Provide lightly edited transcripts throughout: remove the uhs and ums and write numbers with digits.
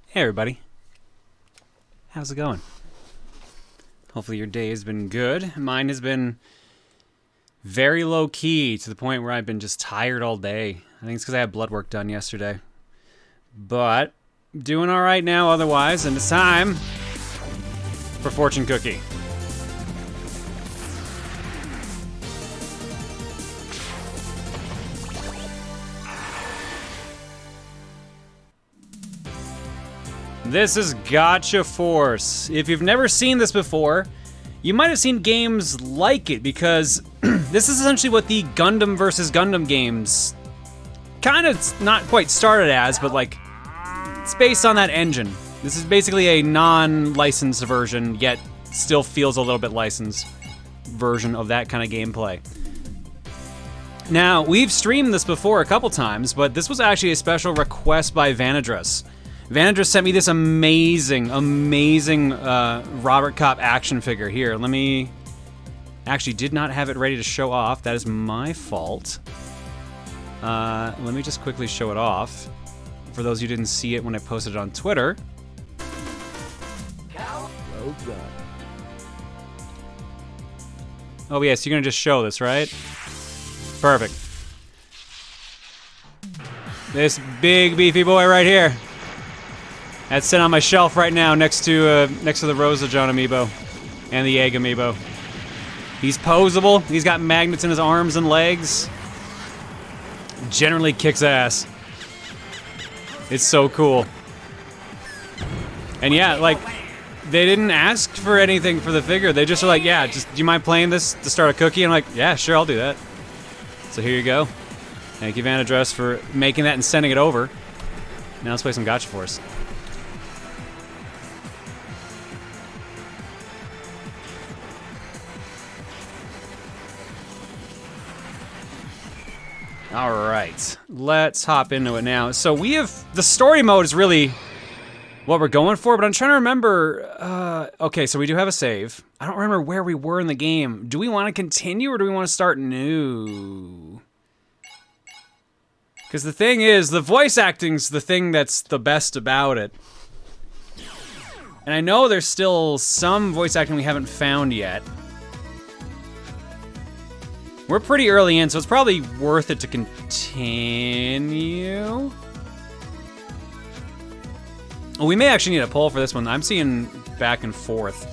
Hey everybody, how's it going? Hopefully your day has been good. Mine has been very low-key to the point where I've been just tired all day. I think it's because I had blood work done yesterday. But doing all right now otherwise, and it's time for Fortune Cookie. This is Gotcha Force. If you've never seen this before, you might have seen games like it because this is essentially what the Gundam versus Gundam games kind of not quite started as, but like it's based on that engine. This is basically a non-licensed version, yet still feels a little bit licensed version of that kind of gameplay. Now, we've streamed this before a couple times, but this was actually a special request by Vanadress. Vanadress sent me this amazing Robert Kopp action figure. Here, let me... Actually, did not have it ready to show off. That is my fault. Let me just quickly show it off. For those who didn't see it when I posted it on Twitter. Oh, yes, you're gonna just show this, right? Perfect. This big, beefy boy right here. That's sitting on my shelf right now next to the Rosa John amiibo and the Egg amiibo. He's posable. He's got magnets in his arms and legs. Generally kicks ass. It's so cool. And yeah, like, they didn't ask for anything for the figure. They just are like, yeah, just do you mind playing this to start a cookie? And I'm like, yeah, sure, I'll do that. So here you go. Thank you, Vanadress, for making that and sending it over. Now let's play some Gotcha Force. Alright, let's hop into it now. So we have, the story mode is really what we're going for, but I'm trying to remember, okay, so we do have a save. I don't remember where we were in the game. Do we want to continue or do we want to start new? Because the thing is, the voice acting's the thing that's the best about it. And I know there's still some voice acting we haven't found yet. We're pretty early in, so it's probably worth it to continue. Oh, we may actually need a poll for this one. I'm seeing back and forth.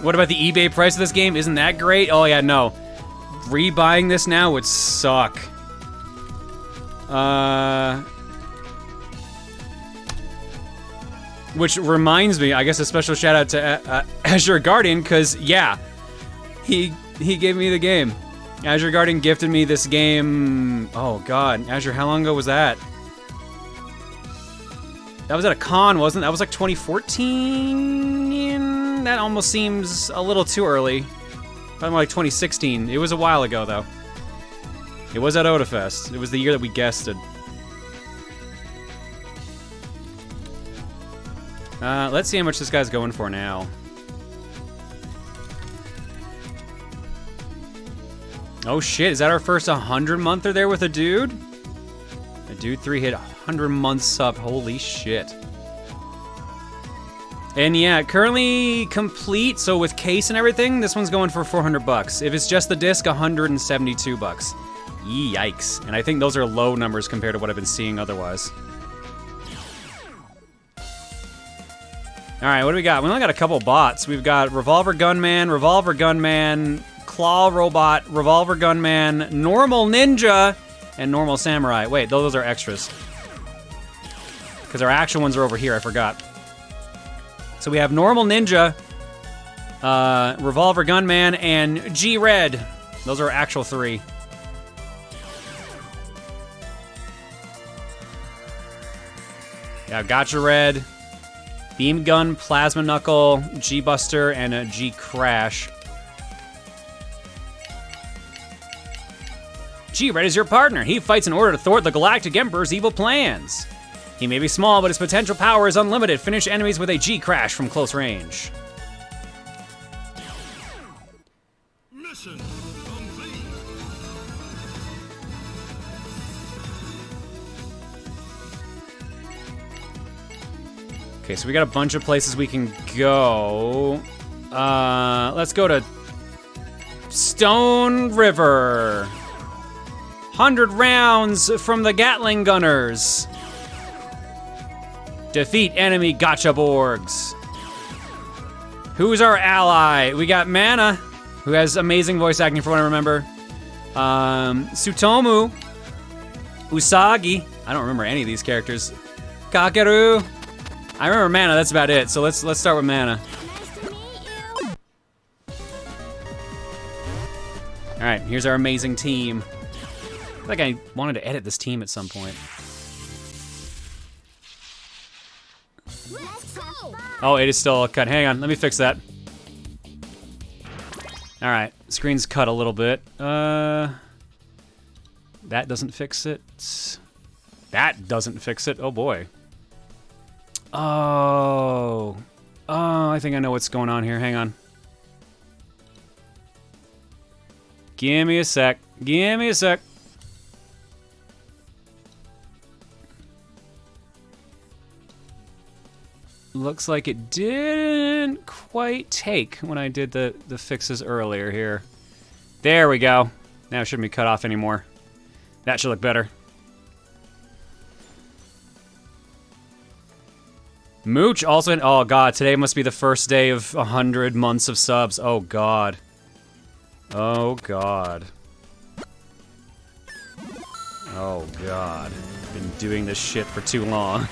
What about the eBay price of this game? Isn't that great? Oh yeah, no. Rebuying this now would suck. Which reminds me, I guess a special shout out to Azure Guardian, because yeah, he gave me the game. Azure Guardian gifted me this game. Oh god, Azure, how long ago was that? That was at a con, wasn't it? That was like 2014? That almost seems a little too early. Probably more like 2016. It was a while ago though. It was at Odafest. It was the year that we guested. Let's see how much this guy's going for now. Oh shit, is that our first 100-monther there with a dude? A dude 3 hit 100-month sub, holy shit. And yeah, currently complete, so with case and everything, this one's going for 400 bucks. If it's just the disc, 172 bucks. Yikes. And I think those are low numbers compared to what I've been seeing otherwise. Alright, what do we got? We only got a couple bots. We've got Revolver Gunman, Claw Robot, Revolver Gunman, Normal Ninja, and Normal Samurai. Wait, those are extras. Because our actual ones are over here, I forgot. So we have Normal Ninja, Revolver Gunman, and G-Red. Those are our actual 3. Yeah, Gotcha Red, Beam Gun, Plasma Knuckle, G-Buster, and a G-Crash. G-Red is your partner. He fights in order to thwart the Galactic Emperor's evil plans. He may be small, but his potential power is unlimited. Finish enemies with a G-Crash from close range. Mission complete. Okay, so we got a bunch of places we can go. Let's go to Stone River. 100 rounds from the Gatling Gunners. Defeat enemy gotcha borgs. Who's our ally? We got Mana, who has amazing voice acting from what I remember. Tsutomu. Usagi. I don't remember any of these characters. Kakeru. I remember Mana, that's about it. So let's start with Mana. Nice to meet you. Alright, here's our amazing team. I feel like I wanted to edit this team at some point. Let's go. Oh, it is still cut. Hang on, let me fix that. Alright, screen's cut a little bit. That doesn't fix it. That doesn't fix it. Oh boy. Oh, I think I know what's going on here. Hang on. Give me a sec. Give me a sec. Looks like it didn't quite take when I did the fixes earlier here. There we go. Now it shouldn't be cut off anymore. That should look better. Mooch also, oh god, today must be the first day of 100 months of subs. Oh god. Oh god. Oh god. Been doing this shit for too long.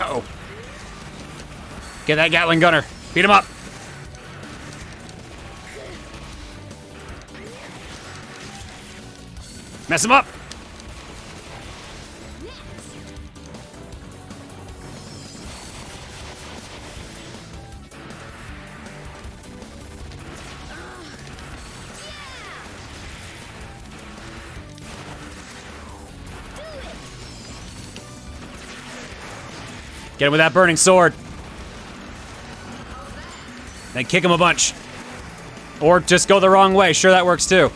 Uh-oh. Get that Gatling gunner. Beat him up. Mess him up! Get him with that burning sword. Then kick him a bunch. Or just go the wrong way. Sure, that works too.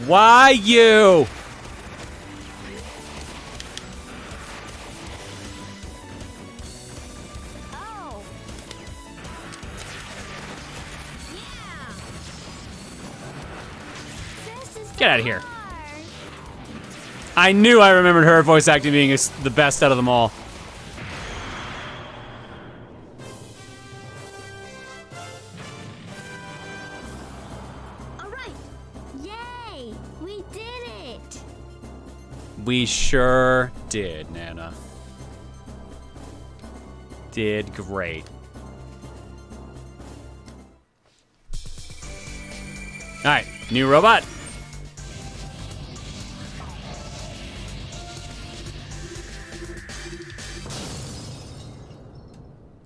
Why you? Oh. Yeah. This is Get out of here. hard. I knew I remembered her voice acting being the best out of them all. All right. Yay! We did it. We sure did, Nana. Did great. Alright, new robot.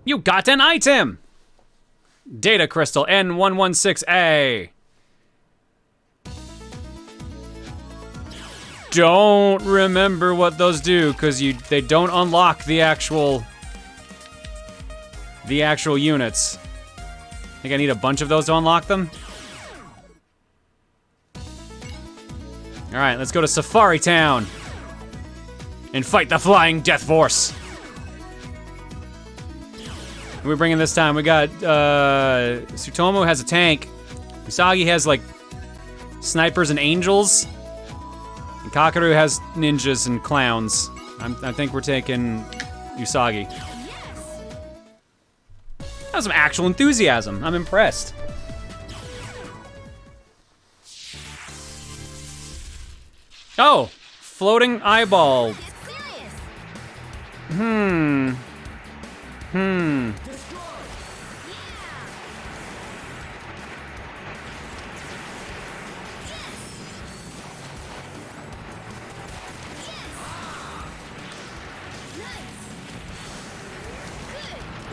You got an item! Data Crystal N116A. Don't remember what those do, because they don't unlock the actual units. I think I need a bunch of those to unlock them. Alright, let's go to Safari Town and fight the Flying Death Force. Who are we bringing this time? We got, Tsutomu has a tank. Usagi has, like, snipers and angels. And Kakeru has ninjas and clowns. I think we're taking Usagi. That was some actual enthusiasm. I'm impressed. Oh, floating eyeball.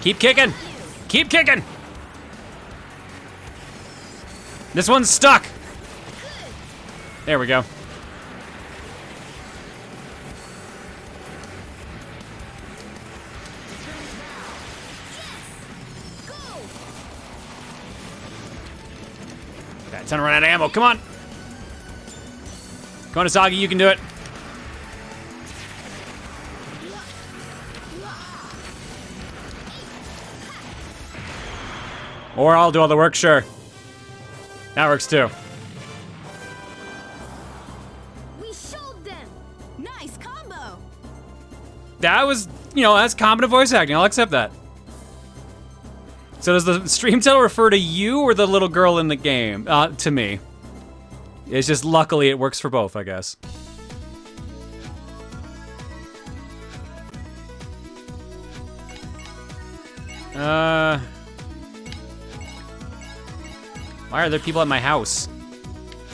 Keep kicking! Keep kicking! This one's stuck! There we go. Got a ton of run out of ammo. Come on. Come on, Asagi, you can do it. Or I'll do all the work, sure. That works too. We showed them. Nice combo. That was, you know, that's competent voice acting. I'll accept that. So does the stream title refer to you or the little girl in the game? To me. It's just luckily it works for both, I guess. Why are there people at my house?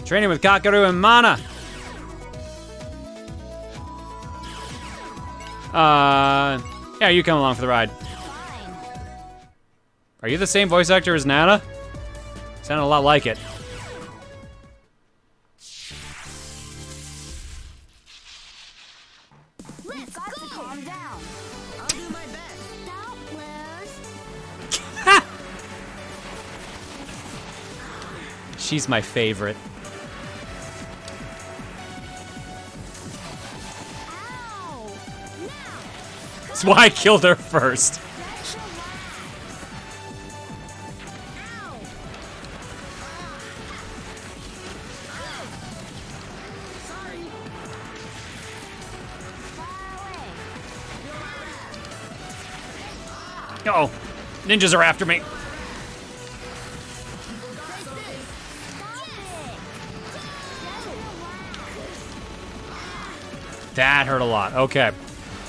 Training with Kakaru and Mana. Yeah, you come along for the ride. Fine. Are you the same voice actor as Nana? Sounded a lot like it. Let's got to calm down. I'll do my best. Don't lose. She's my favorite. Ow! Now. That's why I killed her first. That's a lot. Ow! Sorry. Far away. Uh-oh. Ninjas are after me. That hurt a lot. Okay.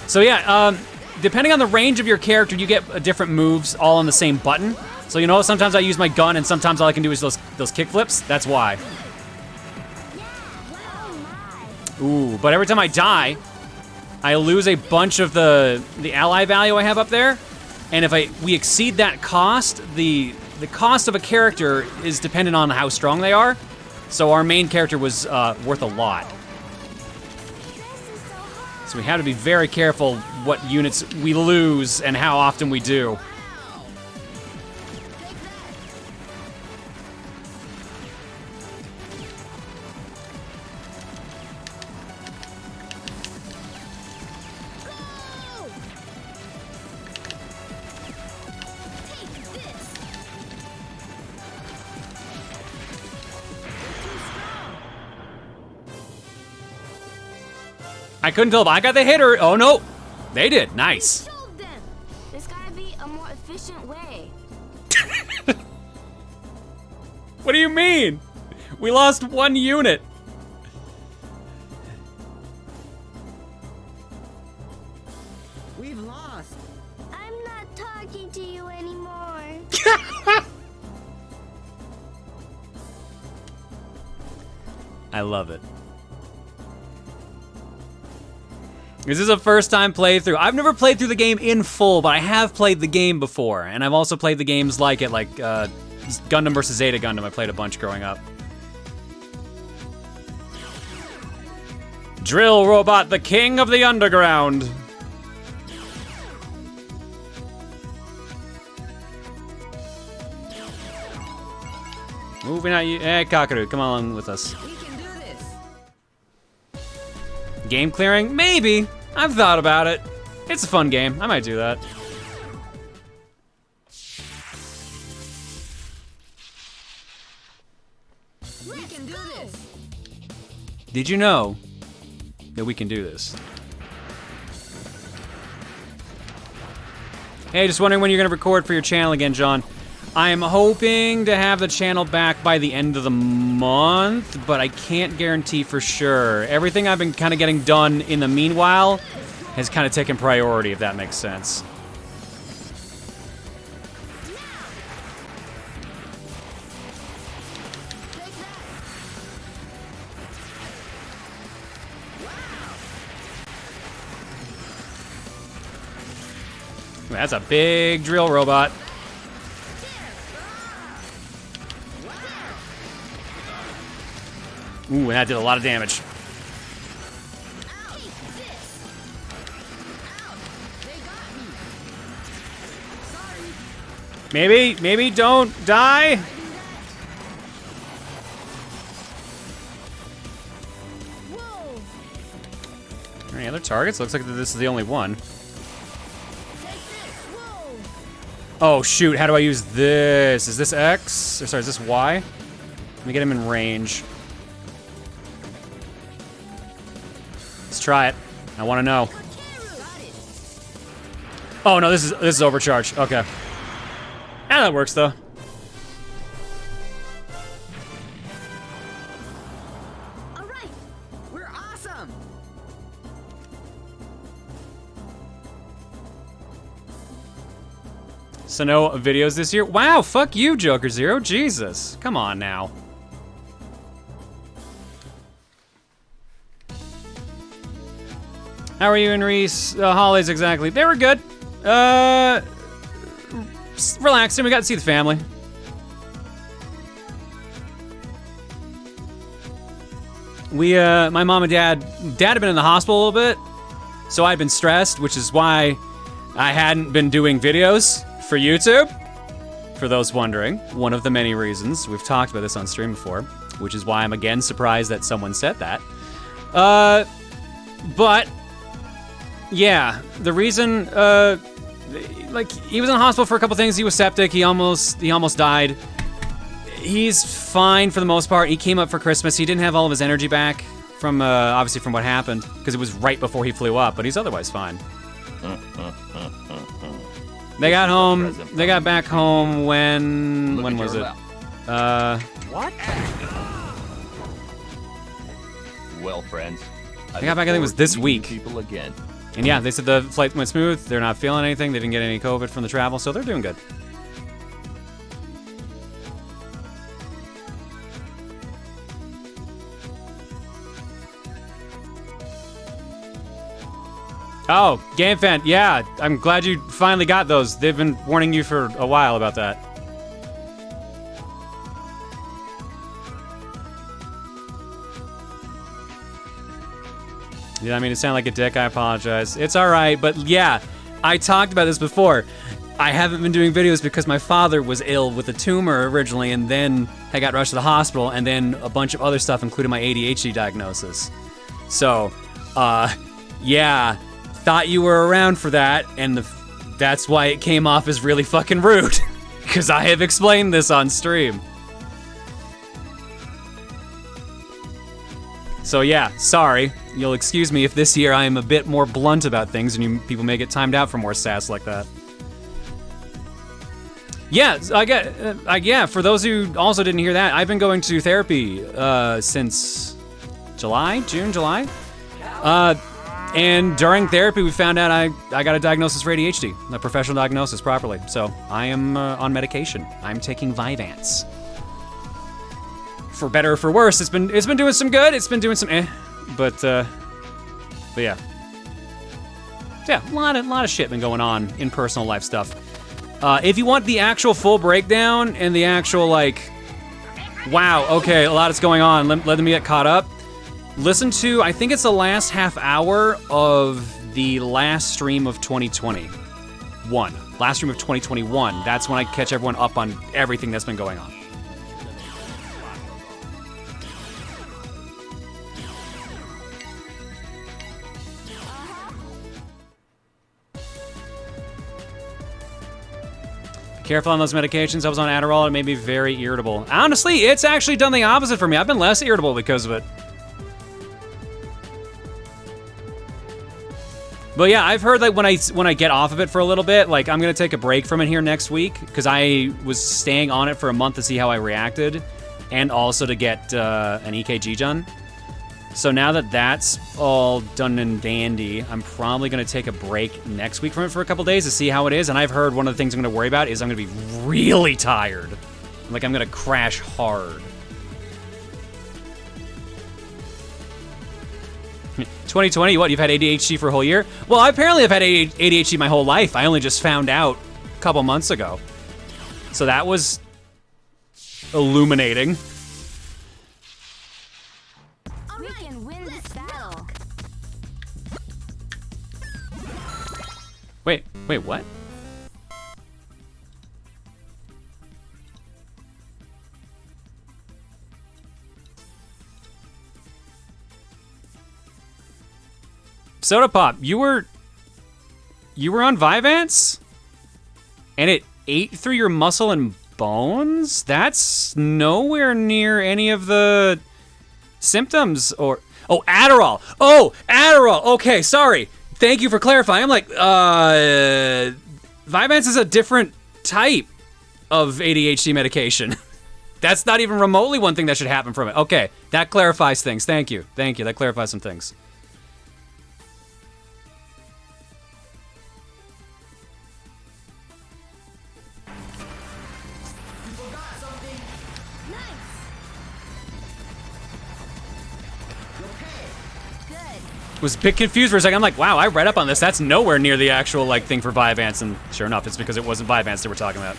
So yeah, depending on the range of your character, you get different moves all on the same button. So you know, sometimes I use my gun, and sometimes all I can do is those kick flips. That's why. Ooh, but every time I die, I lose a bunch of the ally value I have up there. And if we exceed that cost, the cost of a character is dependent on how strong they are. So our main character was worth a lot. So we have to be very careful what units we lose and how often we do. I couldn't tell if I got the hit or, oh no, they did, nice. Showed them. There's gotta be a more efficient way. What do you mean? We lost one unit. We've lost. I'm not talking to you anymore. I love it. This is a first time playthrough. I've never played through the game in full, but I have played the game before. And I've also played the games like it, like Gundam vs. Zeta Gundam. I played a bunch growing up. Drill Robot, the king of the underground. Moving out, hey Kakaru, come along with us. We can do this. Game clearing? Maybe. I've thought about it. It's a fun game. I might do that. We can do this. Did you know that we can do this? Hey, just wondering when you're gonna record for your channel again, John. I'm hoping to have the channel back by the end of the month, but I can't guarantee for sure. Everything I've been kind of getting done in the meanwhile has kind of taken priority, if that makes sense. That's a big drill robot. Ooh, that did a lot of damage. Maybe don't die. Whoa. Any other targets? Looks like this is the only one. Oh shoot, how do I use this? Is this X? Or sorry, is this Y? Let me get him in range. Let's try it. I want to know. Oh no, this is overcharged. Okay. Ah, that works though. All right, we're awesome. So no videos this year? Wow, fuck you, Joker Zero. Jesus, come on now. How are you and Reese? Holidays exactly. They were good. Relaxing. We got to see the family. My mom and dad had been in the hospital a little bit, so I'd been stressed, which is why I hadn't been doing videos for YouTube. For those wondering, one of the many reasons. We've talked about this on stream before, which is why I'm again surprised that someone said that. But yeah, the reason, like, he was in the hospital for a couple things. He was septic. He almost died. He's fine for the most part. He came up for Christmas. He didn't have all of his energy back from, obviously from what happened, because it was right before he flew up, but he's otherwise fine. They got home, they got back home when was it? What? Well, friends. They got back, I think it was this week. People again. And yeah, they said the flight went smooth. They're not feeling anything. They didn't get any COVID from the travel, so they're doing good. Oh, Game Fan, yeah, I'm glad you finally got those. They've been warning you for a while about that. Yeah, I mean, it sounded like a dick, I apologize. It's all right, but yeah, I talked about this before. I haven't been doing videos because my father was ill with a tumor originally, and then I got rushed to the hospital, and then a bunch of other stuff, including my ADHD diagnosis. So, yeah, thought you were around for that, and that's why it came off as really fucking rude, because I have explained this on stream. So yeah, sorry. You'll excuse me if this year I am a bit more blunt about things and people may get timed out for more sass like that. Yeah, yeah, for those who also didn't hear that, I've been going to therapy since June, July. And during therapy, we found out I got a diagnosis for ADHD, a professional diagnosis properly. So I am on medication. I'm taking Vyvanse. For better or for worse, it's been doing some good. It's been doing some but yeah. Yeah, a lot of shit been going on in personal life stuff. If you want the actual full breakdown and the actual like, wow, okay, a lot is going on. Let me get caught up. Listen to, I think it's the last half hour of the last stream of 2021. Last stream of 2021. That's when I catch everyone up on everything that's been going on. Careful on those medications. I was on Adderall. It made me very irritable. Honestly, it's actually done the opposite for me. I've been less irritable because of it. But yeah, I've heard that when I get off of it for a little bit, like I'm gonna take a break from it here next week because I was staying on it for a month to see how I reacted, and also to get an EKG done. So now that that's all done and dandy, I'm probably gonna take a break next week from it for a couple days to see how it is. And I've heard one of the things I'm gonna worry about is I'm gonna be really tired. Like I'm gonna crash hard. 2020, what, you've had ADHD for a whole year? Well, I apparently have had ADHD my whole life. I only just found out a couple months ago. So that was illuminating. Wait, what? Soda Pop, you were on Vyvanse? And it ate through your muscle and bones? That's nowhere near any of the symptoms or... Oh, Adderall! Oh, Adderall! Okay, sorry. Thank you for clarifying. I'm like, Vyvanse is a different type of ADHD medication. That's not even remotely one thing that should happen from it. Okay, that clarifies things. Thank you. Thank you. That clarifies some things. Was a bit confused for a second. I'm like, wow, I read up on this. That's nowhere near the actual like thing for Vyvanse, and sure enough, it's because it wasn't Vyvanse that we're talking about.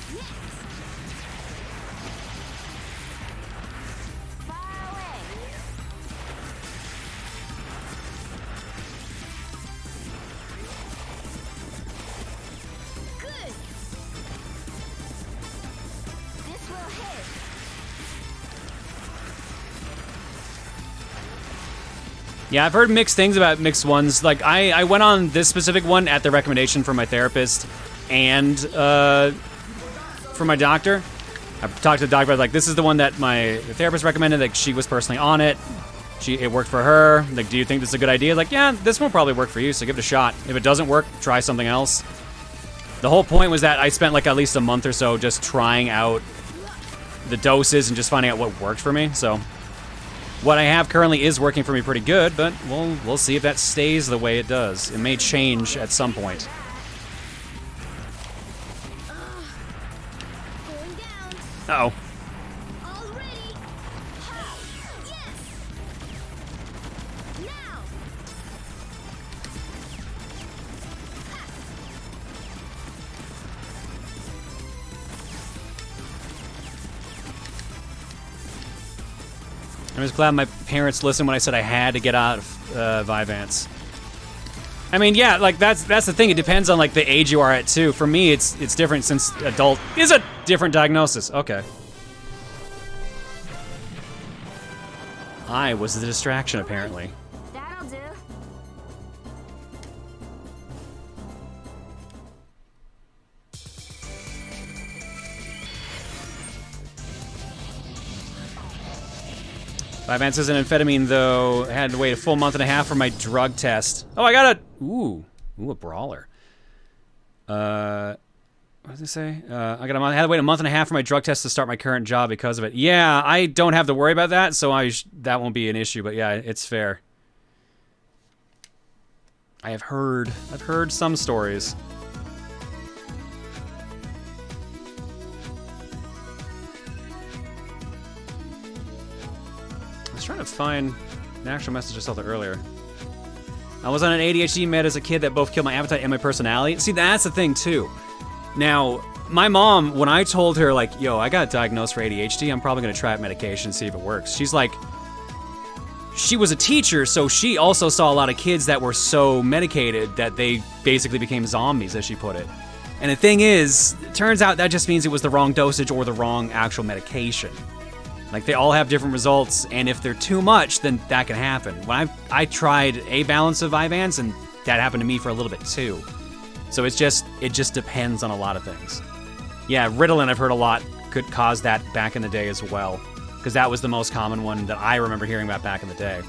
Yeah, I've heard mixed things about mixed ones. Like, I went on this specific one at the recommendation from my therapist and from my doctor. I talked to the doctor about, like, this is the one that the therapist recommended. Like, she was personally on it. It worked for her. Like, do you think this is a good idea? Like, yeah, this will probably work for you, so give it a shot. If it doesn't work, try something else. The whole point was that I spent, like, at least a month or so just trying out the doses and just finding out what worked for me, so... What I have currently is working for me pretty good, but we'll see if that stays the way it does. It may change at some point. Uh-oh. I'm just glad my parents listened when I said I had to get out of Vyvanse. I mean, yeah, like that's the thing. It depends on like the age you are at too. For me, it's different since adult is a different diagnosis. Okay. I was the distraction apparently. That'll do. Vyvanse is an amphetamine, though. I had to wait a full month and a half for my drug test. Oh, I got a brawler. What did it say? I had to wait a month and a half for my drug test to start my current job because of it. Yeah, I don't have to worry about that, so that won't be an issue. But yeah, it's fair. I've heard some stories. I was trying to find an actual message I saw there earlier. I was on an ADHD med as a kid that both killed my appetite and my personality. See, that's the thing, too. Now, my mom, when I told her, like, yo, I got diagnosed for ADHD, I'm probably going to try out medication and see if it works. She's like, she was a teacher, so she also saw a lot of kids that were so medicated that they basically became zombies, as she put it. And the thing is, it turns out that just means it was the wrong dosage or the wrong actual medication. Like, they all have different results, and if they're too much, then that can happen. When I tried a balance of Vyvanse, and that happened to me for a little bit too. So it just depends on a lot of things. Yeah, Ritalin I've heard a lot could cause that back in the day as well, because that was the most common one that I remember hearing about back in the day.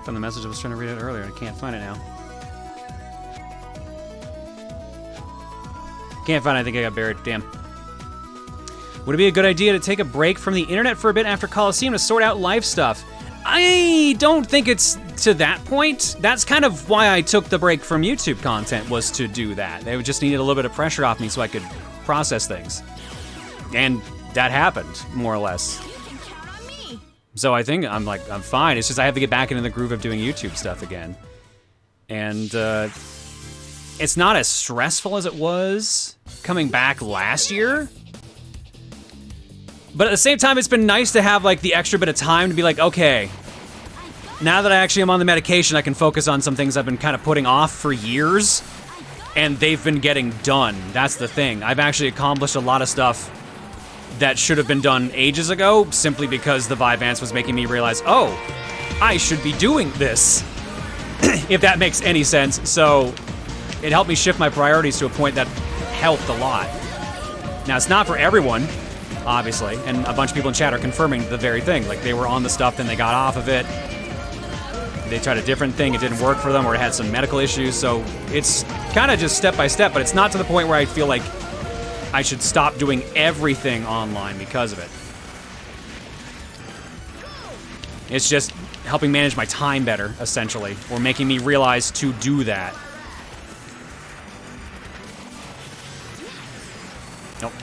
From the message I was trying to read it earlier, I can't find it now. Can't find it, I think I got buried, damn. Would it be a good idea to take a break from the internet for a bit after Coliseum to sort out life stuff? I don't think it's to that point. That's kind of why I took the break from YouTube content, was to do that. They just needed a little bit of pressure off me so I could process things. And that happened, more or less. So I think I'm fine. It's just I have to get back into the groove of doing YouTube stuff again. And it's not as stressful as it was coming back last year. But at the same time, it's been nice to have like the extra bit of time to be like, okay, now that I actually am on the medication, I can focus on some things I've been kind of putting off for years, and they've been getting done. That's the thing. I've actually accomplished a lot of stuff that should have been done ages ago, simply because the Vyvanse was making me realize, oh, I should be doing this, if that makes any sense. So it helped me shift my priorities to a point that helped a lot. Now, it's not for everyone, obviously, and a bunch of people in chat are confirming the very thing. Like, they were on the stuff, then they got off of it. They tried a different thing, it didn't work for them, or it had some medical issues, so it's kind of just step by step, but it's not to the point where I feel like I should stop doing everything online because of it. It's just helping manage my time better, essentially, or making me realize to do that. Nope.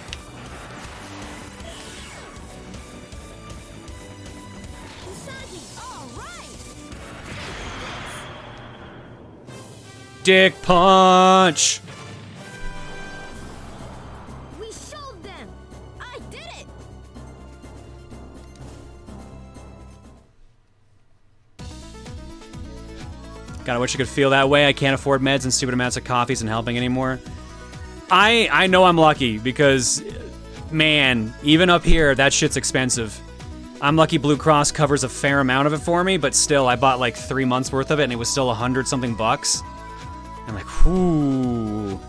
Dick punch! We showed them. I did it. God, I wish I could feel that way. I can't afford meds and stupid amounts of coffees and helping anymore. I know I'm lucky because, man, even up here, that shit's expensive. I'm lucky Blue Cross covers a fair amount of it for me, but still, I bought like 3 months worth of it and it was still $100-something bucks. I'm like, whoo,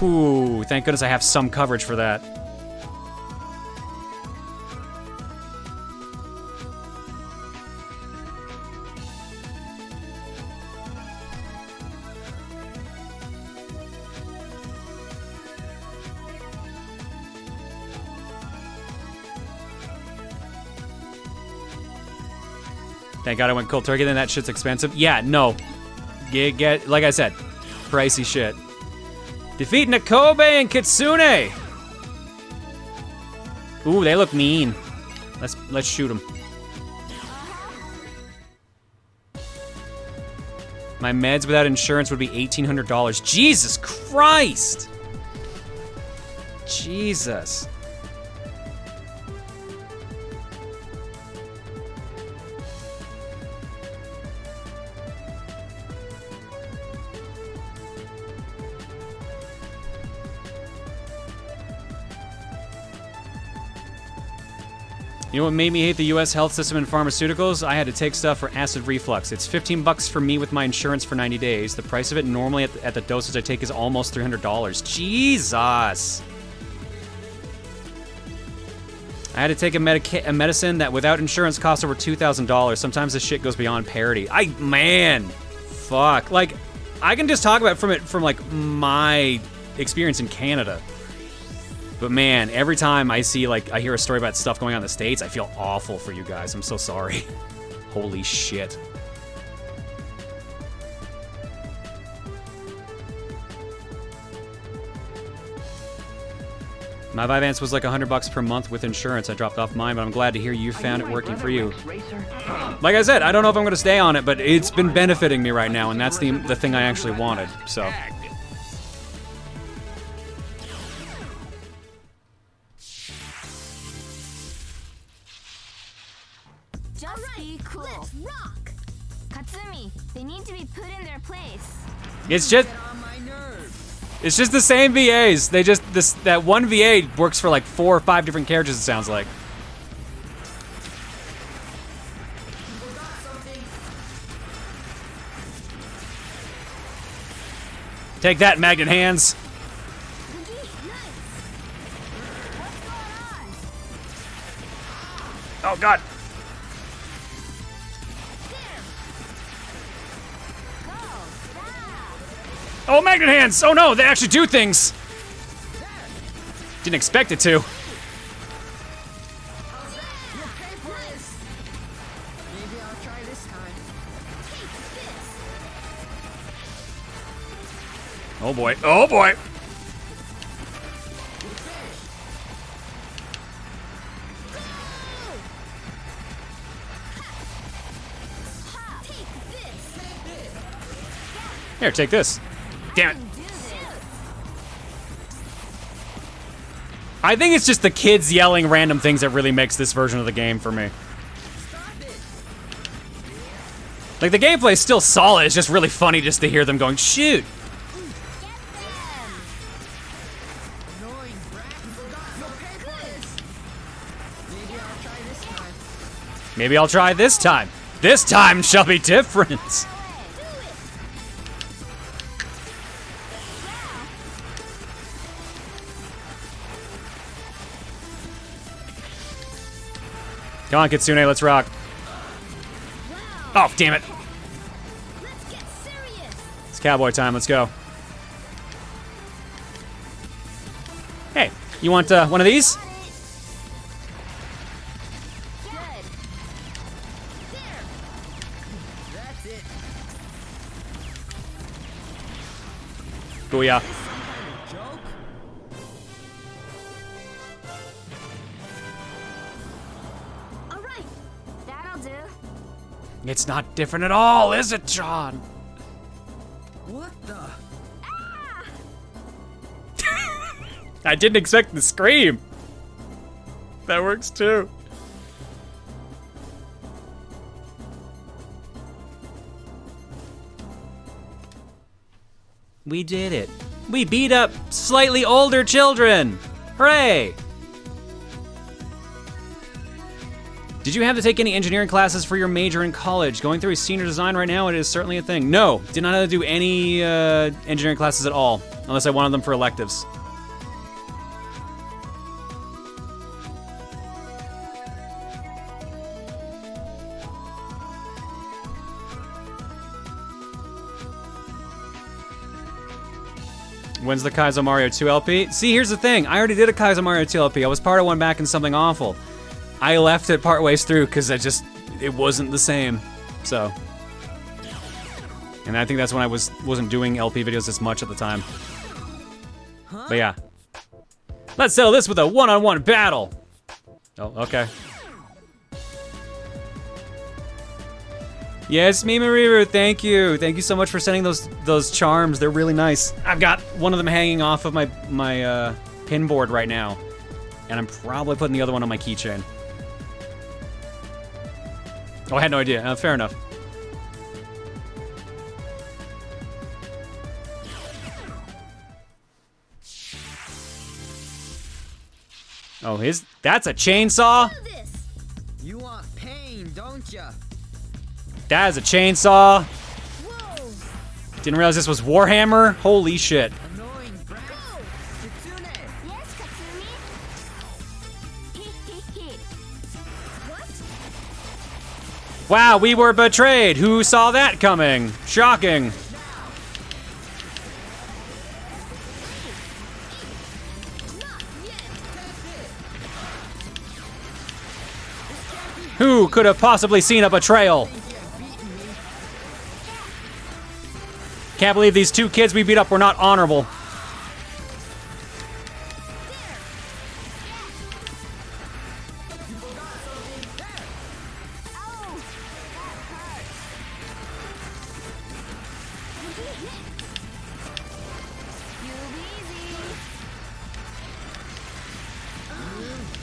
whoo, thank goodness I have some coverage for that. Thank God I went cold turkey, then that shit's expensive. Yeah, no. Get like I said, pricey shit. Defeat Nakobe and Kitsune! Ooh, they look mean. Let's shoot them. My meds without insurance would be $1,800. Jesus Christ! Jesus. You know what made me hate the US health system and pharmaceuticals? I had to take stuff for acid reflux. It's 15 bucks for me with my insurance for 90 days. The price of it normally at the dosage I take is almost $300. Jesus! I had to take a medicine that without insurance costs over $2,000. Sometimes this shit goes beyond parity. Man, fuck. Like, I can just talk about it from like my experience in Canada. But man, every time I see, like, I hear a story about stuff going on in the States, I feel awful for you guys. I'm so sorry. Holy shit. My Vyvanse was like $100 per month with insurance. I dropped off mine, but I'm glad to hear you found it working for you. Like I said, I don't know if I'm going to stay on it, but it's been benefiting me right now, and that's the thing I actually wanted, so. They need to be put in their place. It's just the same VAs. They just that one VA works for like 4 or 5 different characters, it sounds like. Take that, magnet hands. Oh god. Oh, magnet hands! Oh no, they actually do things! Didn't expect it to. Oh boy, oh boy! Here, take this. Damn it. I think it's just the kids yelling random things that really makes this version of the game for me. Like, the gameplay's still solid, it's just really funny just to hear them going, shoot! Maybe I'll try this time. This time shall be different. Come on, Kitsune, let's rock. Oh, damn it. Let's get serious. It's cowboy time, let's go. Hey, you want one of these? Good. There. That's it. Booyah. Joke? All right. That'll do. It's not different at all, is it, John? What the? I didn't expect the scream. That works too. We did it. We beat up slightly older children. Hooray! Did you have to take any engineering classes for your major in college? Going through senior design right now, it is certainly a thing. No, did not have to do any engineering classes at all, unless I wanted them for electives. When's the Kaizo Mario 2 LP? See, here's the thing. I already did a Kaizo Mario 2 LP. I was part of one back in Something Awful. I left it part ways through because it wasn't the same. So. And I think that's when I wasn't doing LP videos as much at the time. But yeah. Let's settle this with a one-on-one battle. Oh, okay. Yes, Mimariru, thank you. Thank you so much for sending those charms. They're really nice. I've got one of them hanging off of my pin board right now. And I'm probably putting the other one on my keychain. Oh, I had no idea. Fair enough. Oh, that's a chainsaw? Do this. You want pain, don't ya? That is a chainsaw. Whoa. Didn't realize this was Warhammer. Holy shit. Annoying brat. Kitsune. Yes, Katsumi. What? Wow, we were betrayed. Who saw that coming? Shocking. Who could have possibly seen a betrayal? Can't believe these two kids we beat up were not honorable.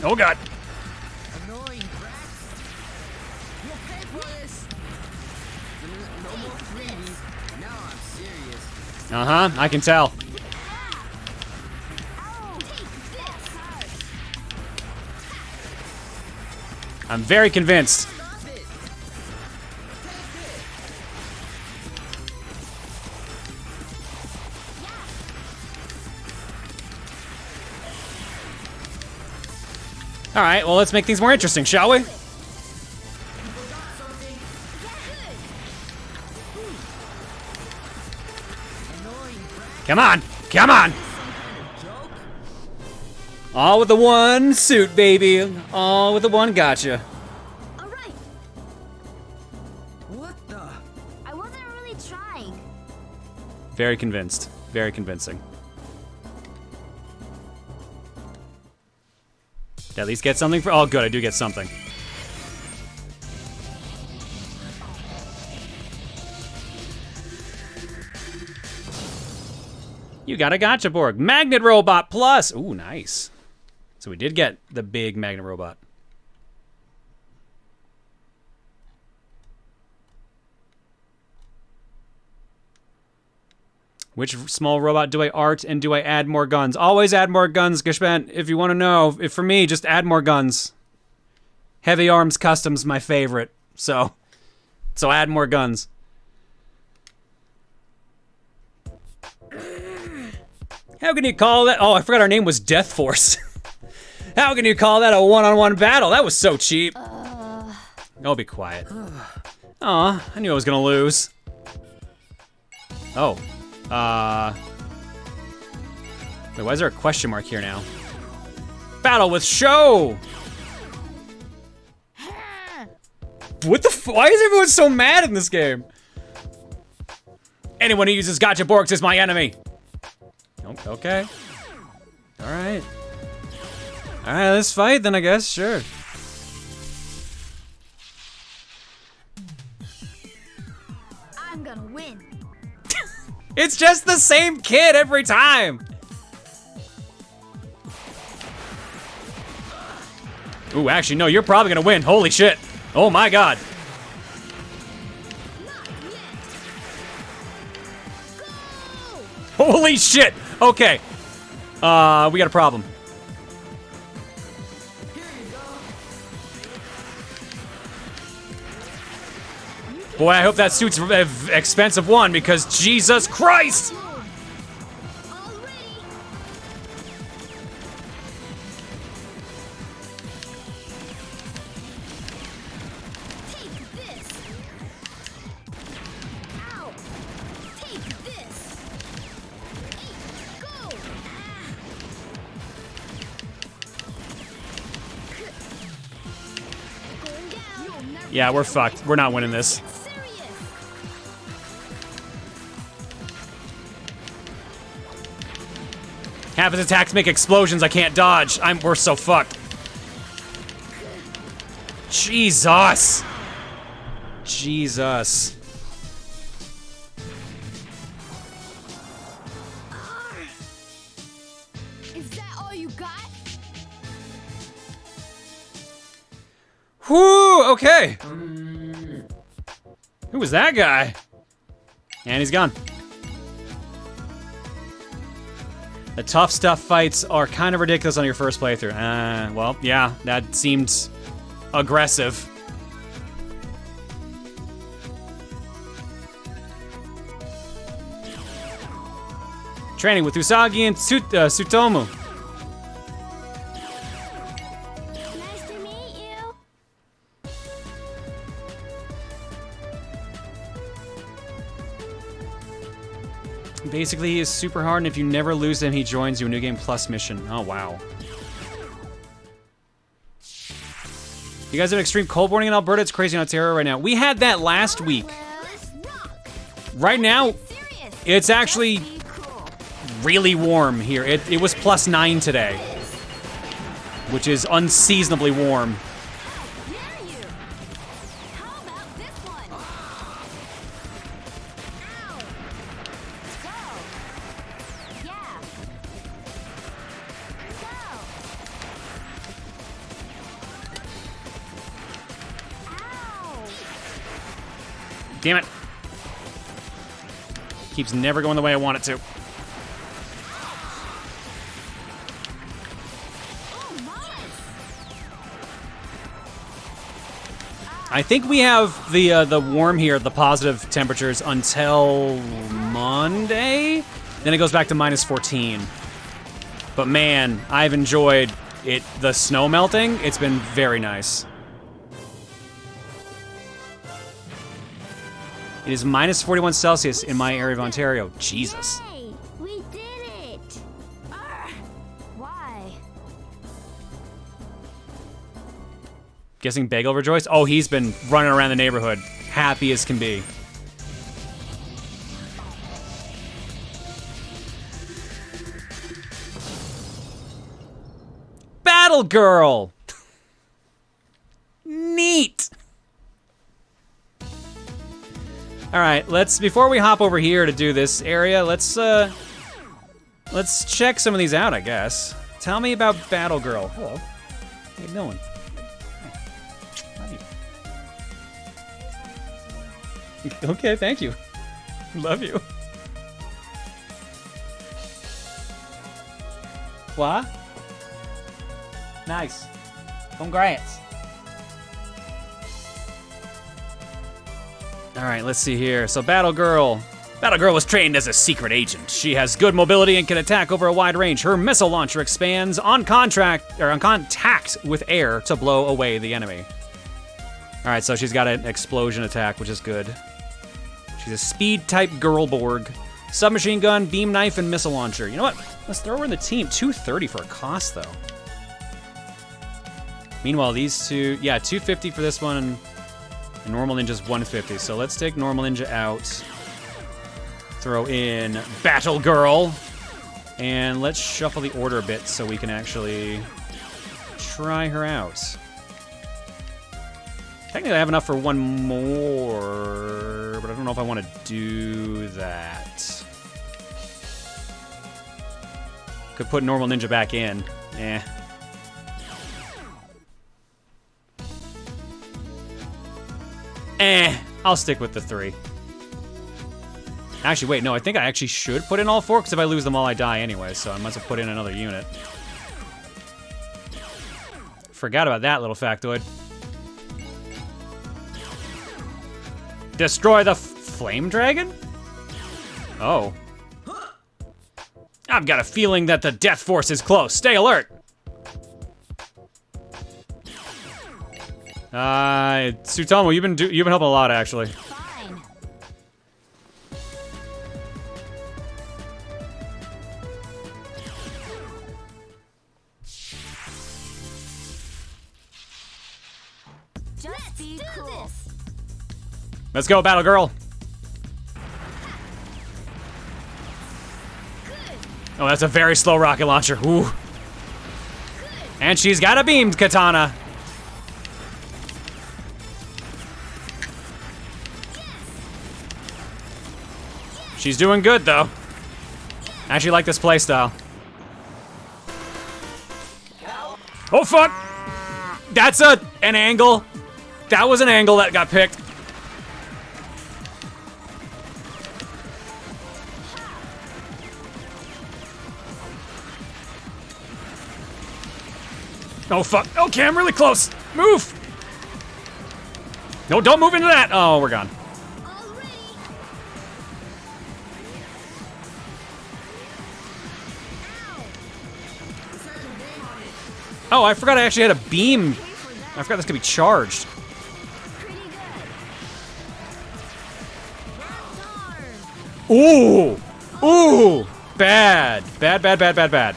Oh god. Annoying brat. You'll pay for this. No more freebies. Now I'm serious. Uh-huh, I can tell. I'm very convinced. Stop it. All right, well, let's make things more interesting, shall we? Come on, come on! All with the one suit, baby. All with the one gotcha. All right. What the? I wasn't really trying. Very convinced. Very convincing. Did I at least get something for? Oh, good, I do get something. You got a Gotcha Borg. Magnet Robot Plus. Ooh, nice. So we did get the big Magnet Robot. Which small robot do I art and do I add more guns? Always add more guns, Gishbent. If you want to know, if for me, just add more guns. Heavy Arms Custom's my favorite, so add more guns. How can you call that? Oh, I forgot our name was Death Force. How can you call that a one-on-one battle? That was so cheap. Oh, be quiet. Aw, I knew I was gonna lose. Oh. Wait, why is there a question mark here now? Battle with Show! What the why is everyone so mad in this game? Anyone who uses Gotcha Borgs is my enemy. Oh, okay. Alright. Alright, let's fight then, I guess, sure. I'm gonna win. It's just the same kid every time! Ooh, actually, no, you're probably gonna win. Holy shit. Oh my god. Holy shit! Okay. We got a problem. Boy, I hope that suit's an expensive one because Jesus Christ! Yeah, we're fucked. We're not winning this. Half his attacks make explosions I can't dodge. We're so fucked. Jesus. Jesus. Is that all you got? Whoo, okay. Who was that guy? And he's gone. The tough stuff fights are kind of ridiculous on your first playthrough. Well, yeah, that seemed aggressive. Training with Usagi and Tsutomu. Nice to meet you. Basically, he is super hard, and if you never lose him, he joins you a New Game Plus mission. Oh, wow. You guys have extreme cold warning in Alberta? It's crazy in Ontario right now. We had that last week. Right now, it's actually really warm here. It was +9 today, which is unseasonably warm. Damn it. Keeps never going the way I want it to. I think we have the warm here, the positive temperatures until Monday. Then it goes back to -14. But man, I've enjoyed it. The snow melting, it's been very nice. It is -41 Celsius in my area of Ontario. Jesus. Hey, we did it. Why? Guessing Bagel rejoiced? Oh, he's been running around the neighborhood, happy as can be. Battle Girl! Neat! All right, before we hop over here to do this area, let's let's check some of these out, I guess. Tell me about Battle Girl. Hello. How you doing? Hey. Love you. Okay, thank you. Love you. What? Nice. Congrats. All right, let's see here. So Battle Girl. Battle Girl was trained as a secret agent. She has good mobility and can attack over a wide range. Her missile launcher expands on contact with air to blow away the enemy. All right, so she's got an explosion attack, which is good. She's a speed-type girl Borg. Submachine gun, beam knife, and missile launcher. You know what? Let's throw her in the team. 230 for a cost, though. Meanwhile, these two, yeah, 250 for this one, and Normal Ninja's 150. So let's take Normal Ninja out. Throw in Battle Girl. And let's shuffle the order a bit so we can actually try her out. Technically, I have enough for one more, but I don't know if I want to do that. Could put Normal Ninja back in. Eh. I'll stick with the 3. Actually, wait, no, I think I actually should put in all 4, because if I lose them all, I die anyway, so I must have put in another unit. Forgot about that little factoid. Destroy the Flame Dragon? Oh. I've got a feeling that the Death Force is close. Stay alert! Tsutomu, you've been helping a lot, actually. Fine. Just be cool. Let's go, Battle Girl. Oh, that's a very slow rocket launcher. Ooh. And she's got a beamed katana. She's doing good, though. I actually like this playstyle. Oh, fuck! That's an angle. That was an angle that got picked. Oh, fuck. Okay, I'm really close. Move! No, don't move into that. Oh, we're gone. Oh, I forgot I actually had a beam. I forgot this could be charged. Ooh! Ooh! Bad. Bad, bad, bad, bad, bad.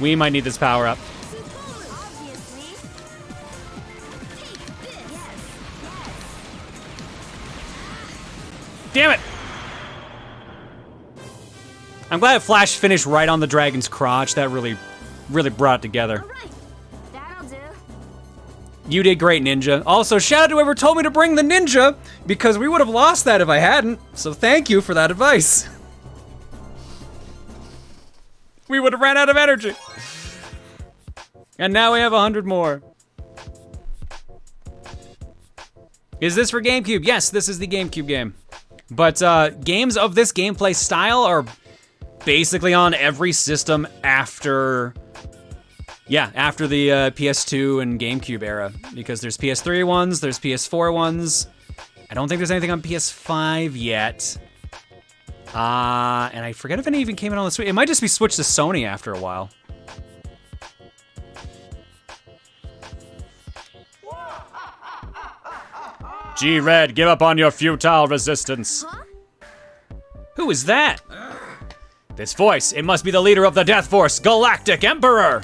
We might need this power up. Damn it! I'm glad Flash finished right on the dragon's crotch. That really brought it together. All right. That'll do. You did great, Ninja. Also, shout out to whoever told me to bring the Ninja, because we would have lost that if I hadn't. So thank you for that advice. We would have ran out of energy. And now we have 100 more. Is this for GameCube? Yes, this is the GameCube game. But games of this gameplay style are basically on every system after the PS2 and GameCube era. Because there's PS3 ones, there's PS4 ones. I don't think there's anything on PS5 yet. And I forget if any even came out on the Switch. It might just be switched to Sony after a while. G-Red, give up on your futile resistance. Huh? Who is that? This voice, it must be the leader of the Death Force, Galactic Emperor.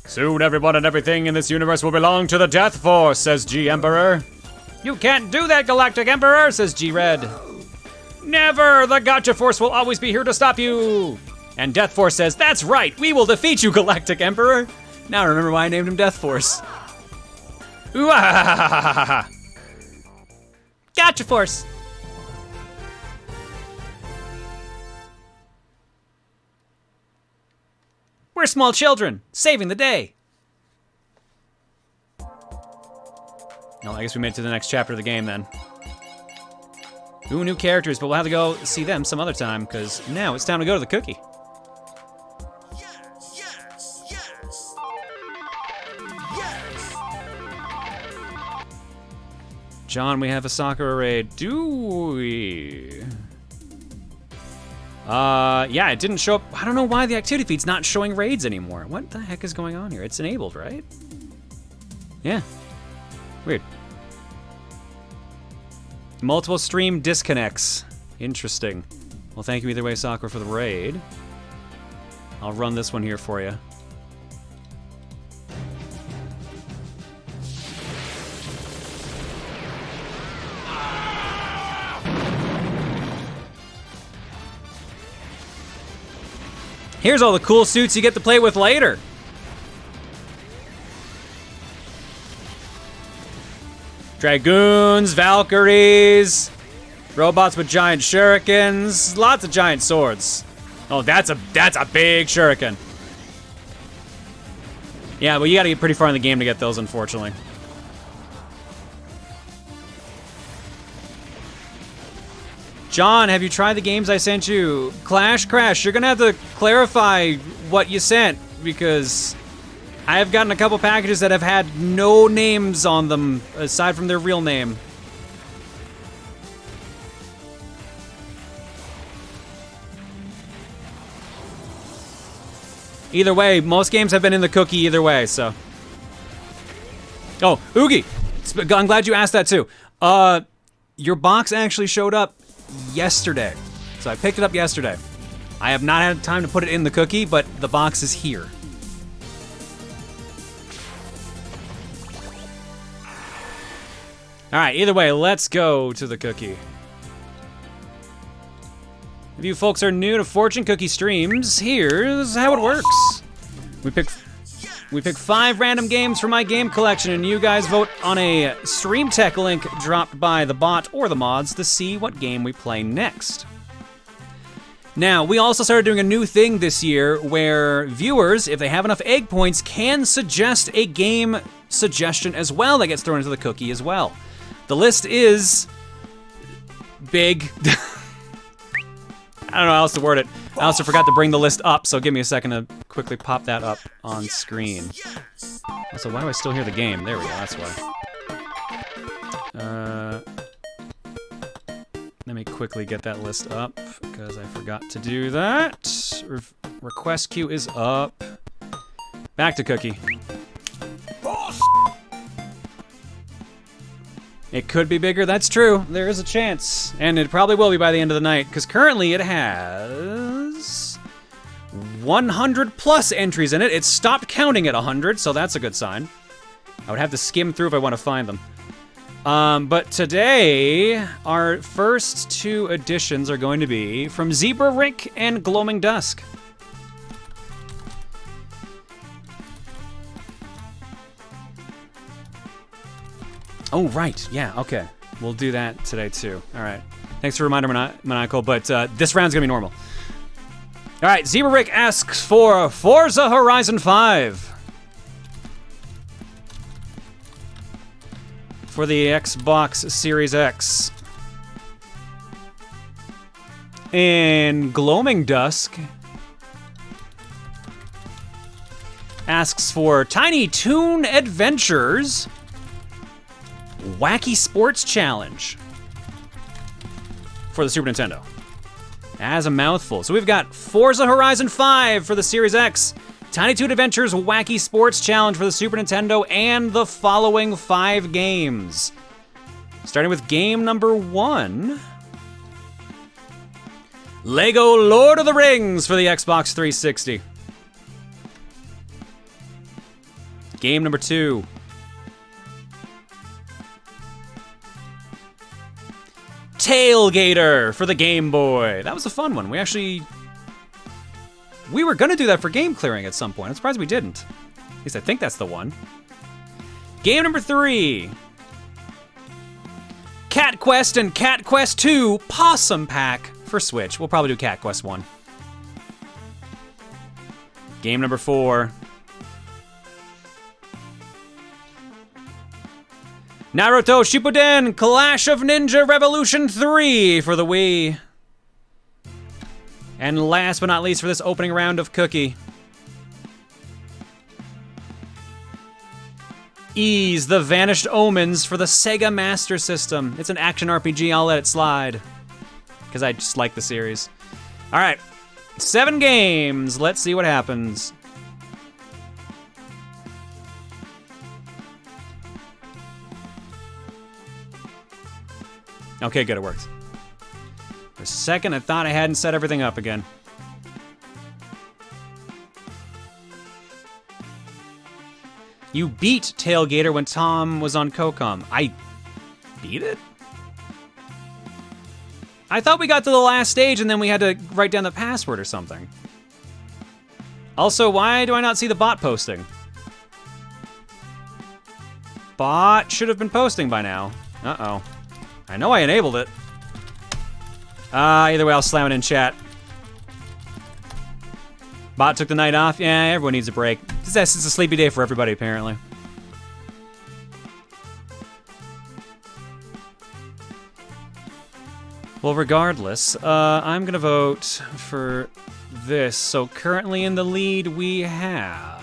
Soon everyone and everything in this universe will belong to the Death Force, says G-Emperor. You can't do that, Galactic Emperor, says G-Red. Never! The Gotcha Force will always be here to stop you! And Death Force says, that's right, we will defeat you, Galactic Emperor! Now I remember why I named him Death Force. Ooh, ah, ha, ha, ha, ha, ha. Gotcha, Force. We're small children, saving the day. No, I guess we made it to the next chapter of the game then. Ooh, new characters, but we'll have to go see them some other time, because now it's time to go to the cookie. Yes, yes, yes. Yes. John, we have a soccer raid. Do we? Yeah, it didn't show up. I don't know why the activity feed's not showing raids anymore. What the heck is going on here? It's enabled, right? Yeah. Weird. Multiple stream disconnects. Interesting. Well, thank you either way, Sakura, for the raid. I'll run this one here for you. Here's all the cool suits you get to play with later. Dragoons, Valkyries, robots with giant shurikens, lots of giant swords. Oh, that's a big shuriken. Yeah, well, you gotta get pretty far in the game to get those, unfortunately. John, have you tried the games I sent you? Crash, you're gonna have to clarify what you sent, because I have gotten a couple packages that have had no names on them aside from their real name. Either way, most games have been in the cookie either way, so. Oh, Oogie, I'm glad you asked that too. Your box actually showed up yesterday. So I picked it up yesterday. I have not had time to put it in the cookie, but the box is here. All right, either way, let's go to the cookie. If you folks are new to Fortune Cookie streams, here's how it works. We pick 5 random games from my game collection, and you guys vote on a Stream Tech link dropped by the bot or the mods to see what game we play next. Now, we also started doing a new thing this year where viewers, if they have enough egg points, can suggest a game suggestion as well that gets thrown into the cookie as well. The list is big. I don't know how else to word it. I also forgot to bring the list up, so give me a second to quickly pop that up on screen. Also, why do I still hear the game? There we go, that's why. Let me quickly get that list up, because I forgot to do that. Request queue is up. Back to cookie. It could be bigger, that's true. There is a chance. And it probably will be by the end of the night, because currently it has 100 plus entries in it. It stopped counting at 100, so that's a good sign. I would have to skim through if I want to find them. But today, our first 2 additions are going to be from Zebra Rick and Gloaming Dusk. Oh, right. Yeah, okay. We'll do that today, too. All right. Thanks for the reminder, Maniacal, but this round's gonna be normal. All right, Zebra Rick asks for Forza Horizon 5. For the Xbox Series X. And Gloaming Dusk asks for Tiny Toon Adventures Wacky Sports Challenge for the Super Nintendo. As a mouthful. So we've got Forza Horizon 5 for the Series X, Tiny Toon Adventures Wacky Sports Challenge for the Super Nintendo, and the following 5 games. Starting with game number 1. Lego Lord of the Rings for the Xbox 360. Game number 2. Tailgater for the Game Boy. That was a fun one. We were gonna do that for game clearing at some point. I'm surprised we didn't. At least I think that's the one. Game number 3. Cat Quest and Cat Quest 2 Possum Pack for Switch. We'll probably do Cat Quest 1. Game number 4. Naruto Shippuden Clash of Ninja Revolution 3 for the Wii. And last but not least for this opening round of Cookie, Ys The Vanished Omens for the Sega Master System. It's an action RPG, I'll let it slide, because I just like the series. All right, 7 games. Let's see what happens. Okay, good, it works. For a second, I thought I hadn't set everything up again. You beat Tailgater when Tom was on COCOM. I beat it? I thought we got to the last stage and then we had to write down the password or something. Also, why do I not see the bot posting? Bot should have been posting by now. Uh-oh. I know I enabled it. Either way, I'll slam it in chat. Bot took the night off. Yeah, everyone needs a break. It's a sleepy day for everybody, apparently. Well, regardless, I'm gonna vote for this. So currently in the lead, we have...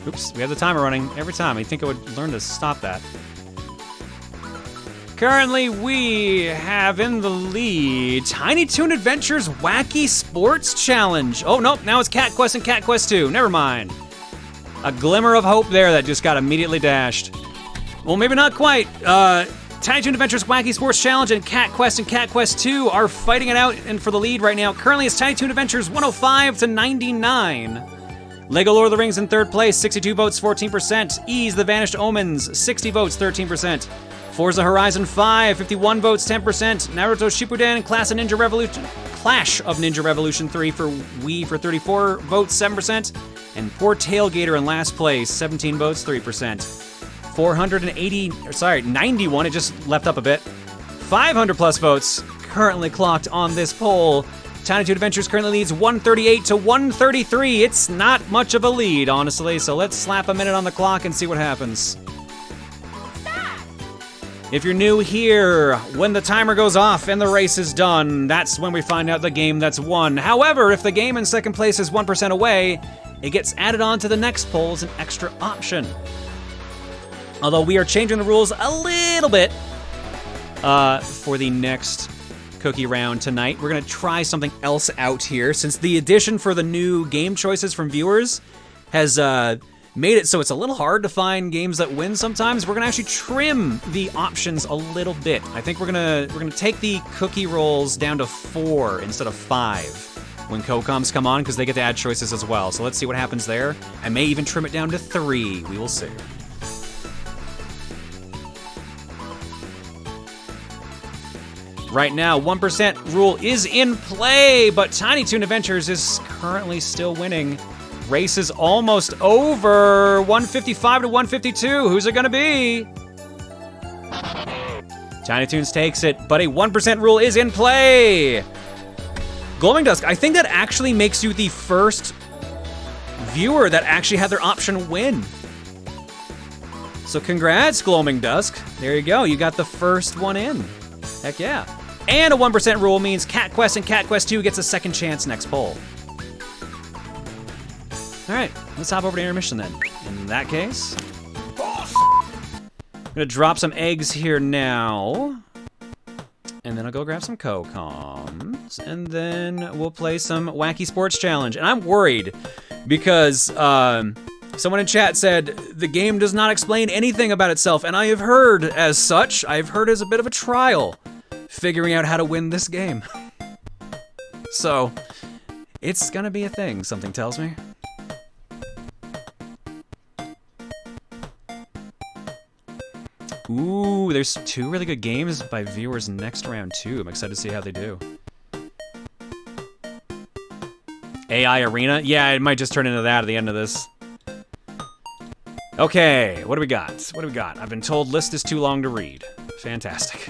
Oops, we have the timer running every time. I think I would learn to stop that. Currently, we have in the lead Tiny Toon Adventures Wacky Sports Challenge. Oh, nope, now it's Cat Quest and Cat Quest 2. Never mind. A glimmer of hope there that just got immediately dashed. Well, maybe not quite. Tiny Toon Adventures Wacky Sports Challenge and Cat Quest 2 are fighting it out and for the lead right now. Currently, it's Tiny Toon Adventures 105 to 99. Lego Lord of the Rings in 3rd place, 62 votes, 14%. Ys The Vanished Omens, 60 votes, 13%. Forza Horizon 5, 51 votes, 10%. Naruto Shippuden Clash of Ninja Revolution 3 for Wii for 34 votes, 7%. And poor Tailgater in last place, 17 votes, 3%. 91, it just leapt up a bit. 500 plus votes currently clocked on this poll. Tiny Toon Adventures currently leads 138 to 133. It's not much of a lead, honestly, so let's slap a minute on the clock and see what happens. If you're new here, when the timer goes off and the race is done, that's when we find out the game that's won. However, if the game in 2nd place is 1% away, it gets added on to the next poll as an extra option. Although we are changing the rules a little bit for the next cookie round tonight. We're gonna try something else out here. Since the addition for the new game choices from viewers has made it so it's a little hard to find games that win sometimes, we're gonna actually trim the options a little bit. I think we're gonna take the cookie rolls down to 4 instead of 5 when COCOMs come on, because they get to add choices as well. So let's see what happens there. I may even trim it down to 3. We will see. Right now, 1% rule is in play, but Tiny Toon Adventures is currently still winning. Race is almost over. 155 to 152. Who's it gonna be? Tiny Toons takes it, but a 1% rule is in play. Glowing Dusk, I think that actually makes you the first viewer that actually had their option win. So congrats, Glowing Dusk. There you go, you got the first one in. Heck yeah. And a 1% rule means Cat Quest and Cat Quest 2 gets a second chance next poll. All right, let's hop over to intermission then. In that case, I'm gonna drop some eggs here now. And then I'll go grab some COCOMs. And then we'll play some Wacky Sports Challenge. And I'm worried because someone in chat said the game does not explain anything about itself. And I have heard as such, I've heard as a bit of a trial figuring out how to win this game. So, it's gonna be a thing, something tells me. Ooh, there's 2 really good games by viewers next round too. I'm excited to see how they do. AI Arena? Yeah, it might just turn into that at the end of this. Okay, what do we got? What do we got? I've been told list is too long to read. Fantastic.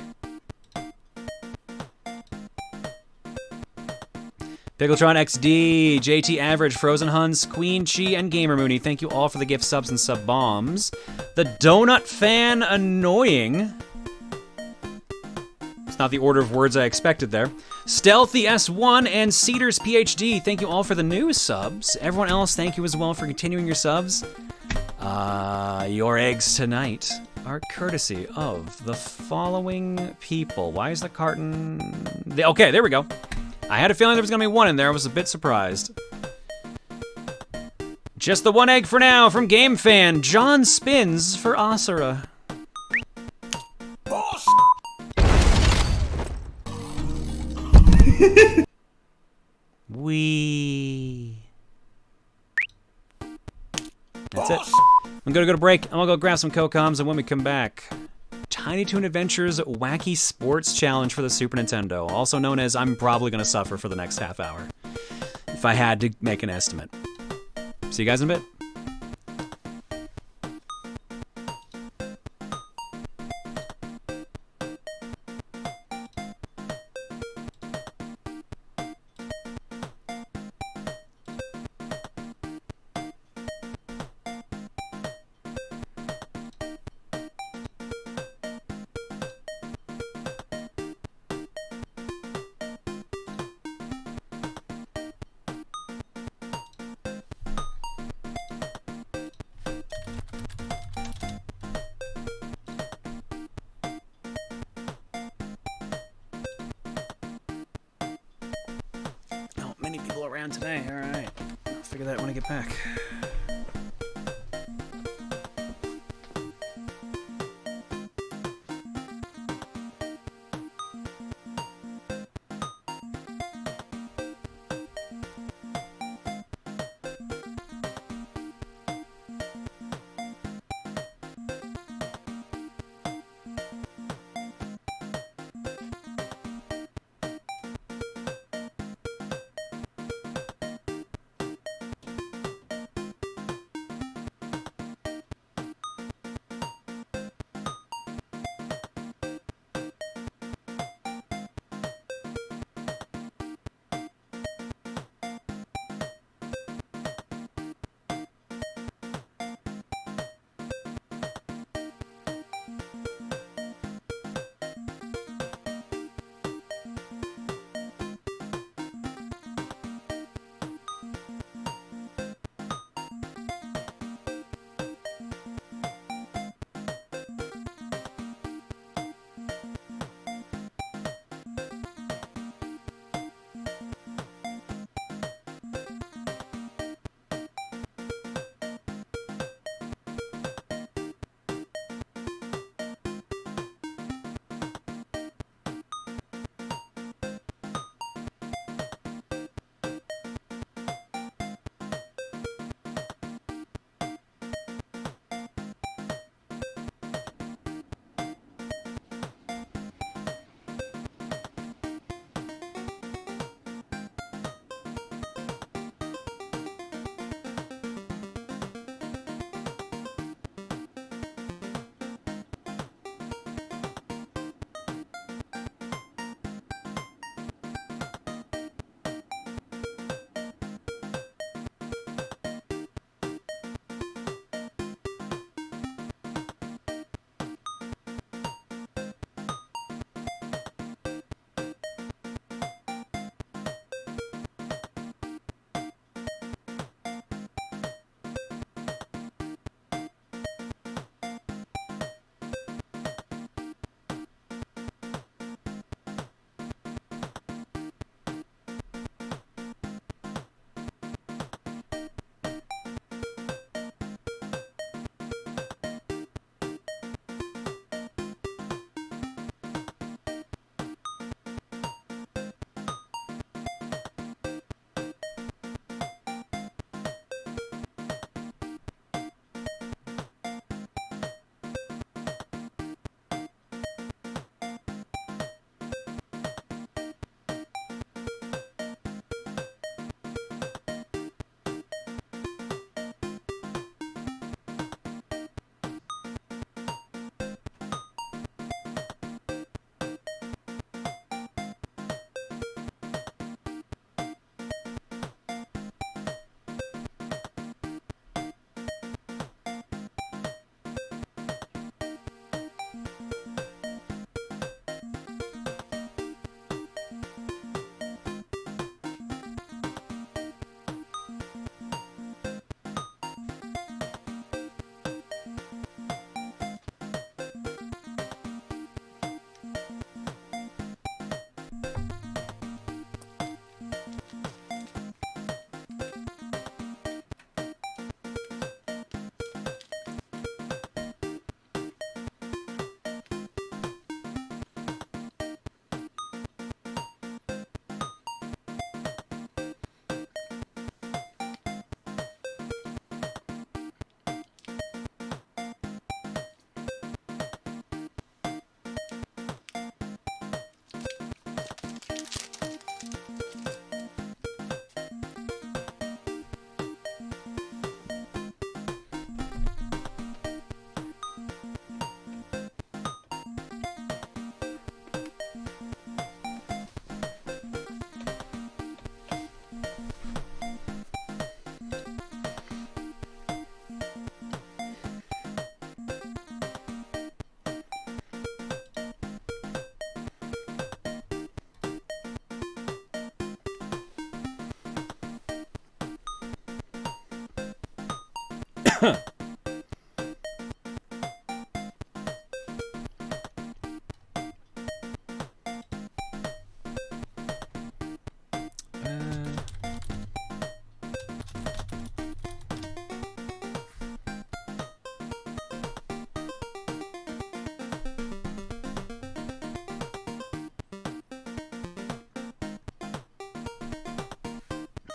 Pickletron XD, JT Average, Frozen Huns, Queen Chi, and Gamer Mooney. Thank you all for the gift subs and sub bombs. The Donut Fan Annoying. It's not the order of words I expected there. Stealthy S1 and Cedars PhD. Thank you all for the new subs. Everyone else, thank you as well for continuing your subs. Your eggs tonight are courtesy of the following people. Why is the carton... Okay, there we go. I had a feeling there was gonna be one in there. I was a bit surprised. Just the one egg for now from Game Fan. John spins for Asura. Wee. That's it. I'm gonna go to break. I'm gonna go grab some Cocoms, and when we come back, Tiny Toon Adventures Wacky Sports Challenge for the Super Nintendo, also known as I'm probably gonna suffer for the next half hour, if I had to make an estimate. See you guys in a bit. Many people around today. All right. I'll figure that out when I get back.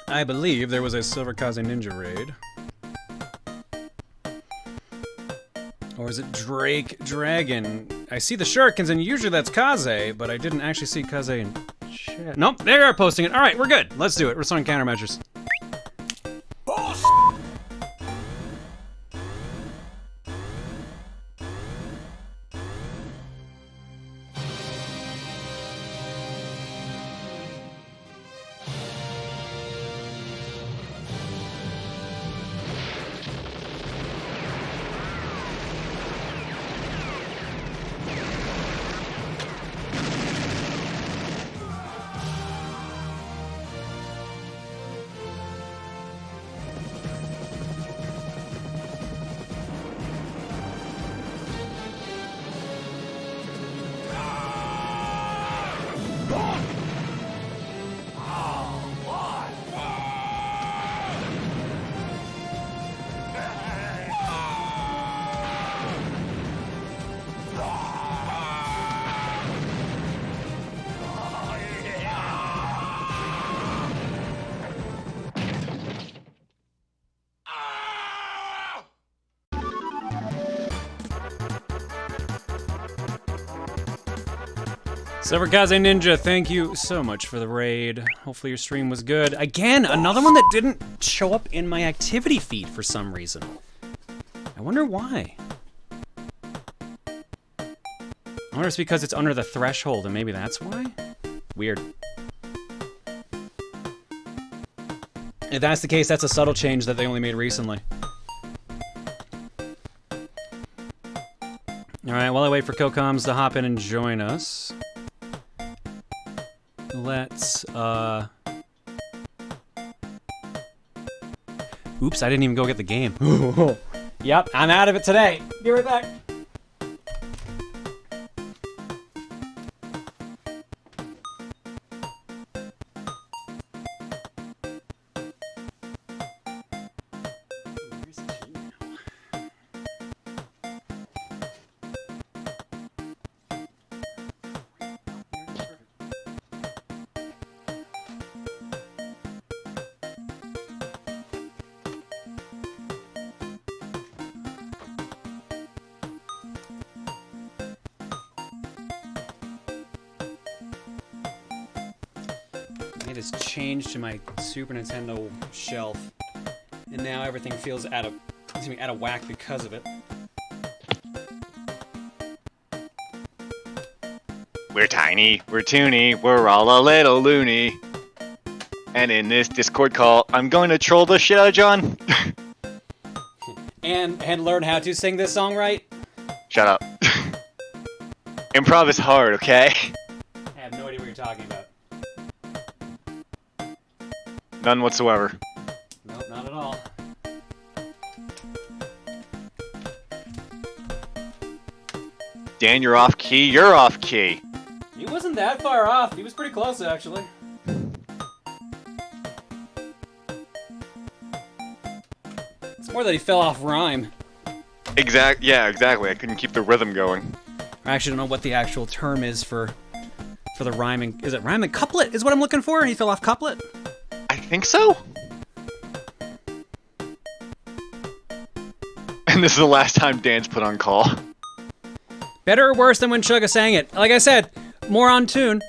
I believe there was a Silver Kaze Ninja raid. Or is it Drake Dragon? I see the Shurikens, and usually that's Kaze, but I didn't actually see Kaze in chat. Nope, they are posting it. Alright, we're good. Let's do it. We're starting countermeasures. Silver Kaze Ninja, thank you so much for the raid. Hopefully your stream was good. Again, another one that didn't show up in my activity feed for some reason. I wonder why. I wonder if it's because it's under the threshold and maybe that's why? Weird. If that's the case, that's a subtle change that they only made recently. Alright, while I wait for Kocoms to hop in and join us, let's, oops, I didn't even go get the game. Yep, I'm out of it today. Be right back. Changed to my Super Nintendo shelf, and now everything feels out of whack because of it. We're tiny, we're toony, we're all a little loony. And in this Discord call, I'm going to troll the shit out of John. and learn how to sing this song right. Shut up. Improv is hard, okay? I have no idea what you're talking about. None whatsoever. Nope, not at all. Dan, you're off key. You're off key. He wasn't that far off. He was pretty close, actually. It's more that he fell off rhyme. Yeah, exactly. I couldn't keep the rhythm going. I actually don't know what the actual term is for the rhyming. Is it rhyming? Couplet is what I'm looking for. He fell off couplet. I think so. And this is the last time Dan's put on call. Better or worse than when Chugga sang it? Like I said, more on tune.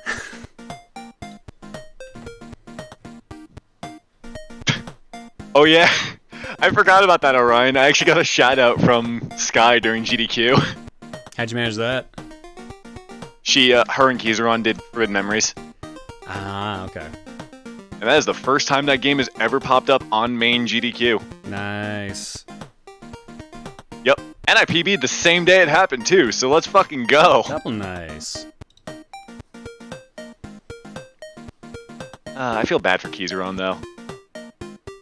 Oh yeah, I forgot about that, Orion. I actually got a shout out from Sky during GDQ. How'd you manage that? She, her and Kizaron did Forbidden Memories. Ah, okay. And that is the first time that game has ever popped up on main GDQ. Nice. Yep. And I PB'd the same day it happened too, so let's fucking go. Double nice. I feel bad for Kizaron though.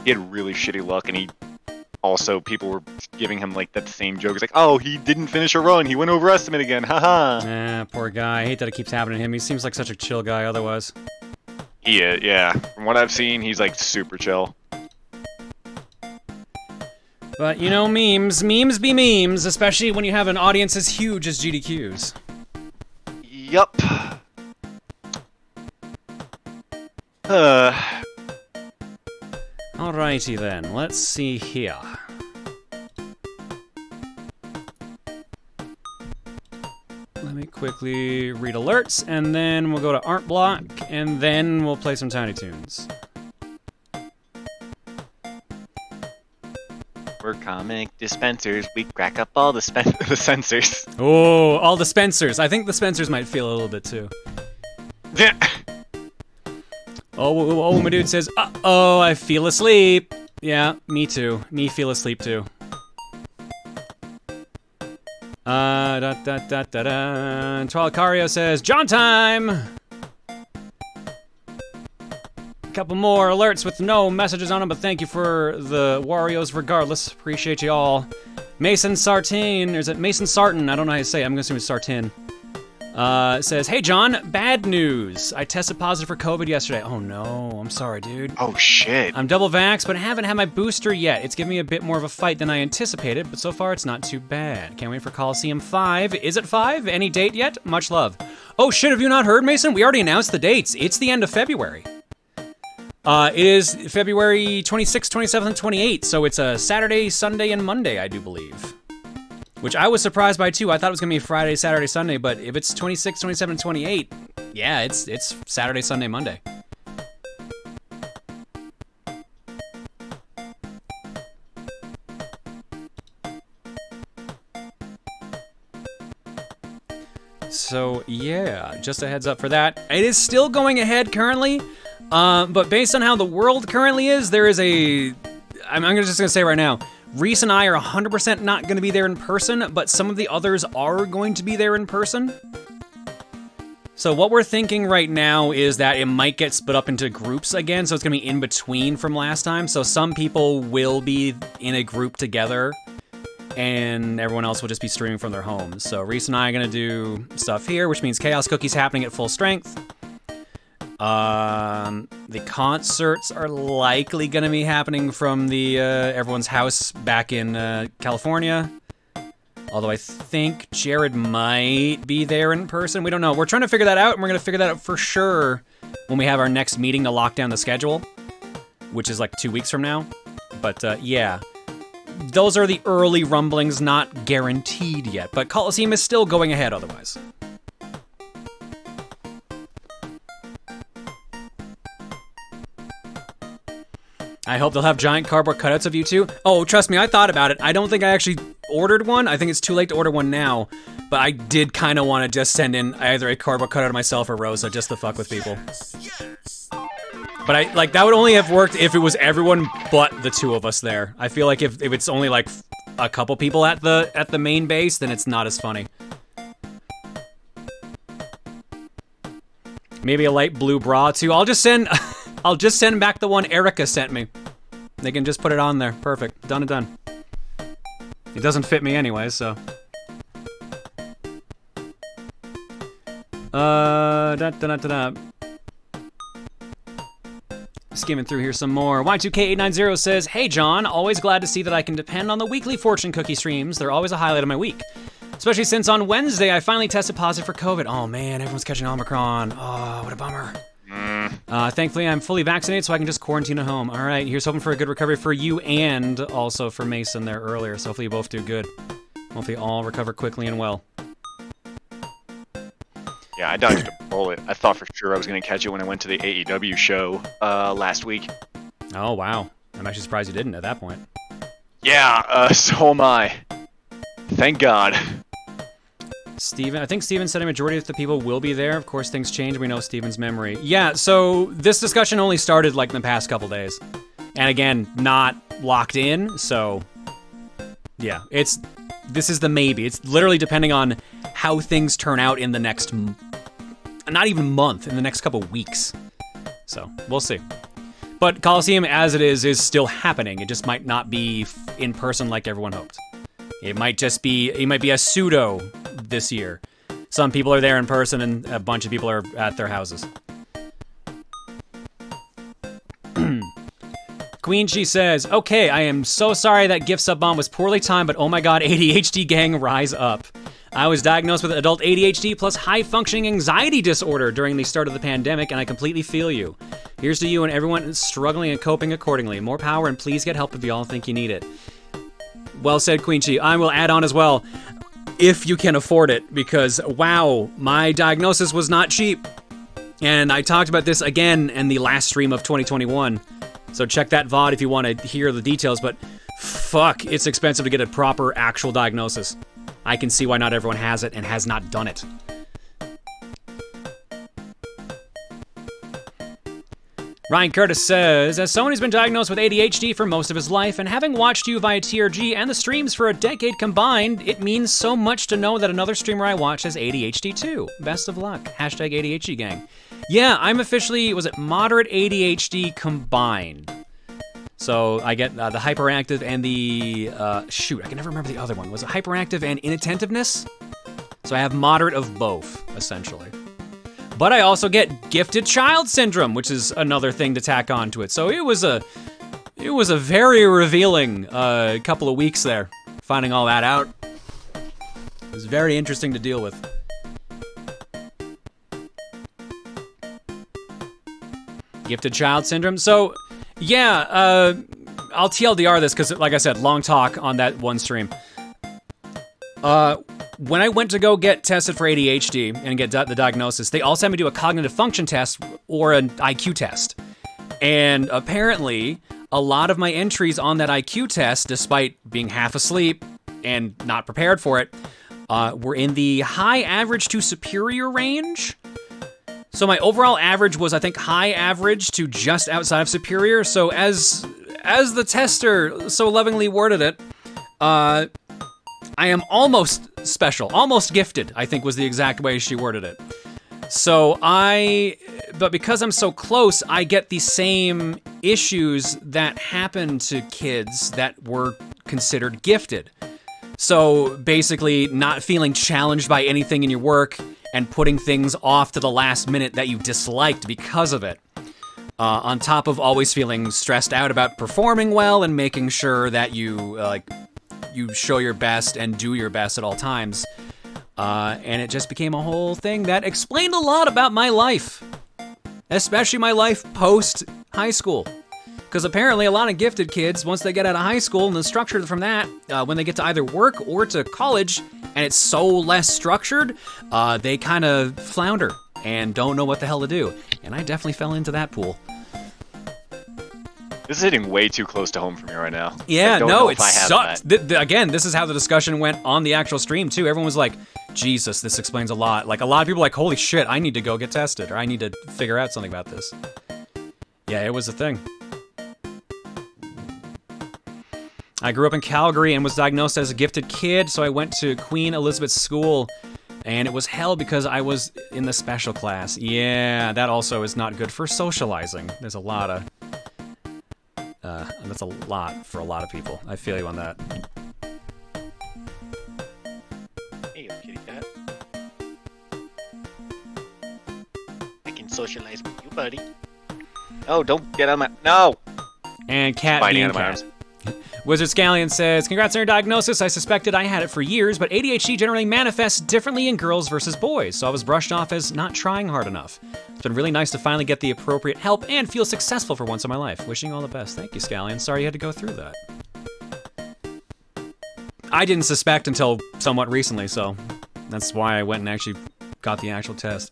He had really shitty luck and he also people were giving him like that same joke. It's like, oh, he didn't finish a run. He went over estimate again. Haha. Poor guy. I hate that it keeps happening to him. He seems like such a chill guy otherwise. He is, yeah. From what I've seen, he's like super chill. But you know, memes be memes, especially when you have an audience as huge as GDQ's. Yup. Alrighty then, let's see here. Let me quickly read alerts, and then we'll go to Art Block, and then we'll play some Tiny Toons. We're comic dispensers. We crack up all the sensors. Oh, all the Spencers. I think the Spencers might feel a little bit too. Oh, my dude says, uh-oh, I feel asleep. Yeah, me too. Me feel asleep too. Trollicario says, John time! Couple more alerts with no messages on them, but thank you for the Wario's regardless. Appreciate you all. Mason Sartain, or is it Mason Sartin? I don't know how to say it. I'm gonna assume it's Sartin. Says, hey John, bad news. I tested positive for COVID yesterday. Oh no, I'm sorry, dude. Oh shit. I'm double vaxxed, but I haven't had my booster yet. It's giving me a bit more of a fight than I anticipated, but so far it's not too bad. Can't wait for Coliseum 5. Is it 5? Any date yet? Much love. Oh shit, have you not heard, Mason? We already announced the dates. It's the end of February. It is February 26th, 27th, and 28th, so it's a Saturday, Sunday, and Monday, I do believe. Which I was surprised by, too. I thought it was going to be Friday, Saturday, Sunday, but if it's 26, 27, and 28, yeah, it's Saturday, Sunday, Monday. So, yeah, just a heads up for that. It is still going ahead currently. But based on how the world currently is, there is a... I'm just gonna say right now, Reese and I are 100% not gonna be there in person, but some of the others are going to be there in person. So what we're thinking right now is that it might get split up into groups again, so it's gonna be in between from last time. So some people will be in a group together, and everyone else will just be streaming from their homes. So Reese and I are gonna do stuff here, which means Chaos Cookie's happening at full strength. The concerts are likely gonna be happening from the everyone's house back in California. Although I think Jared might be there in person. We don't know. We're trying to figure that out, and we're gonna figure that out for sure when we have our next meeting to lock down the schedule, which is like 2 weeks from now. But yeah, those are the early rumblings, not guaranteed yet. But Coliseum is still going ahead otherwise. I hope they'll have giant cardboard cutouts of you two. Oh, trust me, I thought about it. I don't think I actually ordered one. I think it's too late to order one now. But I did kind of want to just send in either a cardboard cutout of myself or Rosa, just to fuck with people. But that would only have worked if it was everyone but the two of us there. I feel like if it's only like a couple people at the main base, then it's not as funny. Maybe a light blue bra too. I'll just send back the one Erica sent me. They can just put it on there. Perfect. Done and done. It doesn't fit me anyway, so. Skimming through here some more. Y2K890 says, hey John, always glad to see that I can depend on the weekly fortune cookie streams. They're always a highlight of my week. Especially since on Wednesday I finally tested positive for COVID. Oh man, everyone's catching Omicron. Oh, what a bummer. Thankfully I'm fully vaccinated, so I can just quarantine at home. All right, here's hoping for a good recovery for you and also for Mason there earlier. So hopefully you both do good. Hopefully you all recover quickly and well. Yeah, I dodged a bullet. I thought for sure I was going to catch it when I went to the AEW show last week. Oh, wow. I'm actually surprised you didn't at that point. Yeah, so am I. Thank God. Steven, I think Steven said a majority of the people will be there. Of course, things change. We know Steven's memory. Yeah, so this discussion only started like in the past couple days. And again, not locked in, so yeah, this is the maybe. It's literally depending on how things turn out in the next, not even month, in the next couple weeks. So, we'll see. But Coliseum, as it is still happening. It just might not be in person like everyone hoped. It might be a pseudo this year. Some people are there in person and a bunch of people are at their houses. Queen, she says, okay, I am so sorry that gift sub bomb was poorly timed, but oh my god, ADHD gang, rise up. I was diagnosed with adult ADHD plus high-functioning anxiety disorder during the start of the pandemic, and I completely feel you. Here's to you and everyone struggling and coping accordingly. More power, and please get help if you all think you need it. Well said, Queen Chi. I will add on as well, if you can afford it, because, wow, my diagnosis was not cheap. And I talked about this again in the last stream of 2021. So check that VOD if you want to hear the details, but fuck, it's expensive to get a proper actual diagnosis. I can see why not everyone has it and has not done it. Ryan Curtis says, as someone who's been diagnosed with ADHD for most of his life, and having watched you via TRG and the streams for a decade combined, it means so much to know that another streamer I watch has ADHD too. Best of luck. Hashtag ADHD gang. Yeah, I'm officially, was it moderate ADHD combined? So I get the hyperactive and the, shoot, I can never remember the other one. Was it hyperactive and inattentiveness? So I have moderate of both, essentially. But I also get gifted child syndrome, which is another thing to tack on to it. So it was a very revealing couple of weeks there, finding all that out. It was very interesting to deal with. Gifted child syndrome. So, yeah, I'll TLDR this because, like I said, long talk on that one stream. When I went to go get tested for ADHD and get the diagnosis, they also had me do a cognitive function test or an IQ test. And apparently, a lot of my entries on that IQ test, despite being half asleep and not prepared for it, were in the high average to superior range. So my overall average was, I think, high average to just outside of superior. So as the tester so lovingly worded it, I am almost special, almost gifted, I think was the exact way she worded it. So but because I'm so close, I get the same issues that happen to kids that were considered gifted. So basically not feeling challenged by anything in your work and putting things off to the last minute that you disliked because of it. On top of always feeling stressed out about performing well and making sure that you show your best and do your best at all times. And it just became a whole thing that explained a lot about my life. Especially my life post-high school. Because apparently a lot of gifted kids, once they get out of high school and the structure from that, when they get to either work or to college, and it's so less structured, they kind of flounder and don't know what the hell to do. And I definitely fell into that pool. This is hitting way too close to home for me right now. Yeah, no, it sucked. Again, this is how the discussion went on the actual stream, too. Everyone was like, Jesus, this explains a lot. Like, a lot of people were like, holy shit, I need to go get tested, or I need to figure out something about this. Yeah, it was a thing. I grew up in Calgary and was diagnosed as a gifted kid, so I went to Queen Elizabeth School, and it was hell because I was in the special class. Yeah, that also is not good for socializing. There's a lot of... that's a lot for a lot of people. I feel you on that. Hey, kitty cat. I can socialize with you, buddy. Oh, don't get on my... No! And Cat Biting being out of my cat. arms. Wizard Scallion says, congrats on your diagnosis. I suspected I had it for years, but ADHD generally manifests differently in girls versus boys, so I was brushed off as not trying hard enough. It's been really nice to finally get the appropriate help and feel successful for once in my life. Wishing you all the best. Thank you, Scallion. Sorry you had to go through that. I didn't suspect until somewhat recently, so that's why I went and actually got the actual test.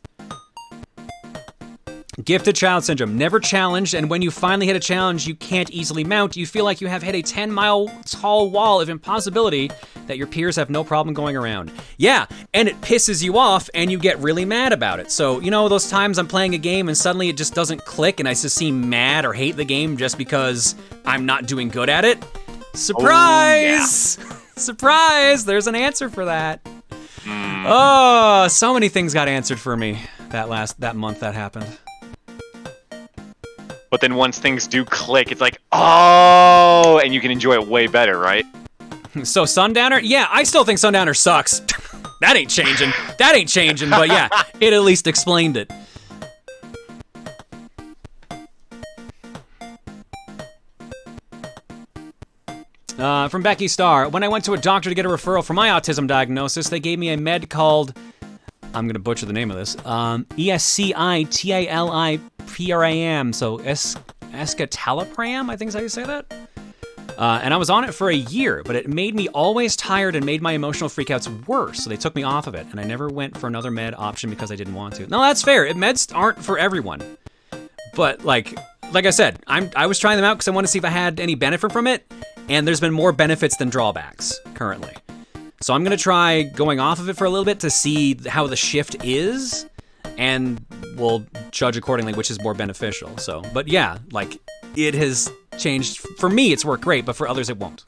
Gifted child syndrome. Never challenged, and when you finally hit a challenge you can't easily mount, you feel like you have hit a 10-mile tall wall of impossibility that your peers have no problem going around. Yeah, and it pisses you off, and you get really mad about it. So, you know those times I'm playing a game and suddenly it just doesn't click and I just seem mad or hate the game just because I'm not doing good at it? Surprise! Oh, yeah. Surprise! There's an answer for that. Oh, so many things got answered for me that month that happened. but then once things do click, it's like, oh, and you can enjoy it way better, right? So Sundowner? Yeah, I still think Sundowner sucks. That ain't changing. That ain't changing, but yeah, it at least explained it. From Becky Starr, when I went to a doctor to get a referral for my autism diagnosis, they gave me a med called, I'm gonna butcher the name of this, escitalipram, so escitalopram, I think is how you say that? And I was on it for a year, but it made me always tired and made my emotional freakouts worse, so they took me off of it, and I never went for another med option because I didn't want to. No, that's fair. Meds aren't for everyone. But like I said, I was trying them out because I wanted to see if I had any benefit from it, and there's been more benefits than drawbacks currently. So I'm gonna try going off of it for a little bit to see how the shift is, and we'll judge accordingly which is more beneficial. So, but yeah, like it has changed. For me, it's worked great, but for others, it won't.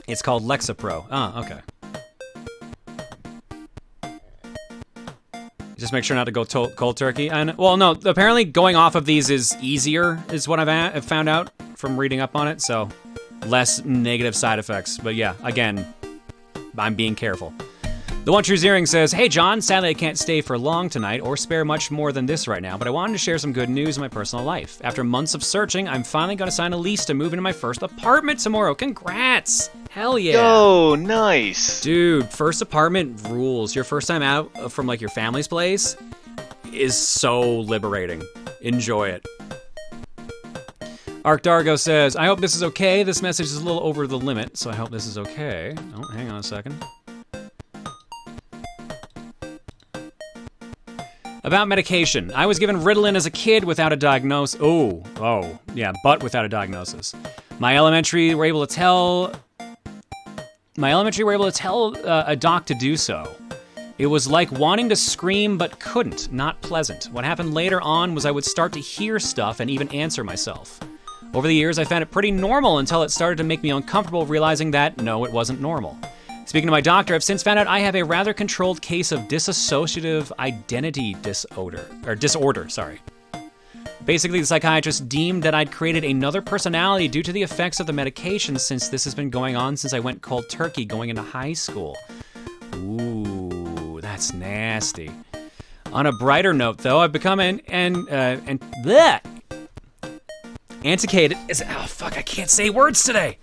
It's called Lexapro. Oh, okay. Just make sure not to go cold turkey. And well, no, apparently going off of these is easier, is what I've found out from reading up on it. So less negative side effects. But yeah, again, I'm being careful. The One True Zeering says, hey John, sadly I can't stay for long tonight or spare much more than this right now, but I wanted to share some good news in my personal life. After months of searching, I'm finally gonna sign a lease to move into my first apartment tomorrow. Congrats! Hell yeah. Oh, nice. Dude, first apartment rules. Your first time out from like your family's place is so liberating. Enjoy it. Arc Dargo says, I hope this is okay. This message is a little over the limit, so I hope this is okay. Oh, hang on a second. About medication. I was given Ritalin as a kid without a diagnosis. But without a diagnosis. My elementary were able to tell a doc to do so. It was like wanting to scream but couldn't, not pleasant. What happened later on was I would start to hear stuff and even answer myself. Over the years, I found it pretty normal until it started to make me uncomfortable realizing that, no, it wasn't normal. Speaking to my doctor, I've since found out I have a rather controlled case of dissociative identity disorder. Basically, the psychiatrist deemed that I'd created another personality due to the effects of the medication since this has been going on since I went cold turkey going into high school. Ooh, that's nasty. On a brighter note, though, I've become antiquated. I can't say words today.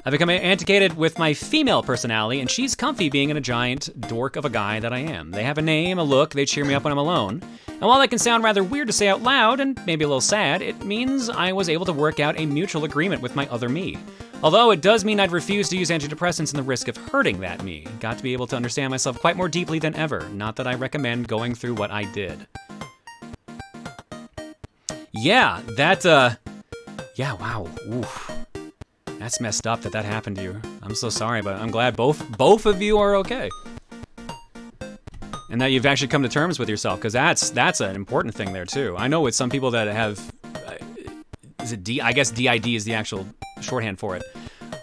I've become antiquated with my female personality, and she's comfy being in a giant dork of a guy that I am. They have a name, a look, they cheer me up when I'm alone. And while that can sound rather weird to say out loud, and maybe a little sad, it means I was able to work out a mutual agreement with my other me. Although it does mean I'd refuse to use antidepressants and the risk of hurting that me. Got to be able to understand myself quite more deeply than ever. Not that I recommend going through what I did. Yeah, wow, oof. That's messed up that happened to you. I'm so sorry, but I'm glad both of you are okay. And that you've actually come to terms with yourself, because that's an important thing there too. I know with some people that have, I guess DID is the actual shorthand for it.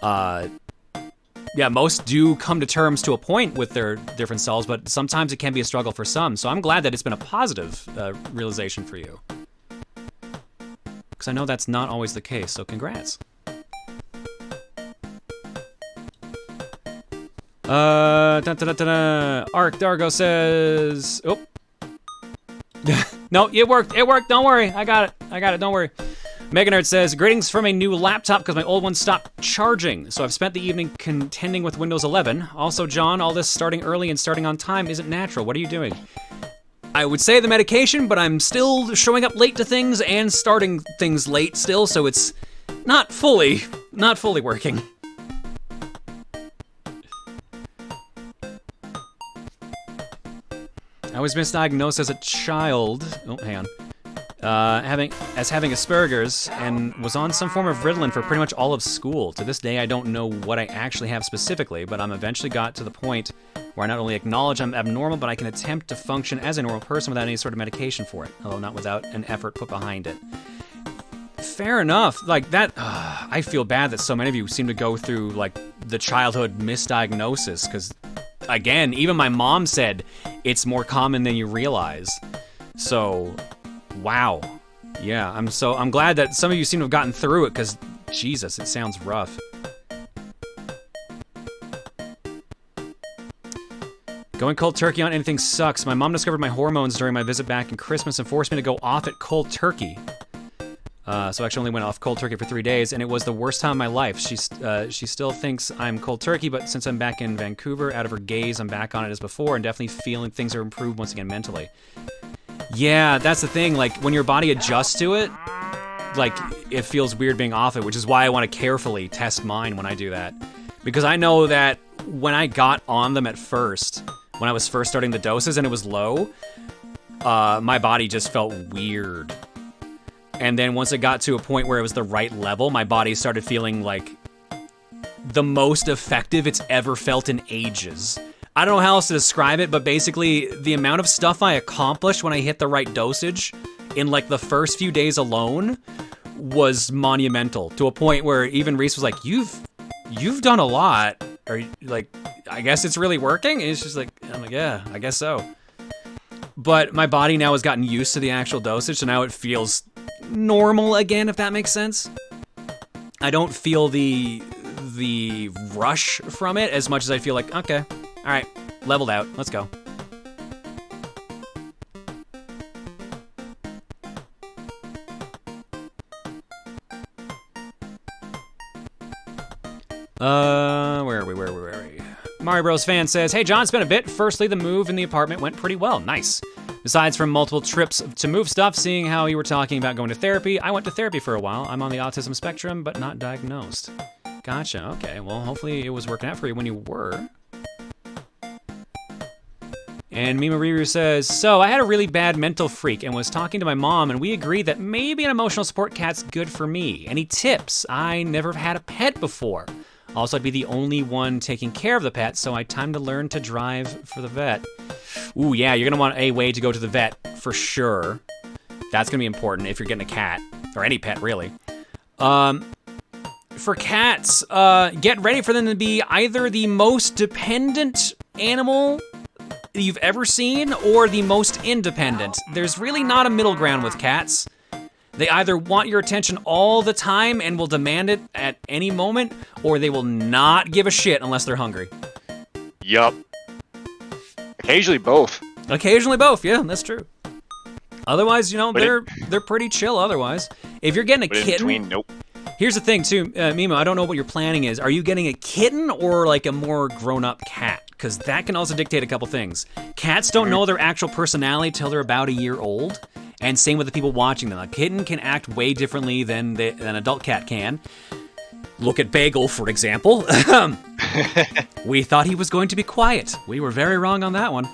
Yeah, most do come to terms to a point with their different selves, but sometimes it can be a struggle for some. So I'm glad that it's been a positive realization for you. Because I know that's not always the case, so congrats. Arc Dargo says, oh. No, it worked, don't worry. I got it, don't worry. Mega Nerd says, greetings from a new laptop because my old one stopped charging. So I've spent the evening contending with Windows 11. Also, John, all this starting early and starting on time isn't natural. What are you doing? I would say the medication, but I'm still showing up late to things and starting things late still, so it's not fully working. I was misdiagnosed as a child. Oh, hang on. Having Asperger's and was on some form of Ritalin for pretty much all of school. To this day, I don't know what I actually have specifically, but I'm eventually got to the point where I not only acknowledge I'm abnormal, but I can attempt to function as a normal person without any sort of medication for it, although not without an effort put behind it. Fair enough. Like that, I feel bad that so many of you seem to go through like the childhood misdiagnosis, because again, even my mom said it's more common than you realize. So, wow. Yeah, I'm glad that some of you seem to have gotten through it, because Jesus, it sounds rough. Going cold turkey on anything sucks. My mom discovered my hormones during my visit back in Christmas and forced me to go off it cold turkey. So I actually only went off cold turkey for 3 days, and it was the worst time of my life. She still thinks I'm cold turkey, but since I'm back in Vancouver, out of her gaze, I'm back on it as before, and definitely feeling things are improved once again mentally. Yeah, that's the thing. Like, when your body adjusts to it, like, it feels weird being off it, which is why I want to carefully test mine when I do that. Because I know that when I got on them at first, when I was first starting the doses and it was low, my body just felt weird. And then once it got to a point where it was the right level, my body started feeling like the most effective it's ever felt in ages. I don't know how else to describe it, but basically the amount of stuff I accomplished when I hit the right dosage in like the first few days alone was monumental, to a point where even Reese was like, you've done a lot. Are you, like, I guess it's really working? And it's just like, I'm like, yeah, I guess so. But my body now has gotten used to the actual dosage, so now it feels normal again, if that makes sense. I don't feel the rush from it as much as I feel like, okay, all right, leveled out, let's go. Where are we? Mario Bros fan says, hey John, it's been a bit. Firstly, the move in the apartment went pretty well. Nice. Besides from multiple trips to move stuff, seeing how you were talking about going to therapy, I went to therapy for a while. I'm on the autism spectrum, but not diagnosed. Gotcha, okay. Well, hopefully it was working out for you when you were. And Mima Riru says, so I had a really bad mental freak and was talking to my mom, and we agreed that maybe an emotional support cat's good for me. Any tips? I never had a pet before. Also, I'd be the only one taking care of the pet, so I had time to learn to drive for the vet. Ooh, yeah, you're gonna want a way to go to the vet for sure. That's gonna be important if you're getting a cat, or any pet, really. For cats, get ready for them to be either the most dependent animal you've ever seen, or the most independent. There's really not a middle ground with cats. They either want your attention all the time and will demand it at any moment, or they will not give a shit unless they're hungry. Yup. Occasionally both. Occasionally both, yeah, that's true. Otherwise, you know, they're pretty chill otherwise. If you're getting a kitten... in between, nope. Here's the thing, too, Mimo, I don't know what your planning is. Are you getting a kitten or, like, a more grown-up cat? Because that can also dictate a couple things. Cats don't know their actual personality till they're about a year old. And same with the people watching them. A kitten can act way differently than an adult cat can. Look at Bagel, for example. We thought he was going to be quiet. We were very wrong on that one.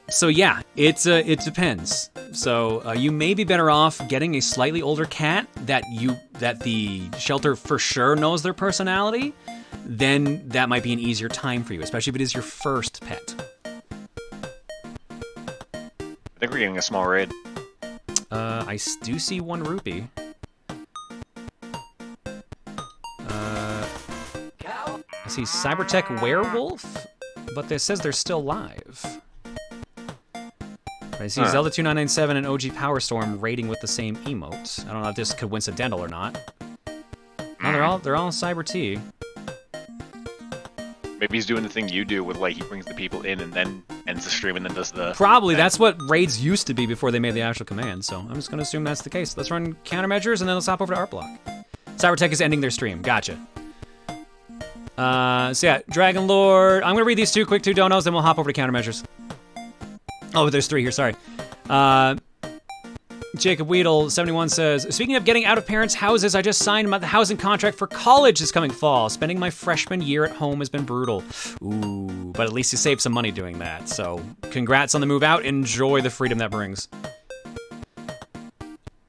So yeah, it depends. So you may be better off getting a slightly older cat that the shelter for sure knows their personality. Then that might be an easier time for you, especially if it is your first pet. I think we're getting a small raid. I do see 1 rupee. I see Cybertech Werewolf, but it says they're still live. But I see Zelda 2997 and OG Power Storm raiding with the same emote. I don't know if this is coincidental or not. No, they're all Cyber T. Maybe he's doing the thing you do with, like, he brings the people in and then ends the stream and then does the... Probably. That's what raids used to be before they made the actual command, so I'm just going to assume that's the case. Let's run countermeasures and then let's hop over to Art Block. Cybertech is ending their stream. Gotcha. So yeah, Dragon Lord. I'm going to read these 2 quick 2 donos, then we'll hop over to countermeasures. Oh, there's 3 here, sorry. Jacob Weedle, 71 says, speaking of getting out of parents' houses, I just signed the housing contract for college this coming fall. Spending my freshman year at home has been brutal. Ooh, but at least you saved some money doing that. So congrats on the move out. Enjoy the freedom that brings.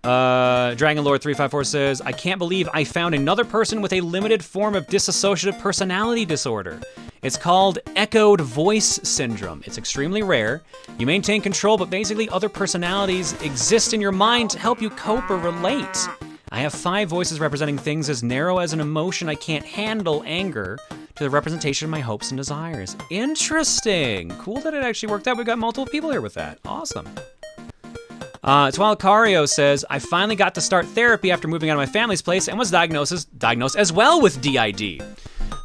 Dragon Lord 354 says, I can't believe I found another person with a limited form of dissociative personality disorder. It's called echoed voice syndrome. It's extremely rare. You maintain control, but basically other personalities exist in your mind to help you cope or relate. I have 5 voices representing things as narrow as an emotion I can't handle, anger, to the representation of my hopes and desires. Interesting. Cool that it actually worked out. We got multiple people here with that. Awesome. Twalcario says, I finally got to start therapy after moving out of my family's place and was diagnosed as well with DID.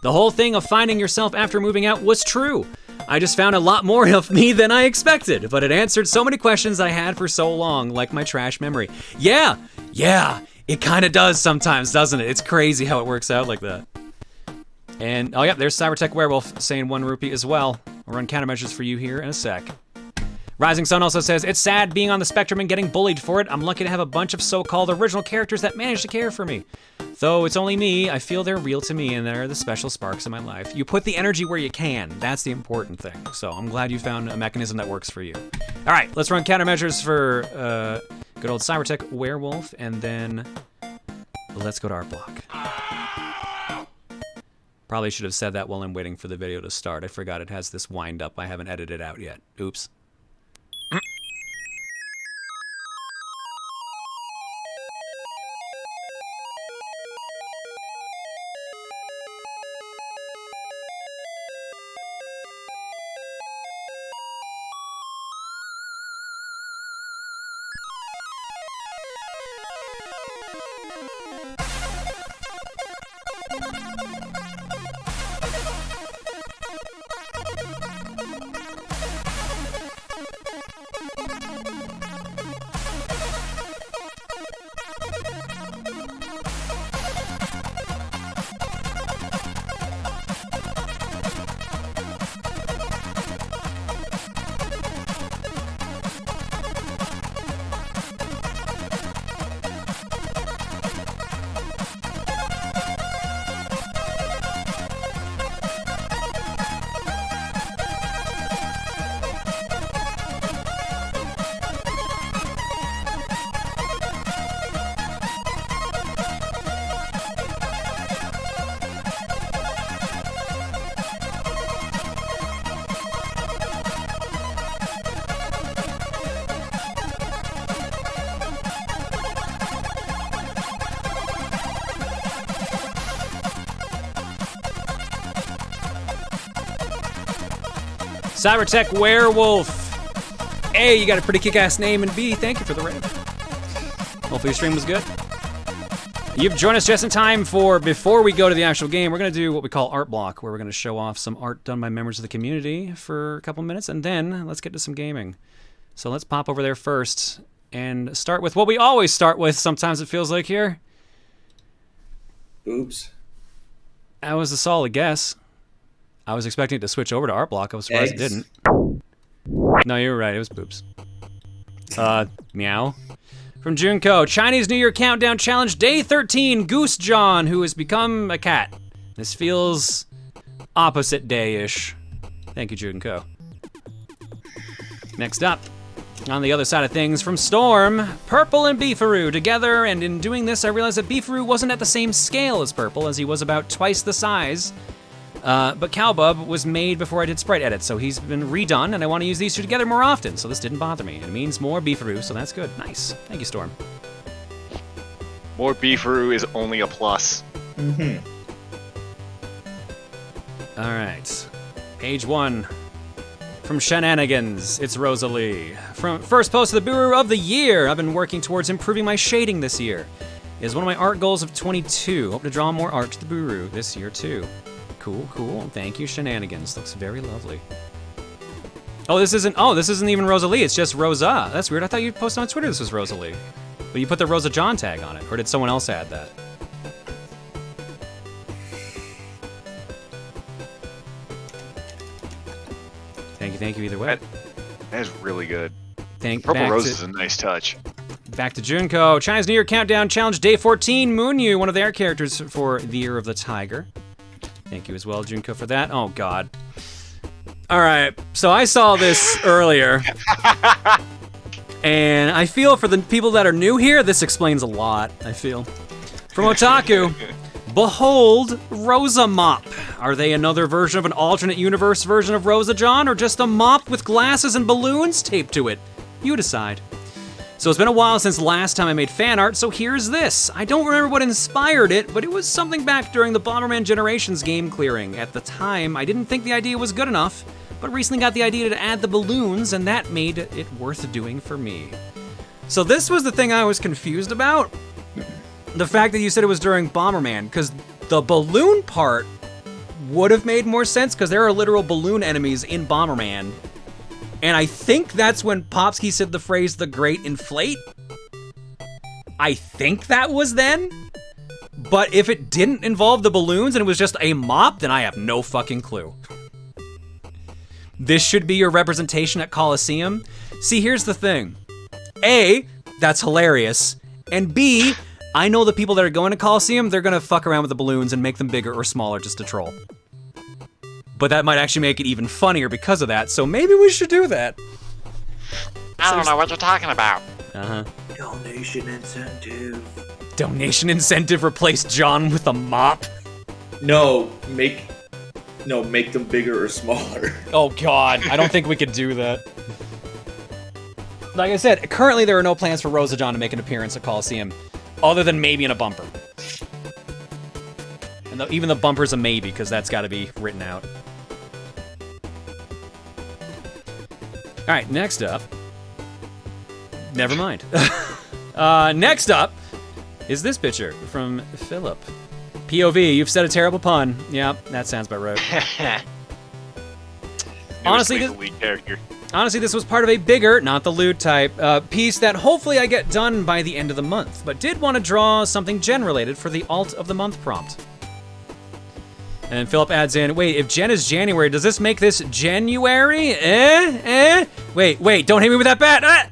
The whole thing of finding yourself after moving out was true. I just found a lot more of me than I expected, but it answered so many questions I had for so long, like my trash memory. Yeah, it kind of does sometimes, doesn't it? It's crazy how it works out like that. And, oh yeah, there's Cybertech Werewolf saying 1 rupee as well. I'll run countermeasures for you here in a sec. Rising Sun also says, it's sad being on the spectrum and getting bullied for it. I'm lucky to have a bunch of so-called original characters that manage to care for me. Though it's only me, I feel they're real to me and they're the special sparks in my life. You put the energy where you can. That's the important thing. So I'm glad you found a mechanism that works for you. All right, let's run countermeasures for good old Cybertech Werewolf, and then let's go to Art Block. Probably should have said that while I'm waiting for the video to start. I forgot it has this wind up. I haven't edited it out yet. Oops. Cybertech Werewolf. A, you got a pretty kick-ass name, and B, thank you for the raid. Hopefully your stream was good. You've joined us just in time for, before we go to the actual game, we're gonna do what we call Art Block, where we're gonna show off some art done by members of the community for a couple minutes, and then let's get to some gaming. So let's pop over there first and start with what we always start with, sometimes it feels like here. Oops. That was a solid guess. I was expecting it to switch over to Art Block. I was surprised it didn't. No, you were right. It was Poops. Meow. From Junko, Chinese New Year Countdown Challenge Day 13, Goose John, who has become a cat. This feels opposite day-ish. Thank you, Junko. Next up, on the other side of things, from Storm, Purple and Beefaroo together, and in doing this, I realized that Beefaroo wasn't at the same scale as Purple, as he was about twice the size. But Cowbub was made before I did sprite edits, so he's been redone, and I want to use these two together more often, so this didn't bother me. It means more Beefaroo, so that's good. Nice. Thank you, Storm. More Beefaroo is only a plus. Mm-hmm. All right. Page 1. From Shenanigans, it's Rosalie. From first post of the Booru of the year, I've been working towards improving my shading this year. It is one of my art goals of 22. Hope to draw more art to the Booru this year, too. Cool, cool. Thank you, Shenanigans. Looks very lovely. Oh, this isn't even Rosalie. It's just Rosa. That's weird. I thought you posted on Twitter this was Rosalie. But you put the Rosa John tag on it, or did someone else add that? Thank you either way. That's really good. Purple Rose is a nice touch. Back to Junko. China's New Year Countdown Challenge Day 14, Moonyu, one of their characters for the Year of the Tiger. Thank you as well, Junko, for that. Oh, God. All right, so I saw this earlier. And I feel for the people that are new here, this explains a lot, I feel. From Otaku, behold Rosa Mop. Are they another version of an alternate universe version of Rosa John, or just a mop with glasses and balloons taped to it? You decide. So it's been a while since last time I made fan art, so here's this. I don't remember what inspired it, but it was something back during the Bomberman Generations game clearing. At the time, I didn't think the idea was good enough, but recently got the idea to add the balloons, and that made it worth doing for me. So this was the thing I was confused about. The fact that you said it was during Bomberman, because the balloon part would have made more sense, because there are literal balloon enemies in Bomberman. And I think that's when Popsky said the phrase, the great inflate. I think that was then. But if it didn't involve the balloons and it was just a mop, then I have no fucking clue. This should be your representation at Coliseum. See, here's the thing. A, that's hilarious. And B, I know the people that are going to Coliseum, they're gonna fuck around with the balloons and make them bigger or smaller just to troll. But that might actually make it even funnier because of that, so maybe we should do that. I don't know what you're talking about. Uh-huh. Donation incentive. Donation incentive, replace John with a mop. No, make them bigger or smaller. Oh god, I don't think we could do that. Like I said, currently there are no plans for Rosa John to make an appearance at Coliseum, other than maybe in a bumper. And even the bumper's a maybe, because that's got to be written out. Alright, next up. Never mind. Next up is this picture from Philip. POV, you've said a terrible pun. Yep, that sounds about right. Honestly, this was part of a bigger, not the lewd type, piece that hopefully I get done by the end of the month, but did want to draw something gen-related for the alt of the month prompt. And Philip adds in, wait, if Gen is January, does this make this January? Wait, don't hit me with that bat! Ah!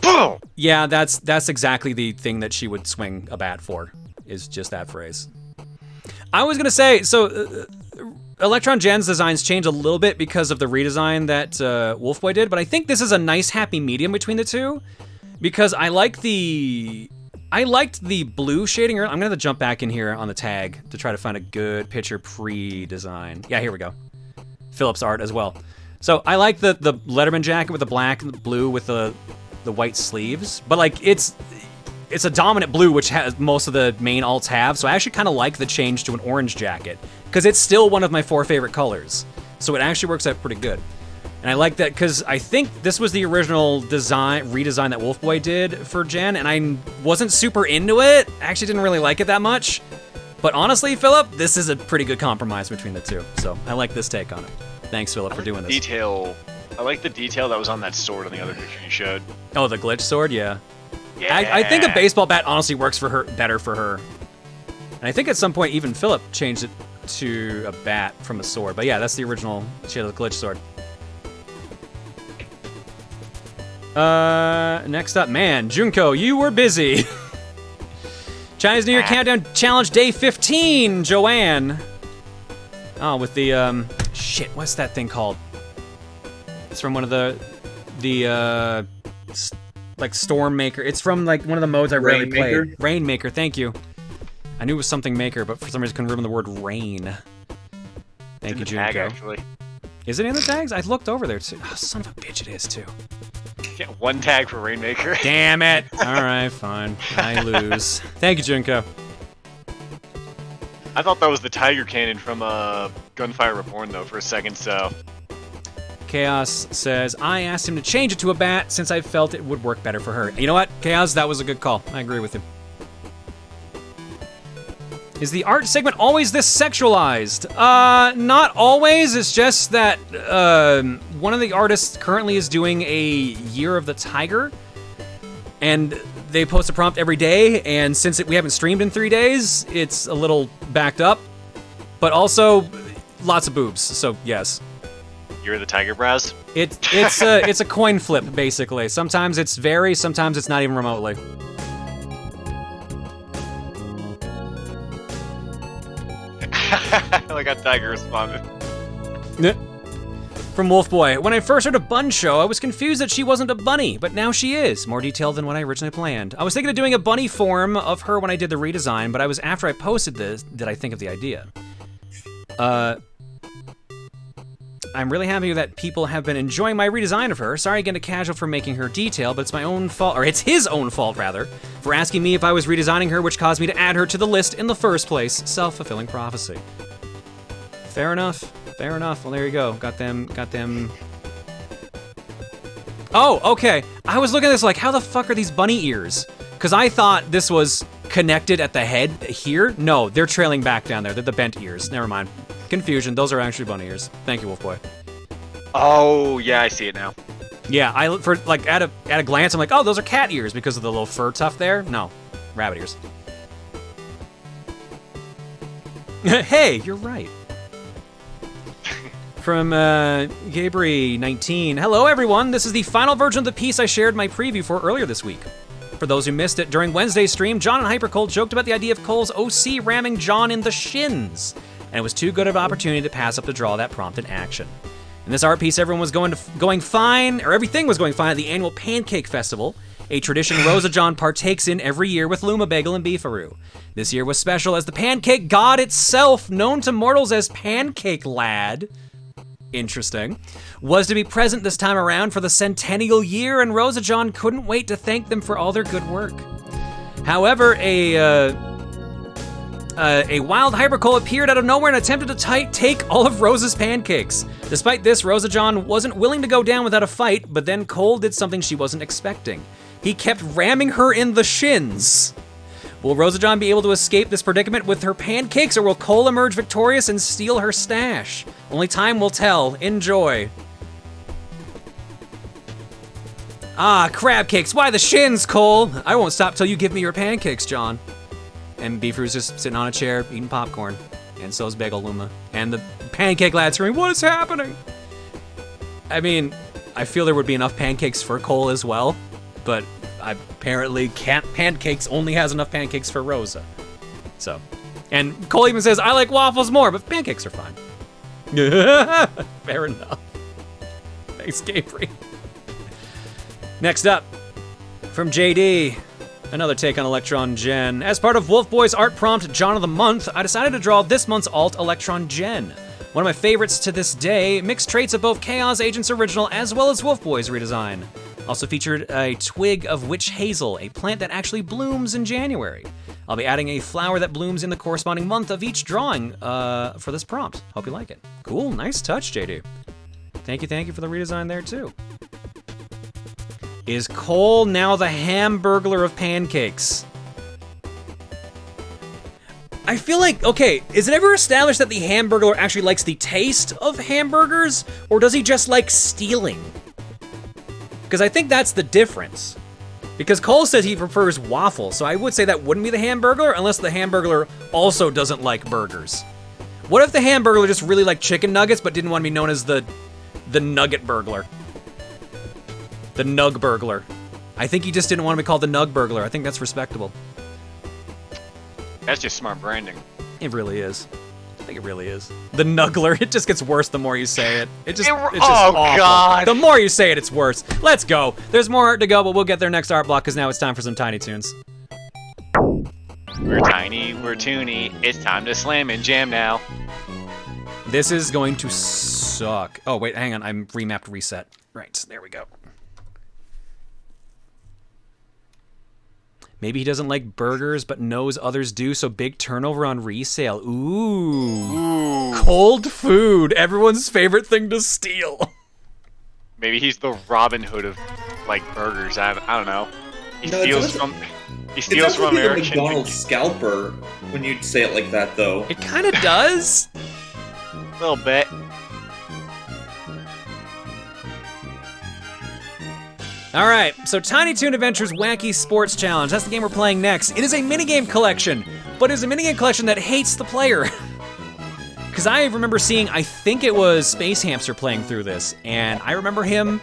Boom! Yeah, that's exactly the thing that she would swing a bat for, is just that phrase. I was gonna say, so Electron Gen's designs changed a little bit because of the redesign that Wolfboy did, but I think this is a nice happy medium between the two, because I liked the blue shading. I'm gonna have to jump back in here on the tag to try to find a good picture pre-design. Yeah, here we go. Philip's art as well. So I like the Letterman jacket with the black and the blue with the white sleeves, but like it's a dominant blue, which has most of the main alts have, so I actually kind of like the change to an orange jacket, because it's still one of my 4 favorite colors. So it actually works out pretty good. And I like that because I think this was the original redesign that Wolfboy did for Gen, and I wasn't super into it. I actually didn't really like it that much. But honestly, Philip, this is a pretty good compromise between the two. So I like this take on it. Thanks, Philip, for doing this. I like the detail that was on that sword on the other picture you showed. Oh, the glitch sword? Yeah. Yeah. I think a baseball bat honestly works for her better for her. And I think at some point even Philip changed it to a bat from a sword. But yeah, that's the original. She had a glitch sword. Next up, man, Junko, you were busy. Chinese New Year Countdown Challenge Day 15, Joanne. Oh, with the, shit, what's that thing called? It's from one of the like Stormmaker. It's from like one of the modes I rarely played. Rainmaker, thank you. I knew it was something maker, but for some reason couldn't remember the word rain. Thank you, Junko. Tag, actually. Is it in the tags? I looked over there too. Oh, son of a bitch, it is too. Get 1 tag for Rainmaker. Damn it! Alright, fine. I lose. Thank you, Junko. I thought that was the Tiger Cannon from Gunfire Reborn, though, for a second, so... Chaos says, I asked him to change it to a bat since I felt it would work better for her. You know what, Chaos? That was a good call. I agree with you. Is the art segment always this sexualized? Not always. It's just that one of the artists currently is doing a Year of the Tiger, and they post a prompt every day, and since we haven't streamed in 3 days, it's a little backed up, but also lots of boobs, so yes. You're the Tiger Brows? It's a coin flip, basically. Sometimes it's very, sometimes it's not even remotely. I like how Tiger responded. From Wolfboy, when I first heard of Bun Show, I was confused that she wasn't a bunny, but now she is. More detailed than what I originally planned. I was thinking of doing a bunny form of her when I did the redesign, but I was after I posted this did I think of the idea. I'm really happy that people have been enjoying my redesign of her. Sorry again to Casual for making her detail, but it's my own fault, or it's his own fault rather, for asking me if I was redesigning her, which caused me to add her to the list in the first place. Self-fulfilling prophecy. Fair enough. Fair enough. Well, there you go. Got them. Oh, okay. I was looking at this like, how the fuck are these bunny ears? Because I thought this was connected at the head here. No, they're trailing back down there. They're the bent ears. Never mind. Confusion. Those are actually bunny ears. Thank you, Wolf Boy. Oh, yeah, I see it now. Yeah, I for like at a glance, I'm like, oh, those are cat ears because of the little fur tuft there. No, rabbit ears. Hey, you're right. From Gabri19. Hello, everyone. This is the final version of the piece I shared my preview for earlier this week. For those who missed it, during Wednesday's stream, John and Hypercold joked about the idea of Cole's OC ramming John in the shins, and it was too good of an opportunity to pass up the draw that prompted action. In this art piece, everything was going fine at the annual Pancake Festival, a tradition Rosa John partakes in every year with Luma Bagel and Beefaroo. This year was special as the pancake god itself, known to mortals as Pancake Lad, interesting, was to be present this time around for the centennial year, and Rosa John couldn't wait to thank them for all their good work. However, a wild hypercoal appeared out of nowhere and attempted to take all of Rosa's pancakes. Despite this, Rosa John wasn't willing to go down without a fight, but then Cole did something she wasn't expecting. He kept ramming her in the shins. Will Rosa John be able to escape this predicament with her pancakes, or will Cole emerge victorious and steal her stash? Only time will tell. Enjoy. Ah, crab cakes. Why the shins, Cole? I won't stop till you give me your pancakes, John. And Beefaroo's just sitting on a chair eating popcorn. And so is Bagel Luma. And the pancake lad screaming, what is happening? I mean, I feel there would be enough pancakes for Cole as well, but apparently pancakes only has enough pancakes for Rosa. So, and Cole even says, I like waffles more, but pancakes are fine. Fair enough. Thanks, Gabriel. Next up, from JD, another take on Electron Gen. As part of Wolf Boy's art prompt, John of the Month, I decided to draw this month's alt, Electron Gen. One of my favorites to this day, mixed traits of both Chaos Agent's original as well as Wolf Boy's redesign. Also featured a twig of witch hazel, a plant that actually blooms in January. I'll be adding a flower that blooms in the corresponding month of each drawing for this prompt. Hope you like it. Cool, nice touch, JD. Thank you for the redesign there too. Is Cole now the Hamburglar of pancakes? I feel like, okay, is it ever established that the Hamburglar actually likes the taste of hamburgers, or does he just like stealing? Because I think that's the difference. Because Cole says he prefers waffles, so I would say that wouldn't be the Hamburglar unless the Hamburglar also doesn't like burgers. What if the Hamburglar just really liked chicken nuggets but didn't want to be known as the Nugget Burglar? The Nug Burglar. I think he just didn't want to be called the Nug Burglar. I think that's respectable. That's just smart branding. It really is. I think it really is. The Nuggler. It just gets worse the more you say it. It's just oh, awful. God. The more you say it, it's worse. Let's go. There's more art to go, but we'll get there next art block because now it's time for some Tiny Toons. We're tiny, we're toony. It's time to slam and jam now. This is going to suck. Oh, wait, hang on. I'm remapped reset. Right, there we go. Maybe he doesn't like burgers, but knows others do, so big turnover on resale. Ooh. Cold food, everyone's favorite thing to steal. Maybe he's the Robin Hood of, like, burgers. I don't know. He steals from American. It's McDonald's scalper when you say it like that, though. It kind of does. A little bit. All right, so Tiny Toon Adventures Wacky Sports Challenge. That's the game we're playing next. It is a minigame collection, but it's a minigame collection that hates the player. Because I remember seeing, I think it was Space Hamster playing through this, and I remember him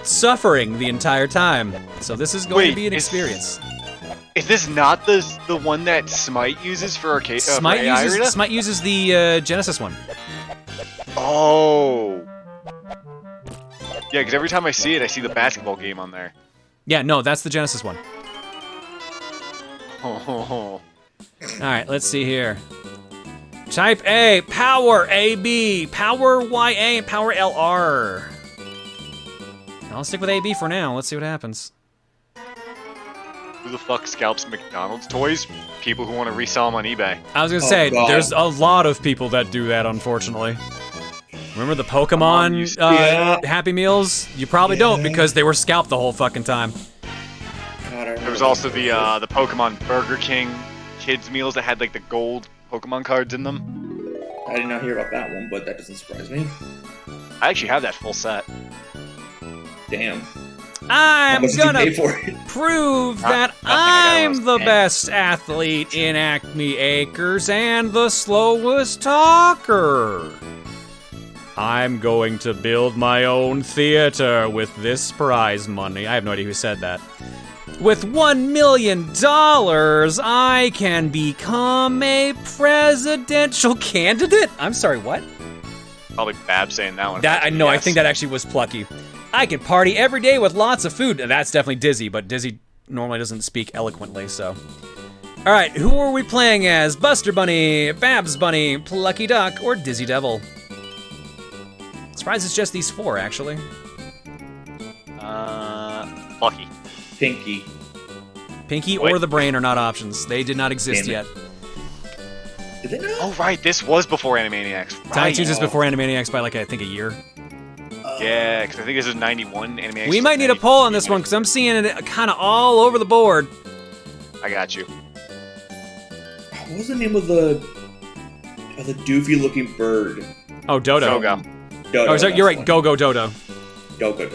suffering the entire time. So this is going to be an experience. Is this not the one that Smite uses for arcade? Smite uses the Genesis one. Oh. Yeah, because every time I see it, I see the basketball game on there. Yeah, no, that's the Genesis one. Oh. All right, let's see here. Type A, power AB, power YA, and power LR. I'll stick with AB for now. Let's see what happens. Who the fuck scalps McDonald's toys? People who want to resell them on eBay. I was gonna say, God. there's a lot of people that do that, unfortunately. Remember the Pokemon Yeah. Happy Meals? You probably don't because they were scalped the whole fucking time. God, There was also the Pokemon Burger King kids meals that had like the gold Pokemon cards in them. I did not hear about that one, but that doesn't surprise me. I actually have that full set. Damn. I'm How much did you gonna pay for it? prove that nothing, I got I'm one. the best athlete in Acme Acres and the slowest talker. I'm going to build my own theater with this prize money. I have no idea who said that. With $1 million, I can become a presidential candidate? I'm sorry, what? Probably Bab saying that one. That I know. I Yes. think that actually was plucky. I can party every day with lots of food. That's definitely Dizzy, but Dizzy normally doesn't speak eloquently, so. All right, who are we playing as? Buster Bunny, Babs Bunny, Plucky Duck, or Dizzy Devil? Surprised it's just these four, actually. Plucky. Pinky. Pinky Wait. or the Brain are not options. They did not exist Damn yet. it. Did they not? Oh right, this was before Animaniacs. Tiny Right. Toons is before Animaniacs by like I think a year. Yeah, because I think this is 91. Animaniacs. We was might need a 90. poll on this one because I'm seeing it kind of all over the board. I got you. What was the name of the doofy looking bird? Oh, Dodo. Dogo. Dodo. Oh, sorry, you're right. Go Dodo. Dodo.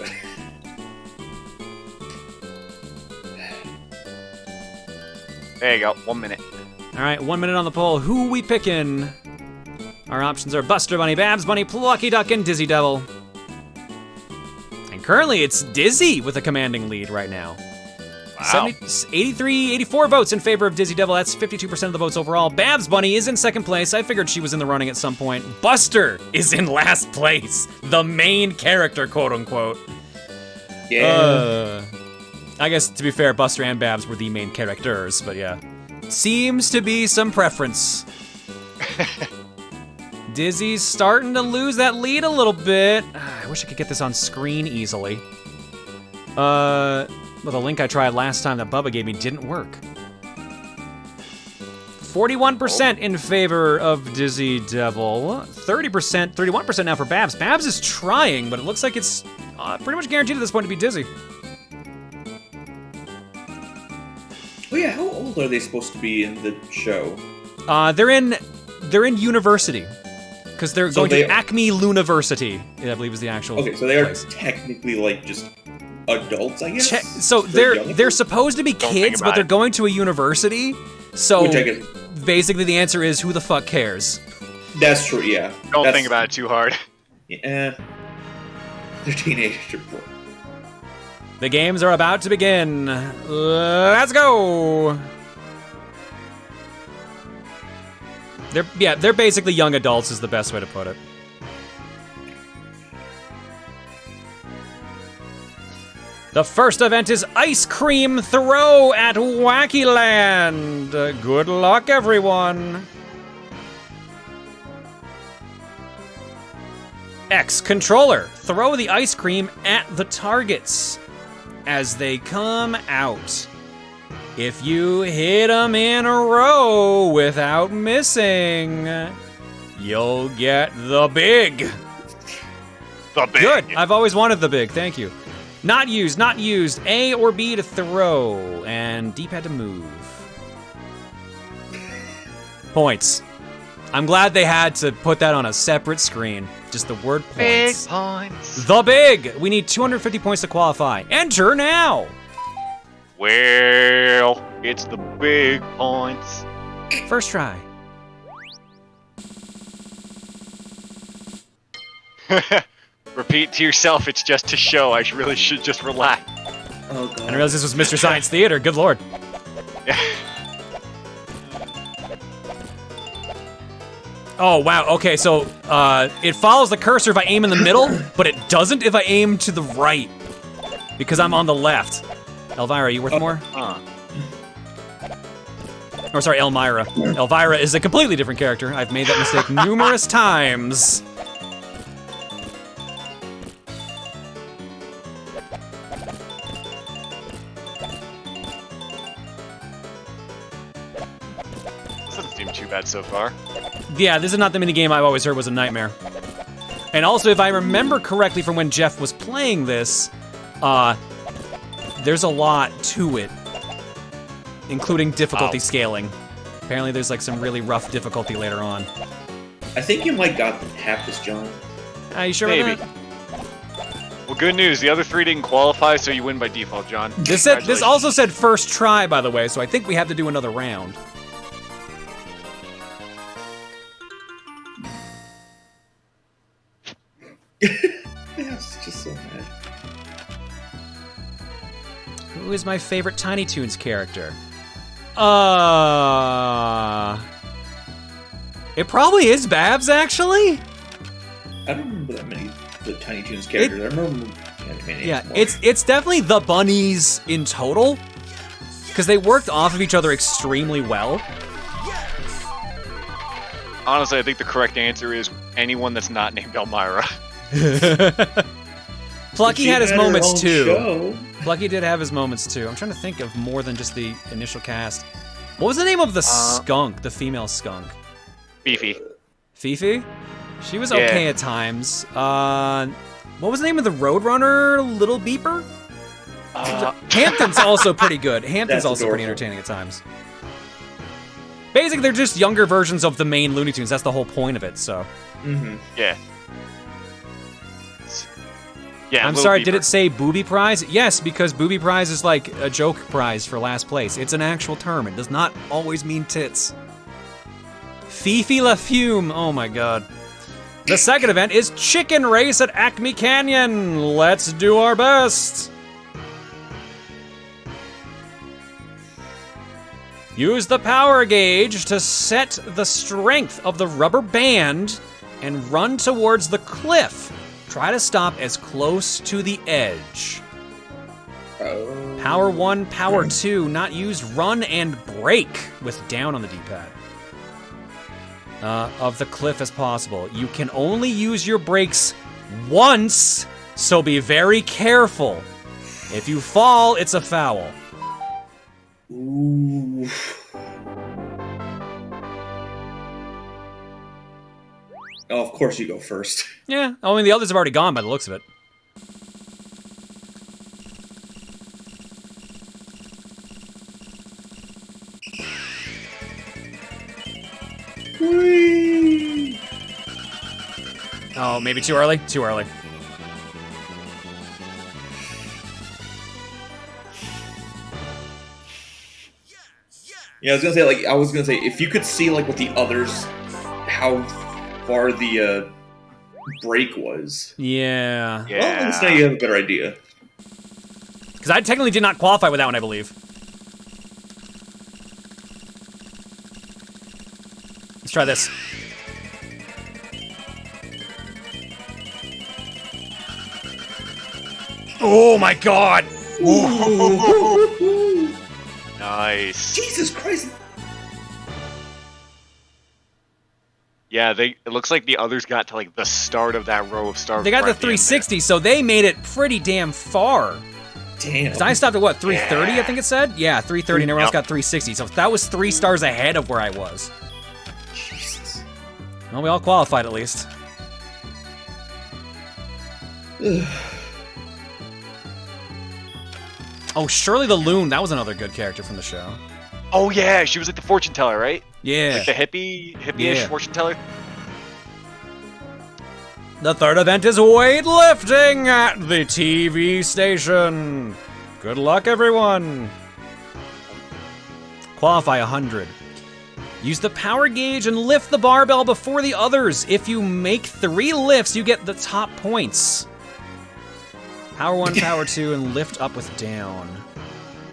There you go. 1 minute. All right, 1 minute on the poll. Who we picking? Our options are Buster Bunny, Babs Bunny, Plucky Duck, and Dizzy Devil. And currently, it's Dizzy with a commanding lead right now. Wow. 84 votes in favor of Dizzy Devil. That's 52% of the votes overall. Babs Bunny is in second place. I figured she was in the running at some point. Buster is in last place. The main character, quote unquote. Yeah. I guess, to be fair, Buster and Babs were the main characters, but yeah. Seems to be some preference. Dizzy's starting to lose that lead a little bit. I wish I could get this on screen easily. Well, the link I tried last time that Bubba gave me didn't work. 41% in favor of Dizzy Devil. 30%, 31% now for Babs. Babs is trying, but it looks like it's pretty much guaranteed at this point to be Dizzy. Oh yeah, how old are they supposed to be in the show? They're in university. Because they're So going they- to Acme Luniversity, I believe is the actual Okay, so they are place. technically like just adults, I guess. So young they're supposed to be Don't think kids, about but they're it. going to a university. So Which I guess basically the answer is who the fuck cares? that's true. Yeah. Don't That's- think about it too hard. Yeah. They're teenagers. The games are about to begin. Let's go. They're basically young adults is the best way to put it. The first event is Ice Cream Throw at Wacky Land. Good luck, everyone. X controller. Throw the ice cream at the targets as they come out. If you hit them in a row without missing, you'll get the big. The big. Good. I've always wanted the big. Thank you. Not used, not used. A or B to throw, and D-pad to move. Points. I'm glad they had to put that on a separate screen. Just the word Big points. points. The big. We need 250 points to qualify. Enter now. Well, it's the big points. First try. Repeat to yourself, it's just to show. I really should just relax. Oh I god. didn't realize this was Mr. Science Theater. Good lord. Oh, wow. Okay, so it follows the cursor if I aim in the middle, but it doesn't if I aim to the right. Because I'm on the left. Elvira, you worth more? Huh. Or sorry, Elmira. Elvira is a completely different character. I've made that mistake numerous times. This doesn't seem too bad so far. Yeah, this is not the minigame I've always heard was a nightmare. And also, if I remember correctly from when Jeff was playing this, there's a lot to it, including difficulty scaling. Apparently there's like some really rough difficulty later on. I think you might got half this, John. Are you sure Maybe. about that? Well, good news. The other 3 didn't qualify, so you win by default, John. This also said first try, by the way, so I think we have to do another round. It's just so mad. Who is my favorite Tiny Toons character? It probably is Babs, actually. I don't remember that many the Tiny Toons characters. I remember many Yeah, more. it's definitely the bunnies in total, because they worked off of each other extremely well. Honestly, I think the correct answer is anyone that's not named Elmira. Plucky She had his her moments own too. show. Plucky did have his moments too. I'm trying to think of more than just the initial cast. What was the name of the skunk, the female skunk? Beefy. Fifi? She was Yeah. okay at times. What was the name of the Roadrunner Little Beeper? Hampton's also pretty good. Hampton's That's also pretty adorable. entertaining at times. Basically, they're just younger versions of the main Looney Tunes. That's the whole point of it, so. Mm-hmm. Yeah. Yeah. I'm Little sorry, Beaver. did it say booby prize? Yes, because booby prize is like a joke prize for last place. It's an actual term. It does not always mean tits. Fifi La Fume. Oh my god. The second event is Chicken Race at Acme Canyon. Let's do our best. Use the power gauge to set the strength of the rubber band and run towards the cliff. Try to stop as close to the edge. Oh. Power 1, Power 2, not use run and brake with down on the D-pad. Of the cliff as possible. You can only use your brakes once, so be very careful. If you fall, it's a foul. Ooh. Oh, of course you go first. Yeah, I mean, the others have already gone by the looks of it. Whee! Oh, maybe too early? Too early. Yeah, I was gonna say, if you could see like what the others, how far the break was. Yeah. Yeah. Well, at least now you have a better idea. Because I technically did not qualify with that one, I believe. Let's try this. Oh my god! Nice. Jesus Christ! Yeah, it looks like the others got to like the start of that row of stars. They got the 360, so they made it pretty damn far. Damn. 'Cause I stopped at what, 330, I think it said? Yeah, 330, and everyone else Yep. got 360. So that was 3 stars ahead of where I was. Jesus. Well, we all qualified at least. Oh, Shirley the Loon, that was another good character from the show. Oh yeah, she was like the fortune teller, right? Yeah. Like the hippie-ish Yeah. fortune teller. The third event is weightlifting at the TV station. Good luck, everyone. Qualify 100. Use the power gauge and lift the barbell before the others. If you make 3 lifts, you get the top points. Power 1, power 2, and lift up with down.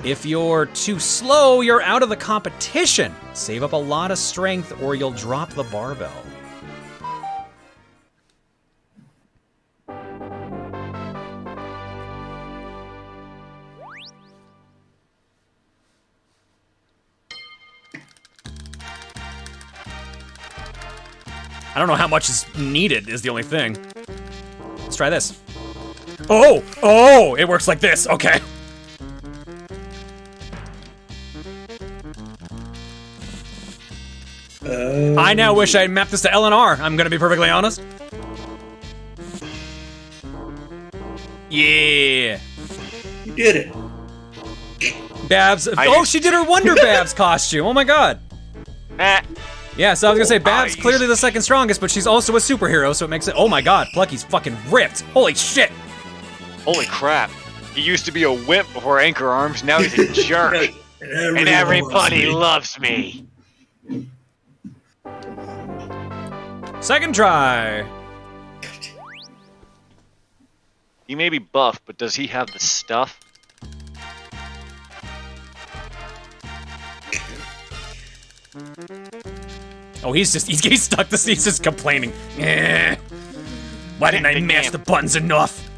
If you're too slow, you're out of the competition. Save up a lot of strength or you'll drop the barbell. I don't know how much is needed is the only thing. Let's try this. Oh, it works like this, okay. I now wish I had mapped this to LNR, I'm gonna be perfectly honest. Yeah. You did it. Babs, she did her Wonder Babs costume, oh my god. Yeah, so I was gonna say, Babs clearly the second strongest, but she's also a superhero, so it makes it, oh my god, Plucky's fucking ripped. Holy shit. Holy crap. He used to be a wimp before Anchor Arms, now he's a jerk. And everybody loves me. Second try. He may be buff, but does he have the stuff? Oh, he's stuck. He's just complaining. Eh. Why didn't I mash the buttons enough?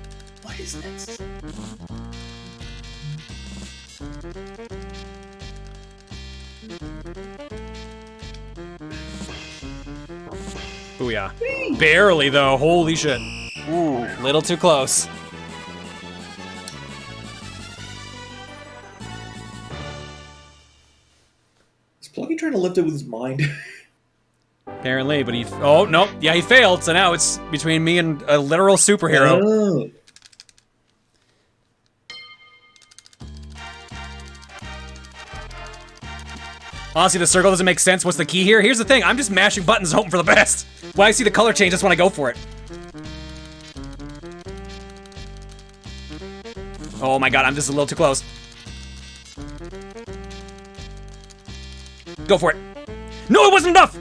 What is this? Booyah. Barely though, holy shit. Ooh. Little too close. Is Plucky trying to lift it with his mind? Apparently, but oh, nope. Yeah, he failed, so now it's between me and a literal superhero. Oh. Honestly, the circle doesn't make sense. What's the key here? Here's the thing. I'm just mashing buttons hoping for the best. When I see the color change, I just want to go for it. Oh my god, I'm just a little too close. Go for it. No, it wasn't enough!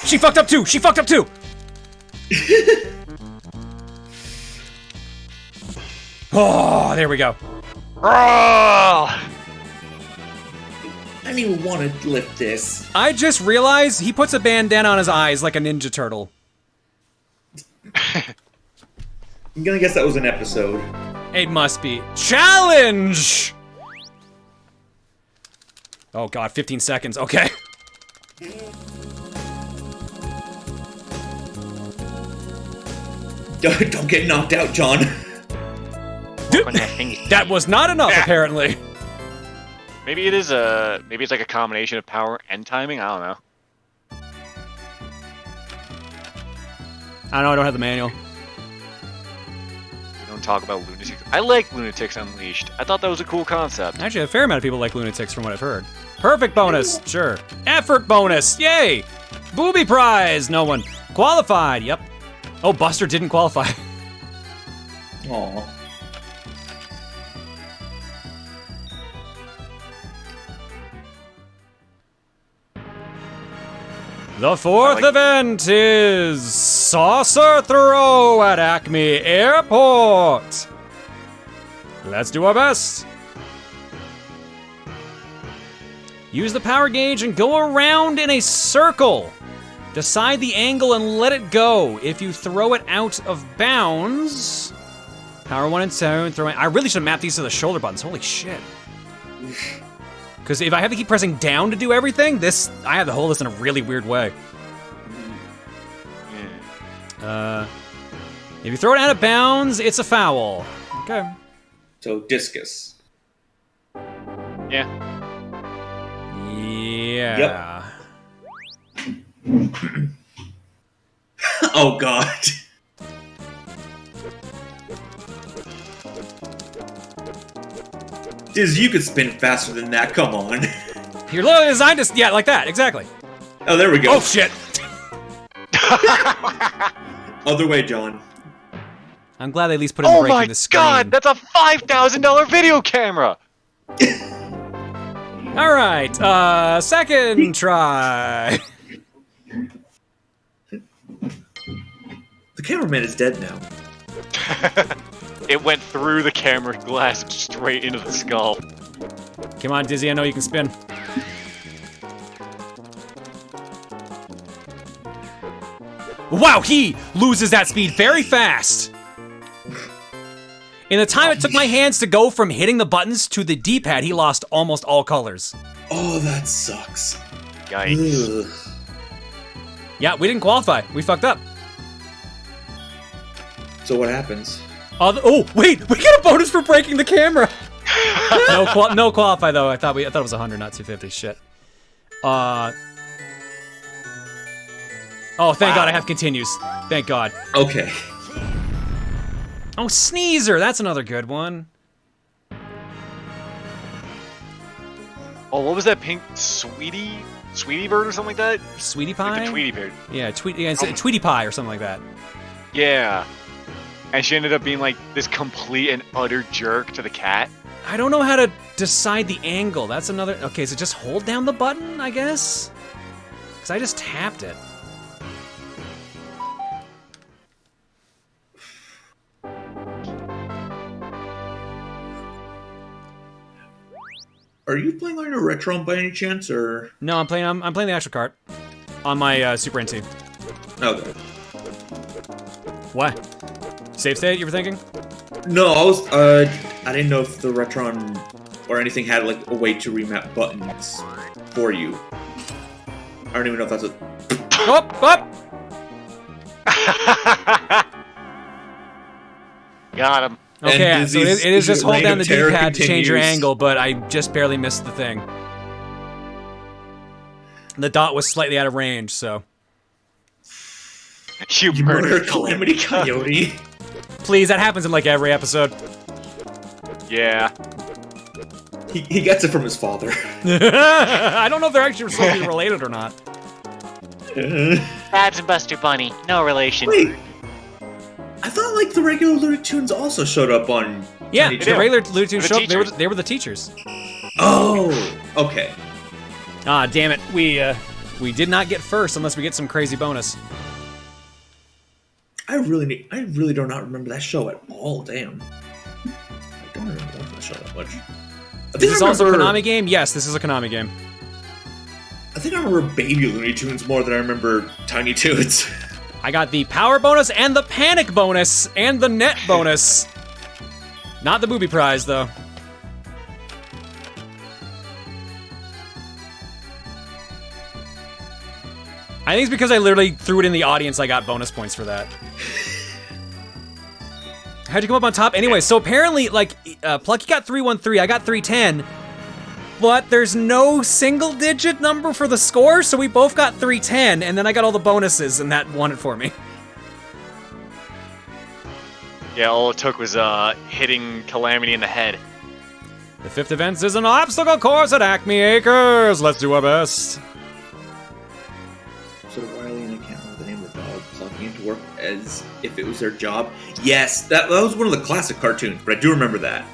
She fucked up too! She fucked up too! Oh, there we go. Oh! I don't even want to lift this. I just realized he puts a bandana on his eyes like a Ninja Turtle. I'm gonna guess that was an episode. It must be. Challenge! Oh god, 15 seconds, okay. Don't get knocked out, John. That was not enough, apparently. Maybe it's like a combination of power and timing, I don't know. I don't have the manual. We don't talk about lunatics. I like Lunatics Unleashed. I thought that was a cool concept. Actually, a fair amount of people like lunatics from what I've heard. Perfect bonus, sure. Effort bonus, yay! Booby prize, no one. Qualified, yep. Oh, Buster didn't qualify. Aw. The fourth event is Saucer Throw at Acme Airport. Let's do our best. Use the power gauge and go around in a circle. Decide the angle and let it go. If you throw it out of bounds, power 1 and 2, throwing. I really should map these to the shoulder buttons. Holy shit. Because if I have to keep pressing down to do everything, I have to hold this in a really weird way. If you throw it out of bounds, it's a foul. Okay. So, discus. Yeah. Yeah. Yep. Oh, God. Diz, you could spin faster than that, come on. You're literally designed to, yeah, like that, exactly. Oh, there we go. Oh, shit. Other way, John. I'm glad they at least put in breaking the screen. Oh my god, that's a $5,000 video camera! Alright, second try. The cameraman is dead now. It went through the camera glass straight into the skull. Come on, Dizzy, I know you can spin. Wow, he loses that speed very fast. In the time it took my hands to go from hitting the buttons to the D-pad, he lost almost all colors. Oh, that sucks. Yikes. Ugh. Yeah, we didn't qualify. We fucked up. So what happens? Oh, wait, we get a bonus for breaking the camera. No qualify though. I thought it was 100, not 250. Shit. Oh, thank God I have continues. Thank God. Okay. Oh, Sneezer, that's another good one. Oh, what was that pink Sweetie bird or something like that? Sweetie Pie? Like the Tweety bird. Yeah, it's Tweety Pie or something like that. Yeah. And she ended up being like this complete and utter jerk to the cat. I don't know how to decide the angle. That's another... Okay, so just hold down the button, I guess? Because I just tapped it. Are you playing on your Retron by any chance, or? No, I'm playing the actual cart. On my Super NT. Okay. What? Save state, you were thinking? No, I didn't know if the Retron or anything had, like, a way to remap buttons for you. I don't even know if that's a... Up! Got him. Okay, so it is just hold down the D-pad to change your angle, but I just barely missed the thing. The dot was slightly out of range, so... You murdered Calamity Coyote. Please, that happens in like every episode. Yeah. He gets it from his father. I don't know if they're actually supposed to be related or not. Babs and Buster Bunny, no relation. Wait. I thought like the regular Looney Tunes also showed up on. Yeah, Tiny the Toons. regular Looney Tunes The show, teachers. they were the teachers. Oh, okay. Ah, damn it. We did not get first unless we get some crazy bonus. I really do not remember that show at all. Damn. I don't remember that show that much. This is also a Konami game? Yes, this is a Konami game. I think I remember Baby Looney Tunes more than I remember Tiny Toons. I got the power bonus and the panic bonus and the net bonus. Not the booby prize, though. I think it's because I literally threw it in the audience, I got bonus points for that. How'd you come up on top? Anyway, so apparently, like, Plucky got 313, I got 310, but there's no single-digit number for the score, so we both got 310, and then I got all the bonuses, and that won it for me. Yeah, all it took was hitting Calamity in the head. The fifth event is an obstacle course at Acme Acres. Let's do our best. So Wiley and I can't remember the name of the dog clocking into work as if it was their job. Yes, that was one of the classic cartoons, but I do remember that.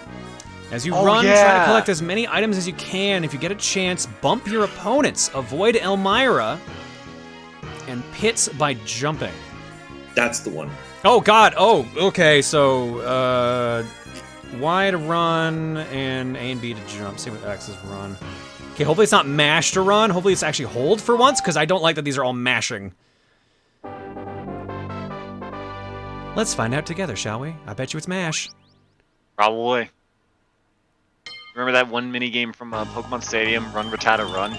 As you Oh, run, try yeah. to collect as many items as you can. If you get a chance, bump your opponents. Avoid Elmira and pits by jumping. That's the one. Oh God! Oh, okay. So Y to run and A and B to jump. See what X is run. Okay, hopefully it's not mash to run. Hopefully it's actually hold for once, because I don't like that these are all mashing. Let's find out together, shall we? I bet you it's mash. Probably. Remember that one mini game from Pokemon Stadium, Run Rattata Run?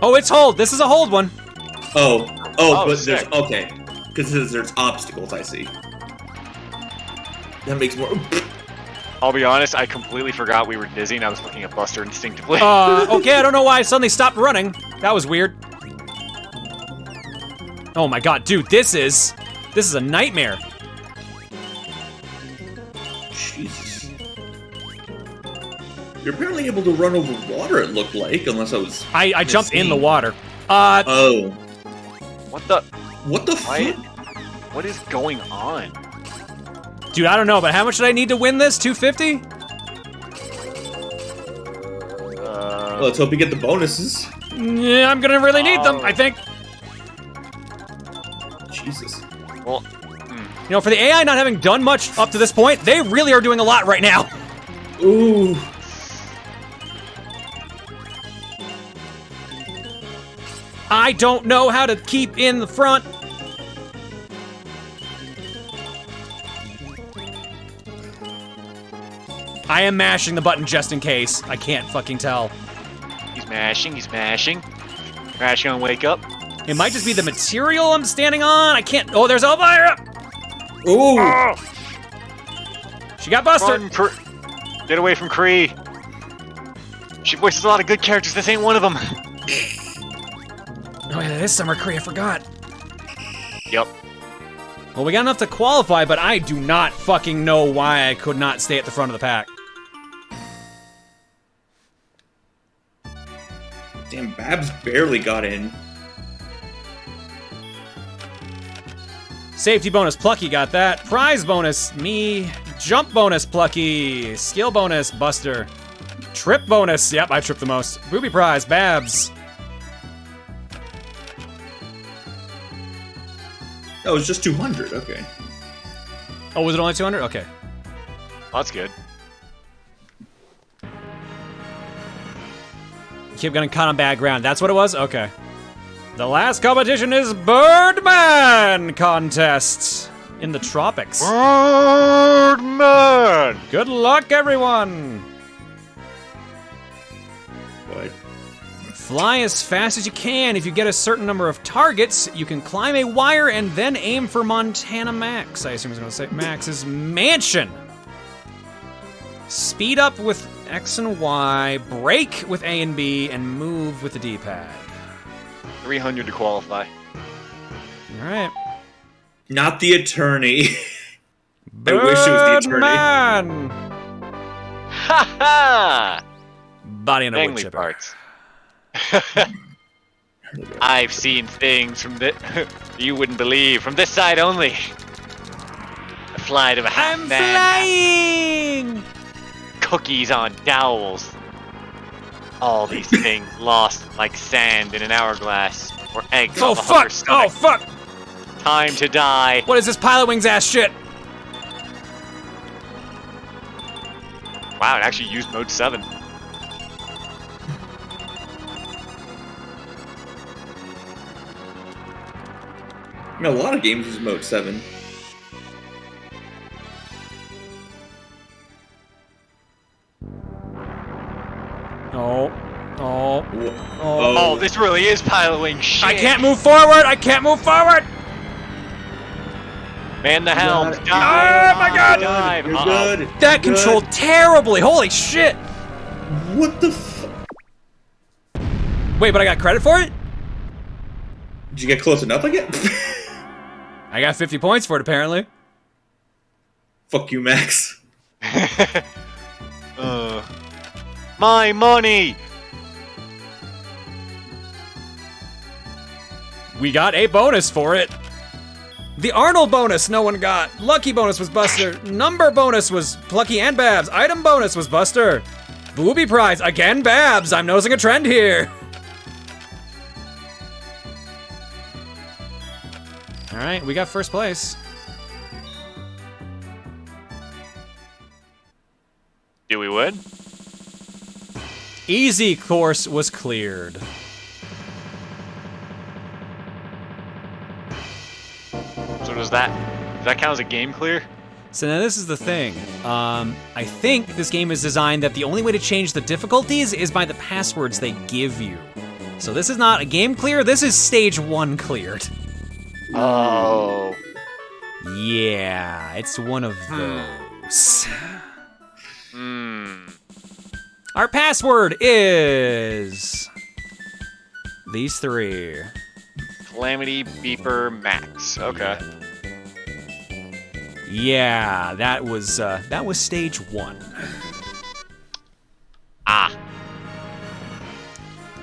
Oh, it's hold. This is a hold one. Oh, but sick. there's okay, because there's obstacles. I see. That makes more. I'll be honest, I completely forgot we were dizzy and I was looking at Buster instinctively. Okay, I don't know why I suddenly stopped running. That was weird. Oh my God, dude, this is a nightmare. Jesus. You're apparently able to run over water. It looked like, unless I was. I jumped in the mistaken. water. Oh. What the? What the Why? fuck? What is going on? Dude, I don't know, but how much did I need to win this? 250? Well, let's hope you get the bonuses. Yeah, I'm gonna really need them, I think. Jesus. Well, You know, for the AI not having done much up to this point, they really are doing a lot right now. Ooh. I don't know how to keep in the front. I am mashing the button just in case. I can't fucking tell. he's mashing, he's mashing. Crash gonna wake up. It might just be the material I'm standing on. I can't. Oh, there's Elvira. Ooh! Oh, She got busted. run, get away from Kree. She voices a lot of good characters. This ain't one of them. Oh yeah, that is Summer Kree. I forgot. Yep. Well, we got enough to qualify, but I do not fucking know why I could not stay at the front of the pack. Damn, Babs barely got in. Safety bonus, Plucky got that. Prize bonus, me. Jump bonus, Plucky. Skill bonus, Buster. Trip bonus, yep, I tripped the most. Booby prize, Babs. That was just 200, okay. Oh, was it only 200? Okay. That's good. Keep getting caught on bad ground. That's what it was? Okay. The last competition is Birdman contest in the tropics. Birdman! Good luck, everyone. What? Fly as fast as you can. If you get a certain number of targets, you can climb a wire and then aim for Montana Max. I assume he's going to say Max's mansion. Speed up with X and Y, brake with A and B, and move with the D-pad. 300 to qualify. All right. Not the attorney. I wish it was the attorney. Birdman! Ha ha! Body and a wood Dangly chipper. parts. I've seen things from you wouldn't believe from this side only. The flight of a half I'm man. flying! Cookies on dowels. All these things lost like sand in an hourglass or eggs Oh on the fuck! hooker's stomach. Oh fuck! Time to die. What is this Pilot Wings ass shit? Wow, it actually used mode 7. I mean, a lot of games use mode 7. Oh. Oh. Oh, this really is Pilot Wing shit. I can't move forward! I can't move forward! Man the helm. You're Dive. Oh my god! Dive. You're Uh-oh. good. That You're controlled terribly! Holy shit! good. What the fuck? Wait, but I got credit for it? Did you get close enough again? I got 50 points for it, apparently. Fuck you, Max. My money. We got a bonus for it. The Arnold bonus no one got. Lucky bonus was Buster. Number bonus was Plucky and Babs. Item bonus was Buster. Booby prize, again Babs. I'm noticing a trend here. All right, we got first place. Do we win? Easy course was cleared. So does that count as a game clear? So now this is the thing. I think this game is designed that the only way to change the difficulties is by the passwords they give you. So this is not a game clear, this is stage 1 cleared. Oh. Yeah, it's one of those. Our password is these 3. Calamity Beeper Max. Okay. Yeah, that was stage 1. Ah.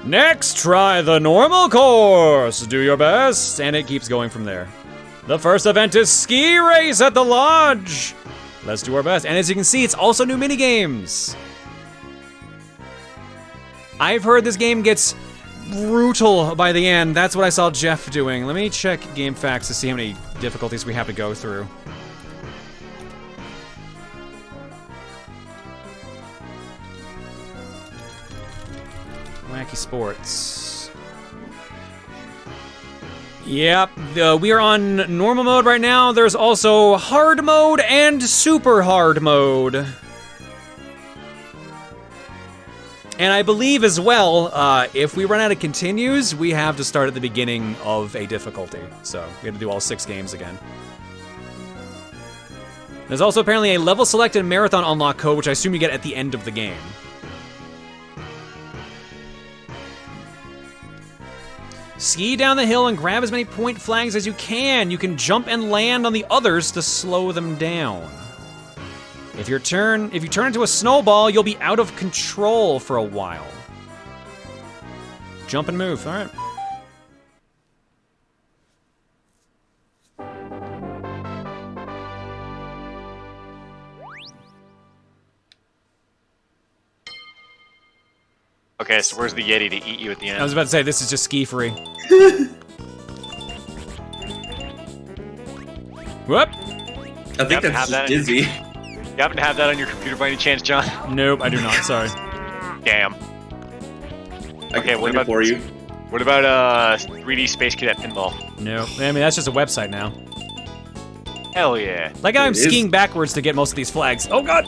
Next, try the normal course. Do your best, and it keeps going from there. The first event is ski race at the lodge. Let's do our best. And as you can see, it's also new minigames. I've heard this game gets brutal by the end. That's what I saw Jeff doing. Let me check game facts to see how many difficulties we have to go through. Wacky Sports. Yep, we are on normal mode right now. There's also hard mode and super hard mode. And I believe as well, if we run out of continues, we have to start at the beginning of a difficulty. So we have to do all 6 games again. There's also apparently a level selected marathon unlock code, which I assume you get at the end of the game. Ski down the hill and grab as many point flags as you can. You can jump and land on the others to slow them down. If you turn into a snowball, you'll be out of control for a while. Jump and move, all right. Okay, so where's the Yeti to eat you at the end? I was about to say, this is just ski free. Whoop! I think that's just Dizzy. You happen to have that on your computer by any chance, John? Nope, I do not, sorry. Damn. Okay, what about for you? What about 3D Space Cadet Pinball? Nope, I mean, that's just a website now. Hell yeah. Like I'm skiing backwards to get most of these flags. Oh god!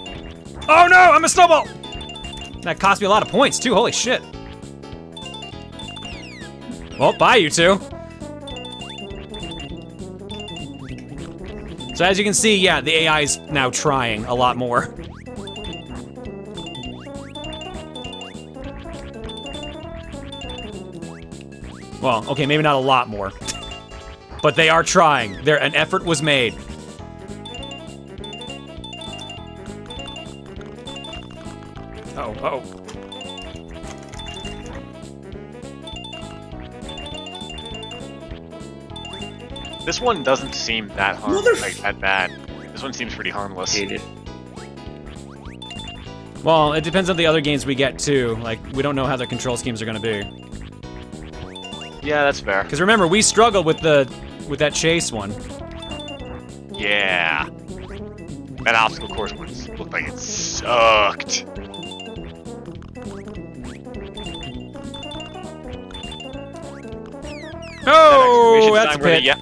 Oh no, I'm a snowball! That cost me a lot of points too, holy shit. Well, bye you two. So as you can see, yeah, the AI is now trying a lot more. Well, okay, maybe not a lot more. But they are trying. An effort was made. Oh. This one doesn't seem that that bad. This one seems pretty harmless. Hate it. Well, it depends on the other games we get too. Like, we don't know how the control schemes are gonna be. Yeah, that's fair. Because remember, we struggled with that chase one. Yeah. That obstacle course one looked like it sucked. Oh, that's a pit.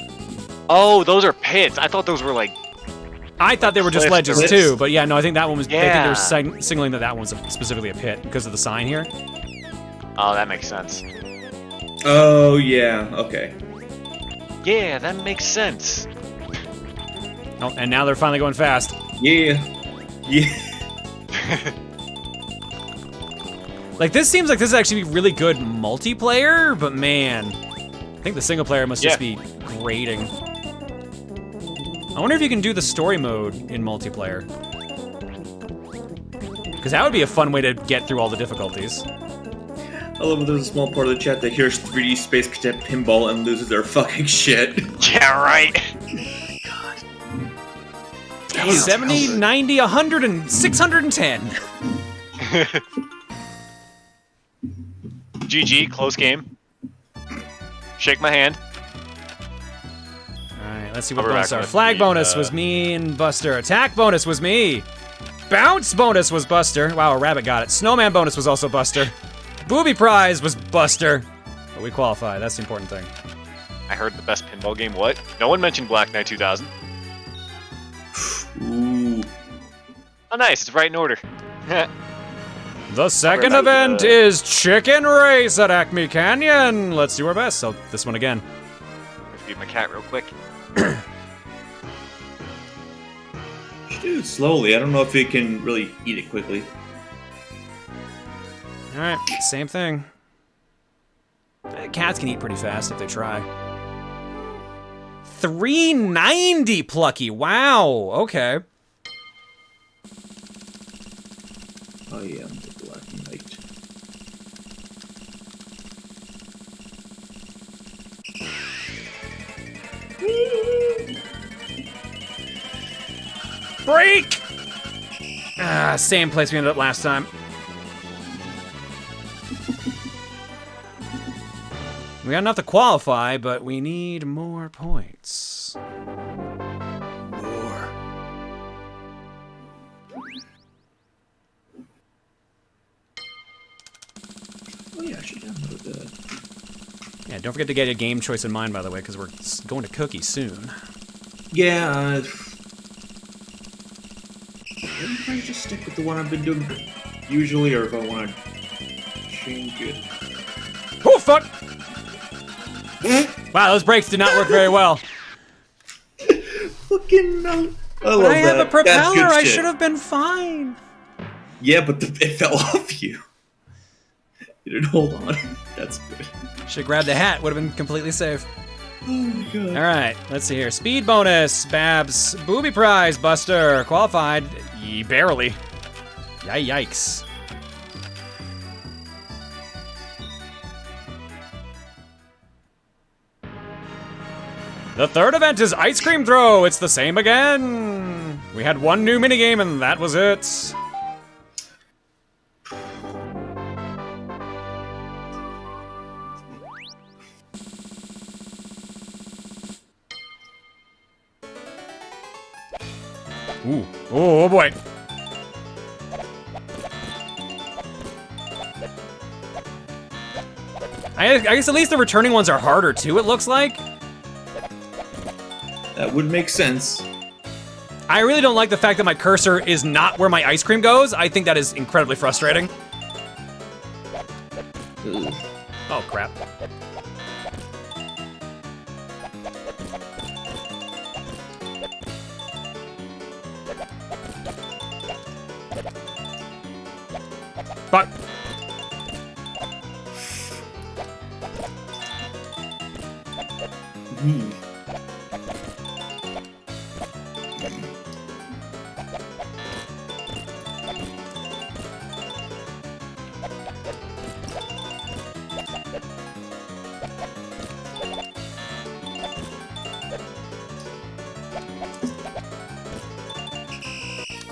Oh, those are pits. I thought those were like... I thought they were just ledges too, but yeah, no, I think that one was... Yeah. I think they were signaling that that one's specifically a pit because of the sign here. Oh, that makes sense. Oh, yeah, okay. Yeah, that makes sense. Oh, and now they're finally going fast. Yeah. Like, this seems like this is actually really good multiplayer, but man, I think the single player must just be grating. I wonder if you can do the story mode in multiplayer. Because that would be a fun way to get through all the difficulties. I love that there's a small part of the chat that hears 3D Space Cadet Pinball and loses their fucking shit. Yeah, right. God. 70, 90, 100, and 610. GG, close game. Shake my hand. Alright, let's see what bonus are. Flag bonus was me and Buster. Attack bonus was me. Bounce bonus was Buster. Wow, a rabbit got it. Snowman bonus was also Buster. Booby prize was Buster. But we qualify, that's the important thing. I heard the best pinball game, what? No one mentioned Black Knight 2000. Ooh. Oh nice, it's right in order. The second event is Chicken Race at Acme Canyon. Let's do our best. So this one again. Feed my cat real quick. Should do it slowly. I don't know if it can really eat it quickly. Alright, same thing. Cats can eat pretty fast if they try. 390 Plucky. Wow, okay. Oh yeah, the Black Knight. Break! Same place we ended up last time. We got enough to qualify, but we need more points. More. Oh yeah, I should download that. Yeah, don't forget to get a game choice in mind, by the way, because we're going to Cookie soon. Yeah, if I just stick with the one I've been doing usually, or if I want to machine gun. Oh, fuck! Wow, those brakes did not work very well. Fucking no. I love I have that. a propeller, That's I good shit. should have been fine. Yeah, but it fell off you. You didn't hold on. That's good. Should've grabbed the hat, would've been completely safe. Oh my god. Alright, let's see here. Speed bonus, Babs. Booby prize, Buster. Qualified. Barely. Yikes. The third event is ice cream throw. It's the same again. We had one new minigame and that was it. Ooh. Oh boy. I guess at least the returning ones are harder too, it looks like. That would make sense. I really don't like the fact that my cursor is not where my ice cream goes. I think that is incredibly frustrating. Ugh. Oh, crap. Fuck.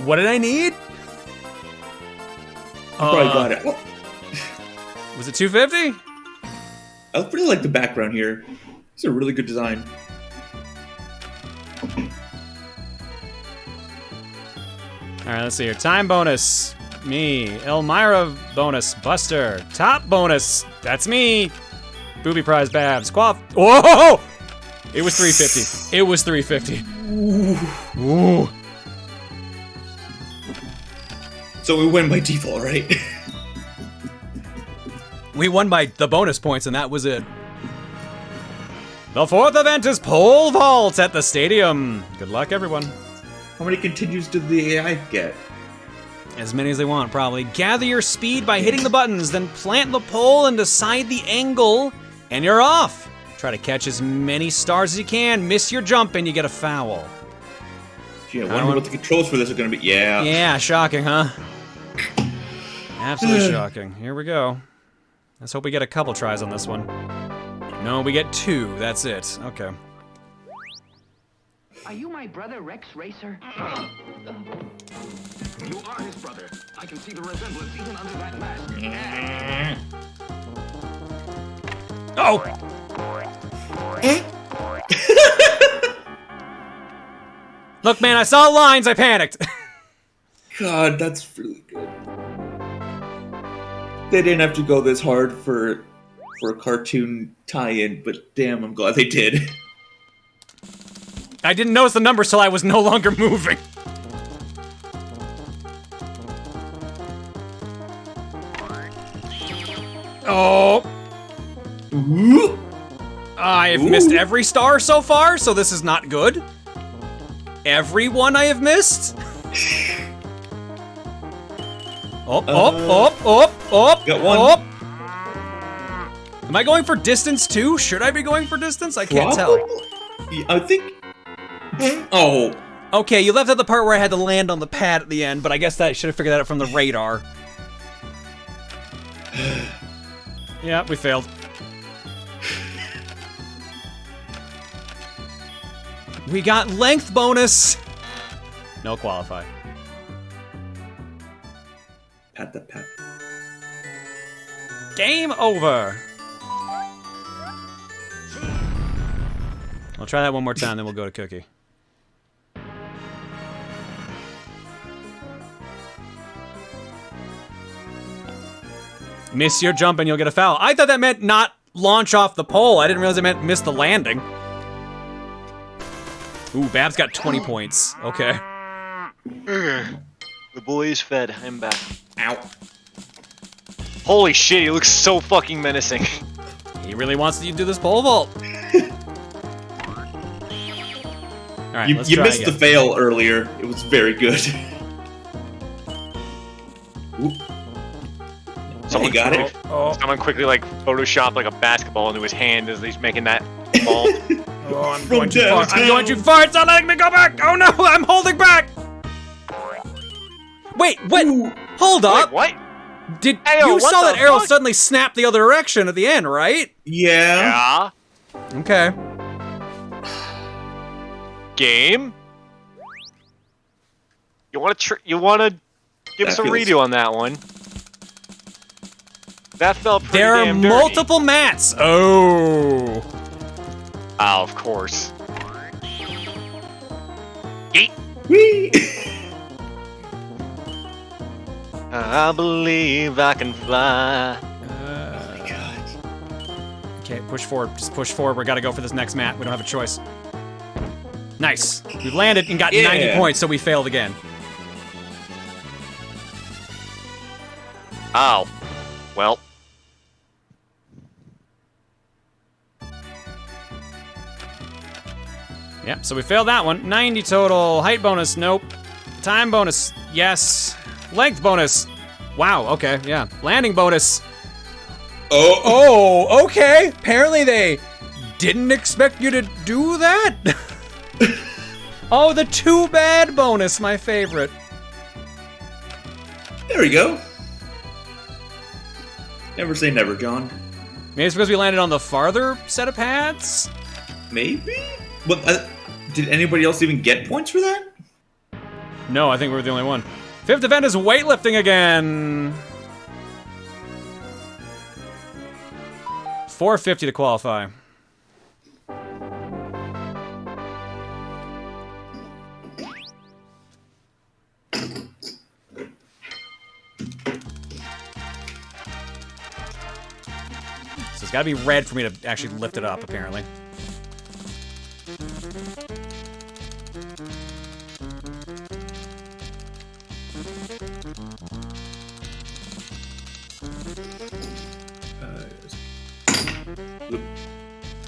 What did I need? Probably got it. Was it 250? I really like the background here. It's a really good design. Alright, let's see here. Time bonus. Me. Elmira bonus. Buster. Top bonus. That's me. Booby prize Babs. Whoa! It was 350. It was 350. Ooh. So we win by default, right? We won by the bonus points, and that was it. The fourth event is pole vault at the stadium. Good luck, everyone. How many continues did the AI get? As many as they want, probably. Gather your speed by hitting the buttons, then plant the pole and decide the angle, and you're off. Try to catch as many stars as you can. Miss your jump, and you get a foul. Gee, I wonder what the controls for this are going to be. Yeah. Yeah, shocking, huh? Absolutely shocking. Here we go. Let's hope we get a couple tries on this one. No, we get 2. That's it. Okay. Are you my brother, Rex Racer? You are his brother. I can see the resemblance even under that mask. Oh! Look, man, I saw lines. I panicked. God, that's really good. They didn't have to go this hard for a cartoon tie-in, but damn, I'm glad they did. I didn't notice the numbers till I was no longer moving. Oh. Ooh. I have missed every star so far, so this is not good. Everyone I have missed. Up. Got one. Am I going for distance too? Should I be going for distance? I can't tell. Yeah, I think. Oh. Okay, you left out the part where I had to land on the pad at the end, but I guess that I should have figured that out from the radar. Yeah, we failed. We got length bonus. No qualify. Pat the pat. Game over. We'll try that one more time, then we'll go to Cookie. Miss your jump and you'll get a foul. I thought that meant not launch off the pole. I didn't realize it meant miss the landing. Ooh, Babs got 20 points. Okay. The boy is fed. I'm back. Ow. Holy shit, he looks so fucking menacing. He really wants you to do this pole vault. All right, You try missed again. the fail earlier. It was very good. Oop. Someone got it. Someone quickly like Photoshop like a basketball into his hand as he's making that ball. Oh, I'm From going too far. I'm downtown. going too far. It's not letting me go back. Oh no, I'm holding back. Wait, what? Hold up. Wait, what? Did Ayo, you what saw the that arrow fuck? suddenly snap the other direction at the end, right? Yeah. Yeah. Okay. Game. You want to give us a That feels- redo on that one? That felt pretty There are damn dirty. multiple mats. Oh. Oh, of course. Yeet. Whee! I believe I can fly. Okay, push forward. Just push forward. We gotta go for this next mat. We don't have a choice. Nice. We've landed and got 90 Yeah. points, so we failed again. Oh. Well. Yep, so we failed that one. 90 total. Height bonus, nope. Time bonus, yes. Length bonus. Wow, okay, yeah. Landing bonus. Oh. Oh, okay. Apparently they didn't expect you to do that. Oh, the too bad bonus, my favorite. There we go. Never say never, John. Maybe it's because we landed on the farther set of paths? Maybe? But did anybody else even get points for that? No, I think we're the only one. Fifth event is weightlifting again. 450 to qualify. So it's gotta be red for me to actually lift it up, apparently.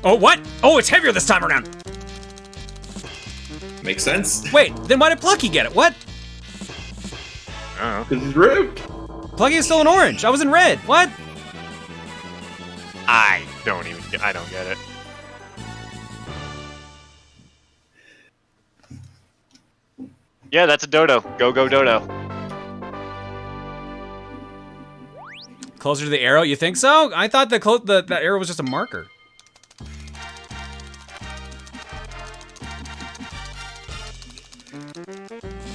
Oh, what? Oh, it's heavier this time around. Makes sense. Wait, then why did Plucky get it? What? I don't know. Because he's rude. Plucky is still in orange. I was in red. What? I don't get it. Yeah, that's a dodo. Go dodo. Closer to the arrow? You think so? I thought that arrow was just a marker.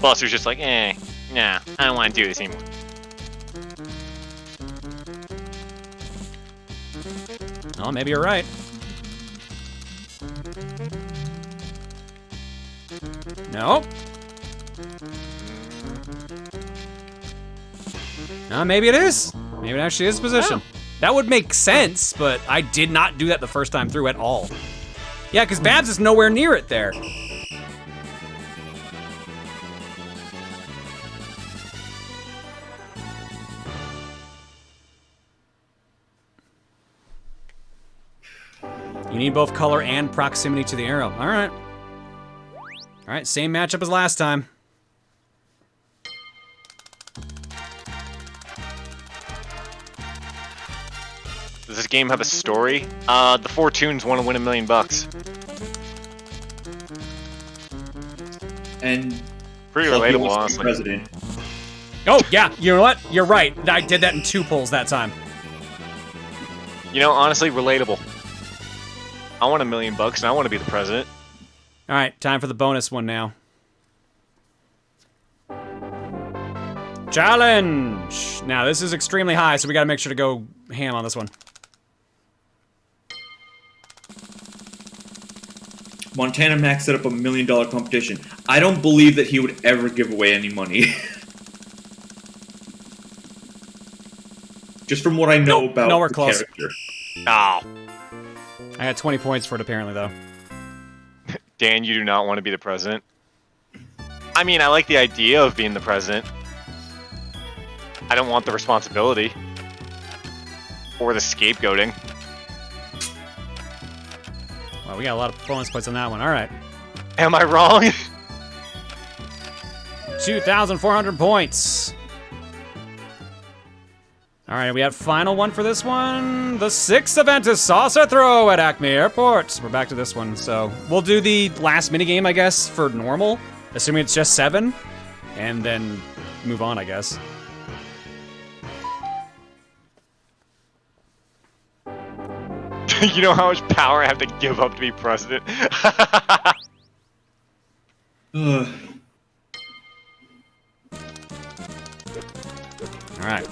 Buster's just like, nah, I don't want to do this anymore. Oh, maybe you're right. No. No, maybe it is. Maybe it actually is position. Oh. That would make sense, but I did not do that the first time through at all. Yeah, because Babs is nowhere near it there. You need both color and proximity to the arrow. All right. All right, same matchup as last time. Does this game have a story? The 4 Toons want to win $1 million. And Pretty Plucky relatable, wants to be honestly. president. Oh, yeah, you know what? You're right. I did that in 2 pulls that time. You know, honestly, relatable. I want $1 million and I want to be the president. All right, time for the bonus one now. Challenge! Now, this is extremely high, so we gotta make sure to go ham on this one. Montana Max set up $1 million competition. I don't believe that he would ever give away any money. Just from what I know Nope, about nowhere the close. character. Oh, I got 20 points for it, apparently, though. Dan, you do not want to be the president. I mean, I like the idea of being the president. I don't want the responsibility. Or the scapegoating. Well, we got a lot of bonus points on that one. All right. Am I wrong? 2,400 points. All right, we have final one for this one. The 6th event is Saucer Throw at Acme Airport. We're back to this one, so we'll do the last minigame, I guess, for normal, assuming it's just 7, and then move on, I guess. You know how much power I have to give up to be president? All right.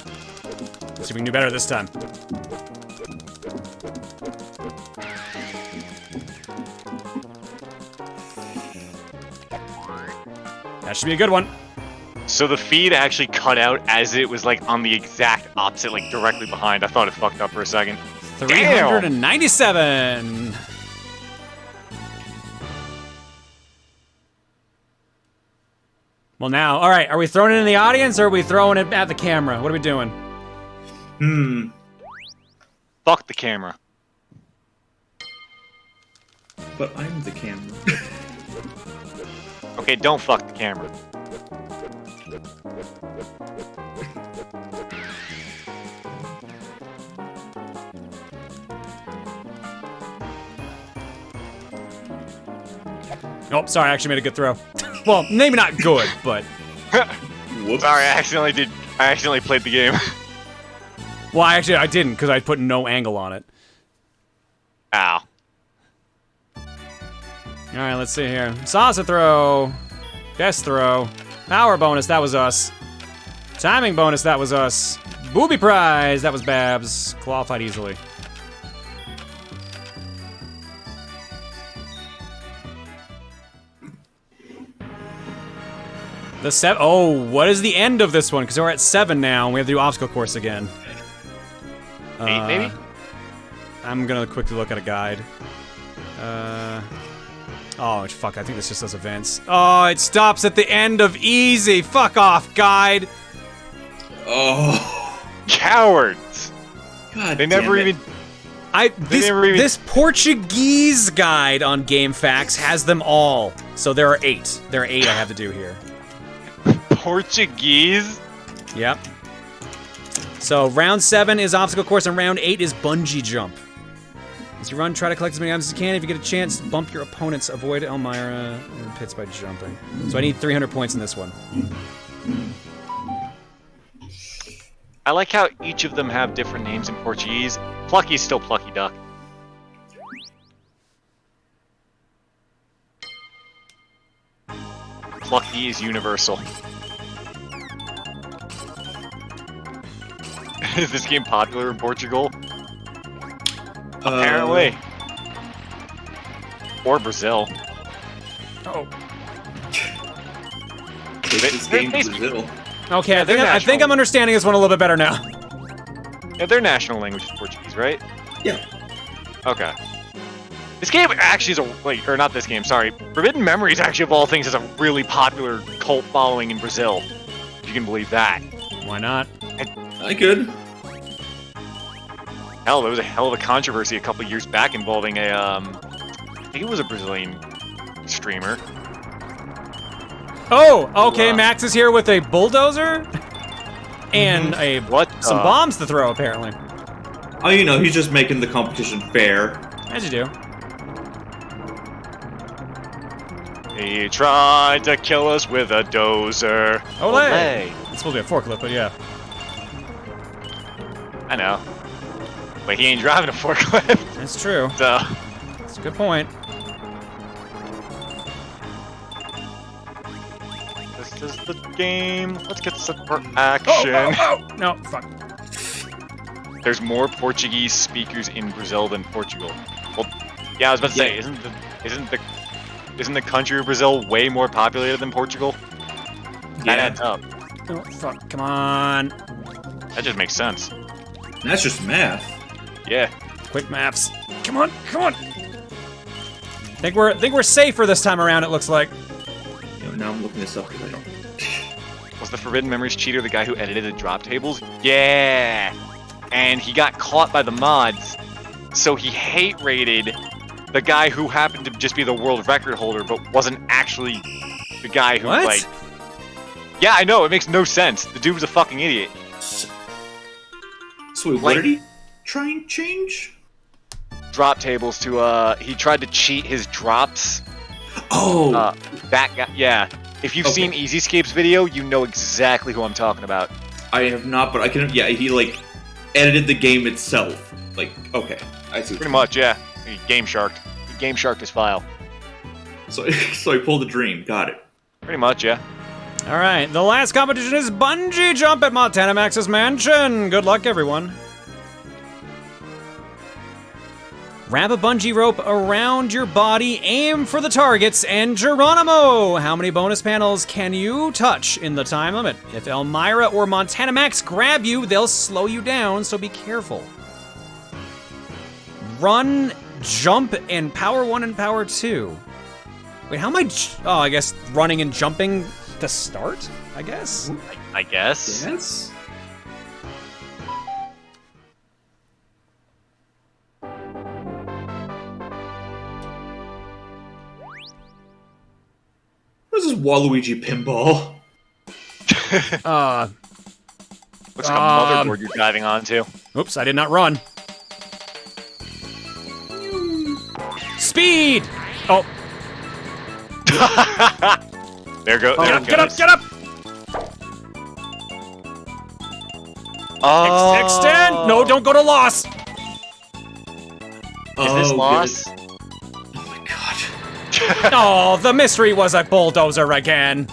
Let's see if we can do better this time. That should be a good one. So the feed actually cut out as it was like on the exact opposite, like directly behind. I thought it fucked up for a second. 397. Well, now, all right. Are we throwing it in the audience or are we throwing it at the camera? What are we doing? Fuck the camera. But I'm the camera. Okay, don't fuck the camera. Oh, sorry. I actually made a good throw. Well, maybe not good, but... Whoops. Sorry, I accidentally played the game. Well, actually, I didn't, because I put no angle on it. Ow. Alright, let's see here. Saucer throw. Best throw. Power bonus, that was us. Timing bonus, that was us. Booby prize, that was Babs. Qualified easily. The 7. Oh, what is the end of this one? Because we're at 7 now, and we have to do obstacle course again. 8, maybe? I'm gonna quickly look at a guide. Oh, fuck, I think this just does events. Oh, it stops at the end of easy. Fuck off, guide. Oh. Cowards! God They never even... This Portuguese guide on GameFAQs has them all. So there are 8. There are 8 I have to do here. Portuguese? Yep. So round 7 is obstacle course and round 8 is bungee jump. As you run, try to collect as many items as you can. If you get a chance, bump your opponents. Avoid Elmira and pits by jumping. So I need 300 points in this one. I like how each of them have different names in Portuguese. Plucky's still Plucky Duck. Plucky is universal. Is this game popular in Portugal? Apparently. Or Brazil. Oh. This game to Brazil. Okay, Yeah, I think I'm understanding this one a little bit better now. Yeah, their national language is Portuguese, right? Yeah. Okay. This game actually is a... or not this game, sorry. Forbidden Memories, actually, of all things, has a really popular cult following in Brazil. If you can believe that. Why not? I could. Hell, there was a hell of a controversy a couple years back involving a, I think it was a Brazilian streamer. Oh, okay, Max is here with a bulldozer and some bombs to throw, apparently. Oh, you know, he's just making the competition fair. As you do. He tried to kill us with a dozer. Olay! It's supposed to be a forklift, but yeah. I know. But he ain't driving a forklift. That's true. So. That's a good point. This is the game. Let's get set for action. Oh. No, fuck. There's more Portuguese speakers in Brazil than Portugal. Well, yeah, I was about to say, isn't the country of Brazil way more populated than Portugal? That adds up. Oh, fuck, come on. That just makes sense. That's just math. Yeah. Quick maps. Come on, come on. Think we're safer this time around, it looks like. You know, now I'm looking this up because I don't. Was the Forbidden Memories cheater the guy who edited the drop tables? Yeah. and he got caught by the mods, so he hate rated the guy who happened to just be the world record holder, but wasn't actually the guy who, What? like... Yeah, I know, it makes no sense. The dude was a fucking idiot. So wait, what did he try and change? Drop tables to, he tried to cheat his drops. Oh! That guy, yeah. If you've Okay. seen EasyScape's video, you know exactly who I'm talking about. I have not, but I can. Yeah, he like edited the game itself. Like, okay, I see. Pretty much, yeah. He Game Sharked. He Game Sharked his file. So, so he pulled a dream. Got it. Pretty much, yeah. All right, the last competition is bungee jump at Montana Max's mansion. Good luck, everyone. Wrap a bungee rope around your body, aim for the targets, and Geronimo! How many bonus panels can you touch in the time limit? If Elmira or Montana Max grab you, they'll slow you down, so be careful. Run, jump, and power 1 and power 2. Wait, how am I... Oh, I guess running and jumping to start, I guess? I guess. Yes. What is this Waluigi pinball? Looks like a motherboard you're diving onto. Oops, I did not run. Speed! Oh, There go. get There up, it get up, goes. get up! Oh. Extend! No, don't go to loss! Is this Oh, loss? good. Oh my god. Oh, the mystery was a bulldozer again.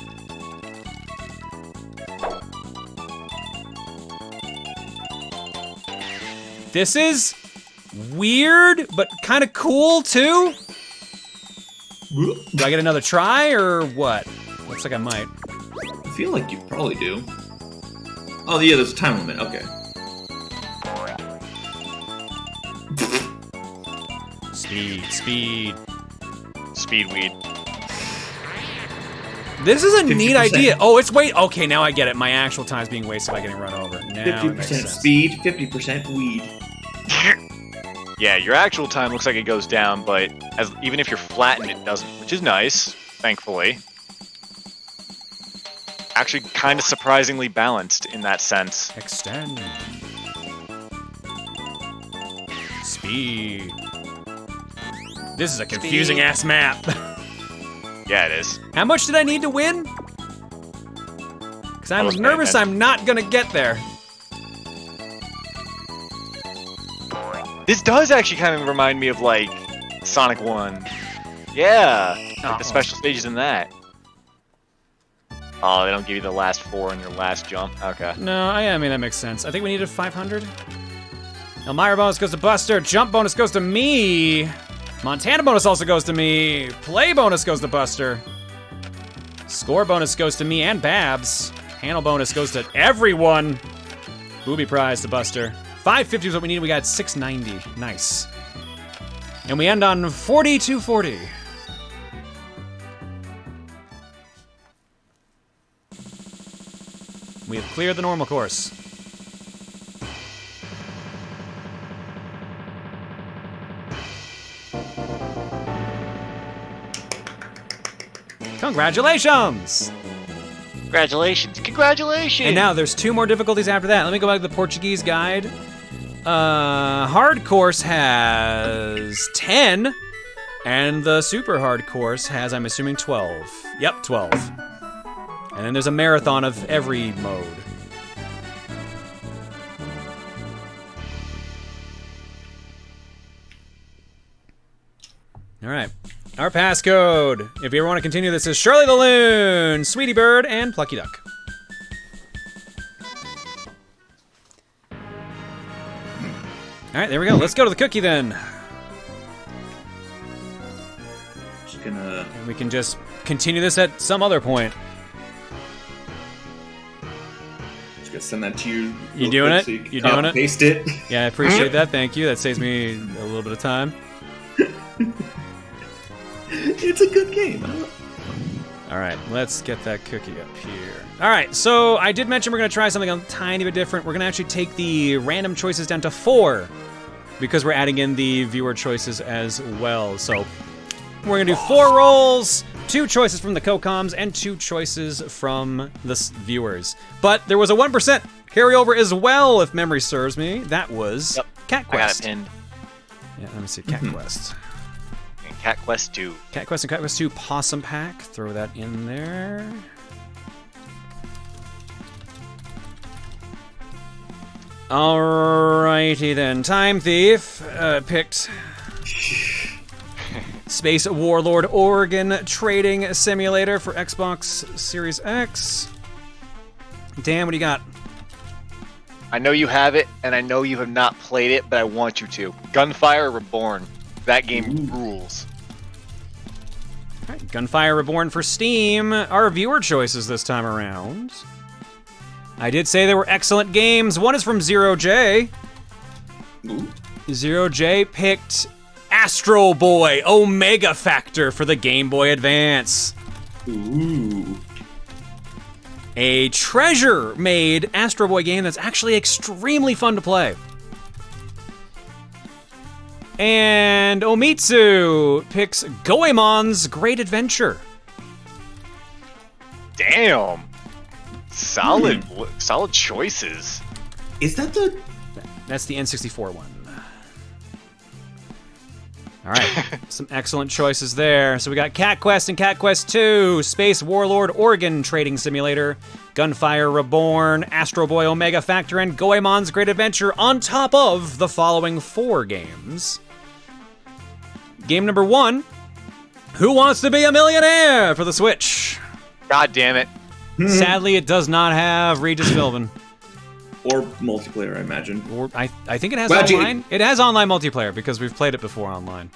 This is weird, but kind of cool too. Do I get another try or what? Looks like I might. I feel like you probably do. Oh yeah, there's a time limit. Okay. Speed, speed. Speedweed. This is a neat 50%. idea. Oh, it's wait. Okay, now I get it. My actual time's being wasted by getting run over. Now it makes 50% sense. speed, 50% weed. Yeah, your actual time looks like it goes down, but even if you're flattened, it doesn't, which is nice, thankfully. Actually, kind of surprisingly balanced in that sense. Extend. Speed. This is a confusing ass map. Yeah, it is. How much did I need to win? Because I'm wasn't nervous paying I'm not gonna get there. This does actually kind of remind me of, like, Sonic 1. Yeah, like the special stages in that. Oh, they don't give you the last 4 in your last jump? Okay. No, I mean, that makes sense. I think we needed 500. Elmira bonus goes to Buster. Jump bonus goes to me. Montana bonus also goes to me. Play bonus goes to Buster. Score bonus goes to me and Babs. Handle bonus goes to everyone. Booby prize to Buster. 550 is what we need. We got 690. Nice. And we end on 4240. We have cleared the normal course. Congratulations! Congratulations. Congratulations. And now there's 2 more difficulties after that. Let me go back to the Portuguese guide. Hard course has 10, and the super hard course has, I'm assuming, 12. Yep, 12. And then there's a marathon of every mode. All right. Our passcode, if you ever want to continue this, is Shirley the Loon, Sweetie Bird, and Plucky Duck. All right, there we go. Let's go to the cookie then. Just gonna. And we can just continue this at some other point. Just gonna send that to you. You real doing quick it? so you can You doing it? Paste it. Yeah, I appreciate that. Thank you. That saves me a little bit of time. It's a good game. All right, let's get that cookie up here. All right, so I did mention we're going to try something a tiny bit different. We're going to actually take the random choices down to 4 because we're adding in the viewer choices as well. So we're going to do 4 rolls, 2 choices from the co-coms, and 2 choices from the viewers. But there was a 1% carryover as well, if memory serves me. That was Cat I got Quest. it pinned. Yeah, let me see, Cat Quest. And Cat Quest 2. Cat Quest and Cat Quest 2 Possum Pack. Throw that in there. Alrighty then. Time Thief picked Space Warlord Oregon Trading Simulator for Xbox Series X. Dan, what do you got? I know you have it, and I know you have not played it, but I want you to. Gunfire Reborn. That game rules. All right, Gunfire Reborn for Steam. Our viewer choices this time around. I did say there were excellent games. One is from Zero J. Zero J picked Astro Boy Omega Factor for the Game Boy Advance. Ooh. A treasure-made Astro Boy game that's actually extremely fun to play. And Omitsu picks Goemon's Great Adventure. Damn. Solid, solid choices. Is that the... That's the N64 one. All right, some excellent choices there. So we got Cat Quest and Cat Quest 2, Space Warlord Oregon Trading Simulator, Gunfire Reborn, Astro Boy Omega Factor, and Goemon's Great Adventure on top of the following 4 games. Game number 1, Who Wants to Be a Millionaire for the Switch? God damn it. Sadly, it does not have Regis Philbin. Or multiplayer, I imagine. Or I think it has Well, online. It has online multiplayer because we've played it before online.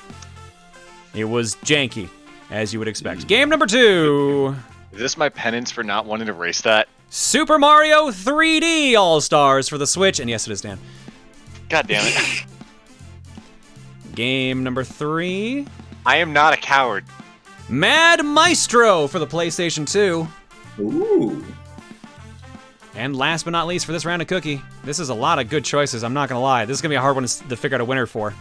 It was janky, as you would expect. Game number 2. Is this my penance for not wanting to race that? Super Mario 3D All-Stars for the Switch. And yes, it is, Dan. God damn it. Game number 3. I am not a coward. Mad Maestro for the PlayStation 2. Ooh. And last but not least for this round of Cookie, this is a lot of good choices, I'm not gonna lie. This is gonna be a hard one to figure out a winner for.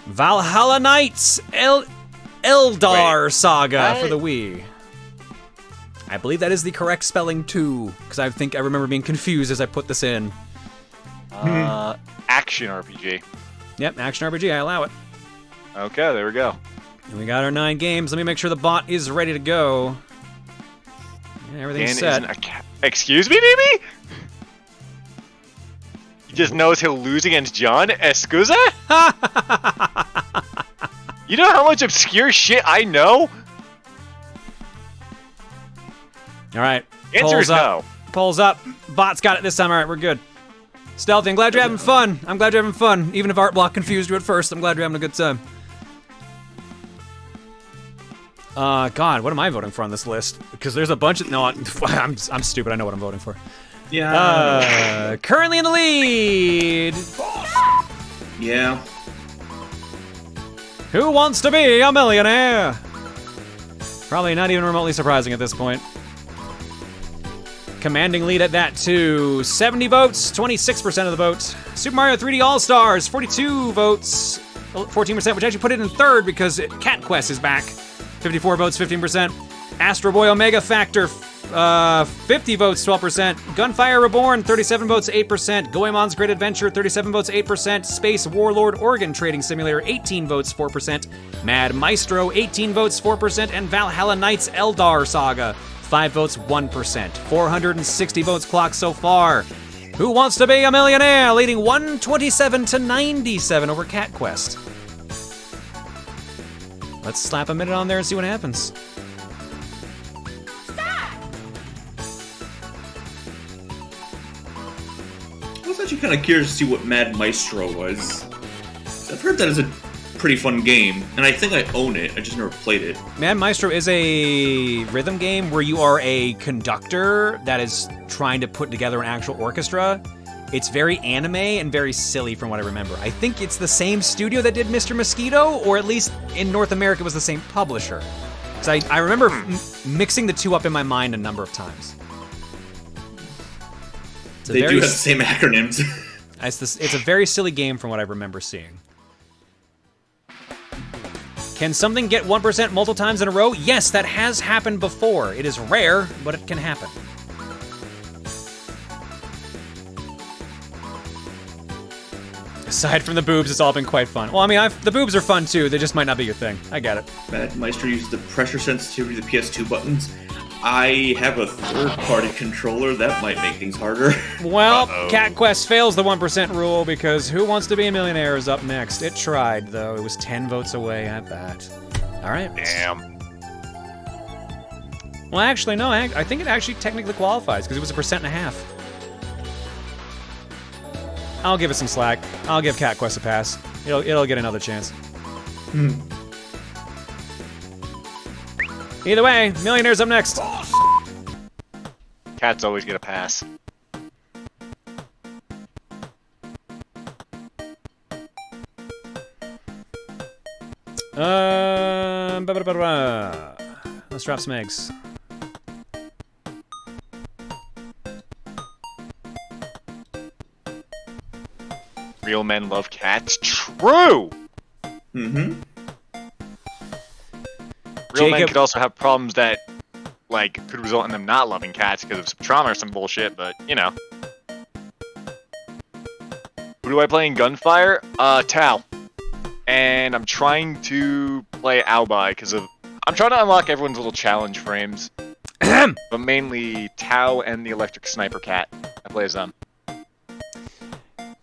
Valhalla Knights Eldar Saga for the Wii. I believe that is the correct spelling too, because I think I remember being confused as I put this in. Action RPG. Yep, action RPG, I allow it. Okay, there we go. And we got our 9 games. Let me make sure the bot is ready to go. Yeah, everything's Dan set. isn't a Excuse me, baby? He just knows he'll lose against John? Escusa? You know how much obscure shit I know? All right. Answer is polls up. no. Polls up. Bot's got it this time. All right, we're good. Stealthy, I'm glad you're having fun. I'm glad you're having fun. Even if Art Block confused you at first, I'm glad you're having a good time. God, what am I voting for on this list? Because there's a bunch of... No, I'm stupid. I know what I'm voting for. Yeah. Currently in the lead. Yeah. Who Wants to Be a Millionaire? Probably not even remotely surprising at this point. Commanding lead at that, too. 70 votes, 26% of the votes. Super Mario 3D All-Stars, 42 votes, 14%, which actually put it in third because Cat Quest is back. 54 votes, 15%. Astro Boy Omega Factor, 50 votes, 12%. Gunfire Reborn, 37 votes, 8%. Goemon's Great Adventure, 37 votes, 8%. Space Warlord Oregon Trading Simulator, 18 votes, 4%. Mad Maestro, 18 votes, 4%. And Valhalla Knights Eldar Saga, 5 votes, 1%. 460 votes clocked so far. Who Wants to Be a Millionaire? Leading 127 to 97 over Cat Quest. Let's slap a minute on there and see what happens. I was actually kind of curious to see what Mad Maestro was. I've heard that is a pretty fun game, and I think I own it. I just never played it. Mad Maestro is a rhythm game where you are a conductor that is trying to put together an actual orchestra. It's very anime and very silly from what I remember. I think it's the same studio that did Mr. Mosquito, or at least in North America it was the same publisher. So I remember mixing the two up in my mind a number of times. They do have the same acronyms. It's a very silly game from what I remember seeing. Can something get 1% multiple times in a row? Yes, that has happened before. It is rare, but it can happen. Aside from the boobs, it's all been quite fun. Well, I mean, the boobs are fun too. They just might not be your thing. I get it. Mad Meister uses the pressure sensitivity of the PS2 buttons. I have a third-party controller. That might make things harder. Well, Cat Quest fails the 1% rule because Who Wants to Be a Millionaire is up next. It tried, though. It was 10 votes away at that. All right. Damn. Well, actually, no. I think it actually technically qualifies because it was 1.5%. I'll give it some slack. I'll give Cat Quest a pass. It'll get another chance. Either way, Millionaire's up next. Cats always get a pass. Let's drop some eggs. Real men love cats. True! Mm-hmm. Real men Jacob- could also have problems that, like, could result in them not loving cats because of some trauma or some bullshit, but, you know. Who do I play in Gunfire? Tal. And I'm trying to play Albi because of... I'm trying to unlock everyone's little challenge frames. But mainly Tao and the Electric Sniper Cat. I play as them.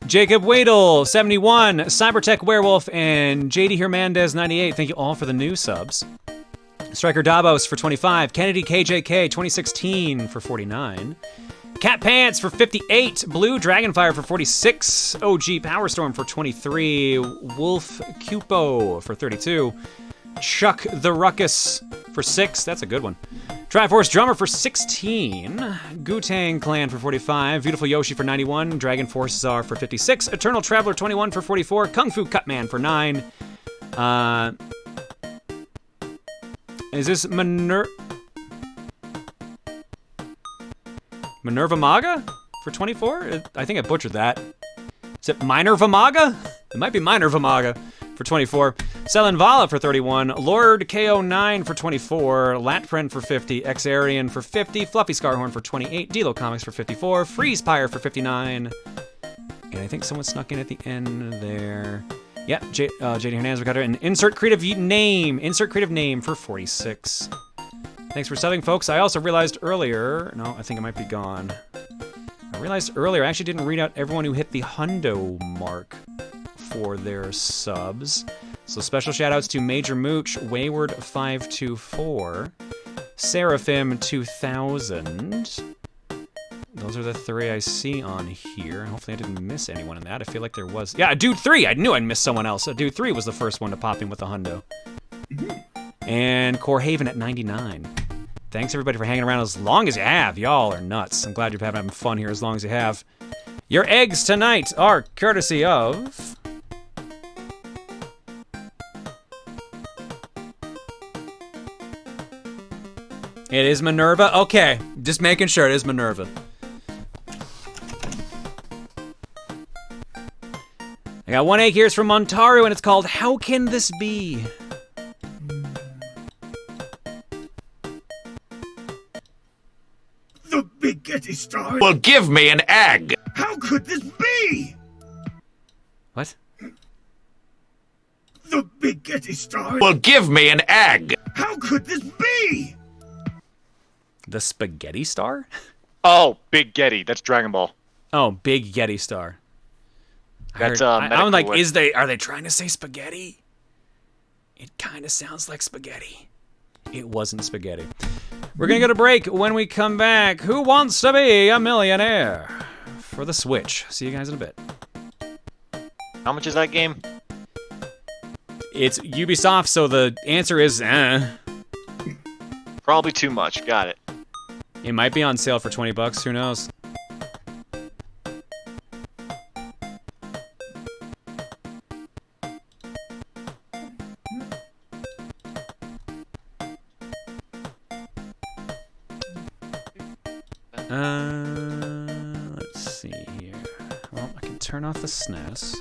Jacob Wadle, 71, Cybertech Werewolf, and JD Hernandez, 98. Thank you all for the new subs. Striker Davos for 25. Kennedy KJK, 2016 for 49. Cat Pants for 58. Blue Dragonfire for 46. OG Power Storm for 23. Wolf Cupo for 32. Chuck the Ruckus for 6. That's a good one. Triforce Drummer for 16. Gutang Clan for 45. Beautiful Yoshi for 91. Dragon Force Czar for 56. Eternal Traveler 21 for 44. Kung Fu Cutman for 9. Is this Minerva Maga for 24? I think I butchered that. Is it Minerva Maga? It might be Minerva Maga for 24. Selenvala for 31. Lord KO9 for 24. Latpren for 50. Xarian for 50. Fluffy Scarhorn for 28. Delo Comics for 54. Freeze Pyre for 59. And I think someone snuck in at the end there. Yeah, JD Hernandez got it. And insert creative name for 46. Thanks for subbing, folks. I also realized earlier, no, I think it might be gone. I realized earlier I actually didn't read out everyone who hit the hundo mark for their subs. So special shout outs to Major Mooch, Wayward524, Seraphim 2000. Those are the 3 I see on here. Hopefully I didn't miss anyone in that. I feel like there was. Yeah, Dude 3! I knew I'd missed someone else. Dude 3 was the first one to pop in with the hundo. And Core Haven at 99. Thanks everybody for hanging around as long as you have. Y'all are nuts. I'm glad you're having fun here as long as you have. Your eggs tonight are courtesy of... It is Minerva? Okay, just making sure it is Minerva. I got 1 egg here. It's from Montaru, and it's called How Can This Be? The Big Getty Star. Well, give me an egg. How could this be? What? The Big Getty Star. Well, give me an egg. How could this be? The Spaghetti Star? Oh, Big Getty. That's Dragon Ball. Oh, Big Getty Star. That's I'm like, medical are they trying to say spaghetti? It kind of sounds like spaghetti. It wasn't spaghetti. We're gonna go to break. When we come back, Who Wants to Be a Millionaire? For the Switch. See you guys in a bit. How much is that game? It's Ubisoft, so the answer is Probably too much. Got it. It might be on sale for 20 bucks, who knows? Let's see here. Well, I can turn off the SNES.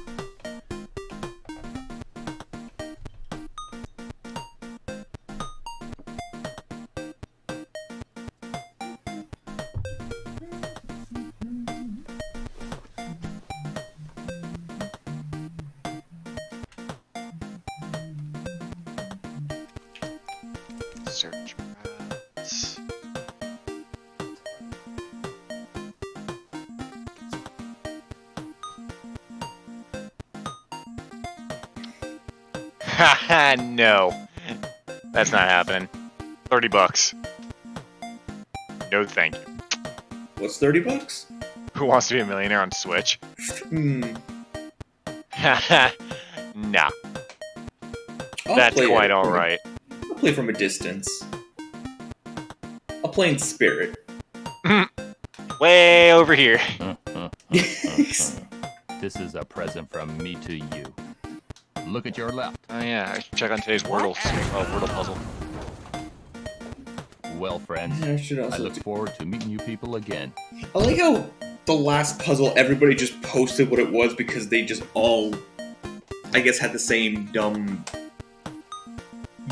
Search routes. Haha, no. That's not happening. $30. No thank you. What's 30 bucks? Who wants to be a millionaire on Switch? Haha, nah. That's quite alright. I'll play from a distance. I'll play in spirit. Way over here. This is a present from me to you. Look at your left. Oh yeah, I should check on today's Wordle puzzle. Well, friends, Yeah, I should also I look forward to meeting you people again. I like how the last puzzle, everybody just posted what it was because they just all, I guess, had the same dumb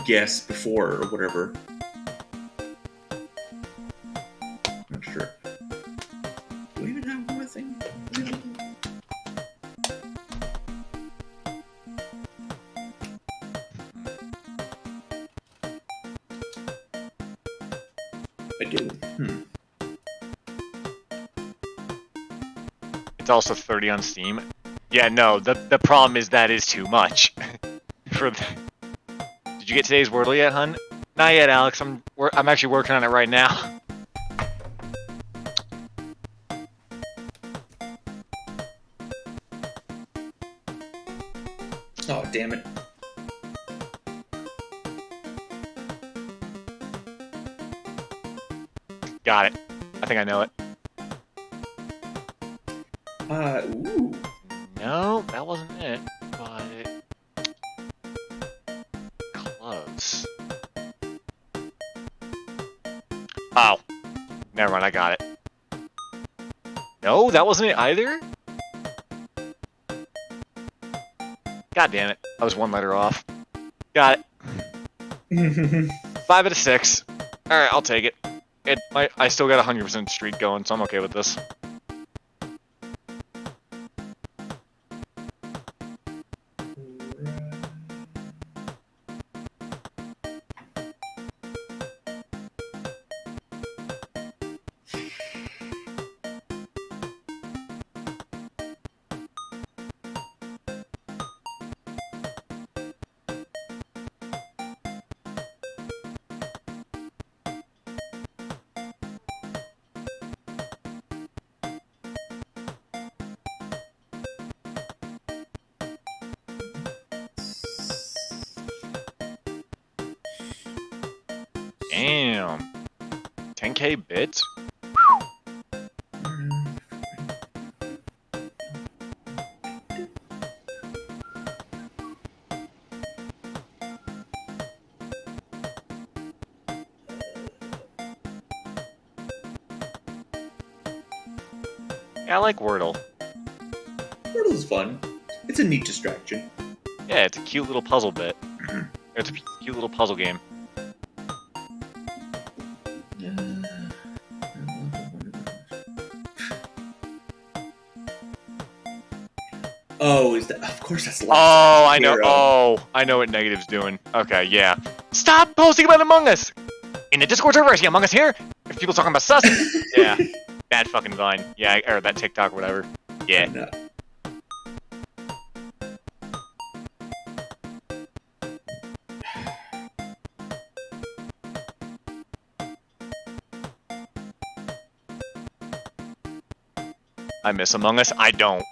guess before or whatever. Not sure. Do we even have more thing? I do. It's also 30 on Steam. Yeah, no, the problem is that is too much. Did you get today's Wordle yet, hun? Not yet, Alex. I'm actually working on it right now. Oh, damn it. Got it. I think I know it. Ooh. No, that wasn't it. But close. Oh, never mind. I got it. No, that wasn't it either. God damn it! I was one letter off. Got it. 5 out of 6. All right, I'll take it. I still got a 100% streak going, so I'm okay with this. Damn. 10k bits? Yeah, I like Wordle. Wordle's fun. It's a neat distraction. Yeah, it's a cute little puzzle bit. It's a cute little puzzle game. Oh, is that? Of course, that's. Oh, I know. Oh, I know what Negative's doing. Okay, yeah. Stop posting about Among Us in the Discord server. I see Among Us here. If people talking about sus, yeah, bad fucking Vine. Yeah, or that TikTok, or whatever. Yeah. No. I miss Among Us. I don't.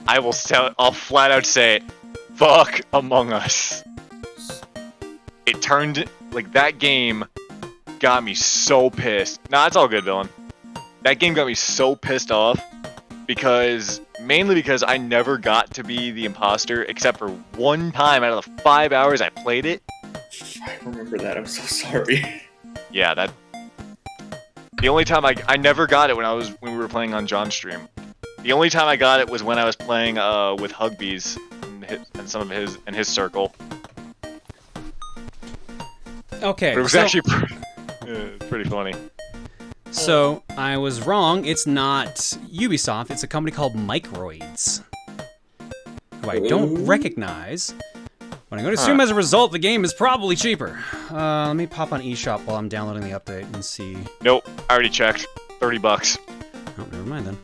I will tell. I'll flat out say it. Fuck Among Us. It turned like that game got me so pissed. Nah, it's all good, villain. That game got me so pissed off because mainly because I never got to be the imposter except for one time out of the 5 hours I played it. I remember that. I'm so sorry. Yeah, that The only time I never got it when we were playing on John's stream. The only time I got it was when I was playing with Hugbees and some of his circle. Okay. But it was actually pretty funny. So I was wrong. It's not Ubisoft. It's a company called Microids, who I don't recognize. When I go to assume as a result, the game is probably cheaper. Let me pop on eShop while I'm downloading the update and see. Nope, I already checked. $30. Oh, never mind then.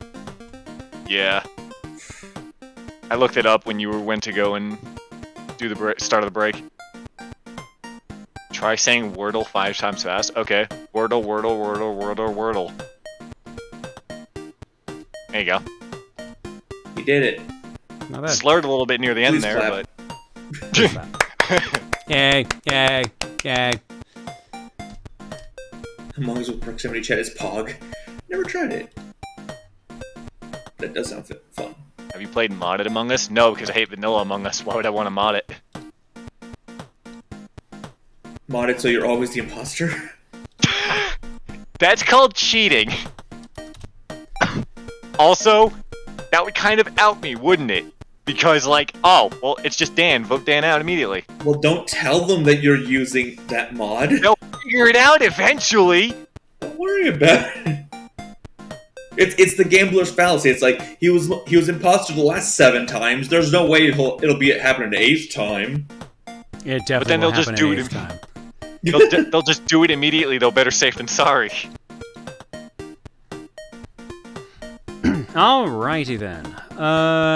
Yeah. I looked it up when you went to go and do the start of the break. Try saying Wordle 5 times fast. Okay. Wordle, Wordle, Wordle, Wordle, Wordle. There you go. You did it. Not bad. Slurred a little bit near the end Please there, clap. but... Yay, yay, yay. Among Us with proximity chat is Pog. Never tried it. That does sound fun. Have you played modded Among Us? No, because I hate vanilla Among Us. Why would I want to mod it? Mod it so you're always the imposter? That's called cheating. Also, that would kind of out me, wouldn't it? Because, like, oh, well, it's just Dan. Vote Dan out immediately. Well, don't tell them that you're using that mod. They'll figure it out eventually. Don't worry about it. It's the gambler's fallacy. It's like he was imposter the last 7 times. There's no way it'll be happening an 8th time. It definitely But then they'll just do it. time. They'll just do it immediately. Though better safe than sorry. Alrighty then.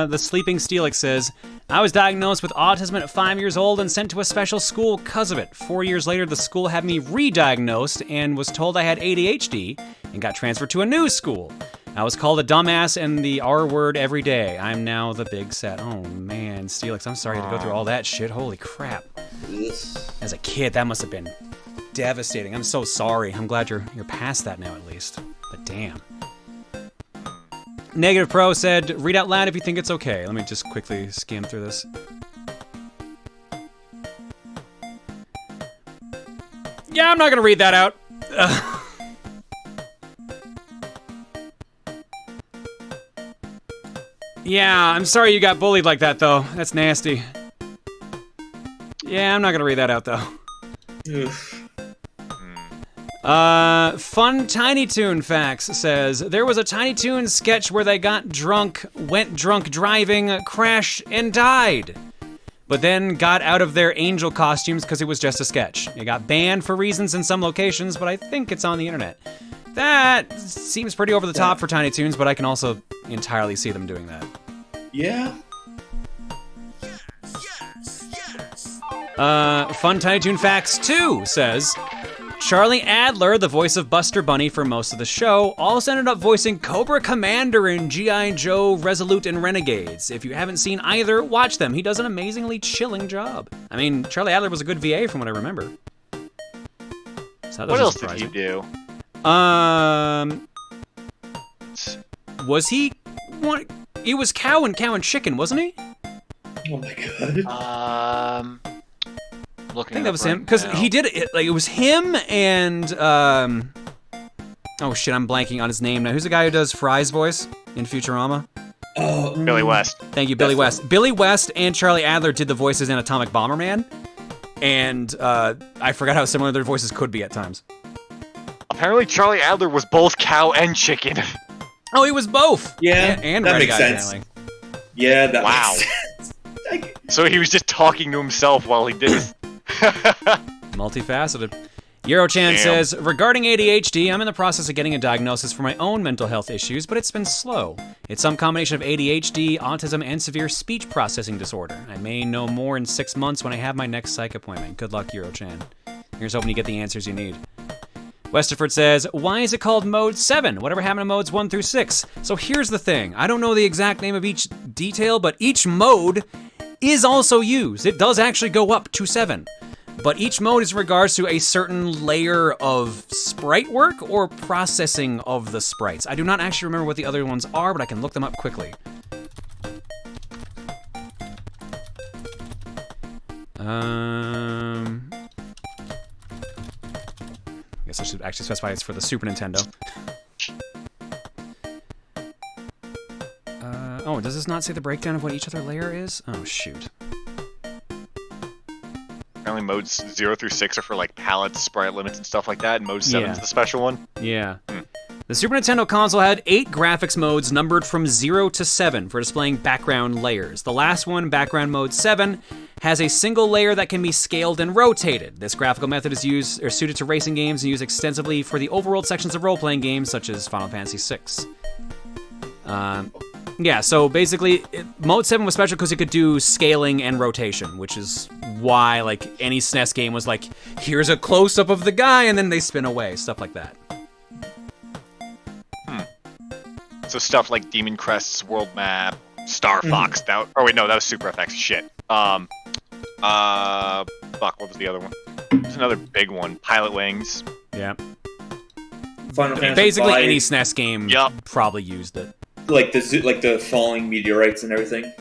The Sleeping Steelix says, I was diagnosed with autism at 5 years old and sent to a special school because of it. 4 years later, the school had me re-diagnosed and was told I had ADHD and got transferred to a new school. I was called a dumbass and the R word every day. I'm now the big set. Oh man, Steelix, I'm sorry you had to go through all that shit. Holy crap. As a kid, that must have been devastating. I'm so sorry. I'm glad you're past that now at least. But damn. Negative Pro said, read out loud if you think it's okay. Let me just quickly skim through this. Yeah, I'm not gonna read that out. Yeah, I'm sorry you got bullied like that, though. That's nasty. Yeah, I'm not gonna read that out, though. Fun Tiny Toon Facts says, there was a Tiny Toon sketch where they got drunk, went drunk driving, crashed, and died. But then got out of their angel costumes because it was just a sketch. It got banned for reasons in some locations, but I think it's on the internet. That seems pretty over the top for Tiny Toons, but I can also entirely see them doing that. Yeah. Fun Tiny Toon Facts 2 says, Charlie Adler, the voice of Buster Bunny for most of the show, also ended up voicing Cobra Commander in G.I. Joe, Resolute, and Renegades. If you haven't seen either, watch them. He does an amazingly chilling job. I mean, Charlie Adler was a good VA from what I remember. So What else did he do? Was he? What? He was Cow and Chicken, wasn't he? Oh my god. Looking I think that was him because he did it. Like it was him and oh shit, I'm blanking on his name now. Who's the guy who does Fry's voice in Futurama? Billy West. Thank you, Billy West. Billy West and Charlie Adler did the voices in Atomic Bomberman, and I forgot how similar their voices could be at times. Apparently, Charlie Adler was both cow and chicken. Oh, he was both. Yeah, and that Red makes Guy, sense. apparently. Yeah, that Wow. makes sense. So he was just talking to himself while he did it. Multifaceted. Eurochan says, regarding ADHD, I'm in the process of getting a diagnosis for my own mental health issues, but it's been slow. It's some combination of ADHD, autism, and severe speech processing disorder. I may know more in 6 months when I have my next psych appointment. Good luck, Eurochan. Here's hoping you get the answers you need. Westerford says, why is it called Mode 7? Whatever happened to Modes 1 through 6? So here's the thing. I don't know the exact name of each detail, but each mode is also used. It does actually go up to 7. But each mode is in regards to a certain layer of sprite work or processing of the sprites. I do not actually remember what the other ones are, but I can look them up quickly. I actually specify it's for the Super Nintendo. Oh, does this not say the breakdown of what each other layer is? Oh, shoot. Apparently modes 0 through 6 are for like palettes, sprite limits, and stuff like that, and mode 7 is the special one. Yeah. The Super Nintendo console had 8 graphics modes numbered from 0 to 7 for displaying background layers. The last one, background mode 7, has a single layer that can be scaled and rotated. This graphical method is suited to racing games and used extensively for the overworld sections of role-playing games such as Final Fantasy VI. Yeah, so basically, Mode 7 was special because it could do scaling and rotation, which is why, like, any SNES game was like, here's a close-up of the guy, and then they spin away, stuff like that. So stuff like Demon Crest's world map, Star Fox, that was Super FX shit. Fuck, what was the other one? There's another big one, Pilot Wings. Yeah. Final Fantasy Basically, V, any SNES game probably used it. Like the falling meteorites and everything.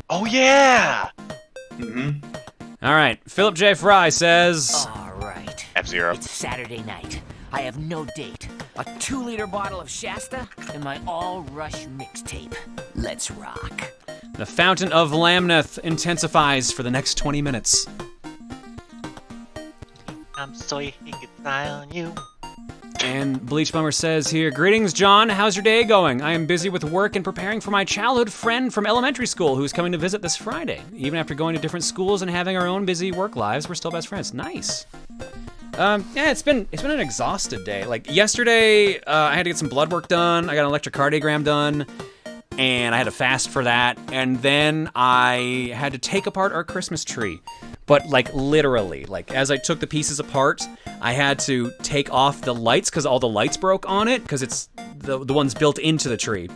Oh yeah. All right, Philip J. Fry says. All right. F-Zero. It's Saturday night. I have no date. A 2-liter bottle of Shasta and my all-rush mixtape. Let's rock. The Fountain of Lamneth intensifies for the next 20 minutes. I'm so you can eye on you. And Bleach Bummer says here, greetings, John. How's your day going? I am busy with work and preparing for my childhood friend from elementary school who's coming to visit this Friday. Even after going to different schools and having our own busy work lives, we're still best friends. Nice. Yeah, it's been an exhausted day. Like yesterday, I had to get some blood work done. I got an electrocardiogram done, and I had to fast for that. And then I had to take apart our Christmas tree. But like literally, like as I took the pieces apart, I had to take off the lights because all the lights broke on it because it's the ones built into the tree.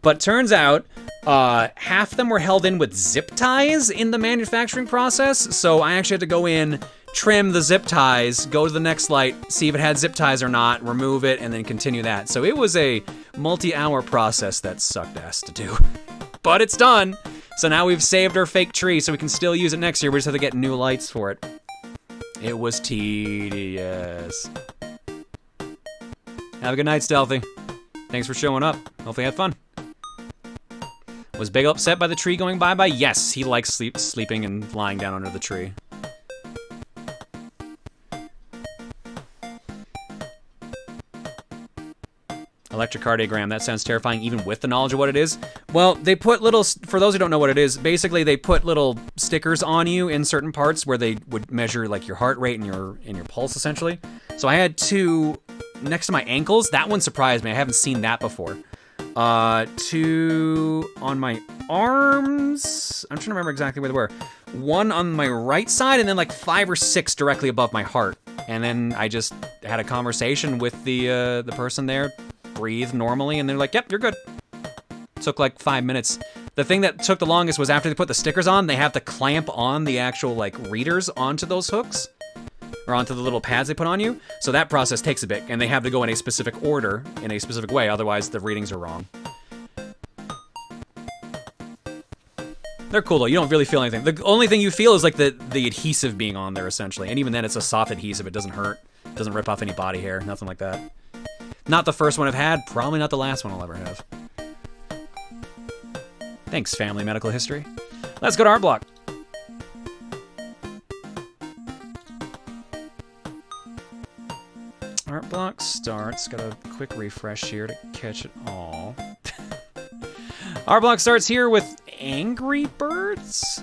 But turns out half of them were held in with zip ties in the manufacturing process. So I actually had to go in, trim the zip ties, go to the next light, see if it had zip ties or not, remove it, and then continue that. So it was a multi-hour process that sucked ass to do. But it's done. So now we've saved our fake tree so we can still use it next year. We just have to get new lights for it. It was tedious. Have a good night, Stealthy. Thanks for showing up. Hopefully you had fun. Was Bagel upset by the tree going bye-bye? Yes, he likes sleeping and lying down under the tree. Electrocardiogram, that sounds terrifying even with the knowledge of what it is. Well, they put little, for those who don't know what it is, basically they put little stickers on you in certain parts where they would measure like your heart rate and your pulse essentially. So I had 2 next to my ankles. That one surprised me. I haven't seen that before. 2 on my arms. I'm trying to remember exactly where they were. 1 on my right side and then like 5 or 6 directly above my heart. And then I just had a conversation with the person there. Breathe normally, and they're like, yep, you're good. Took like 5 minutes. The thing that took the longest was after they put the stickers on, they have to clamp on the actual like readers onto those hooks, or onto the little pads they put on you. So that process takes a bit, and they have to go in a specific order, in a specific way, otherwise the readings are wrong. They're cool though, you don't really feel anything. The only thing you feel is like the adhesive being on there essentially, and even then it's a soft adhesive, it doesn't hurt, it doesn't rip off any body hair, nothing like that. Not the first one I've had, probably not the last one I'll ever have. Thanks, Family Medical History. Let's go to Art Block. Art Block starts, got a quick refresh here to catch it all. Art Block starts here with Angry Birds?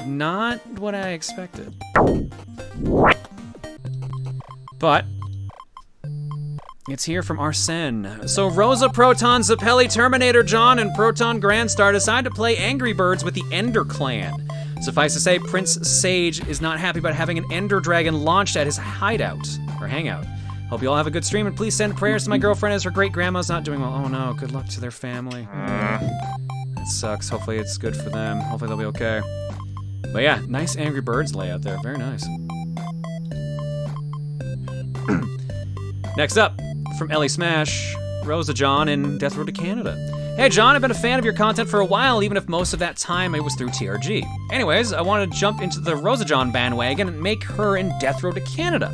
Not what I expected. But it's here from Arsene. So Rosa, Proton, Zappelli, Terminator, John, and Proton Grandstar decide to play Angry Birds with the Ender Clan. Suffice to say, Prince Sage is not happy about having an Ender Dragon launched at his hideout, or hangout. Hope you all have a good stream, and please send prayers to my girlfriend as her great-grandma's not doing well. Oh no, good luck to their family. That sucks. Hopefully it's good for them. Hopefully they'll be okay. But yeah, nice Angry Birds layout there. Very nice. Next up, from Ellie Smash, Rosa John in Death Road to Canada. Hey John, I've been a fan of your content for a while, even if most of that time it was through TRG. Anyways, I want to jump into the Rosa John bandwagon and make her in Death Road to Canada.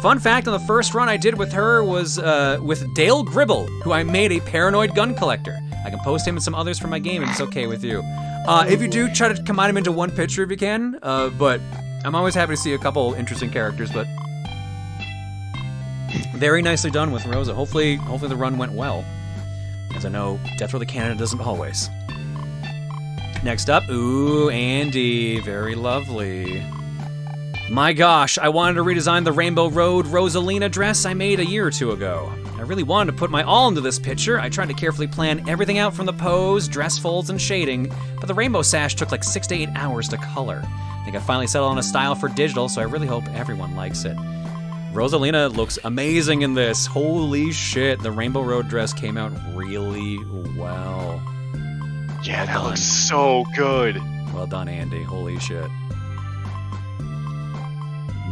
Fun fact, on the first run I did with her was with Dale Gribble, who I made a paranoid gun collector. I can post him and some others from my game if it's okay with you. If you do, try to combine him into one picture if you can, but I'm always happy to see a couple interesting characters, but very nicely done with Rosa. Hopefully the run went well, as I know Death Row the Canada doesn't always. Next up, ooh, Andy, very lovely. My gosh, I wanted to redesign the Rainbow Road Rosalina dress I made a year or two ago. I really wanted to put my all into this picture. I tried to carefully plan everything out from the pose, dress folds, and shading, but the rainbow sash took like 6 to 8 hours to color. I think I finally settled on a style for digital, so I really hope everyone likes it. Rosalina looks amazing in this. Holy shit, the Rainbow Road dress came out really well. Yeah, that looks so good. Well done, Andy. Holy shit.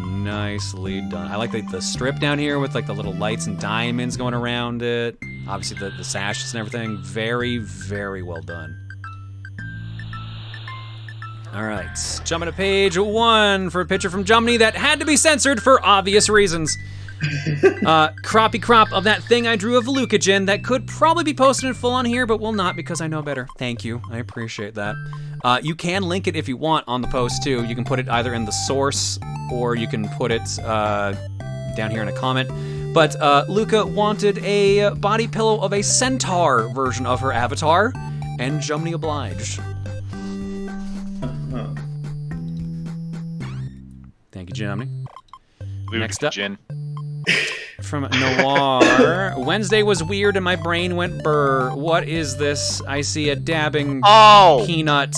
Nicely done. I like the strip down here with like the little lights and diamonds going around it. Obviously the sashes and everything. Very, very well done. All right, jumping to page 1 for a picture from Jumney that had to be censored for obvious reasons. Croppy crop of that thing I drew of Lucagen that could probably be posted in full on here, but will not because I know better. Thank you, I appreciate that. You can link it if you want on the post too. You can put it either in the source or you can put it down here in a comment. But Luca wanted a body pillow of a centaur version of her avatar, and Jumney obliged. Thank you, Jumney. Next up. Gin. From Noir. Wednesday was weird and my brain went burr. What is this? I see a dabbing peanut.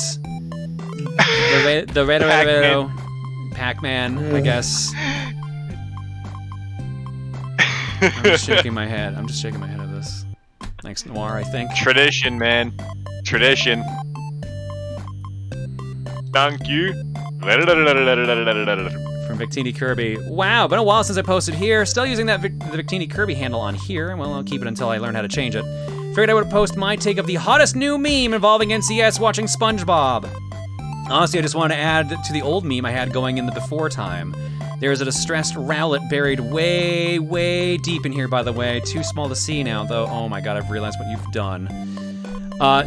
The red Pac-Man, I guess. I'm just shaking my head. I'm just shaking my head at this. Thanks, Noir, I think. Tradition, man. Tradition. Thank you. From Victini Kirby. Wow, been a while since I posted here. Still using that the Victini Kirby handle on here. Well, I'll keep it until I learn how to change it. Figured I would post my take of the hottest new meme involving NCS watching SpongeBob. Honestly, I just wanted to add to the old meme I had going in the before time. There's a distressed Rowlet buried way, way deep in here, by the way. Too small to see now, though. Oh my god, I've realized what you've done.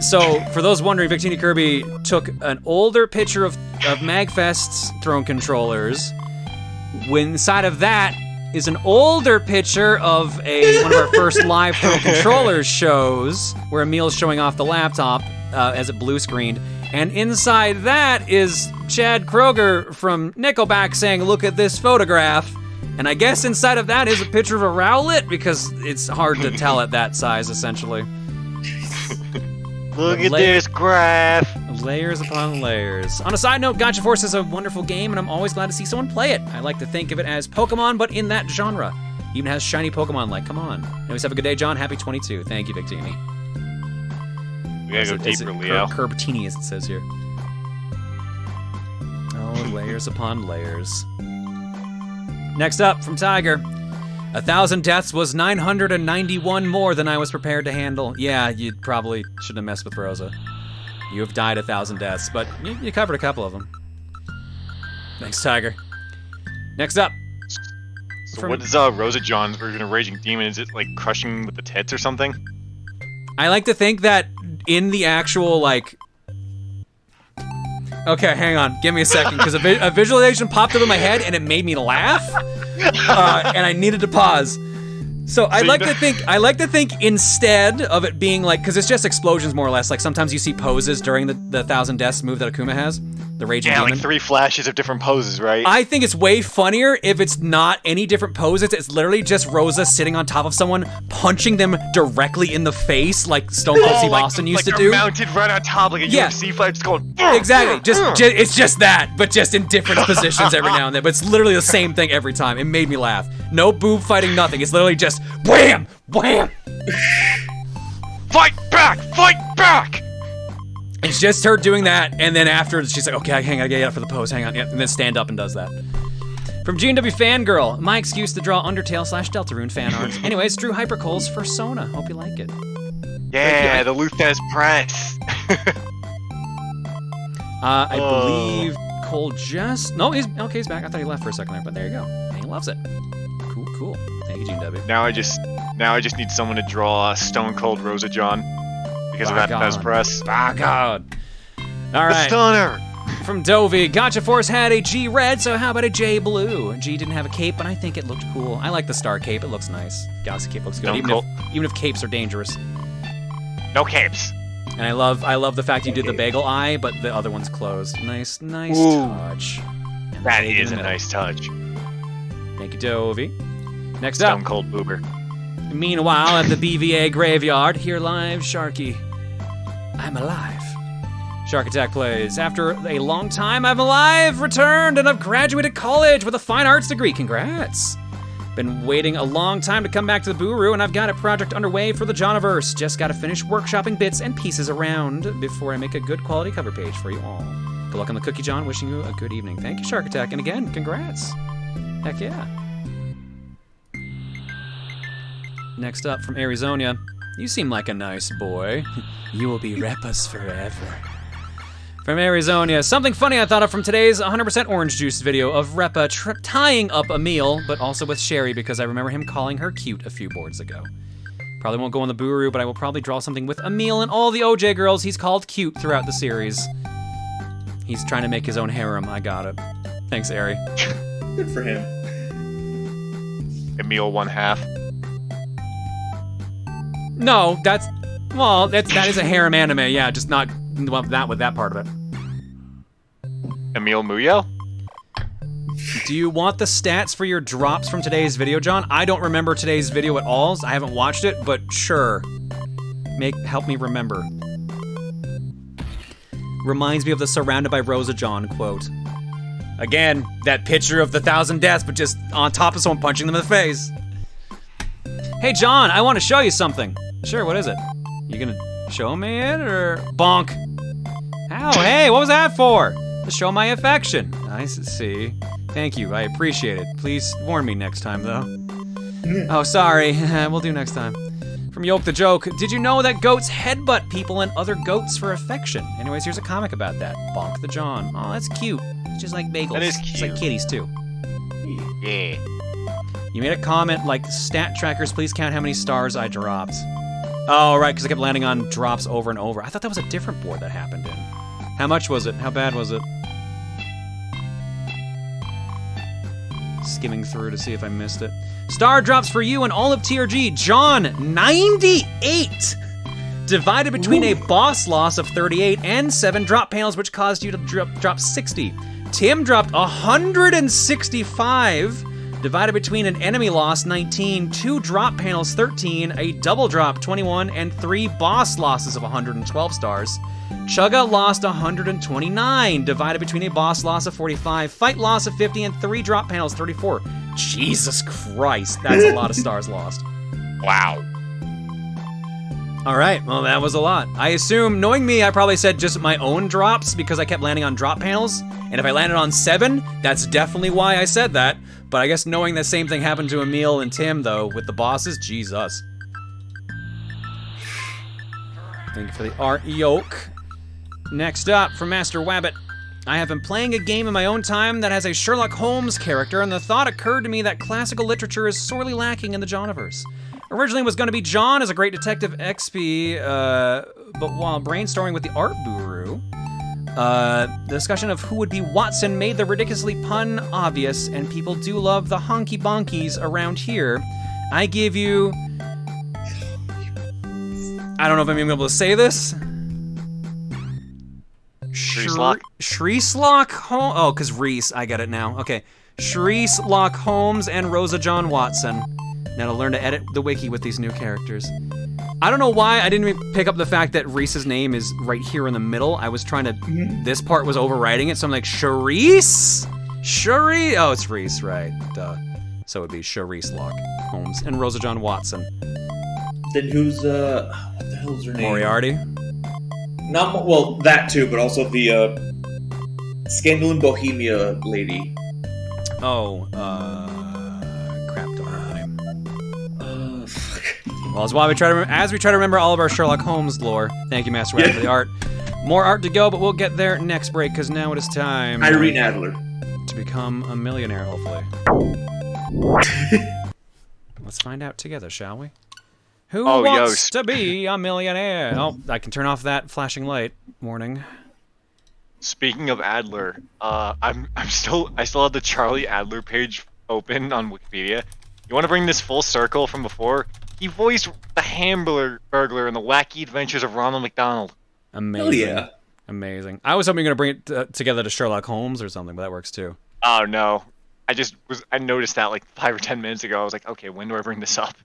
So, for those wondering, Victini Kirby took an older picture of MagFest's throne controllers. Inside of that is an older picture of one of our first live throne controllers shows, where Emil's showing off the laptop as it blue screened. And inside that is Chad Kroger from Nickelback saying, "Look at this photograph." And I guess inside of that is a picture of a Rowlet, because it's hard to tell at that size, essentially. Look at this graph. Layers upon layers. On a side note, Gotcha Force is a wonderful game, and I'm always glad to see someone play it. I like to think of it as Pokemon, but in that genre. Even has shiny Pokemon, like, come on. Anyways, have a good day, John. Happy 22. Thank you, Victini. We gotta go deeper, Leo. Curbitini, as it says here. Oh, layers upon layers. Next up, from Tiger. 1,000 deaths was 991 more than I was prepared to handle. Yeah, you probably shouldn't have messed with Rosa. You have died 1,000 deaths, but you covered a couple of them. Thanks, Tiger. Next up. So what is Rosa John's version of Raging Demon? Is it like crushing with the tits or something? I like to think that in the actual, like... Okay, hang on. Give me a second, because a visualization popped up in my head and it made me laugh, and I needed to pause. So I like to think instead of it being like, because it's just explosions more or less. Like sometimes you see poses during the 1,000 deaths move that Akuma has, the Raging Demon. Like 3 flashes of different poses, right? I think it's way funnier if it's not any different poses. It's literally just Rosa sitting on top of someone, punching them directly in the face, like Stone Cold Steve Austin used to do. Mounted right on top like a UFC fight, just going. Exactly. It's just that, but just in different positions every now and then. But it's literally the same thing every time. It made me laugh. No boob fighting, nothing. It's literally just wham, wham. Fight back! Fight back! It's just her doing that, and then after she's like, okay, hang on, I gotta get up for the pose, hang on, and then stand up and does that. From GNW Fangirl, my excuse to draw Undertale/Deltarune fan art. Anyways, drew Hypercole's Fursona. Hope you like it. Yeah, the Luthez Press. I believe Cole just... No, he's back. I thought he left for a second there, but there you go. And he loves it. Cool. cool. Thank you, Gene W. Now I just need someone to draw Stone Cold Rosa John because of that Fez press. Ah, God. All The right. stunner. From Dovey, Gotcha Force had a G red, so how about a J blue? G didn't have a cape, but I think it looked cool. I like the star cape. It looks nice. Galaxy cape looks good, even if capes are dangerous. No capes. And I love the fact you did the bagel eye, but the other one's closed. Nice Ooh. touch. And That the egg in is the a middle. nice touch. Thank you, Dovey. Next Stone up. Cold Boober. Meanwhile, at the BVA graveyard, here live, Sharky. I'm alive. Shark Attack plays. After a long time, I'm alive, returned, and I've graduated college with a fine arts degree. Congrats. Been waiting a long time to come back to the Booru, and I've got a project underway for the Johniverse. Just gotta finish workshopping bits and pieces around before I make a good quality cover page for you all. Good luck on the cookie, John. Wishing you a good evening. Thank you, Shark Attack, and again, congrats. Heck yeah. Next up from Arizona, you seem like a nice boy. You will be Repus forever. From Arizona, something funny I thought of from today's 100% orange juice video of Repa tying up a meal, but also with Sherry because I remember him calling her cute a few boards ago. Probably won't go on the Booru, but I will probably draw something with Emil and all the OJ girls he's called cute throughout the series. He's trying to make his own harem. I got it. Thanks, Ari. Good for him. Emil 1/2. No, that is a harem anime. Yeah, just not with that part of it. Emil Muyo? Do you want the stats for your drops from today's video, John? I don't remember today's video at all. I haven't watched it, but sure. Help me remember. Reminds me of the Surrounded by Rosa John quote. Again, that picture of the 1,000 deaths, but just on top of someone punching them in the face. Hey, John, I want to show you something. Sure, what is it? You gonna show me it, or bonk? Ow, hey, what was that for? To show my affection. Nice to see. Thank you, I appreciate it. Please warn me next time, though. Oh, sorry, we'll do next time. From Yoke the Joke, did you know that goats headbutt people and other goats for affection? Anyways, here's a comic about that. Bonk the John. Oh, that's cute. It's just like bagels. That is cute. It's like kitties, too. Yeah. You made a comment like, stat trackers, please count how many stars I dropped. Oh, right, because I kept landing on drops over and over. I thought that was a different board that happened in. How much was it? How bad was it? Skimming through to see if I missed it. Star drops for you and all of TRG. John, 98! Divided between a boss loss of 38 and 7 drop panels, which caused you to drop 60. Tim dropped 165. Divided between an enemy loss, 19, 2 drop panels, 13, a double drop, 21, and 3 boss losses of 112 stars. Chugga lost 129, divided between a boss loss of 45, fight loss of 50, and 3 drop panels, 34. Jesus Christ, that's a lot of stars lost. Wow. All right, well, that was a lot. I assume, knowing me, I probably said just my own drops because I kept landing on drop panels. And if I landed on 7, that's definitely why I said that. But I guess knowing the same thing happened to Emil and Tim, though, with the bosses, Jesus. Thank you for the art, Yoke. Next up, from Master Wabbit. I have been playing a game in my own time that has a Sherlock Holmes character, and the thought occurred to me that classical literature is sorely lacking in the Johniverse. Originally it was going to be John as a great detective XP, but while brainstorming with the Art Booru, the discussion of who would be Watson made the ridiculously pun obvious, and people do love the honky bonkies around here. I give you... I don't know if I'm even able to say this. Shreeslock? Shreeslock Holmes. Oh, because Reese, I get it now. Okay. Shreeslock Holmes and Rosa John Watson. Now to learn to edit the wiki with these new characters. I don't know why I didn't even pick up the fact that Reese's name is right here in the middle. I was trying to... This part was overriding it, so I'm like, Sharice? Shari? Oh, it's Reese, right. Duh. So it would be Shreeslock Holmes and Rosa John Watson. Then who's, what the hell's her name? Moriarty? Well, that too, but also the, Scandal in Bohemia lady. Oh, crap, don't remember the name. Fuck. Well, as we try to remember all of our Sherlock Holmes lore. Thank you, Master Wabbit, for the art. More art to go, but we'll get there next break, because now it is time... Irene Adler. To become a millionaire, hopefully. Let's find out together, shall we? Who Oh, yo, wants to be a millionaire? Oh, I can turn off that flashing light warning. Speaking of Adler, I still have the Charlie Adler page open on Wikipedia. You want to bring this full circle from before? He voiced the Hamburger Burglar in the Wacky Adventures of Ronald McDonald. Amazing. Hell yeah. Amazing. I was hoping you were going to bring it together to Sherlock Holmes or something, but that works too. Oh no, I noticed that like 5 or 10 minutes ago. I was like, okay, when do I bring this up?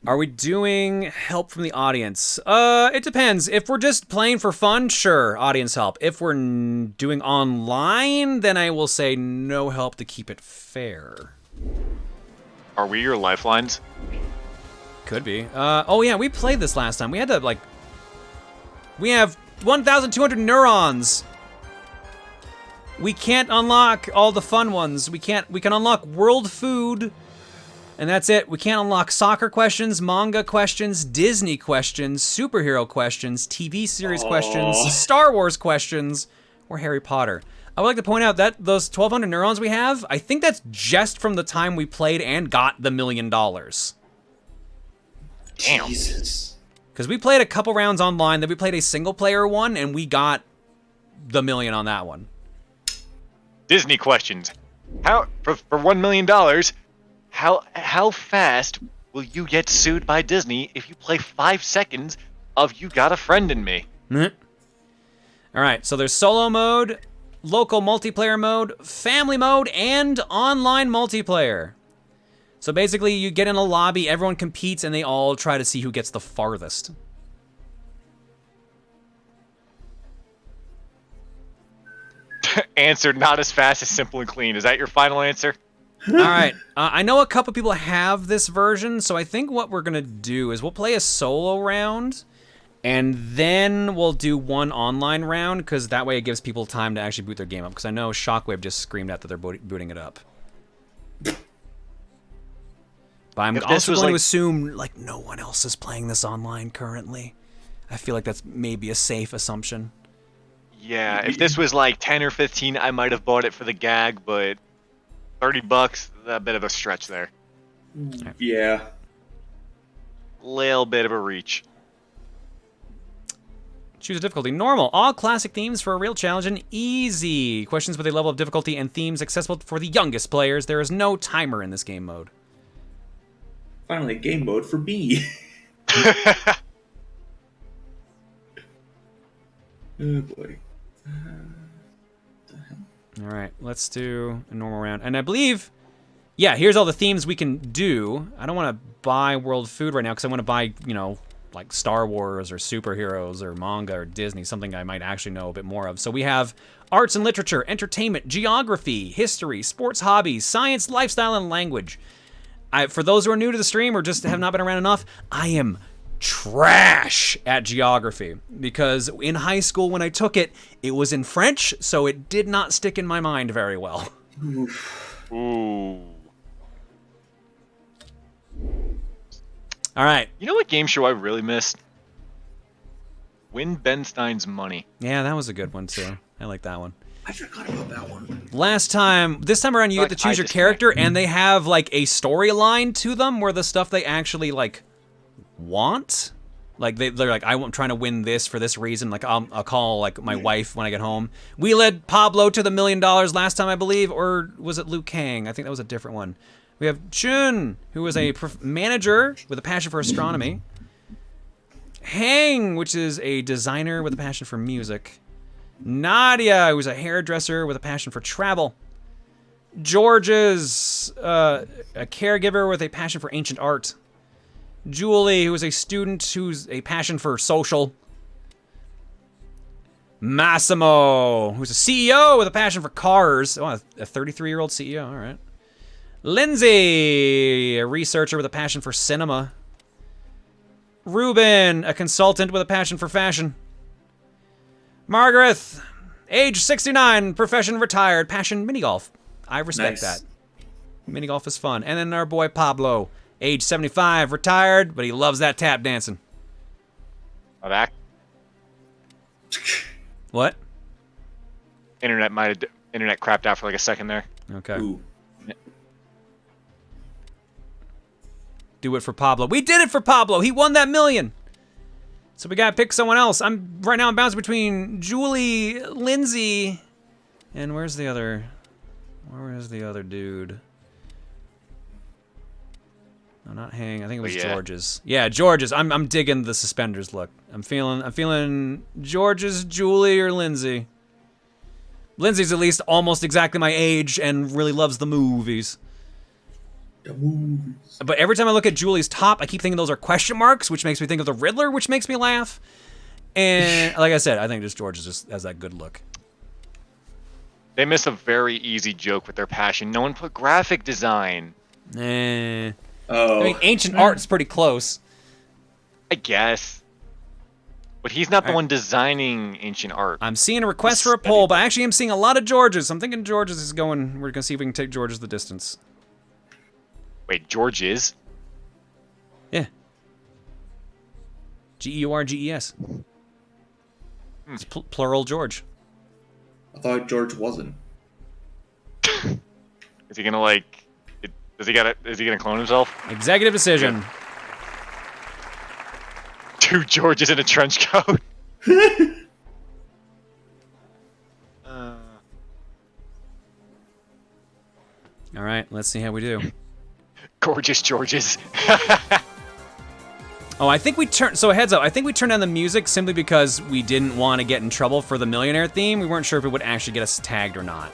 Are we doing help from the audience? It depends. If we're just playing for fun, sure, audience help. If we're doing online, then I will say no help to keep it fair. Are we your lifelines? Could be. Oh yeah, we played this last time. We had to like... We have 1,200 neurons. We can't unlock all the fun ones. We can unlock world food... And that's it. We can't unlock soccer questions, manga questions, Disney questions, superhero questions, TV series questions, Star Wars questions, or Harry Potter. I would like to point out that those 1,200 neurons we have, I think that's just from the time we played and got the $1 million. Damn. Jesus. Because we played a couple rounds online, then we played a single player one, and we got the $1 million on that one. Disney questions. For $1 million, how fast will you get sued by Disney if you play 5 seconds of You Got a Friend in Me? All right, so there's solo mode, local multiplayer mode, family mode, and online multiplayer. So basically, you get in a lobby, everyone competes, and they all try to see who gets the farthest. Answered not as fast as Simple and Clean. Is that your final answer? All right, I know a couple people have this version, so I think what we're gonna do is we'll play a solo round, and then we'll do one online round, because that way it gives people time to actually boot their game up, because I know Shockwave just screamed out that they're booting it up. But I'm also going to assume, like, no one else is playing this online currently. I feel like that's maybe a safe assumption. Yeah, if this was like 10 or 15, I might have bought it for the gag, but... $30, a bit of a stretch there. Yeah. Little bit of a reach. Choose a difficulty. Normal. All classic themes for a real challenge and easy. Questions with a level of difficulty and themes accessible for the youngest players. There is no timer in this game mode. Finally, game mode for B. Oh boy. All right, let's do a normal round. And I believe, yeah, here's all the themes we can do. I don't want to buy world food right now because I want to buy, you know, like Star Wars or superheroes or manga or Disney, something I might actually know a bit more of. So we have arts and literature, entertainment, geography, history, sports, hobbies, science, lifestyle, and language. For those who are new to the stream or just have not been around enough, I am trash at geography because in high school when I took it, it was in French, so it did not stick in my mind very well. Ooh. All right. You know what game show I really missed? Win Ben Stein's Money. Yeah, that was a good one too. I like that one. I forgot about that one. This time around you get to choose your character and they have like a storyline to them where the stuff they actually like want, like they're like, I'm trying to win this for this reason, like I'll call like my wife when I get home. We led Pablo to the $1 million last time, I believe, or was it Liu Kang? I think that was a different one. We have Chun, who is a manager with a passion for astronomy. Hang, which is a designer with a passion for music. Nadia, who's a hairdresser with a passion for travel. George is a caregiver with a passion for ancient art. Julie, who is a student who's a passion for social. Massimo, who's a CEO with a passion for cars. Oh, a 33-year-old CEO, all right. Lindsay, a researcher with a passion for cinema. Ruben, a consultant with a passion for fashion. Margaret, age 69, profession retired, passion minigolf. I respect that. Minigolf is fun. And then our boy Pablo, age 75, retired, but he loves that tap dancing. Back. What? Internet crapped out for like a second there. Okay. Ooh. Do it for Pablo. We did it for Pablo. He won that $1 million. So we gotta pick someone else. Right now I'm bouncing between Julie, Lindsay, and where's the other dude? No, not Hang. I think it was George's. Yeah, George's. I'm digging the suspenders look. I'm feeling George's, Julie, or Lindsay. Lindsay's at least almost exactly my age and really loves the movies. But every time I look at Julie's top, I keep thinking those are question marks, which makes me think of the Riddler, which makes me laugh. And like I said, I think just George just has that good look. They miss a very easy joke with their passion. No one put graphic design. Oh. Oh. I mean, ancient art's pretty close. I guess. But he's not the one designing ancient art. I'm seeing a request for a poll, but I actually am seeing a lot of Georges. I'm thinking Georges is going. We're going to see if we can take Georges the distance. Wait, George is? Yeah. Georges. It's plural George. I thought George wasn't. Is he gonna like? Is he gonna clone himself? Executive decision. Yeah. 2 Georges in a trench coat. All right, let's see how we do. Gorgeous Georges. Oh, I think we turned. So heads up, I think we turned down the music simply because we didn't want to get in trouble for the Millionaire theme. We weren't sure if it would actually get us tagged or not.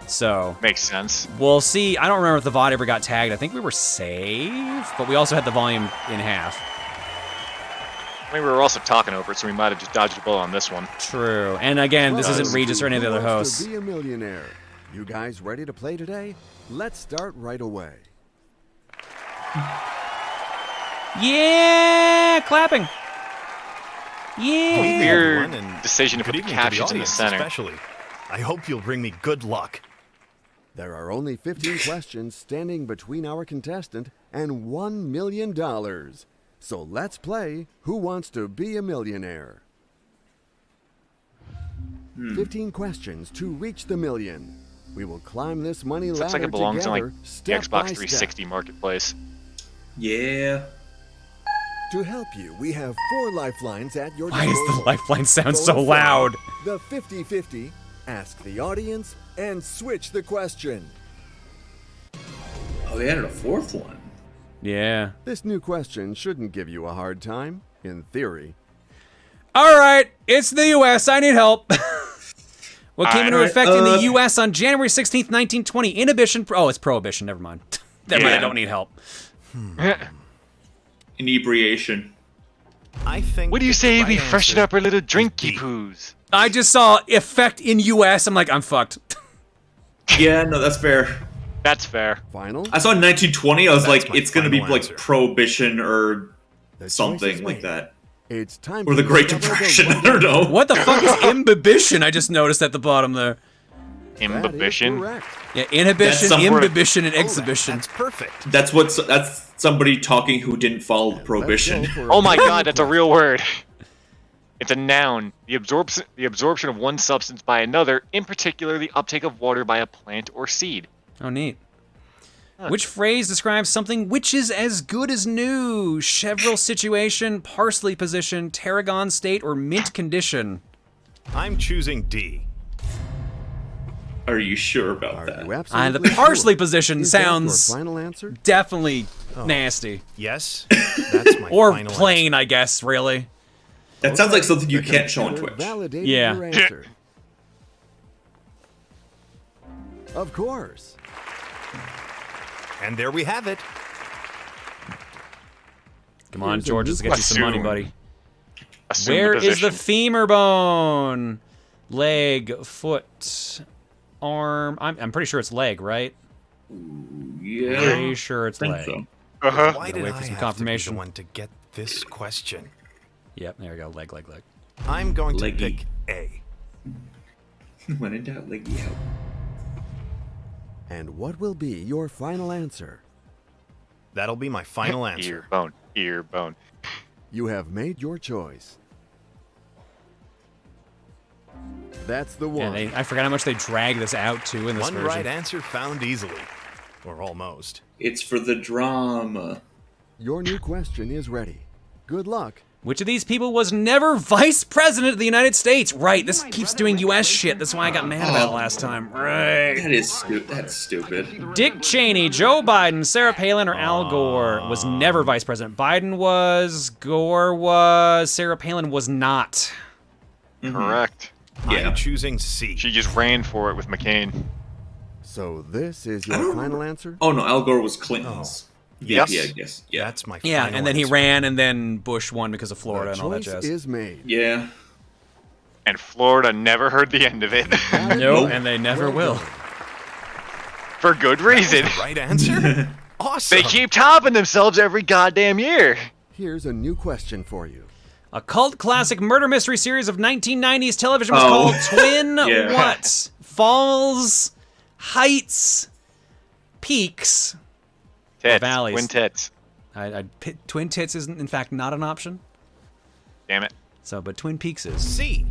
So makes sense. We'll see. I don't remember if the VOD ever got tagged. I think we were safe, but we also had the volume in half. I mean, we were also talking over it, so we might have just dodged a bullet on this one. True. And again, this isn't Regis or any of the other hosts. Be a millionaire. You guys ready to play today? Let's start right away. Yeah, clapping. Yeah. Weird decision to put the captions in the center. Especially. I hope you'll bring me good luck. There are only 15 questions standing between our contestant and $1 million. So let's play Who Wants to Be a Millionaire? 15 questions to reach the million. We will climb this money ladder Looks like it belongs in like the step Xbox by 360 step. marketplace. Yeah. To help you, we have 4 lifelines at your Why disposal. does the lifeline sound Go so for loud? The 50-50, ask the audience, and switch the question. Oh, they added a 4th one. Yeah. This new question shouldn't give you a hard time, in theory. All right, it's the U.S. I need help. What came into effect in the U.S. on January 16th, 1920? Inhibition. Oh, it's prohibition. Never mind. Never mind. I don't need help. Inebriation. I think. What do you say we freshen up our little drinky poos? I just saw effect in U.S. I'm like, I'm fucked. Yeah, no, that's fair. That's fair. Final? I saw in 1920, I was That's like, my it's gonna be final like answer. prohibition or The something choice is like made. that. It's time Or to the Great discover Depression, I $1 don't know. What the fuck is imbibition? I just noticed at the bottom there. That is Imbibition. correct. Yeah, inhibition, That's some sort of- imbibition, and exhibition. That's perfect. That's somebody talking who didn't follow Let's prohibition. go for Oh my a god, that's a real word. It's a noun. The absorption of one substance by another, in particular the uptake of water by a plant or seed. Oh, neat. Which phrase describes something which is as good as new? Chevral situation, parsley position, tarragon state, or mint condition? I'm choosing D. Are you sure about Are that? you absolutely The parsley sure? position Is that your sounds final answer? definitely nasty. Yes, that's my Or final plain, I guess, really. That sounds like something you The can't show on computer Twitch. validated Yeah. your answer. Of course. answer. And there we have it. Come on, Here's a George, new let's get you some money, Assume. buddy. Assume Where the is the position. femur bone? Leg, foot, arm. I'm pretty sure it's leg, right? Yeah. Pretty sure it's I think leg. so. Uh-huh. Why Gotta did wait I for some have confirmation. to be the one to get this question? Yep, there we go. Leg. I'm going to Leggy. pick A. When in doubt, leggy out. And what will be your final answer? That'll be my final answer. Ear bone. You have made your choice. That's the one. Yeah, I forgot how much they drag this out to in this One version. right answer found easily. Or almost. It's for the drama. Your new question is ready. Good luck. Which of these people was never vice president of the United States? Right, this keeps doing U.S. shit. That's why I got mad about it last time. Right. That's stupid. Dick Cheney, Joe Biden, Sarah Palin, or Al Gore was never vice president. Biden was, Gore was, Sarah Palin was not. Correct. I'm choosing C. She just ran for it with McCain. So this is your final answer? Oh no, Al Gore was Clinton's. Yes. Yeah, I guess. Yeah. That's my Yeah, final and then he answer. ran, and then Bush won because of Florida and all that Choice jazz. is made. Yeah. And Florida never heard the end of it. Nope, and they never will. For good reason. The right answer? Awesome. They keep topping themselves every goddamn year. Here's a new question for you. A cult classic murder mystery series of 1990s television was called Twin Yeah. what? Falls, Heights, Peaks, Tits. valleys. Twin tits. Twin Tits is in fact not an option. Damn it. So, but Twin Peaks is. C.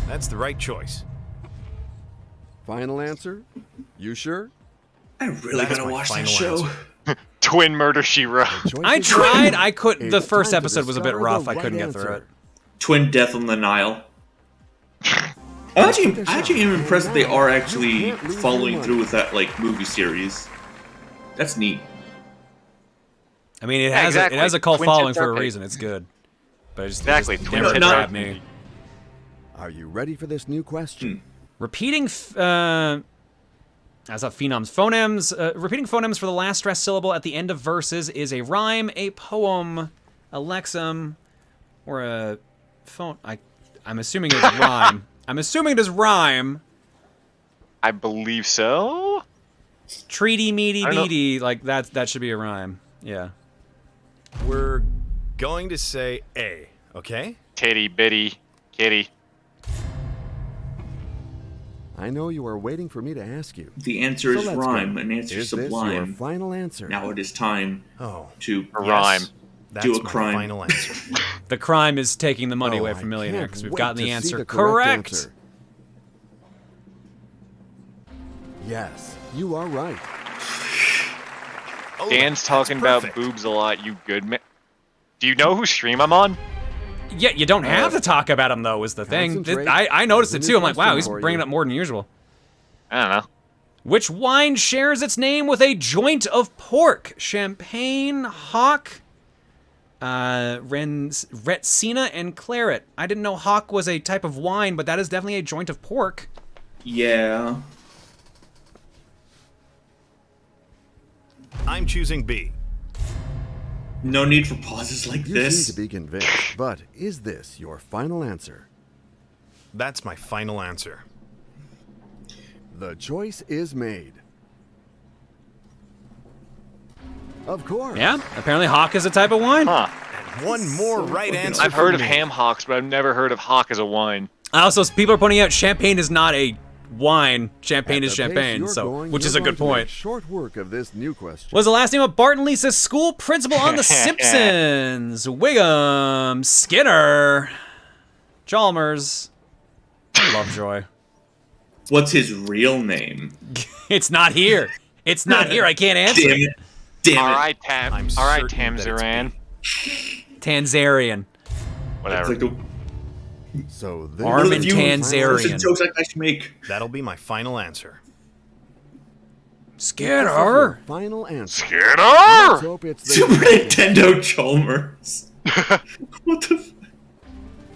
That's the right choice. Final answer? You sure? I really That's gotta my watch that final show. answer. Twin Murder, She Wrote. Choice I is tried. made. I couldn't. The It's first time to episode was a bit discover rough. the I couldn't right get through answer. it. Twin Death on the Nile. I actually am impressed that they are actually following through with that like movie series. That's neat. I mean, it Yeah, has exactly. it has a cult Twin following Tits for a Arcade. reason. It's good. But Exactly. it just Twin never Tits grabbed Arcade. me. Are you ready for this new question? Repeating, as a phenom's phonemes, repeating phonemes for the last stressed syllable at the end of verses is a rhyme, a poem, a lexeme, or a phone. I'm assuming it's rhyme. I'm assuming it is rhyme. I believe so. Treaty, meaty, I don't know. beady, like that should be a rhyme. Yeah. We're going to say A, okay? Titty bitty kitty. I know you are waiting for me to ask you. The answer So is let's rhyme, go. an answer Is this your sublime. final answer? Now it is time Oh, to A rhyme. that's Do a my crime. final answer. The crime is taking the money Oh, away I from Millionaire can't because we've wait gotten to the see answer the correct. answer. Yes, you are right. Oh, Dan's that's talking about perfect. boobs a lot. You good man? Do you know whose stream I'm on? Yeah, you don't have to talk about him though. Is the thing. Concentrate. I noticed it There's a too. new I'm like, wow, question he's for bringing you. it up more than usual. I don't know. Which wine shares its name with a joint of pork? Champagne, Hock, Retsina, and Claret. I didn't know Hock was a type of wine, but that is definitely a joint of pork. yeah. I'm choosing B. No need for pauses like You this. seem to be convinced, but is this your final answer? That's my final answer. The choice is made. Of course. Yeah, apparently Hock is a type of wine. Huh. One more right answer. I've heard for of me. ham hocks, but I've never heard of hock as a wine. Also, people are pointing out champagne is not a wine. Champagne At is the pace champagne, you're so going, which you're is a going good to make point. Short work of this new question. Was the last name of Bart and Lisa's school principal on The Simpsons? Wiggum, Skinner, Chalmers, Lovejoy. What's his real name? It's not here. It's not here. I can't answer. Damn it. Damn All it. right, I'm All right, certain that it's Tamzaran. Tanzarian. Whatever. It's like the So this Armin is your final Tanzarian. answer. Those are jokes like I should make. That'll be my final answer. This is Skinner. your final answer. Let's Skinner! hope it's the Super Nintendo Chalmers. What the?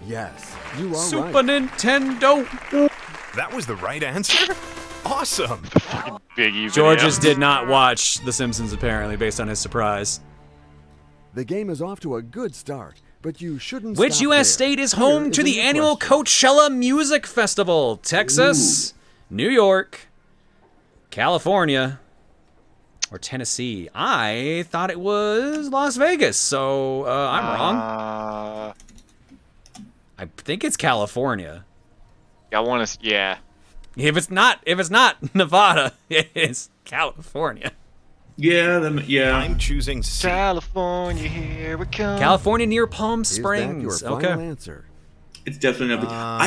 Yes, you are Super right. Nintendo. That was the right answer? Awesome. Biggie Georges video. did not watch The Simpsons apparently, based on his surprise. The game is off to a good start, but you shouldn't Which stop U.S. there. state is Here home to a the new annual question. Coachella Music Festival? Texas, New York, California, or Tennessee? I thought it was Las Vegas, so I'm wrong. I think it's California. I want to. Yeah. If it's not Nevada, it is California. Yeah, yeah. I'm choosing C. California, here we come. California near Palm Is that Springs. your final Okay. answer? It's definitely not.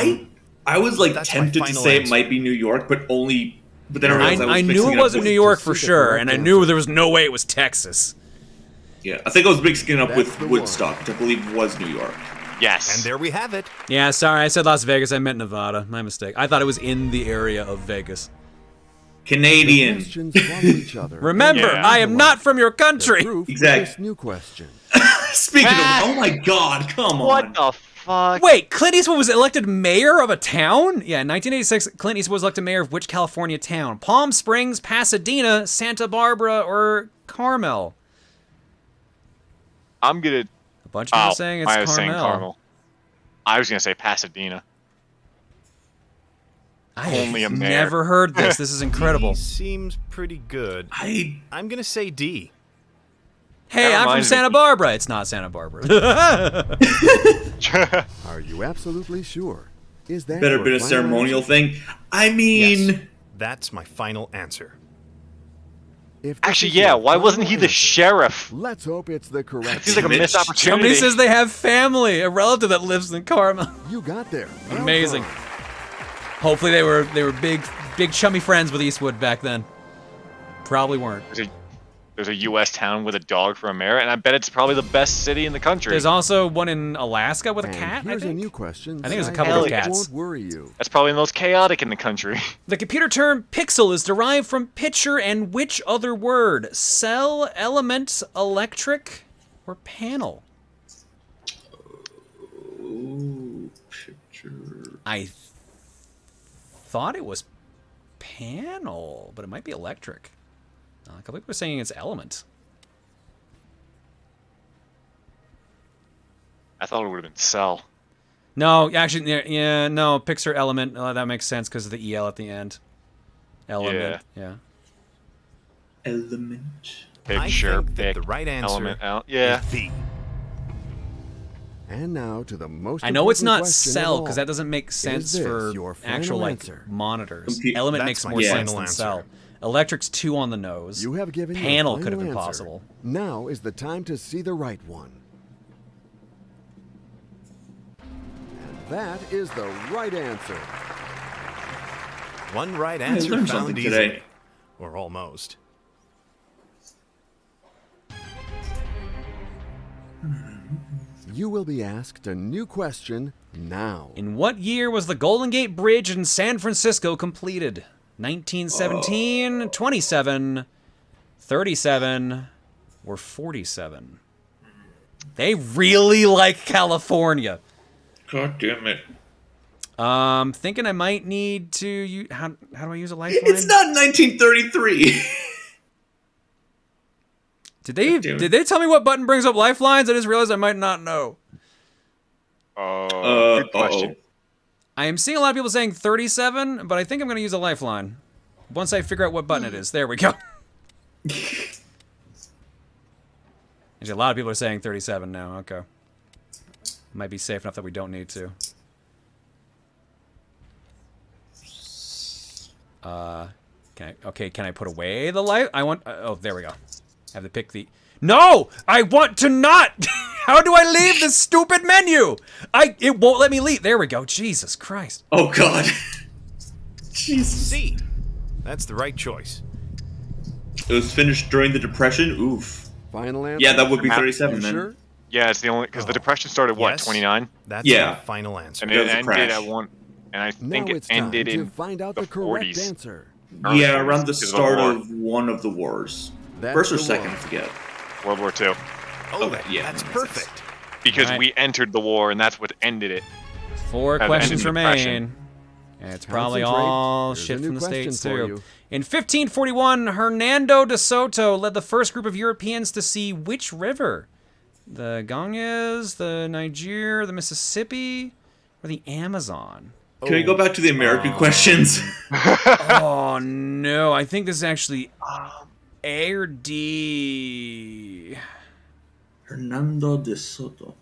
I was like that's my tempted to final say it answer. might be New York, but only But then I realized I knew it wasn't New York for sure, and I knew there was no way it was Texas. Yeah, I think I was mixing it up with the Woodstock, which I believe was New York. Yes. And there we have it. Yeah, sorry, I said Las Vegas. I meant Nevada. My mistake. I thought it was in the area of Vegas. Canadian. Questions follow each other. Remember, Yeah. I am not from your country. Exactly. This new question. Speaking of, oh my God, come on. What the fuck? Wait, Clint Eastwood was elected mayor of a town? Yeah, in 1986, Clint Eastwood was elected mayor of which California town? Palm Springs, Pasadena, Santa Barbara, or Carmel? I'm gonna. A bunch of people saying it's I was Carmel. saying Carmel. I was gonna say Pasadena. I Only a have mayor. never heard this. This is incredible. D seems pretty good. I'm gonna say D. Hey, That I'm from reminds me- Santa Barbara. It's not Santa Barbara. Are you absolutely sure? Is that Better your been a final ceremonial answer? thing. I mean, Yes. That's my final answer. If this Actually, is yeah. your Why wasn't he final the answer, sheriff? Let's hope it's the correct. Seems like a Mitch. missed opportunity. Somebody says they have family, a relative that lives in Carmel. You got there. Well Amazing. done. Hopefully they were big chummy friends with Eastwood back then. Probably weren't. There's a U.S. town with a dog for a mayor, and I bet it's probably the best city in the country. There's also one in Alaska with a And cat, I here's a think. new question. I think there's a that couple of hope cats. Won't worry you. That's probably the most chaotic in the country. The computer term pixel is derived from picture and which other word? Cell, element, electric, or panel? ooh, picture. I thought it was panel, but it might be electric. A couple people are saying it's element. I thought it would have been cell. No, actually, yeah, no, picture element. That makes sense because of the EL at the end. Element, yeah. Element. Picture, I think that pick, the right answer element, out. Yeah. is B. And now to the most. I know it's important not question of cell all. because that doesn't make sense this for your final actual like answer? monitors. Compute- Element That's makes my more sense final than answer. cell. Electric's 2 on the nose. You have given your Panel final could have been answer. possible. Now is the time to see the right one. And that is the right answer. One right I answer learned found something easily. today. Or almost. You will be asked a new question now. In what year was the Golden Gate Bridge in San Francisco completed? 1917, 27, 37, or 47? They really like California. God damn it. Thinking I might need to how do I use a lifeline? It's not 1933. Did they tell me what button brings up lifelines? I just realized I might not know. Good question. I am seeing a lot of people saying 37, but I think I'm going to use a lifeline. Once I figure out what button it is. There we go. Actually, a lot of people are saying 37 now. Okay. Might be safe enough that we don't need to. Can I put away the light? I want, oh, there we go. I have to pick the, no! I want to not! How do I leave this stupid menu? It won't let me leave. There we go. Jesus Christ. Oh, God. Jesus. C. That's the right choice. It was finished during the Depression? Oof. Final answer? Yeah, that would be You 37 then. Sure? Yeah, it's the only because the Depression started what, Yes. 29, That's Yeah. my final answer. and There it was a ended crash. at one, and I think Now it it's time ended to in find out the the correct 40s. answer. Yeah, around the Because of start war. of one of the wars. That's First or the second, one. I forget. World War II, Oh, Okay, yeah, that's that makes perfect. because Alright. we entered the war, and that's what ended it. 4 Have questions ended depression. remain. And it's probably Concentrate. all There's shit a new from the question States, for too. you. In 1541, Hernando de Soto led the first group of Europeans to see which river? The Ganges, the Niger, the Mississippi, or the Amazon? Can we go back to the American questions? Oh, no. I think this is actually Airdate. Hernando de Soto.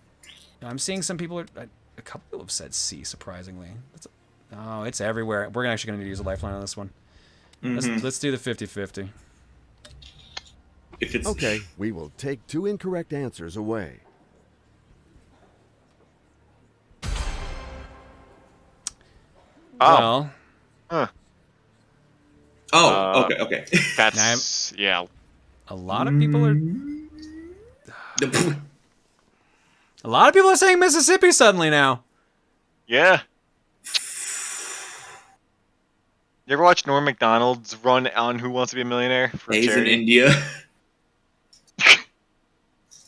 I'm seeing some people, a couple people have said C, surprisingly. Oh, it's everywhere. We're actually going to use a lifeline on this one. Let's do the 50-50. If it's Okay, we will take 2 incorrect answers away. Oh, Well, Oh, okay. That's yeah. A lot of people are. A lot of people are saying Mississippi suddenly now. Yeah. You ever watch Norm Macdonald's run on Who Wants to Be a Millionaire for He's in charity? India.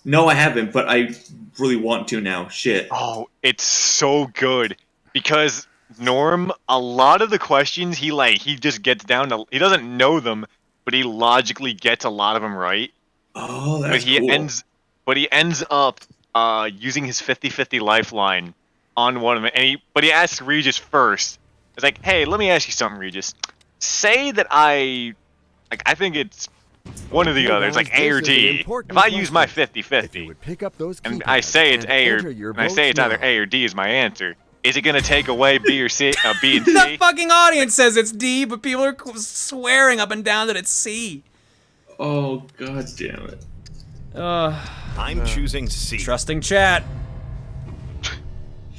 No, I haven't, but I really want to now. Shit. Oh, it's so good because Norm, a lot of the questions he just gets down to, he doesn't know them, but he logically gets a lot of them right. Oh, that's cool. But he ends up using his 50-50 lifeline on one of them, but he asks Regis first. It's like, hey, let me ask you something, Regis. Say that I think it's one or the other. It's like A or D. If I use my 50-50, and I say it's A and I say it's either A or D is my answer, is it gonna take away B or C? B and C? The fucking audience says it's D, but people are swearing up and down that it's C. Oh, god damn it. I'm choosing C. Trusting chat.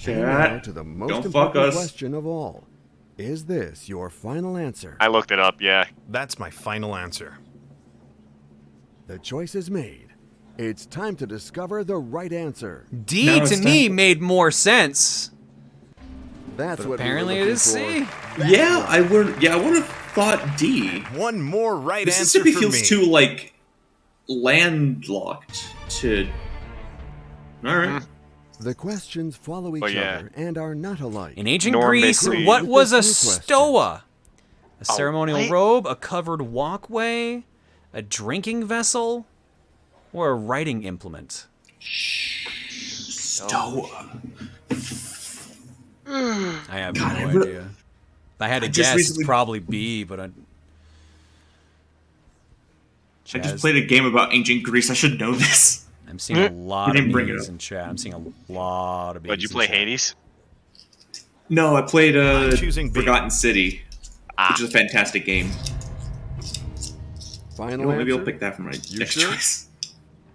And now to the most important question of all. Is this your final answer? I looked it up, yeah. That's my final answer. The choice is made. It's time to discover the right answer. D to me made more sense. That's what apparently it is C. Yeah, I would have thought D. One more right Mississippi answer for feels me. too like landlocked to. All right. The questions follow each other and are not alike. In ancient Greece, what was a stoa? A ceremonial what? robe, a covered walkway, a drinking vessel, or a writing implement? Stoa. I have no idea. If I had to guess, it's probably B, but I just played a game about ancient Greece. I should know this. I'm seeing a lot of B's in chat. I'm seeing a lot of B's. Did you play Hades? No, I played choosing B. Forgotten City, which is a fantastic game. Final maybe I'll answer? pick that for my next sure? choice.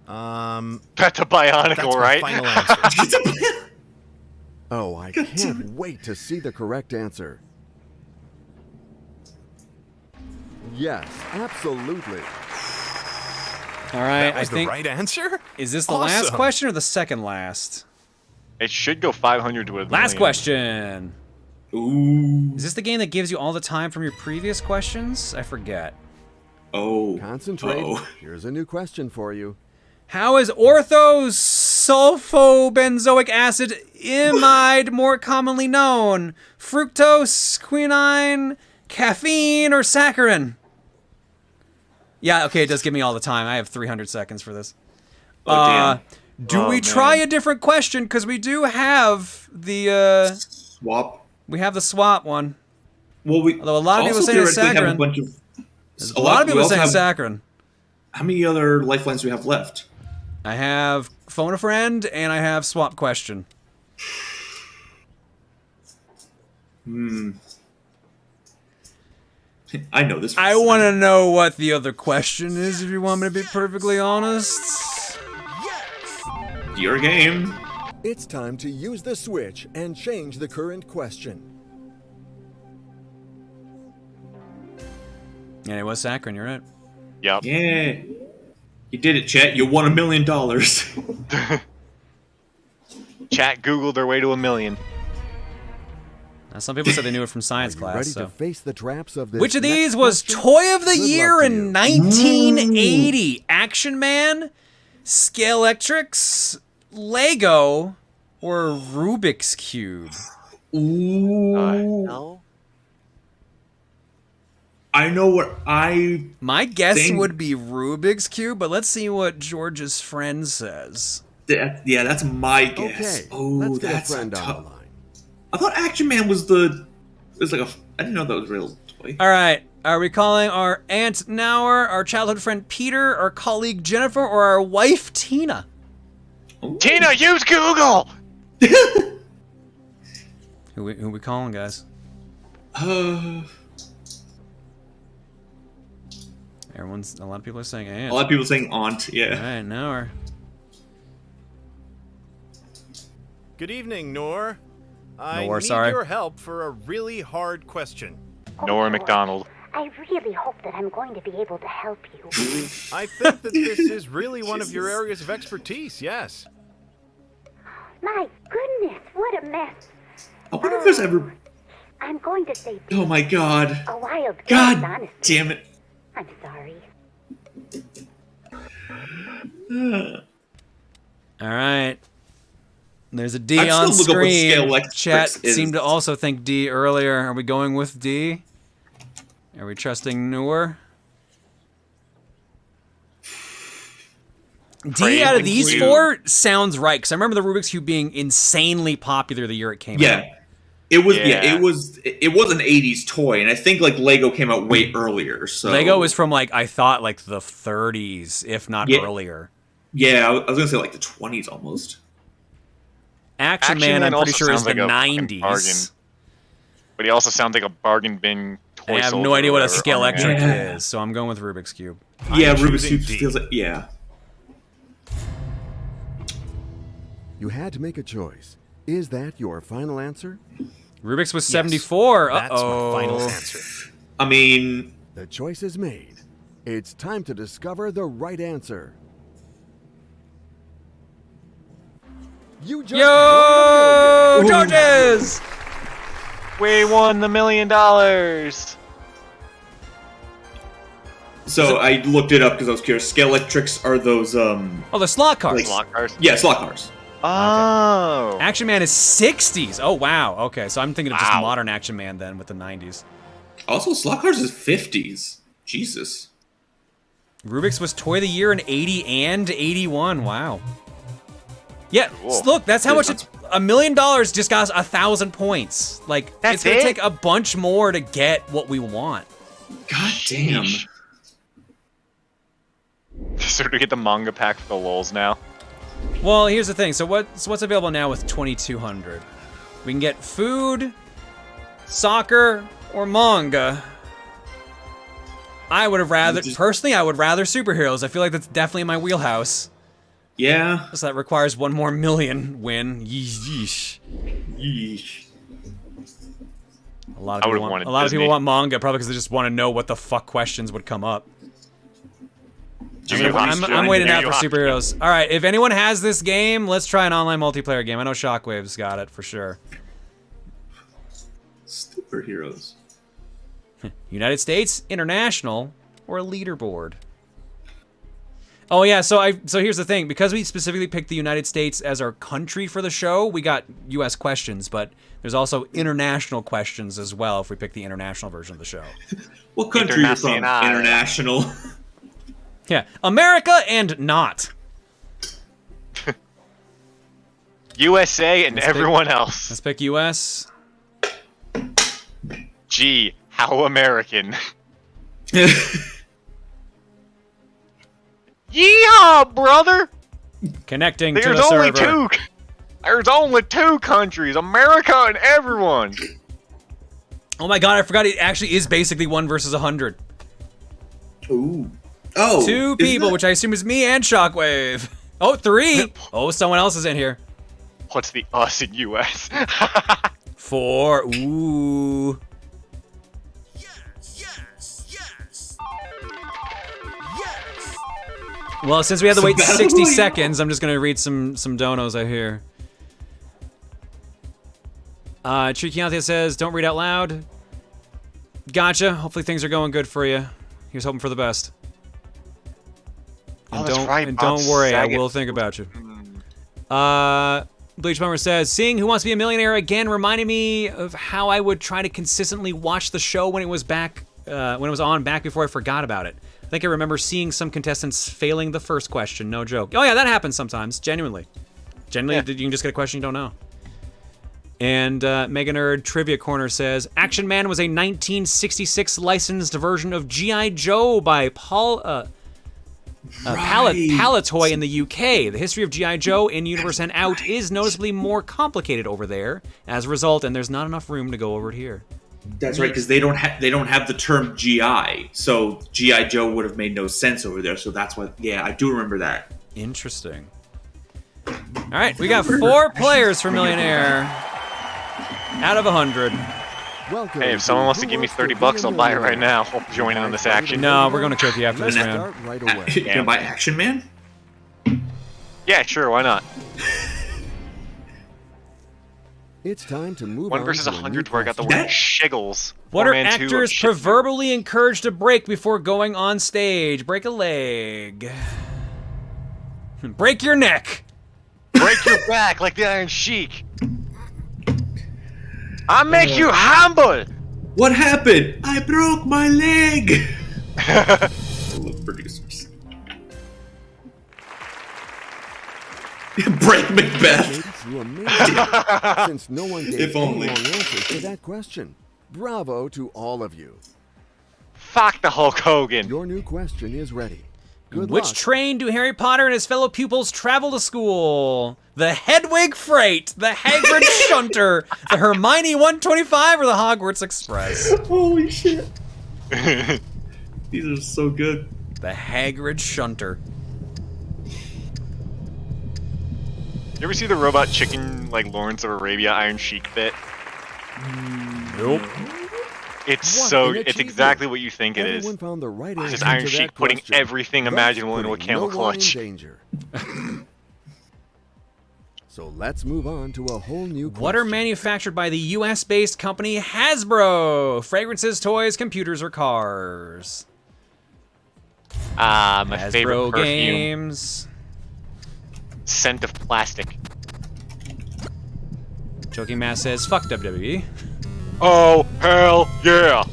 That's a Bionicle, right? Final answer. Oh, I can't wait to see the correct answer. Yes, absolutely. All right, That was I think the right answer? Is this the last question or the second last? It should go 500 to a Last million. question. Ooh. Is this the game that gives you all the time from your previous questions? I forget. Oh. Concentrate. Here's a new question for you. How is orthosulfobenzoic acid imide more commonly known? Fructose, quinine, caffeine, or saccharin? Yeah, okay, it does give me all the time. I have 300 seconds for this. Damn. Do we try a different question? Because we do have the... swap. We have the swap one. Well, although a lot of people say it's saccharin. Have a bunch of, a lot of people saying saccharin. How many other lifelines do we have left? I have phone a friend, and I have swap question. I know this. I want to know what the other question is, if you want me to be perfectly honest. Your game. It's time to use the switch and change the current question. Yeah, it was saccharin, you're right. Yep. Yeah. You did it, Chet. You won $1 million. Chat Googled their way to $1 million. Now, some people said they knew it from science class. Ready So. to face the traps of this? Which of these was question? Toy of the Good Year luck to in you. 1980? Action Man, Scalextrics, Lego, or Rubik's Cube? Ooh. No. I know what My guess would be Rubik's Cube, but let's see what George's friend says. Yeah, that's my guess. Okay, Oh, let's get that's a friend tough. on the line. I thought Action Man was I didn't know that was a real toy. All right, are we calling our aunt Nauer, our childhood friend Peter, our colleague Jennifer, or our wife Tina? Ooh. Tina, use Google! Who we calling, guys? A A lot of people are saying aunt. lot of people saying aunt, yeah. All right, Nauer. Good evening, Nor. I Nor, need sorry. your help for a really hard question. Norm Macdonald. I really hope that I'm going to be able to help you. I think that this is really one of your areas of expertise, yes. My goodness, what a mess. I wonder if there's ever... I'm going to say Oh my god. a wild guess, God honestly. damn it. I'm sorry. All right. There's a D I'd on still look up what screen. scale electrics Chat is. seemed to also think D earlier. Are we going with D? Are we trusting newer? D out of these four sounds right, because I remember the Rubik's Cube being insanely popular the year it came out. Yeah. It was it was an 80s toy, and I think like Lego came out way earlier. So Lego was from like, I thought like the 30s, if not earlier. Yeah, I was gonna say like the 20s almost. Action Man, I'm pretty sure is the like 90s. Bargain. But he also sounds like a bargain bin toy. I have no idea what a scale electric is, so I'm going with Rubik's Cube. Yeah, Rubik's Cube feels like You had to make a choice. Is that your final answer? Rubik's was 74. That's Uh-oh. my final answer. I mean... The choice is made. It's time to discover the right answer. You just Yo, Georges! We won the $1 million. So I looked it up because I was curious. Scale electrics are those Oh, the slot cars. Slot cars? Yeah, slot cars. Oh. Okay. Action Man is 60s. Oh, wow. Okay, so I'm thinking of just modern Action Man then with the 90s. Also, slot cars is 50s. Jesus. Rubik's was Toy of the Year in 80 and 81. Wow. Yeah, look, that's how much it's... $1 million just got us 1,000 points. Like, it's gonna take a bunch more to get what we want. God damn. So do we get the manga pack for the lulz now? Well, here's the thing. So what's available now with 2,200? We can get food, soccer, or manga. I would have rather... Personally, I would rather superheroes. I feel like that's definitely in my wheelhouse. Yeah. So that requires 1 more million win. Yeesh. Yeesh. A lot of people want manga probably because they just want to know what the fuck questions would come up. I'm waiting out for superheroes. All right, if anyone has this game, let's try an online multiplayer game. I know Shockwave's got it for sure. Superheroes. United States, international, or a leaderboard. Oh yeah, so here's the thing. Because we specifically picked the United States as our country for the show, we got US questions, but there's also international questions as well if we pick the international version of the show. What country are you from? International. Yeah, America and not. USA and everyone else. Let's pick US. Gee, how American. Yeehaw, brother! Connecting to the server. There's only two countries, America and everyone. Oh my god, I forgot it actually is basically 1 versus 100. Ooh. Oh. 2 people, which I assume is me and Shockwave. Oh, 3. Oh, someone else is in here. What's the us in US? 4. Ooh. Well, since we had to wait 60 seconds, I'm just gonna read some donos I hear. Trikianthia says, don't read out loud. Gotcha. Hopefully things are going good for you. Here's hoping for the best. And don't worry, I will think about you. Bleach Bummer says, seeing Who Wants to Be a Millionaire again reminded me of how I would try to consistently watch the show when it was back, when it was on back before I forgot about it. I think I remember seeing some contestants failing the first question, no joke. Oh yeah, that happens sometimes, genuinely. Genuinely, you can just get a question you don't know. And Mega Nerd Trivia Corner says, Action Man was a 1966 licensed version of G.I. Joe by Palatoy in the UK. The history of G.I. Joe in Universe and Out is noticeably more complicated over there as a result, and there's not enough room to go over it here. That's right, because they don't have the term GI, so G.I. Joe would have made no sense over there. So that's what. Yeah, I do remember that. Interesting. All right, we got 4 players for Millionaire out of 100. Welcome Hey, if someone wants to Who give me Wants 30 Be bucks, a I'll buy it right Millionaire? now. I'll join in on this action. No, we're going to cook you after this Let's round. start right away. You can buy Action Man? Yeah, sure, why not? It's time to move 1 on versus to a new 100 where I got the word question. shiggles. What are 4-man 2 of actors shit. proverbially encouraged to break before going on stage? Break a leg. Break your neck. Break your back like the Iron Sheik. I make you humble. What happened? I broke my leg! Look, producers. Break Macbeth. You amazing. Since no one gave If any only. wrong answers to that question. Bravo to all of you. Fuck the Hulk Hogan. Your new question is ready. Good Which luck. train do Harry Potter and his fellow pupils travel to school? The Hedwig Freight, the Hagrid Shunter, the Hermione 125, or the Hogwarts Express? Holy shit. These are so good. The Hagrid Shunter. You ever see the robot chicken, like Lawrence of Arabia Iron Sheik bit? Nope. It's What so, an it's achievement. exactly what you think it is. Everyone found the right It's answer just Iron to Sheik that putting question. everything Thus imaginable into a putting camel no one in clutch. danger. So let's move on to a whole new question. What are manufactured by the US-based company Hasbro? Fragrances, toys, computers, or cars? My Hasbro favorite perfume. games. Scent of plastic. Joking Mass says, fuck WWE. Oh, hell yeah!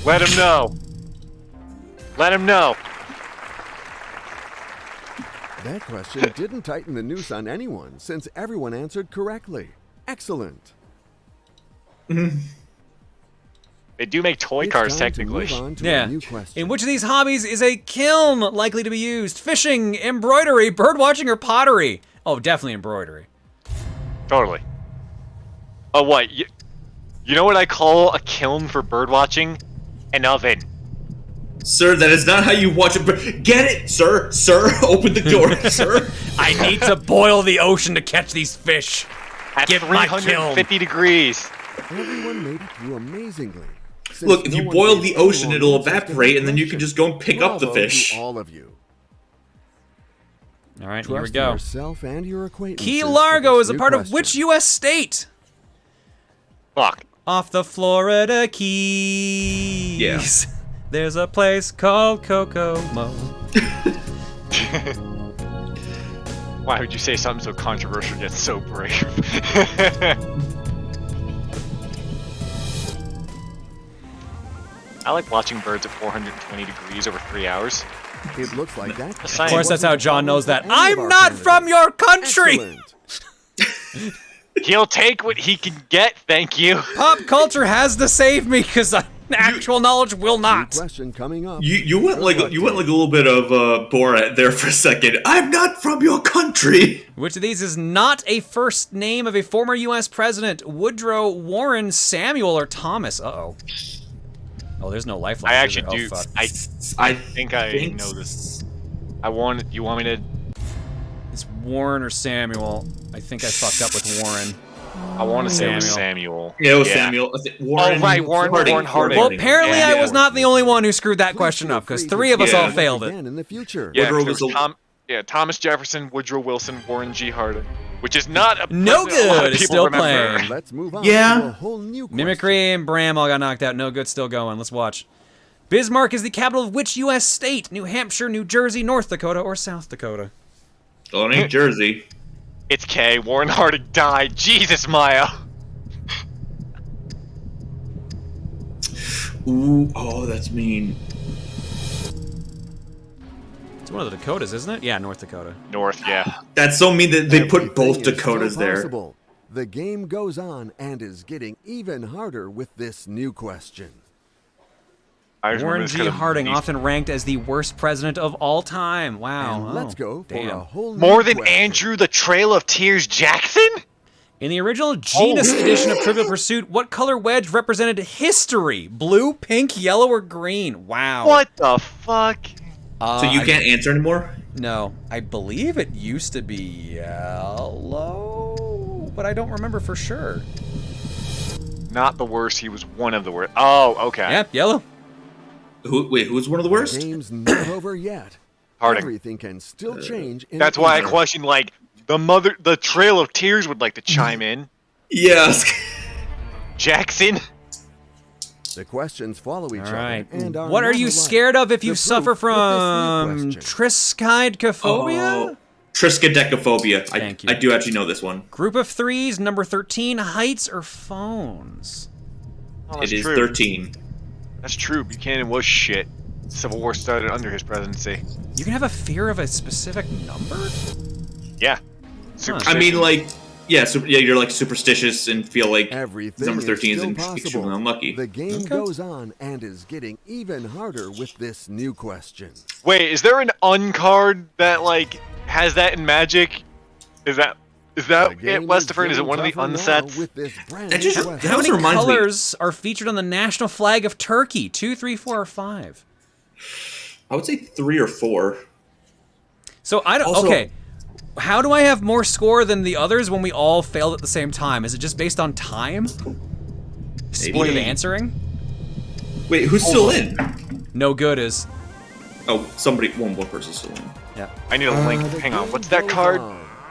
Let him know. Let him know. That question didn't tighten the noose on anyone since everyone answered correctly. Excellent. They do make toy It's cars, time to technically. move on to Yeah. a new question. In which of these hobbies is a kiln likely to be used? Fishing, embroidery, birdwatching, or pottery? Oh, definitely embroidery. Totally. Oh, what? You know what I call a kiln for birdwatching? An oven. Sir, that is not how you watch it. Get it, sir? Sir, open the door, sir. I need to boil the ocean to catch these fish. At Get my 350 degrees. Everyone made it through amazingly. Since Look, if no you one boil gave the any ocean, wrong it'll answers to that evaporate, and then you can question. just go and pick up the Bravo to fish. all of you. All right, here we Trust go. yourself and your acquaintances Key for Largo this is a new part of question. which U.S. state? Fuck. Off the Florida Keys. Yeah. There's a place called Kokomo. Why would you say something so controversial yet so brave? I like watching birds at 420 degrees over 3 hours. It looks like that. Of Of course, that's how John knows that. Any of I'm our not from candidates. your country! Excellent. He'll take what he can get, thank you. Pop culture has to save me, because actual knowledge will New not. question coming up. You went like a little bit of Borat there for a second. I'm not from your country. Which of these is not a first name of a former U.S. president? Woodrow, Warren, Samuel, or Thomas? Uh-oh. Oh, there's no lifeline. I is actually there? do. Oh, fuck. I think I know this. You want me to? It's Warren or Samuel. I think I fucked up with Warren. I want to say it was Samuel. Yeah, it was Samuel. Warren, Oh, right, Warren Harding. Well, apparently Yeah. I was not the only one who screwed that question up, because three of us all failed it. Again in the future. Yeah, Woodrow 'cause was there was Thomas Jefferson, Woodrow Wilson, Warren G. Harding, which is not a No president a lot of good, people still remember. playing. Let's move on Yeah. to a whole new question. Mimicry and Bram all got knocked out. No good, still going. Let's watch. Bismarck is the capital of which U.S. state? New Hampshire, New Jersey, North Dakota, or South Dakota? Oh, it ain't Jersey. It's K. Warren Harding died. Jesus, Maya. Ooh, oh, that's mean. It's one of the Dakotas, isn't it? Yeah, North Dakota. North, yeah. That's so mean that they put both Everything is Dakotas still there. possible. The game goes on and is getting even harder with this new question. I just Warren remember this G. 'cause of Harding, these- often ranked as the worst president of all time. Wow. And let's oh, go for damn. a whole new More than question. Andrew the Trail of Tears Jackson? In the original Genus edition of Trivial Pursuit, what color wedge represented history? Blue, pink, yellow, or green? Wow. What the fuck? So you can't answer anymore? No, I believe it used to be yellow, but I don't remember for sure. not the worst. He was one of the worst. Oh, okay. Yep, yellow. Wait, who's one of the worst? The game's not over yet. Harding. Everything can still change. That's why I questioned, like, the Trail of Tears would like to chime in. Yes. Jackson. The questions follow each All right. other. And What are you alike. scared of if you The suffer proof with from this new question. triskaidekaphobia? Triskaidekaphobia. Thank you. I do actually know this one. Group of threes, number 13, heights or phones? Oh, It that's is true. 13. That's true. Buchanan was shit. Civil War started under his presidency. You can have a fear of a specific number? Yeah. I mean, like, yeah, you're like superstitious and feel like Everything number 13 is still extremely possible. unlucky. The game goes on and is getting even harder with this new question. Wait, is there an uncard that like has that in Magic? Is that it, Westerford? Is it one of the unsets? How many colors are featured on the national flag of Turkey? 2, 3, 4, or 5? I would say 3 or 4. So I don't. Also- okay. How do I have more score than the others when we all failed at the same time? Is it just based on time? Speed of answering? Wait, who's still in? No good is. Oh, one more person's still in. Yeah. I need a link. Hang on. What's that card?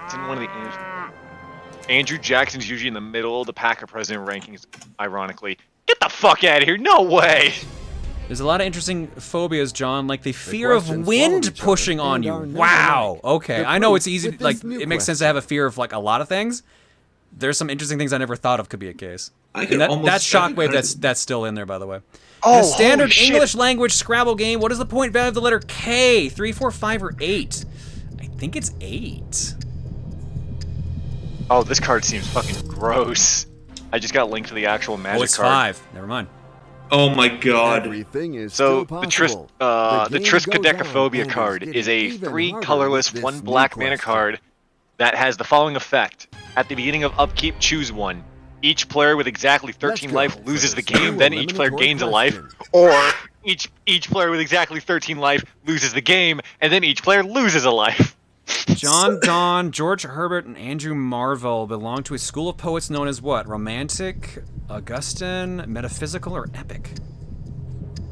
It's in one of the Andrew Jackson's usually in the middle of the Packer president rankings, ironically. Get the fuck out of here. No way. There's a lot of interesting phobias, John, like the fear of questions wind follow each pushing other on and you. are never Wow. alike. Okay. The I know proof it's easy. with Like this new it makes sense to have a fear of like a lot of things. There's some interesting things I never thought of could be a case. And that's Shockwave. That's still in there, by the way. Oh, In a standard holy shit. English language Scrabble game, what is the point value of the letter K? 3, 4, 5, or 8? I think it's 8. Oh, this card seems fucking gross. I just got linked to the actual Magic Oh, it's card. 5. Never mind. Oh my god. Everything is So still the possible. the game goes on Triskaidekaphobia and card getting is a even 3 harder colorless, with 1 this black new mana question. card that has the following effect. At the beginning of upkeep, choose one. Each player with exactly 13 go life for loses the this game, new then each player eliminatory gains a life. question. Or each player with exactly 13 life loses the game, and then each player loses a life. John Donne, George Herbert, and Andrew Marvell belong to a school of poets known as what? Romantic, Augustan, metaphysical, or epic?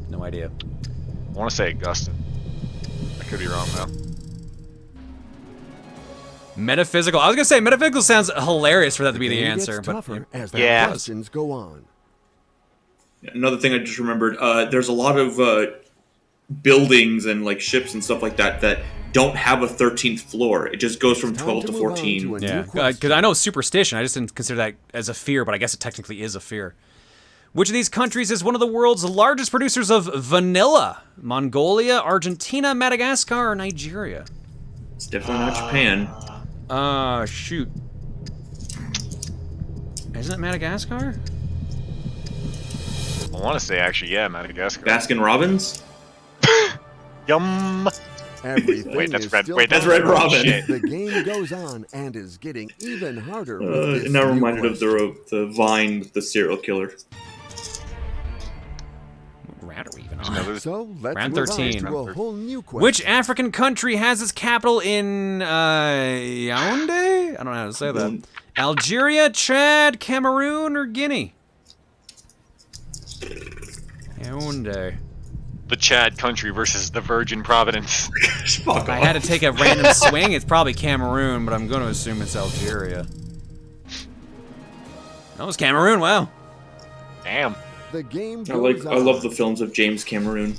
No idea. I want to say Augustin. I could be wrong though. Metaphysical. I was gonna say metaphysical sounds hilarious for that to be the game answer, gets but tougher as the Yeah. questions go on. Another thing I just remembered, there's a lot of buildings and like ships and stuff like that that don't have a 13th floor. It just goes from Time 12 to to move on 14. to a new yeah, question. because I know superstition. I just didn't consider that as a fear, but I guess it technically is a fear. Which of these countries is one of the world's largest producers of vanilla? Mongolia, Argentina, Madagascar, or Nigeria? It's definitely not Japan. Shoot. Isn't it Madagascar? I want to say actually, yeah, Madagascar. Baskin Robbins? Yum. Everything Wait, that's is Red. still Wait, that's possible. Red Robin. Shit. The game goes on and is getting even harder. With this Now new reminded of question. the Vine with the serial killer. What round are we even on? So let's Round move 13. on to a whole new question. Which African country has its capital in Yaoundé? I don't know how to say that. Algeria, Chad, Cameroon, or Guinea? Yaoundé. The Chad country versus the Virgin Providence. Fuck I off. had to take a random swing. It's probably Cameroon, but I'm going to assume it's Algeria. That was Cameroon. Wow. Damn. The game I goes on. love the films of James Cameroon.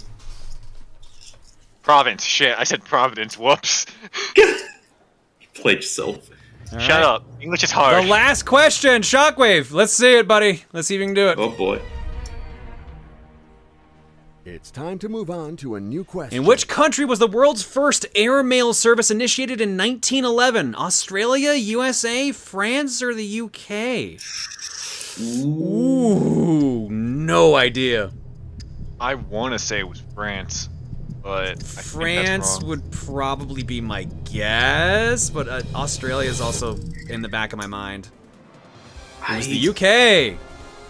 Province. Shit, I said Providence. Whoops. Played yourself. All Shut right. up. English is hard. The last question, Shockwave. Let's see it, buddy. Let's see if you can do it. Oh boy. It's time to move on to a new question. In which country was the world's first airmail service initiated in 1911? Australia, USA, France, or the UK? Ooh, no idea. I want to say it was France, but I think France that's wrong. would probably be my guess, but Australia is also in the back of my mind. It was the UK.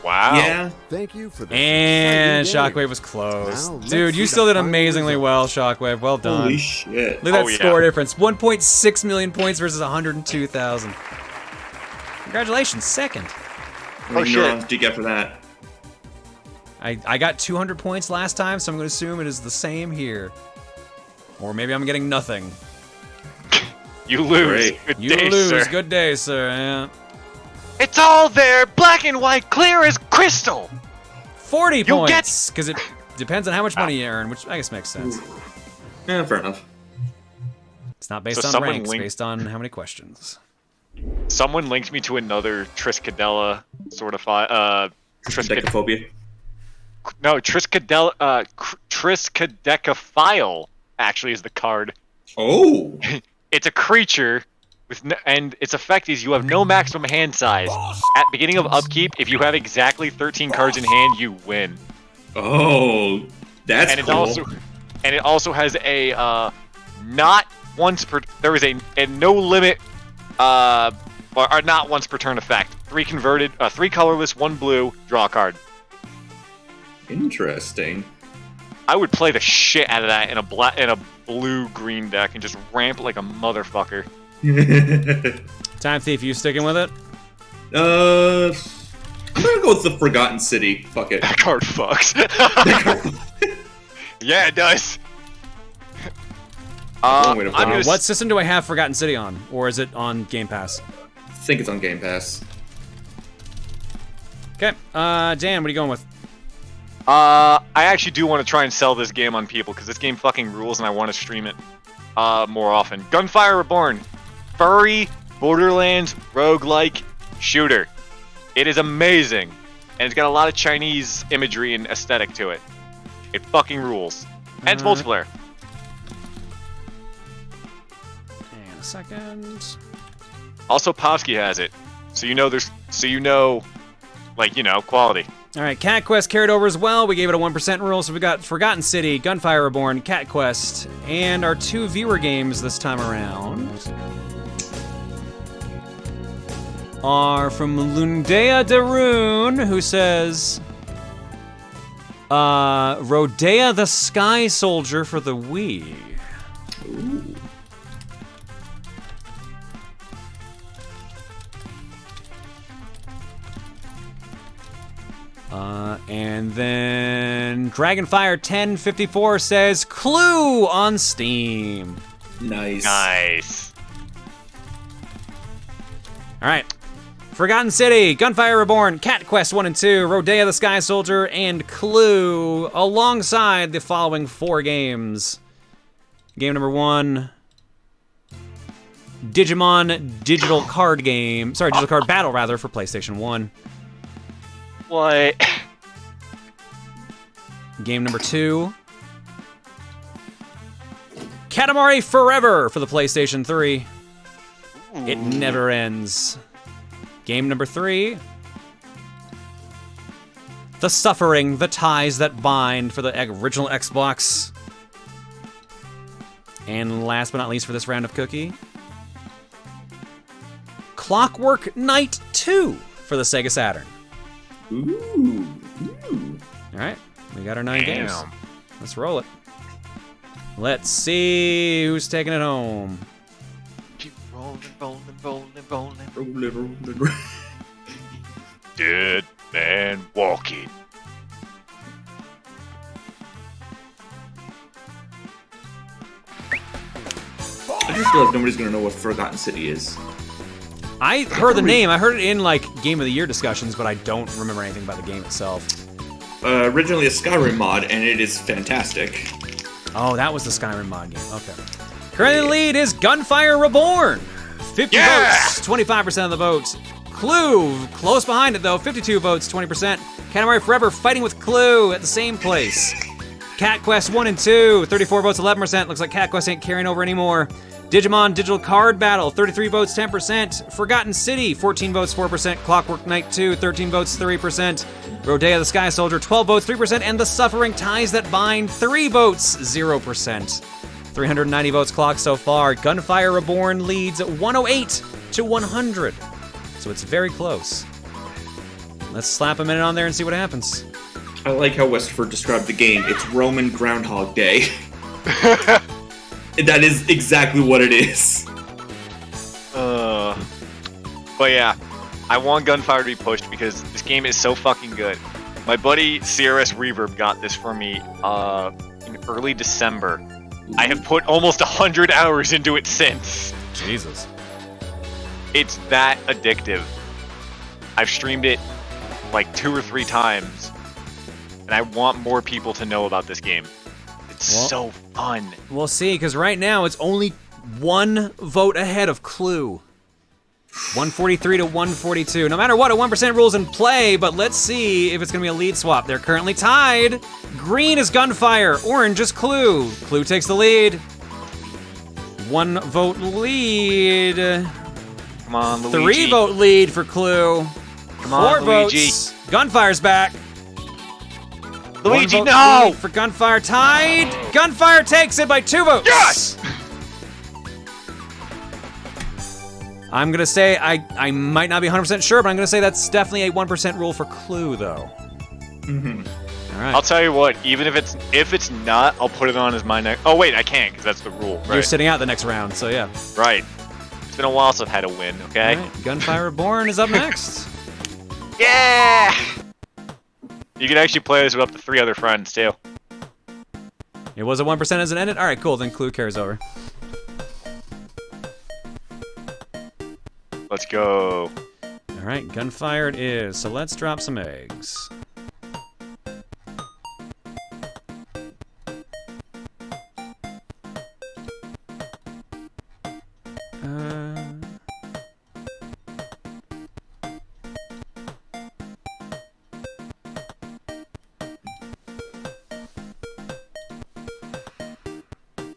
Wow. Yeah. Thank you for the And exciting game. Shockwave was close. Now, let's Dude, you see still the did final amazingly result. well, Shockwave. Well done. Holy shit. Look at that Oh, yeah. score difference. 1.6 million points versus 102,000. Congratulations, second. How many shit. neurons do you get for that? I got 200 points last time, so I'm going to assume it is the same here. Or maybe I'm getting nothing. You lose. Great. Good You day, lose. sir. Good day, sir. Yeah. It's all there, black and white, clear as crystal. 40 You points, because it depends on how much money you earn, which I guess makes sense. Yeah, fair enough. It's not based So on someone ranks, linked- based on how many questions. Someone linked me to another Triskadella sort of Decaphobia. No, Triskadecaphile actually is the card. Oh. It's a creature with and its effect is you have no maximum hand size. At beginning of upkeep, if you have exactly 13 cards in hand, you win. Oh, that's and cool. It also has a not once per there is a no limit or not once per turn effect. 3 converted, 3 colorless, 1 blue, draw a card. Interesting. I would play the shit out of that in a blue-green deck and just ramp it like a motherfucker. Time Thief, you sticking with it? I'm gonna go with the Forgotten City. Fuck it. That card fucks. Yeah, it does. What system do I have Forgotten City on? Or is it on Game Pass? I think it's on Game Pass. Okay, Dan, what are you going with? I actually do want to try and sell this game on people because this game fucking rules and I want to stream it more often. Gunfire Reborn. Furry, Borderlands, roguelike shooter. It is amazing. And it's got a lot of Chinese imagery and aesthetic to it. It fucking rules. And it's multiplayer. Hang on a second. Also, Povsky has it. So you know quality. Alright, Cat Quest carried over as well. We gave it a 1% rule, so we got Forgotten City, Gunfire Reborn, Cat Quest, and our 2 viewer games this time around are from Lundea Darun, who says, Rodea the Sky Soldier for the Wii. Ooh. And then Dragonfire 1054 says Clue on Steam. Nice. Nice. All right. Forgotten City, Gunfire Reborn, Cat Quest 1 and 2, Rodea the Sky Soldier, and Clue alongside the following 4 games. Game number 1, Digimon Digital Card Game. Sorry, Digital Card Battle, rather, for PlayStation 1. What? Game number 2, Katamari Forever for the PlayStation 3. Ooh. It never ends. Game number 3, The Suffering, The Ties That Bind for the original Xbox. And last but not least for this round of Cookie, Clockwork Knight 2 for the Sega Saturn. Ooh. All right, we got our 9 games. Let's roll it. Let's see who's taking it home. Keep rolling. Rolling. Dead man walking. I just feel like nobody's gonna know what Forgotten City is. I heard the name. I heard it in like Game of the Year discussions, but I don't remember anything about the game itself. Originally a Skyrim mod, and it is fantastic. Oh, that was the Skyrim mod game. Okay. Currently the lead is Gunfire Reborn. 50 votes, 25% of the votes. Clue, close behind it though, 52 votes, 20%. Katamari Forever fighting with Clue at the same place. Cat Quest 1 and 2, 34 votes, 11%. Looks like Cat Quest ain't carrying over anymore. Digimon Digital Card Battle, 33 votes, 10%. Forgotten City, 14 votes, 4%. Clockwork Knight 2, 13 votes, 3%. Rodea the Sky Soldier, 12 votes, 3%. And The Suffering Ties That Bind, 3 votes, 0%. 390 votes clocked so far. Gunfire Reborn leads 108 to 100. So it's very close. Let's slap a minute on there and see what happens. I like how Westford described the game. It's Roman Groundhog Day. That is exactly what it is. But yeah, I want Gunfire to be pushed because this game is so fucking good. My buddy CRS Reverb got this for me in early December. I have put almost 100 hours into it since. Jesus. It's that addictive. I've streamed it like 2 or 3 times, and I want more people to know about this game. It's so fun. We'll see, because right now it's only 1 vote ahead of Clue. 143 to 142. No matter what, a 1% rule's in play, but let's see if it's gonna be a lead swap. They're currently tied. Green is Gunfire, orange is Clue. Clue takes the lead. 1 vote lead. Come on, Luigi. 3 vote lead for Clue. Come on, 4 Luigi. votes. Gunfire's back. Luigi, 1 vote no! lead for Gunfire tied. Gunfire takes it by 2 votes. Yes! I'm gonna say, I might not be 100% sure, but I'm gonna say that's definitely a 1% rule for Clue, though. Mm-hmm. All right. I'll tell you what, even if it's not, I'll put it on as my next. Oh wait, I can't because that's the rule. Right. You're sitting out the next round, so yeah. Right. It's been a while since I've had a win. Okay. All right. Gunfire Reborn is up next. Yeah. You can actually play this with up to 3 other friends too. It was a 1% as it ended. All right, cool. Then Clue carries over. Let's go. All right, Gunfire it is. So let's drop some eggs.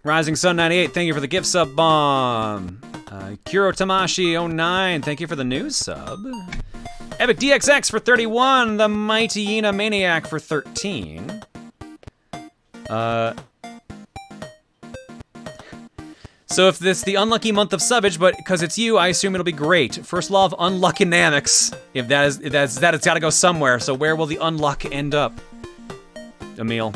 Rising Sun 98, thank you for the gift sub bomb. Kuro Tamashi 09, thank you for the news sub. Epic DXX for 31, the Mighty Yena Maniac for 13. So if this the unlucky month of subbage, but because it's you, I assume it'll be great. First law of unluckinamics. If that's that, it's got to go somewhere. So where will the unluck end up? Emil.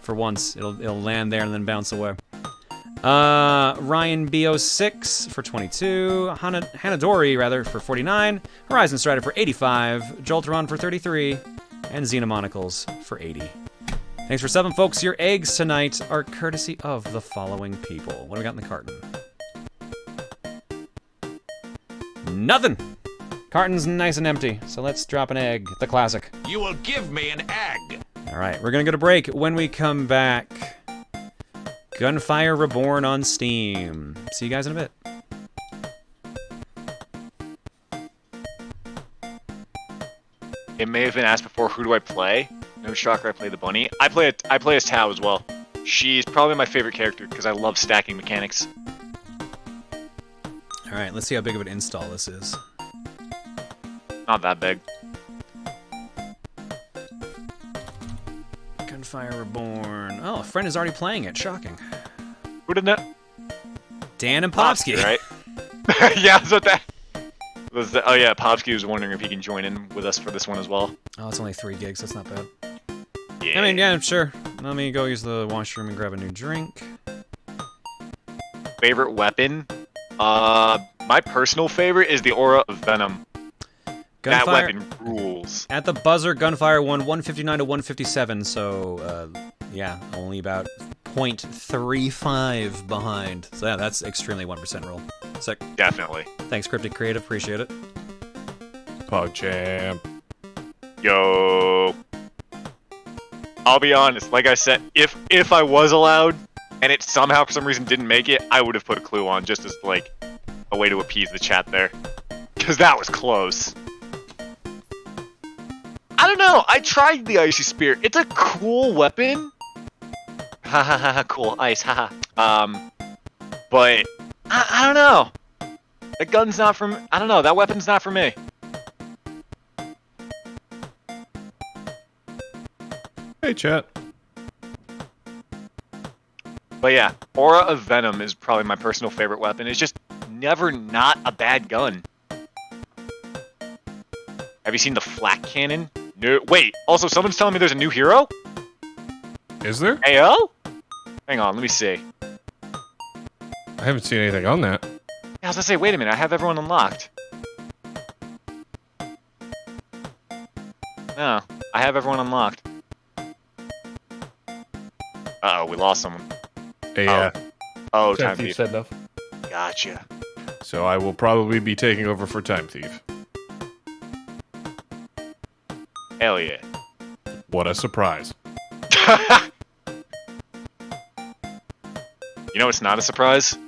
For once, it'll land there and then bounce away. Ryan B06 for 22, Hanadori rather for 49, Horizon Strider for 85, Jolteron for 33, and Xenomonicles for 80. Thanks for subbing, folks. Your eggs tonight are courtesy of the following people. What do we got in the carton? Nothing! Carton's nice and empty, so let's drop an egg, the classic. You will give me an egg. All right, we're gonna go to break. When we come back, Gunfire Reborn on Steam. See you guys in a bit. It may have been asked before, who do I play? No shocker, I play the bunny. I play as Tao as well. She's probably my favorite character because I love stacking mechanics. All right, let's see how big of an install this is. Not that big. Gunfire Reborn. Oh, a friend is already playing it. Shocking. Who did that? Dan and Popsky. Right? Yeah, that's what that was. Oh yeah, Popsky was wondering if he can join in with us for this one as well. Oh, it's only 3 gigs. That's not bad. Yeah. I mean, yeah, sure. Let me go use the washroom and grab a new drink. Favorite weapon? My personal favorite is the Aura of Venom. That weapon rules. At the buzzer, Gunfire won 159 to 157, so, yeah, only about 0.35 behind. So, yeah, that's extremely 1% roll. Sick. Definitely. Thanks, Cryptic Creative. Appreciate it. PogChamp. Yo. I'll be honest, like I said, if I was allowed, and it somehow for some reason didn't make it, I would have put a Clue on just as, like, a way to appease the chat there. Because that was close. I don't know, I tried the Icy Spear. It's a cool weapon. Ha ha ha, cool, ice, haha. But, I don't know. That gun's not for me. I don't know, that weapon's not for me. Hey, chat. But yeah, Aura of Venom is probably my personal favorite weapon. It's just never not a bad gun. Have you seen the flak cannon? No. Wait, also someone's telling me there's a new hero? Is there? Ayo? Hang on, let me see. I haven't seen anything on that. Yeah, I was gonna say, wait a minute, I have everyone unlocked. No, I have everyone unlocked. Uh-oh, we lost someone. Hey, yeah. Oh, Time Time Thief Thief. said enough. Gotcha. So I will probably be taking over for Time Thief. Hell yeah. What a surprise. You know what's not a surprise?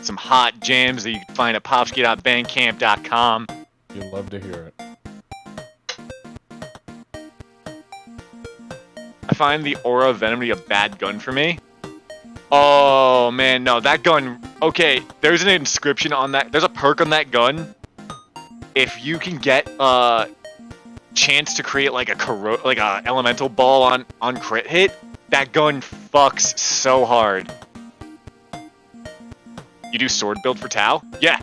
Some hot jams that you can find at popski.bandcamp.com. You'd love to hear it. I find the Aura Venom to be a bad gun for me. Oh, man, no, that gun... Okay, there's an inscription on that... There's a perk on that gun. If you can get a chance to create like a elemental ball on crit hit, that gun fucks so hard. You do sword build for Tau? Yeah.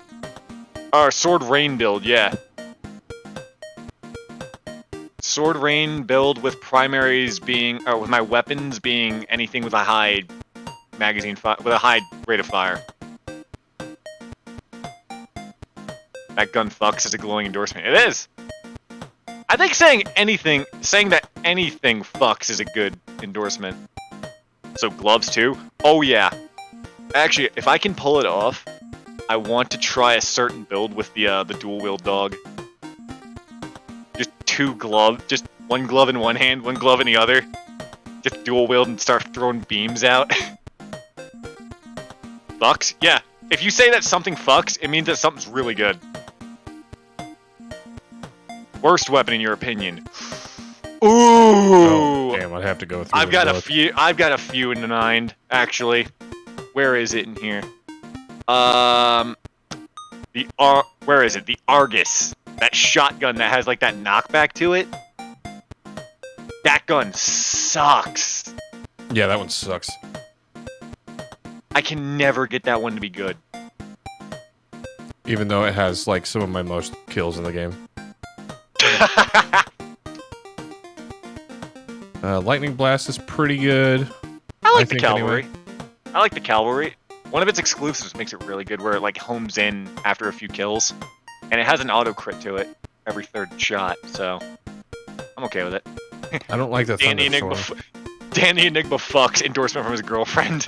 Or sword rain build, yeah. Sword rain build with primaries being, or with my weapons being anything with a high magazine with a high rate of fire. That gun fucks is a glowing endorsement. It is. I think saying that anything fucks is a good endorsement. So gloves too? Oh yeah. Actually, if I can pull it off, I want to try a certain build with the dual wield dog. Just two gloves, just one glove in one hand, one glove in the other. Just dual wield and start throwing beams out. Fucks? Yeah. If you say that something fucks, it means that something's really good. Worst weapon in your opinion? Ooh. Oh, damn, I'd have to go through. I've got a few in mind, actually. Where is it in here? Where is it? The Argus. That shotgun that has like that knockback to it. That gun sucks. Yeah, that one sucks. I can never get that one to be good. Even though it has like some of my most kills in the game. Lightning Blast is pretty good. I like the Cavalry. Anyway. I like the Cavalry. One of its exclusives makes it really good, where it like homes in after a few kills, and it has an auto crit to it every third shot. So I'm okay with it. I don't like the Danny Enigma. Danny Enigma fucks endorsement from his girlfriend.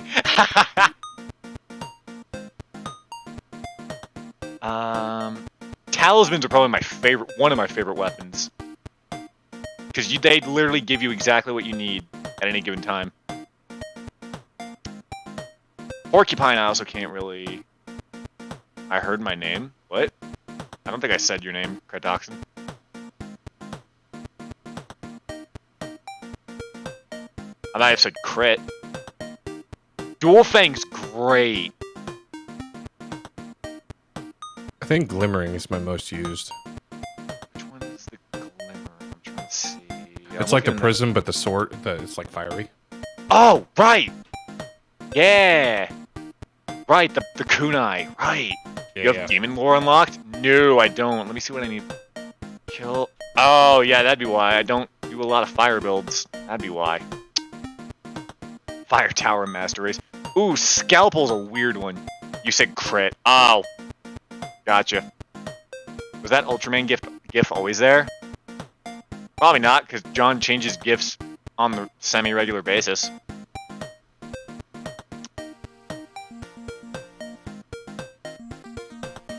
Talismans are probably one of my favorite weapons, because they literally give you exactly what you need at any given time. Porcupine, I also can't really... I heard my name? What? I don't think I said your name, Cretoxin. I might have said crit. Dual Fang's great. I think Glimmering is my most used. Which one is the Glimmer? I'm trying to see. It's like the Prism, but the sword, it's like fiery. Oh, right! Yeah! Right, the kunai, right. Yeah, You have Demon Lore unlocked? No, I don't. Let me see what I need. Kill... Oh, yeah, that'd be why. I don't do a lot of fire builds. That'd be why. Fire Tower Master Race. Ooh, Scalpel's a weird one. You said crit. Oh. Gotcha. Was that Ultraman gif always there? Probably not, because John changes gifs on the semi-regular basis.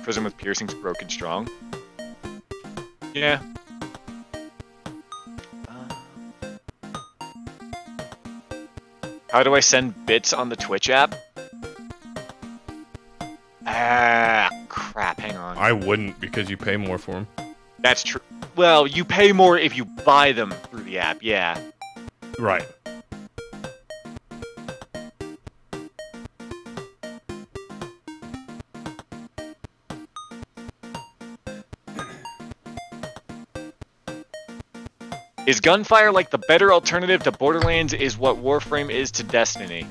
Prism with piercings broken strong. Yeah. How do I send bits on the Twitch app? Ah, crap, hang on. I wouldn't, because you pay more for them. That's true. Well, you pay more if you buy them through the app, yeah. Right. Is Gunfire like the better alternative to Borderlands is what Warframe is to Destiny?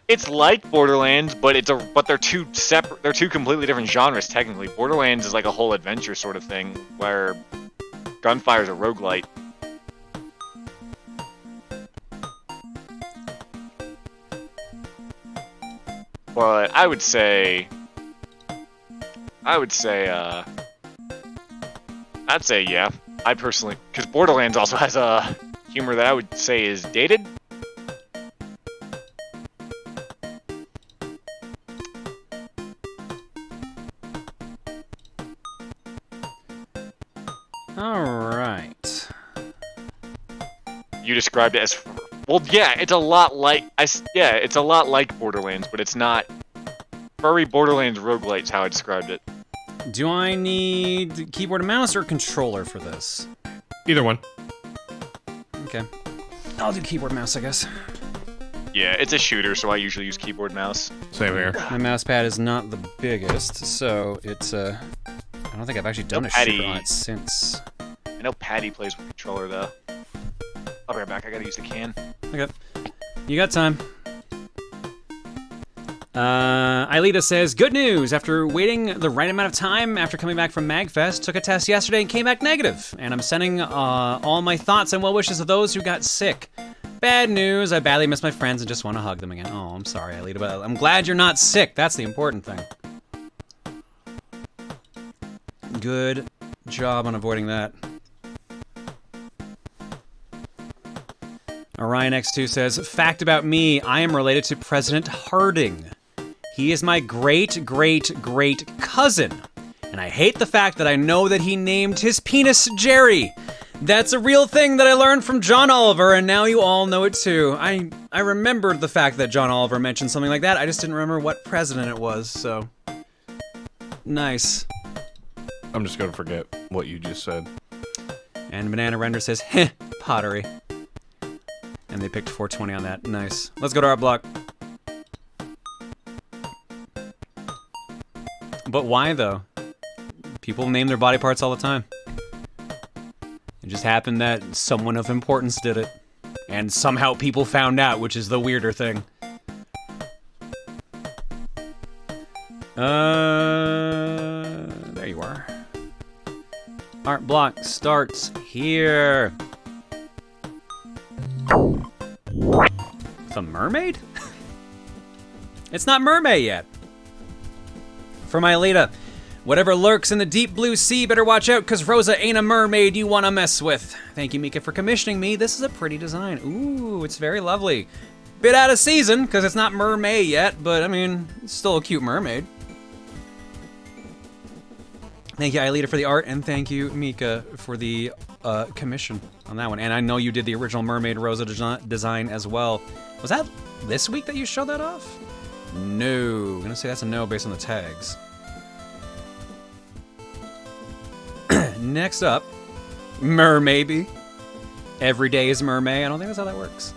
It's like Borderlands, but they're two separate, they're two completely different genres technically. Borderlands is like a whole adventure sort of thing, where Gunfire is a roguelite. But I would say I would say, I'd say yeah. I personally, because Borderlands also has a humor that I would say is dated. All right. You described it as, well, yeah, it's a lot like, it's a lot like Borderlands, but it's not. Furry Borderlands roguelite is how I described it. Do I need keyboard and mouse or controller for this? Either one. Okay. I'll do keyboard and mouse, I guess. Yeah, it's a shooter, so I usually use keyboard mouse. Same here. My mouse pad is not the biggest, so it's I don't think I've actually done a shooter on it since. I know Patty plays with controller though. I'll be right back. I gotta use the can. Okay. You got time. Ailita says, good news! After waiting the right amount of time after coming back from MagFest, took a test yesterday and came back negative. And I'm sending all my thoughts and well wishes to those who got sick. Bad news, I badly miss my friends and just want to hug them again. Oh, I'm sorry, Ailita, but I'm glad you're not sick. That's the important thing. Good job on avoiding that. Orion X2 says, fact about me, I am related to President Harding. He is my great-great-great cousin. And I hate the fact that I know that he named his penis Jerry. That's a real thing that I learned from John Oliver, and now you all know it too. I remembered the fact that John Oliver mentioned something like that, I just didn't remember what president it was, so... Nice. I'm just gonna forget what you just said. And Banana Render says, heh, pottery. And they picked 420 on that. Nice. Let's go to our block. But why, though? People name their body parts all the time. It just happened that someone of importance did it. And somehow people found out, which is the weirder thing. There you are. Art block starts here. With a mermaid? It's not mermaid yet. From Ailita, whatever lurks in the deep blue sea, better watch out, because Rosa ain't a mermaid you want to mess with. Thank you, Mika, for commissioning me. This is a pretty design. Ooh, it's very lovely. Bit out of season, because it's not mermaid yet, but, I mean, it's still a cute mermaid. Thank you, Ailita, for the art, and thank you, Mika, for the commission on that one. And I know you did the original Mermaid Rosa design as well. Was that this week that you showed that off? No. I'm gonna say that's a no based on the tags. Next up, Mermaybe. Every day is Mermay. I don't think that's how that works.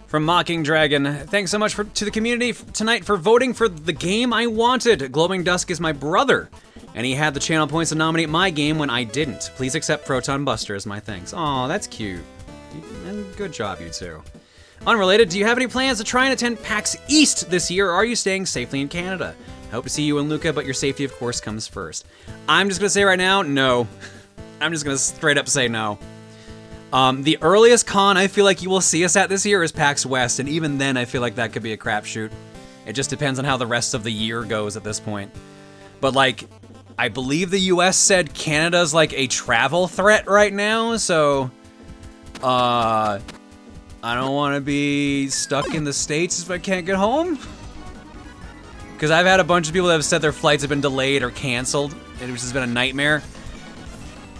From Mocking Dragon, thanks so much to the community tonight for voting for the game I wanted. Glowing Dusk is my brother, and he had the channel points to nominate my game when I didn't. Please accept Proton Buster as my thanks. Aw, that's cute. And good job, you two. Unrelated, do you have any plans to try and attend PAX East this year, or are you staying safely in Canada? I hope to see you and Luca, but your safety, of course, comes first. I'm just gonna say right now, no. I'm just gonna straight up say no. The earliest con I feel like you will see us at this year is PAX West, and even then I feel like that could be a crapshoot. It just depends on how the rest of the year goes at this point. But like, I believe the US said Canada's like a travel threat right now, so I don't want to be stuck in the States if I can't get home. Because I've had a bunch of people that have said their flights have been delayed or canceled, and which has been a nightmare.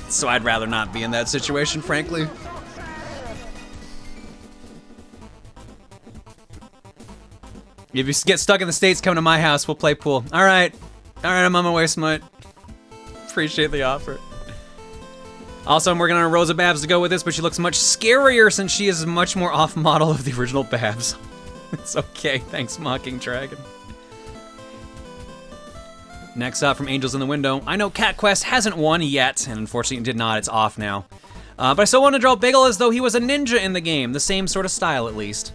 So I'd rather not be in that situation, frankly. If you get stuck in the States, come to my house, we'll play pool. Alright. Alright, I'm on my way, Smut. Appreciate the offer. Also, I'm working on a Rosa Babs to go with this, but she looks much scarier since she is much more off-model of the original Babs. It's okay, thanks, Mocking Dragon. Next up, from Angels in the Window, I know Cat Quest hasn't won yet, and unfortunately it did not, it's off now. But I still want to draw Bagel as though he was a ninja in the game, the same sort of style at least.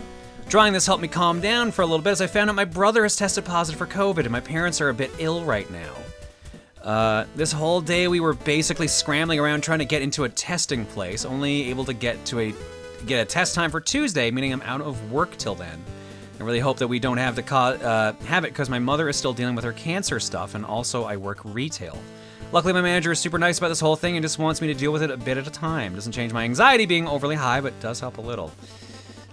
Drawing this helped me calm down for a little bit as I found out my brother has tested positive for COVID and my parents are a bit ill right now. This whole day we were basically scrambling around trying to get into a testing place, only able to get a test time for Tuesday, meaning I'm out of work till then. I really hope that we don't have to have it because my mother is still dealing with her cancer stuff, and also I work retail. Luckily, my manager is super nice about this whole thing and just wants me to deal with it a bit at a time. Doesn't change my anxiety being overly high, but does help a little.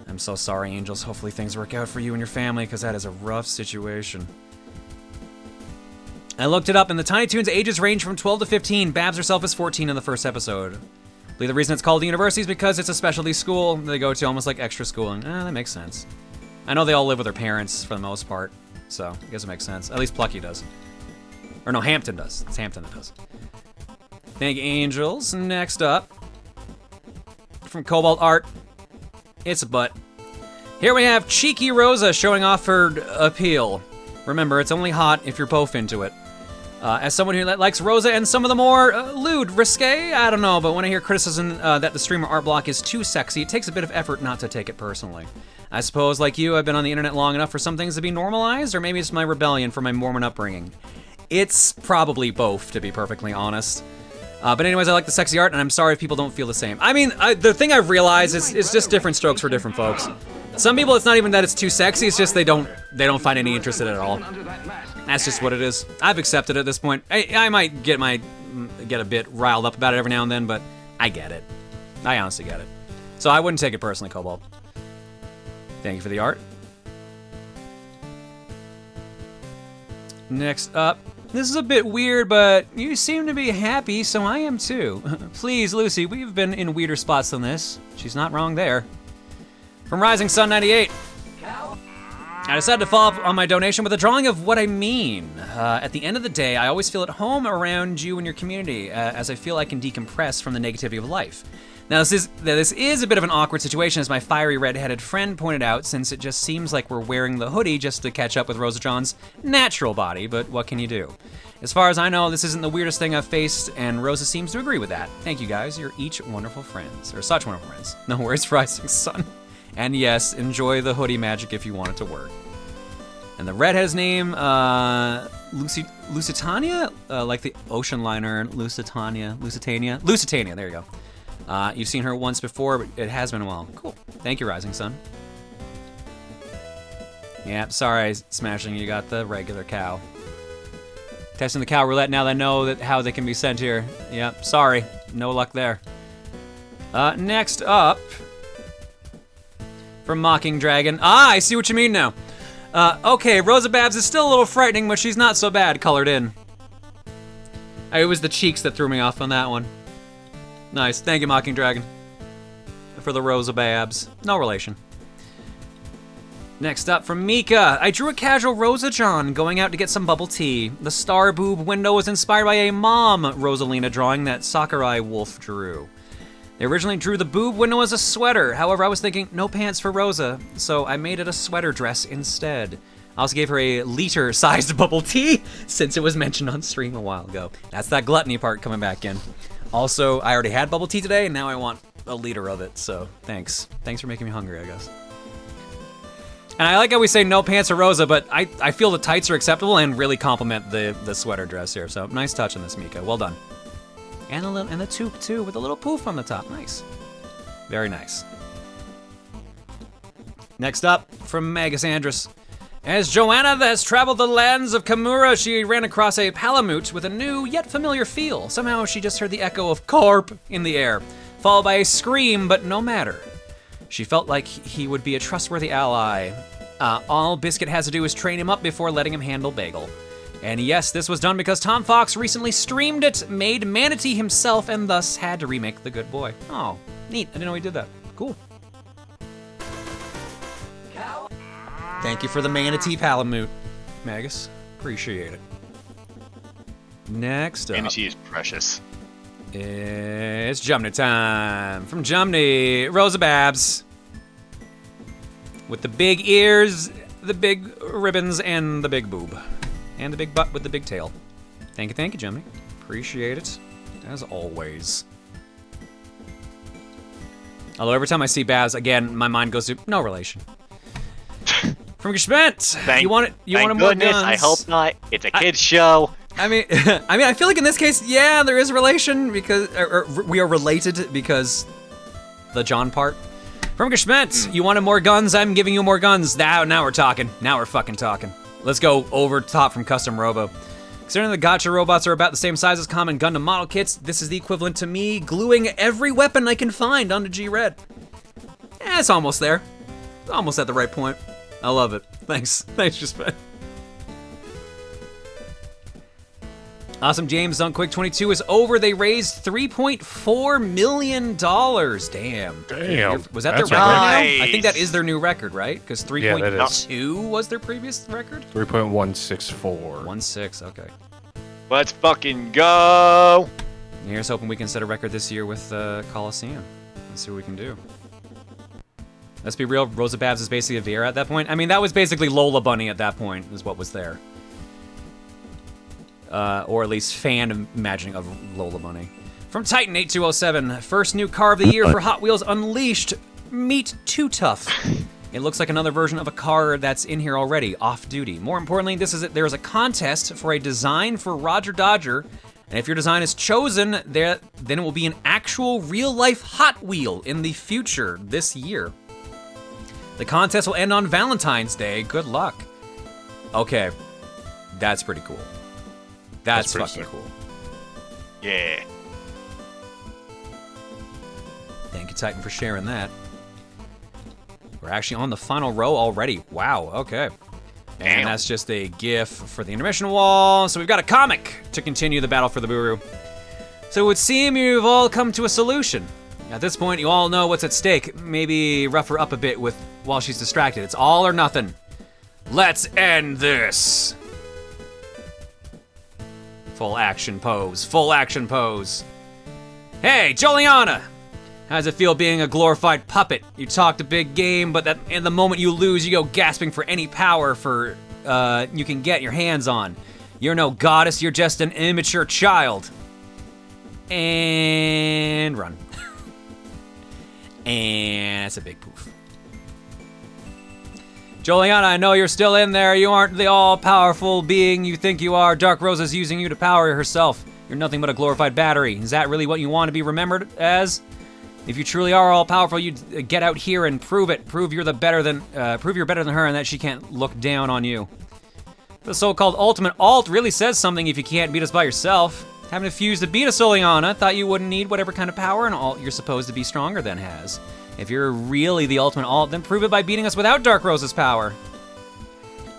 I'm so sorry, Angels. Hopefully things work out for you and your family, because that is a rough situation. I looked it up, and the Tiny Toons ages range from 12 to 15. Babs herself is 14 in the first episode. I believe the reason it's called a university is because it's a specialty school they go to, almost like extra schooling. That makes sense. I know they all live with their parents for the most part, so I guess it makes sense. At least Plucky does. Or no, Hampton does. It's Hampton that does. Thank you, Angels. Next up, from Cobalt Art, it's a butt. Here we have Cheeky Rosa showing off her appeal. Remember, it's only hot if you're both into it. As someone who likes Rosa and some of the more lewd, risque, I don't know, but when I hear criticism that the streamer art block is too sexy, it takes a bit of effort not to take it personally. I suppose, like you, I've been on the internet long enough for some things to be normalized, or maybe it's my rebellion for my Mormon upbringing. It's probably both, to be perfectly honest. But anyways, I like the sexy art, and I'm sorry if people don't feel the same. I mean, the thing I've realized is just different strokes for different folks. Some people, it's not even that it's too sexy, it's just they don't find any interest in it at all. That's just what it is. I've accepted it at this point. I might get a bit riled up about it every now and then, but I get it. I honestly get it. So I wouldn't take it personally, Cobalt. Thank you for the art. Next up, this is a bit weird, but you seem to be happy, so I am too. Please, Lucy, we've been in weirder spots than this. She's not wrong there. From Rising Sun 98. I decided to follow up on my donation with a drawing of what I mean. At the end of the day, I always feel at home around you and your community, as I feel I can decompress from the negativity of life. Now, this is a bit of an awkward situation, as my fiery red-headed friend pointed out, since it just seems like we're wearing the hoodie just to catch up with Rosa John's natural body, but what can you do? As far as I know, this isn't the weirdest thing I've faced, and Rosa seems to agree with that. Thank you, guys. You're each wonderful friends. Or such wonderful friends. No worries, Rising Sun. And yes, enjoy the hoodie magic if you want it to work. And the redhead's name, Lusitania? Like the ocean liner, Lusitania, there you go. You've seen her once before, but it has been a while. Cool. Thank you, Rising Sun. Yeah, sorry, Smashing, you got the regular cow. Testing the cow roulette now that I know how they can be sent here. Yep, sorry. No luck there. Next up, from Mocking Dragon. I see what you mean now. Okay, Rosa Babs is still a little frightening, but she's not so bad colored in. It was the cheeks that threw me off on that one. Nice. Thank you, Mocking Dragon, for the Rosa Babs. No relation. Next up from Mika. I drew a casual Rosa John going out to get some bubble tea. The star boob window was inspired by a mom Rosalina drawing that Sakurai Wolf drew. They originally drew the boob window as a sweater. However, I was thinking no pants for Rosa, so I made it a sweater dress instead. I also gave her a liter-sized bubble tea since it was mentioned on stream a while ago. That's that gluttony part coming back in. Also, I already had bubble tea today, and now I want a liter of it, so thanks. Thanks for making me hungry, I guess. And I like how we say no pants for Rosa, but I feel the tights are acceptable and really compliment the sweater dress here, so nice touch on this, Mika. Well done. And the toque, too, with a little poof on the top. Nice. Very nice. Next up, from Magus Andrus. As Joanna has traveled the lands of Kamura, she ran across a Palamute with a new yet familiar feel. Somehow she just heard the echo of Carp in the air, followed by a scream, but no matter. She felt like he would be a trustworthy ally. All Biscuit has to do is train him up before letting him handle Bagel. And yes, this was done because Tom Fox recently streamed it, made Manatee himself, and thus had to remake The Good Boy. Oh, neat. I didn't know he did that. Cool. Thank you for the Manatee Palamute, Magus. Appreciate it. Next up. Manatee is precious. It's Jumney time. From Jumney, Rosa Babs. With the big ears, the big ribbons, and the big boob. And the big butt with the big tail. Thank you, Jumney. Appreciate it, as always. Although every time I see Babs, again, my mind goes to no relation. From Geshment, you want more guns? I hope not. It's a kid's show. I mean, I feel like in this case, yeah, there is a relation because, or we are related because the John part. From Geschment, you wanted more guns? I'm giving you more guns. Now we're talking. Now we're fucking talking. Let's go over top from Custom Robo. Considering the gacha robots are about the same size as common Gundam model kits, this is the equivalent to me gluing every weapon I can find onto G-Red. It's almost there. It's almost at the right point. I love it. Thanks. Thanks, Geschment. Awesome James Dunk Quick 22 is over. They raised $3.4 million. Damn. Was that their record now? I think that is their new record, right? Because 3.2 was their previous record? 3.164. 16, okay. Let's fucking go. Here's hoping we can set a record this year with Coliseum. Let's see what we can do. Let's be real, Rosa Babs is basically a Vera at that point. I mean, that was basically Lola Bunny at that point, is what was there. Or at least fan imagining of Lola Bunny. From Titan 8207, first new car of the year for Hot Wheels Unleashed. Meet Too Tough. It looks like another version of a car that's in here already, off duty. More importantly, there is a contest for a design for Roger Dodger, and if your design is chosen, then it will be an actual real-life Hot Wheel in the future this year. The contest will end on Valentine's Day. Good luck. Okay, that's pretty cool. That's fucking cool. Yeah. Thank you, Titan, for sharing that. We're actually on the final row already. Wow, okay. And that's just a GIF for the intermission wall. So we've got a comic to continue the battle for the Booru. So it would seem you've all come to a solution. At this point, you all know what's at stake. Maybe rough her up a bit while she's distracted. It's all or nothing. Let's end this. Full action pose. Full action pose. Hey, Juliana! How does it feel being a glorified puppet? You talked a big game, but in the moment you lose, you go gasping for any power you can get your hands on. You're no goddess, you're just an immature child. And run. And that's a big poof. Juliana, I know you're still in there. You aren't the all-powerful being you think you are. Dark Rosa's using you to power herself. You're nothing but a glorified battery. Is that really what you want to be remembered as? If you truly are all-powerful, you get out here and prove it. Prove you're better than her and that she can't look down on you. The so-called ultimate alt really says something if you can't beat us by yourself. Having to fuse to beat us, Juliana, thought you wouldn't need whatever kind of power an alt you're supposed to be stronger than has. If you're really the ultimate alt, then prove it by beating us without Dark Rosa's power.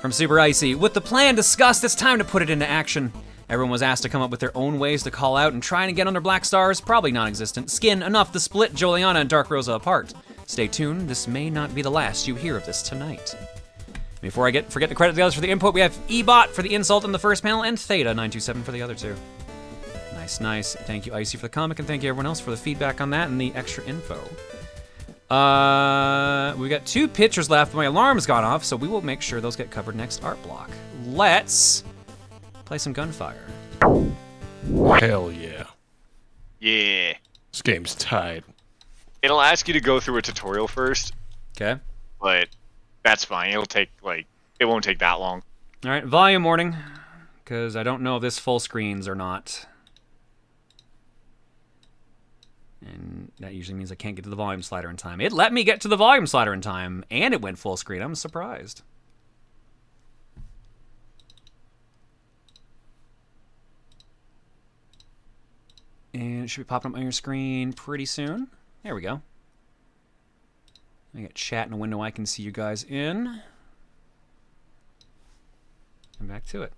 From Super Icy, with the plan discussed, it's time to put it into action. Everyone was asked to come up with their own ways to call out and try and get under Black Star's probably non-existent skin enough to split Juliana and Dark Rosa apart. Stay tuned, this may not be the last you hear of this tonight. Before I forget to credit the others for the input, we have Ebot for the insult in the first panel and Theta927 for the other two. Nice, nice. Thank you, Icy, for the comic, and thank you everyone else for the feedback on that and the extra info. We got 2 pictures left, but my alarm's gone off, so we will make sure those get covered next art block. Let's play some Gunfire. Hell yeah. Yeah. This game's tied. It'll ask you to go through a tutorial first. Okay. But that's fine. It'll take, it won't take that long. All right, volume warning, because I don't know if this full screens or not. And that usually means I can't get to the volume slider in time. It let me get to the volume slider in time, and it went full screen. I'm surprised. And it should be popping up on your screen pretty soon. There we go. I got chat in a window I can see you guys in. And back to it.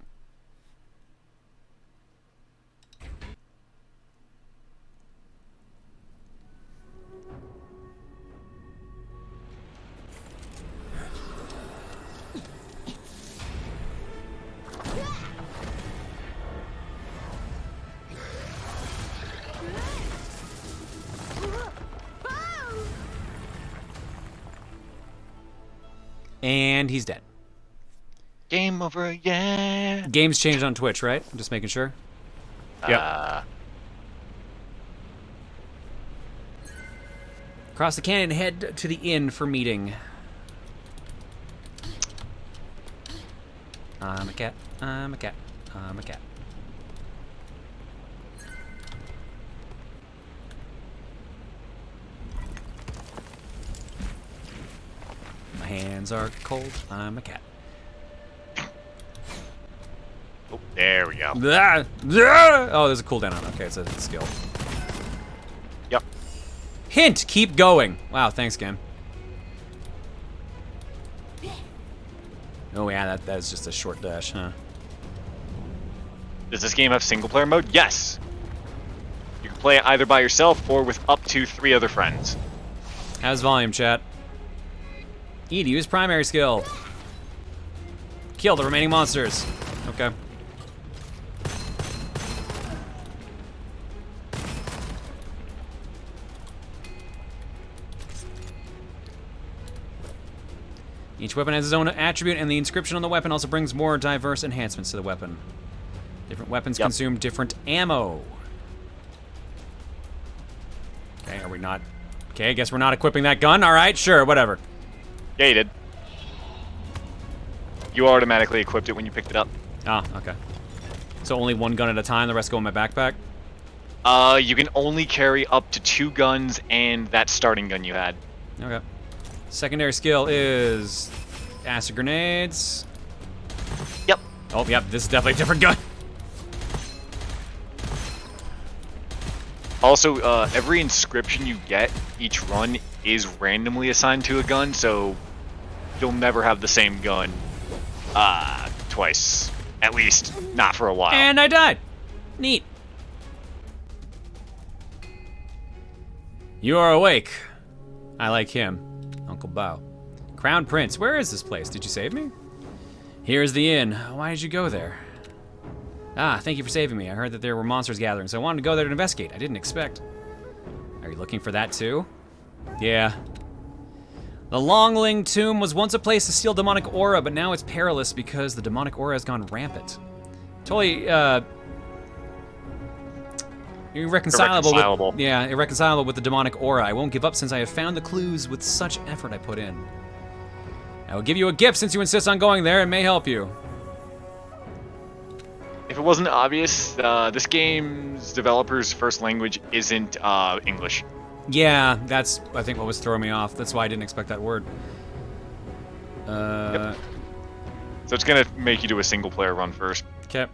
And he's dead. Game over, yeah. Game's changed on Twitch, right? I'm just making sure. Yep. Cross the canyon, head to the inn for meeting. I'm a cat. I'm a cat. I'm a cat. hands are cold. I'm a cat. Oh, there we go. Oh, there's a cooldown on it. Okay, it's a skill. Yep. Hint, keep going. Wow, thanks, game. Oh yeah, that's just a short dash, huh? Does this game have single player mode? Yes. You can play it either by yourself or with up to 3 other friends. How's volume, chat? E to use primary skill. Kill the remaining monsters. Okay. Each weapon has its own attribute, and the inscription on the weapon also brings more diverse enhancements to the weapon. Different weapons consume different ammo. Okay, are we not... Okay, I guess we're not equipping that gun. All right, sure, whatever. Yeah, you did. You automatically equipped it when you picked it up. Ah, okay. So only one gun at a time, the rest go in my backpack? You can only carry up to 2 guns and that starting gun you had. Okay. Secondary skill is acid grenades. Yep. Oh, yep, this is definitely a different gun. Also, every inscription you get, each run, is randomly assigned to a gun, so you'll never have the same gun twice. At least, not for a while. And I died. Neat. You are awake. I like him. Uncle Bao. Crown Prince, where is this place? Did you save me? Here's the inn. Why did you go there? Ah, thank you for saving me. I heard that there were monsters gathering, so I wanted to go there to investigate. I didn't expect. Are you looking for that too? Yeah. The Longling Tomb was once a place to steal demonic aura, but now it's perilous because the demonic aura has gone rampant. Totally, irreconcilable. Yeah, irreconcilable with the demonic aura. I won't give up since I have found the clues with such effort I put in. I will give you a gift since you insist on going there. It may help you. If it wasn't obvious, this game's developer's first language isn't English. Yeah, that's, I think, what was throwing me off. That's why I didn't expect that word. Yep. So it's gonna make you do a single player run first. Okay.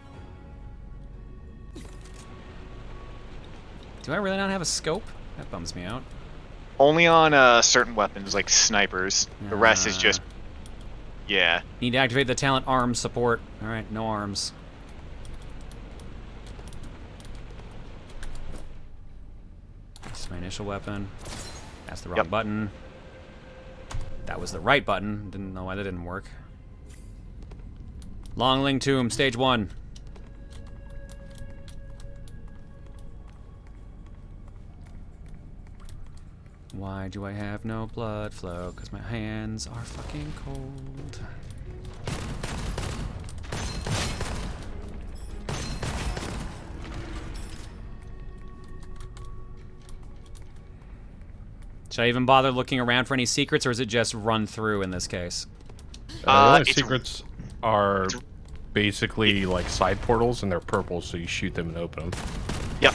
Do I really not have a scope? That bums me out. Only on certain weapons, like snipers. The rest is just... Yeah. Need to activate the talent arms support. Alright, no arms. This is my initial weapon. That's the wrong button. That was the right button. Didn't know why that didn't work. Longling Tomb, stage 1. Why do I have no blood flow? Because my hands are fucking cold. Should I even bother looking around for any secrets, or is it just run through in this case? The only secrets are basically like side portals, and they're purple, so you shoot them and open them. Yep.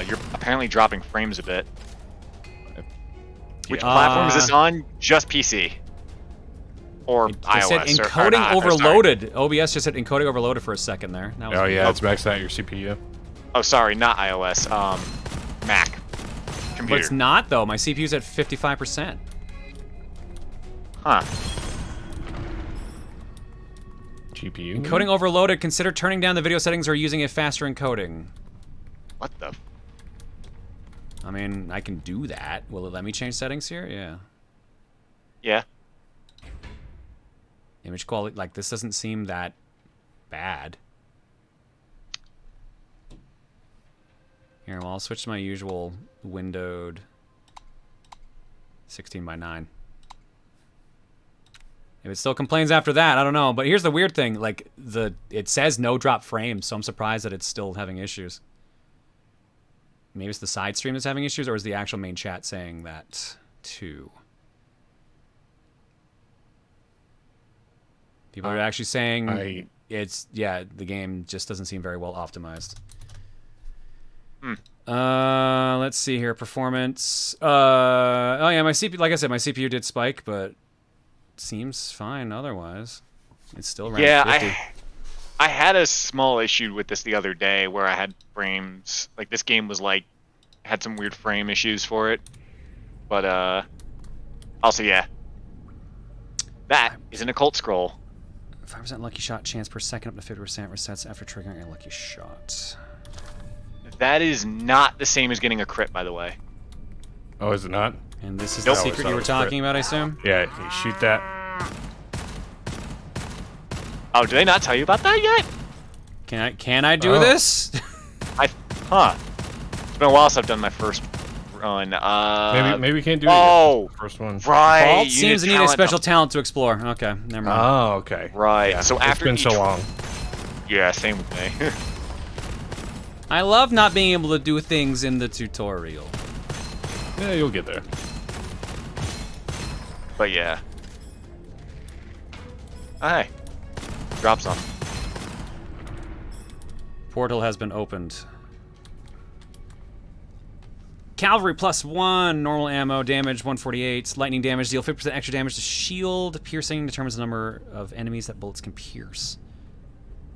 You're apparently dropping frames a bit. Which platform is this on? Just PC. Or iOS. It said encoding overloaded. OBS just said encoding overloaded for a second there. That was yeah, it's maxed out your CPU. Oh, sorry, not iOS. Mac. Computer. But it's not, though. My CPU's at 55%. Huh. GPU? Encoding overloaded. Consider turning down the video settings or using a faster encoding. What the? I mean, I can do that. Will it let me change settings here? Yeah. Yeah. Image quality, like, this doesn't seem that bad. Here, well, I'll switch to my usual windowed 16:9. If it still complains after that, I don't know. But here's the weird thing, like, it says no drop frames, so I'm surprised that it's still having issues. Maybe it's the side stream that's having issues, or is the actual main chat saying that too? People are actually saying the game just doesn't seem very well optimized. Let's see here. Performance. Oh yeah, my CPU. Like I said, my CPU did spike, but seems fine otherwise. It's still around 50. I had a small issue with this the other day where I had frames. Like this game was like had some weird frame issues for it. But also yeah. That is an occult scroll. 5% lucky shot chance per second up to 50% resets after triggering a lucky shot. That is not the same as getting a crit, by the way. Oh, is it not? And this is the secret you were talking about, I assume? Yeah, you shoot that. Oh, do they not tell you about that yet? Can I do this? It's been a while since I've done my first run. Maybe we can't do it yet. First one. Right. Vault seems to need a special talent to explore. Okay, never mind. Oh, okay. Right. Yeah, so after it's been so long. Yeah, same with me. I love not being able to do things in the tutorial. Yeah, you'll get there. But yeah. Oh, hey. Drop some. Portal has been opened. Cavalry +1, normal ammo, damage 148, lightning damage, deal 50% extra damage to shield. Piercing determines the number of enemies that bullets can pierce.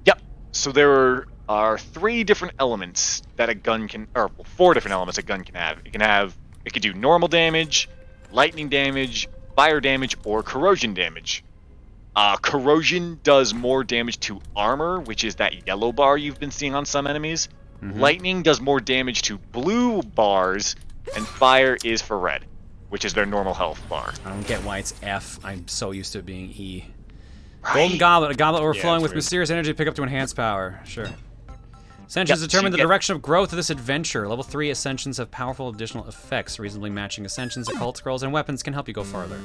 Yep. So there are 3 different elements that a gun can, or 4 different elements a gun can have. It can do normal damage, lightning damage, fire damage, or corrosion damage. Corrosion does more damage to armor, which is that yellow bar you've been seeing on some enemies. Lightning does more damage to blue bars, and fire is for red, which is their normal health bar. I don't get why it's F. I'm so used to it being E. Right. Golden Goblet, a goblet overflowing with mysterious energy pick up to enhance power. Sure. Ascensions determine the direction of growth of this adventure. Level 3 Ascensions have powerful additional effects. Reasonably matching Ascensions, occult scrolls, and weapons can help you go farther.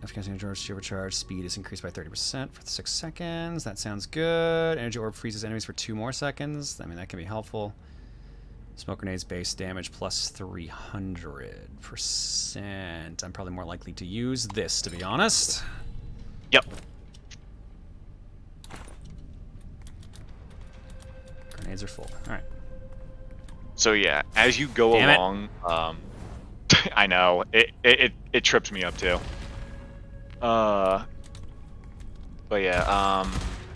Efficacy supercharge speed is increased by 30% for 6 seconds. That sounds good. Energy orb freezes enemies for 2 more seconds. I mean, that can be helpful. Smoke grenades base damage plus 300%. I'm probably more likely to use this, to be honest. Yep. Grenades are full. All right. So yeah, as you go along, I know it trips me up too. But yeah,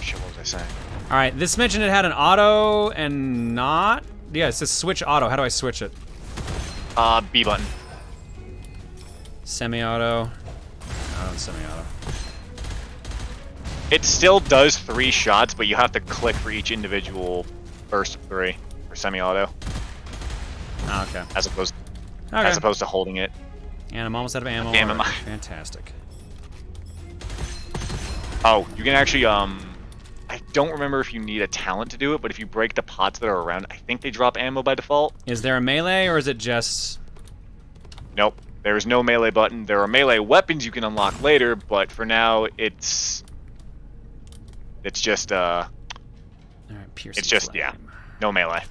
shit, what was I saying? All right, this mentioned it had an auto and not. Yeah, it says switch auto. How do I switch it? B button. Semi-auto. Oh, semi-auto. It still does 3 shots, but you have to click for each individual burst of 3 for semi-auto. Oh, okay. As opposed to holding it. And I'm almost out of ammo. Damn, am I? Fantastic. Oh, you can actually, I don't remember if you need a talent to do it, but if you break the pots that are around, I think they drop ammo by default. Is there a melee, or is it just... Nope. There is no melee button. There are melee weapons you can unlock later, but for now, it's just, All right, piercing it's just, flame. yeah, no melee.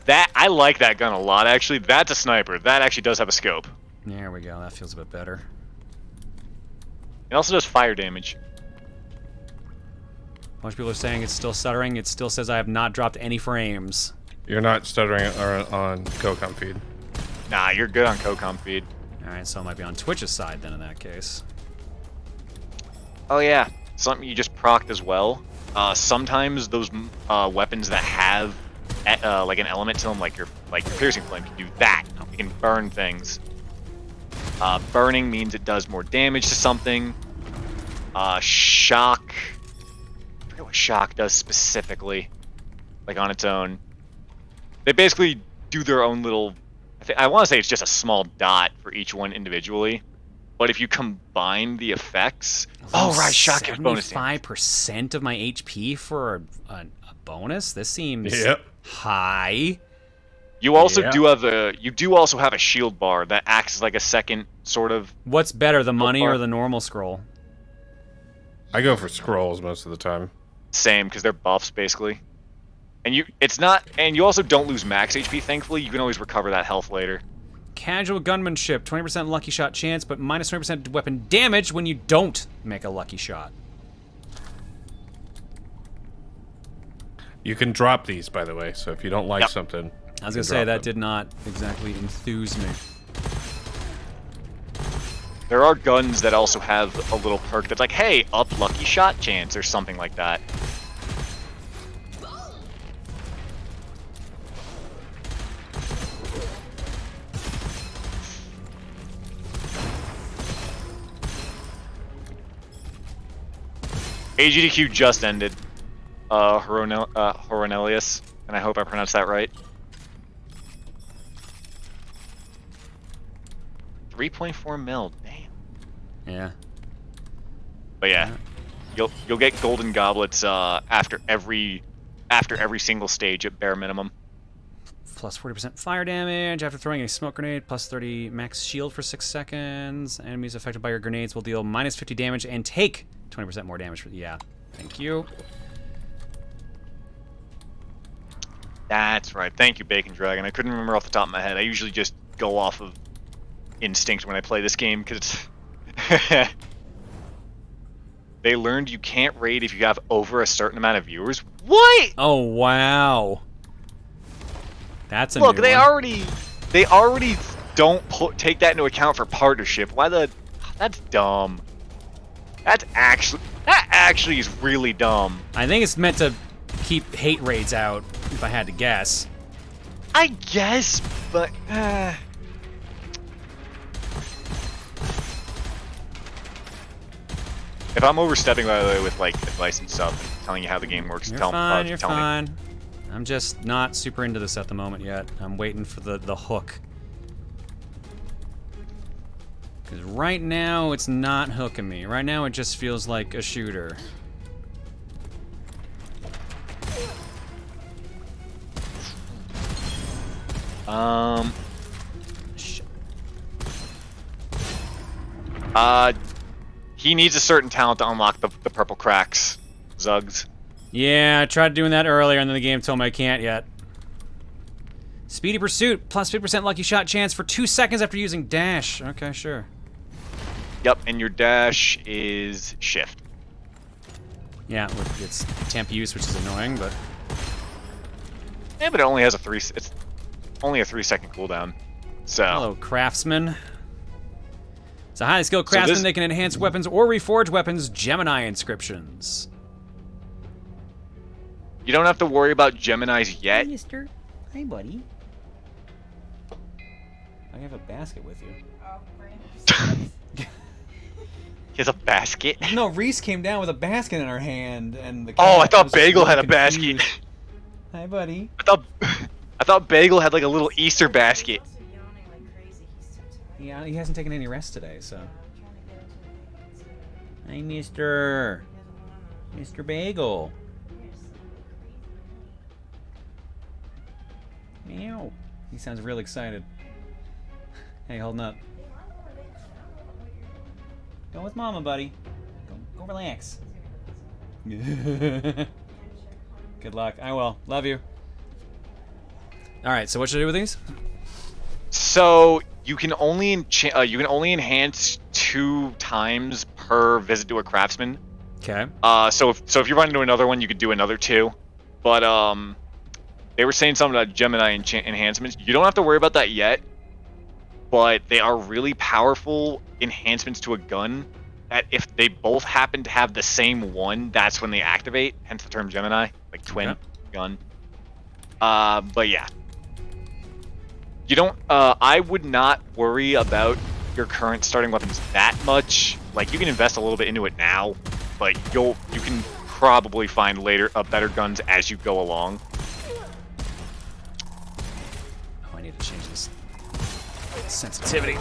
That, I like that gun a lot, actually. That's a sniper. That actually does have a scope. There we go. That feels a bit better. It also does fire damage. A bunch of people are saying it's still stuttering. It still says I have not dropped any frames. You're not stuttering on CoCom feed. Nah, you're good on CoCom feed. Alright, so it might be on Twitch's side then in that case. Oh yeah, something you just procced as well. Sometimes those weapons that have like an element to them, like your piercing flame, can do that. You can burn things. Burning means it does more damage to something. Shock. I forget what shock does specifically, like on its own. They basically do their own little. I want to say it's just a small dot for each one individually, but if you combine the effects, oh right, shock gives bonus damage. 75% of my HP for a bonus. This seems high. You also do also have a shield bar that acts as like a second sort of. What's better, the money or the normal scroll? I go for scrolls most of the time. Same, because they're buffs basically. And you also don't lose max HP, thankfully. You can always recover that health later. Casual gunmanship, 20% lucky shot chance, but minus 20% weapon damage when you don't make a lucky shot. You can drop these, by the way. So if you don't like something, I was gonna say that did not exactly enthuse me. There are guns that also have a little perk that's like, hey, up lucky shot chance or something like that. AGDQ just ended. Horonelius, and I hope I pronounced that right. 3.4 mil, damn. Yeah. But yeah, you'll get golden goblets after every single stage at bare minimum. Plus 40% fire damage after throwing a smoke grenade. Plus 30 max shield for 6 seconds. Enemies affected by your grenades will deal minus 50 damage and take 20% more damage for thank you. That's right. Thank you, Bacon Dragon. I couldn't remember off the top of my head. I usually just go off of instinct when I play this game because it's they learned you can't raid if you have over a certain amount of viewers. What? Oh wow. That's a look. new They one. already don't take that into account for partnership. Why the? That's dumb. That actually is really dumb. I think it's meant to keep hate raids out, if I had to guess. I guess, but if I'm overstepping, by the way, with like advice and stuff, telling you how the game works, You're tell fine. me. You're fine. I'm just not super into this at the moment yet. I'm waiting for the hook. Because right now, it's not hooking me. Right now, it just feels like a shooter. He needs a certain talent to unlock the purple cracks, Zugs. Yeah, I tried doing that earlier, and then the game told me I can't yet. Speedy Pursuit, plus 50% lucky shot chance for 2 seconds after using dash. Okay, sure. Yep, and your dash is shift. Yeah, it's temp use, which is annoying, but... Yeah, but it only has it's only a 3-second cooldown. So... Hello, craftsman. It's a highly skilled craftsman. They can enhance weapons or reforge weapons. Gemini inscriptions. You don't have to worry about Geminis yet. Hey, mister. Hey, buddy. I have a basket with you. He has a basket? No, Reese came down with a basket in her hand, and the I thought Bagel had a basket. Hi, buddy. I thought Bagel had like a little Easter basket. Yeah, he hasn't taken any rest today, so. Hey, Mr. Bagel. Meow. He sounds real excited. Hey, holding up. Go with Mama, buddy. Go relax. Good luck. I will. Love you. All right. So what should I do with these? So you can only enhance 2 times per visit to a craftsman. Okay. So if you run into another one, you could do another 2. But they were saying something about Gemini enhancements. You don't have to worry about that yet. But they are really powerful enhancements to a gun that if they both happen to have the same one, that's when they activate. Hence the term Gemini, like twin gun. But yeah. You don't, I would not worry about your current starting weapons that much. Like, you can invest a little bit into it now, but you can probably find later better guns as you go along. Oh, I need to change this sensitivity.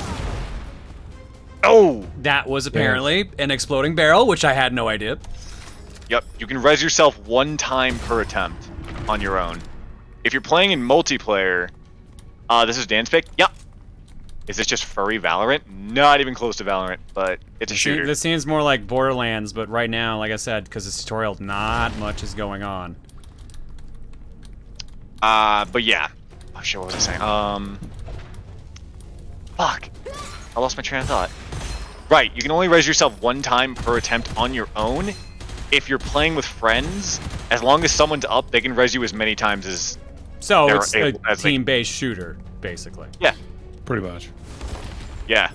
Oh! That was apparently an exploding barrel, which I had no idea. Yep, you can res yourself 1 time per attempt on your own. If you're playing in multiplayer, this is Dan's pick. Yep. Is this just furry Valorant? Not even close to Valorant, but it's a shooter. This seems more like Borderlands, but right now, like I said, because it's tutorial, not much is going on. But yeah. Oh shit, what was I saying? Fuck. I lost my train of thought. Right, you can only res yourself 1 time per attempt on your own. If you're playing with friends, as long as someone's up, they can res you as many times as. So it's a as they- team-based shooter, basically. Yeah. Pretty much. Yeah.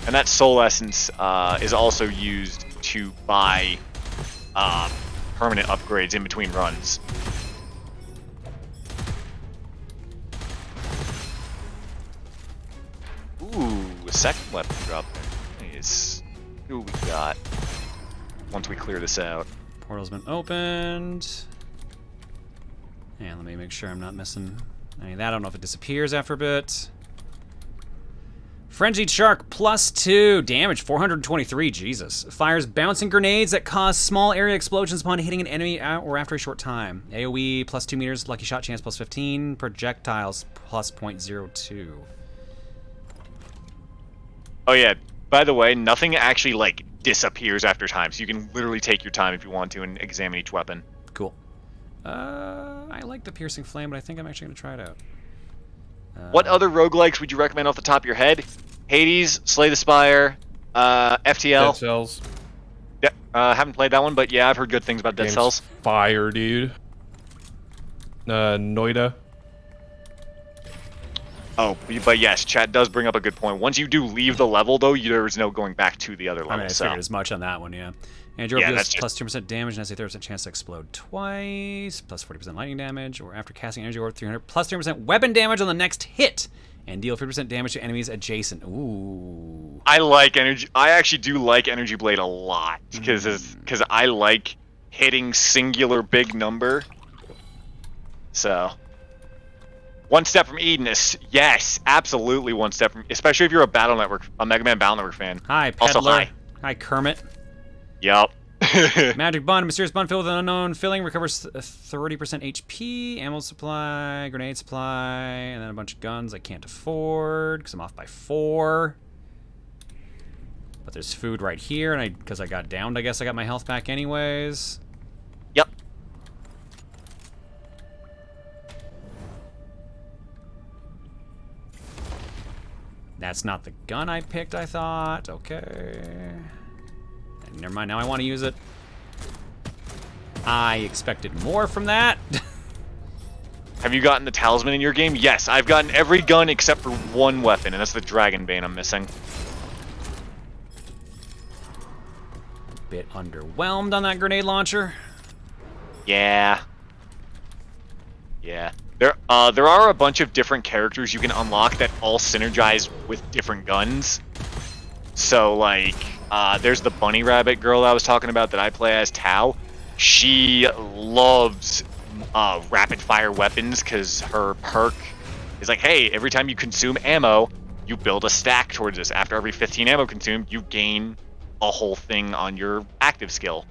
And that soul essence is also used to buy permanent upgrades in between runs. Ooh, a second weapon drop there. Nice. Who we got? Once we clear this out. Portal's been opened. And let me make sure I'm not missing any of that. I don't know if it disappears after a bit. Frenzied Shark +2 damage, 423. Jesus. Fires bouncing grenades that cause small area explosions upon hitting an enemy or after a short time. AoE +2 meters, lucky shot chance +15, projectiles +0.02. Oh yeah. By the way, nothing actually like disappears after time, so you can literally take your time if you want to and examine each weapon. Cool. I like the piercing flame, but I think I'm actually gonna try it out. What other roguelikes would you recommend off the top of your head? Hades, Slay the Spire, FTL. Dead Cells. Yeah, haven't played that one, but yeah, I've heard good things about Dead Game's Cells. Fire, dude. Noida. Oh, but yes, chat does bring up a good point. Once you do leave the level, though, there's no going back to the other level. I mean, I figured as much on that one, yeah. And your deals plus 2% damage and has a 30% chance to explode twice, plus 40% lightning damage, or after casting energy orb 300, plus 3% weapon damage on the next hit, and deal 50% damage to enemies adjacent. Ooh. I like energy. I actually do like Energy Blade a lot because I like hitting singular big number. So, one step from Edenus, yes, absolutely one step from. Especially if you're a Mega Man Battle Network fan. Hi, also Peddler. hi. Hi, Kermit. Yup. Magic Bun, mysterious bun filled with an unknown filling, recovers 30% HP, ammo supply, grenade supply, and then a bunch of guns I can't afford because I'm off by 4. But there's food right here, and because I got downed, I guess I got my health back anyways. Yep. That's not the gun I picked, I thought. Okay. Never mind, now I want to use it. I expected more from that. Have you gotten the talisman in your game? Yes, I've gotten every gun except for one weapon, and that's the Dragon Bane I'm missing. Bit underwhelmed on that grenade launcher. Yeah. Yeah. There are a bunch of different characters you can unlock that all synergize with different guns. So, like, there's the bunny rabbit girl I was talking about that I play as, Tao. She loves rapid fire weapons because her perk is like, hey, every time you consume ammo, you build a stack towards this. After every 15 ammo consumed, you gain a whole thing on your active skill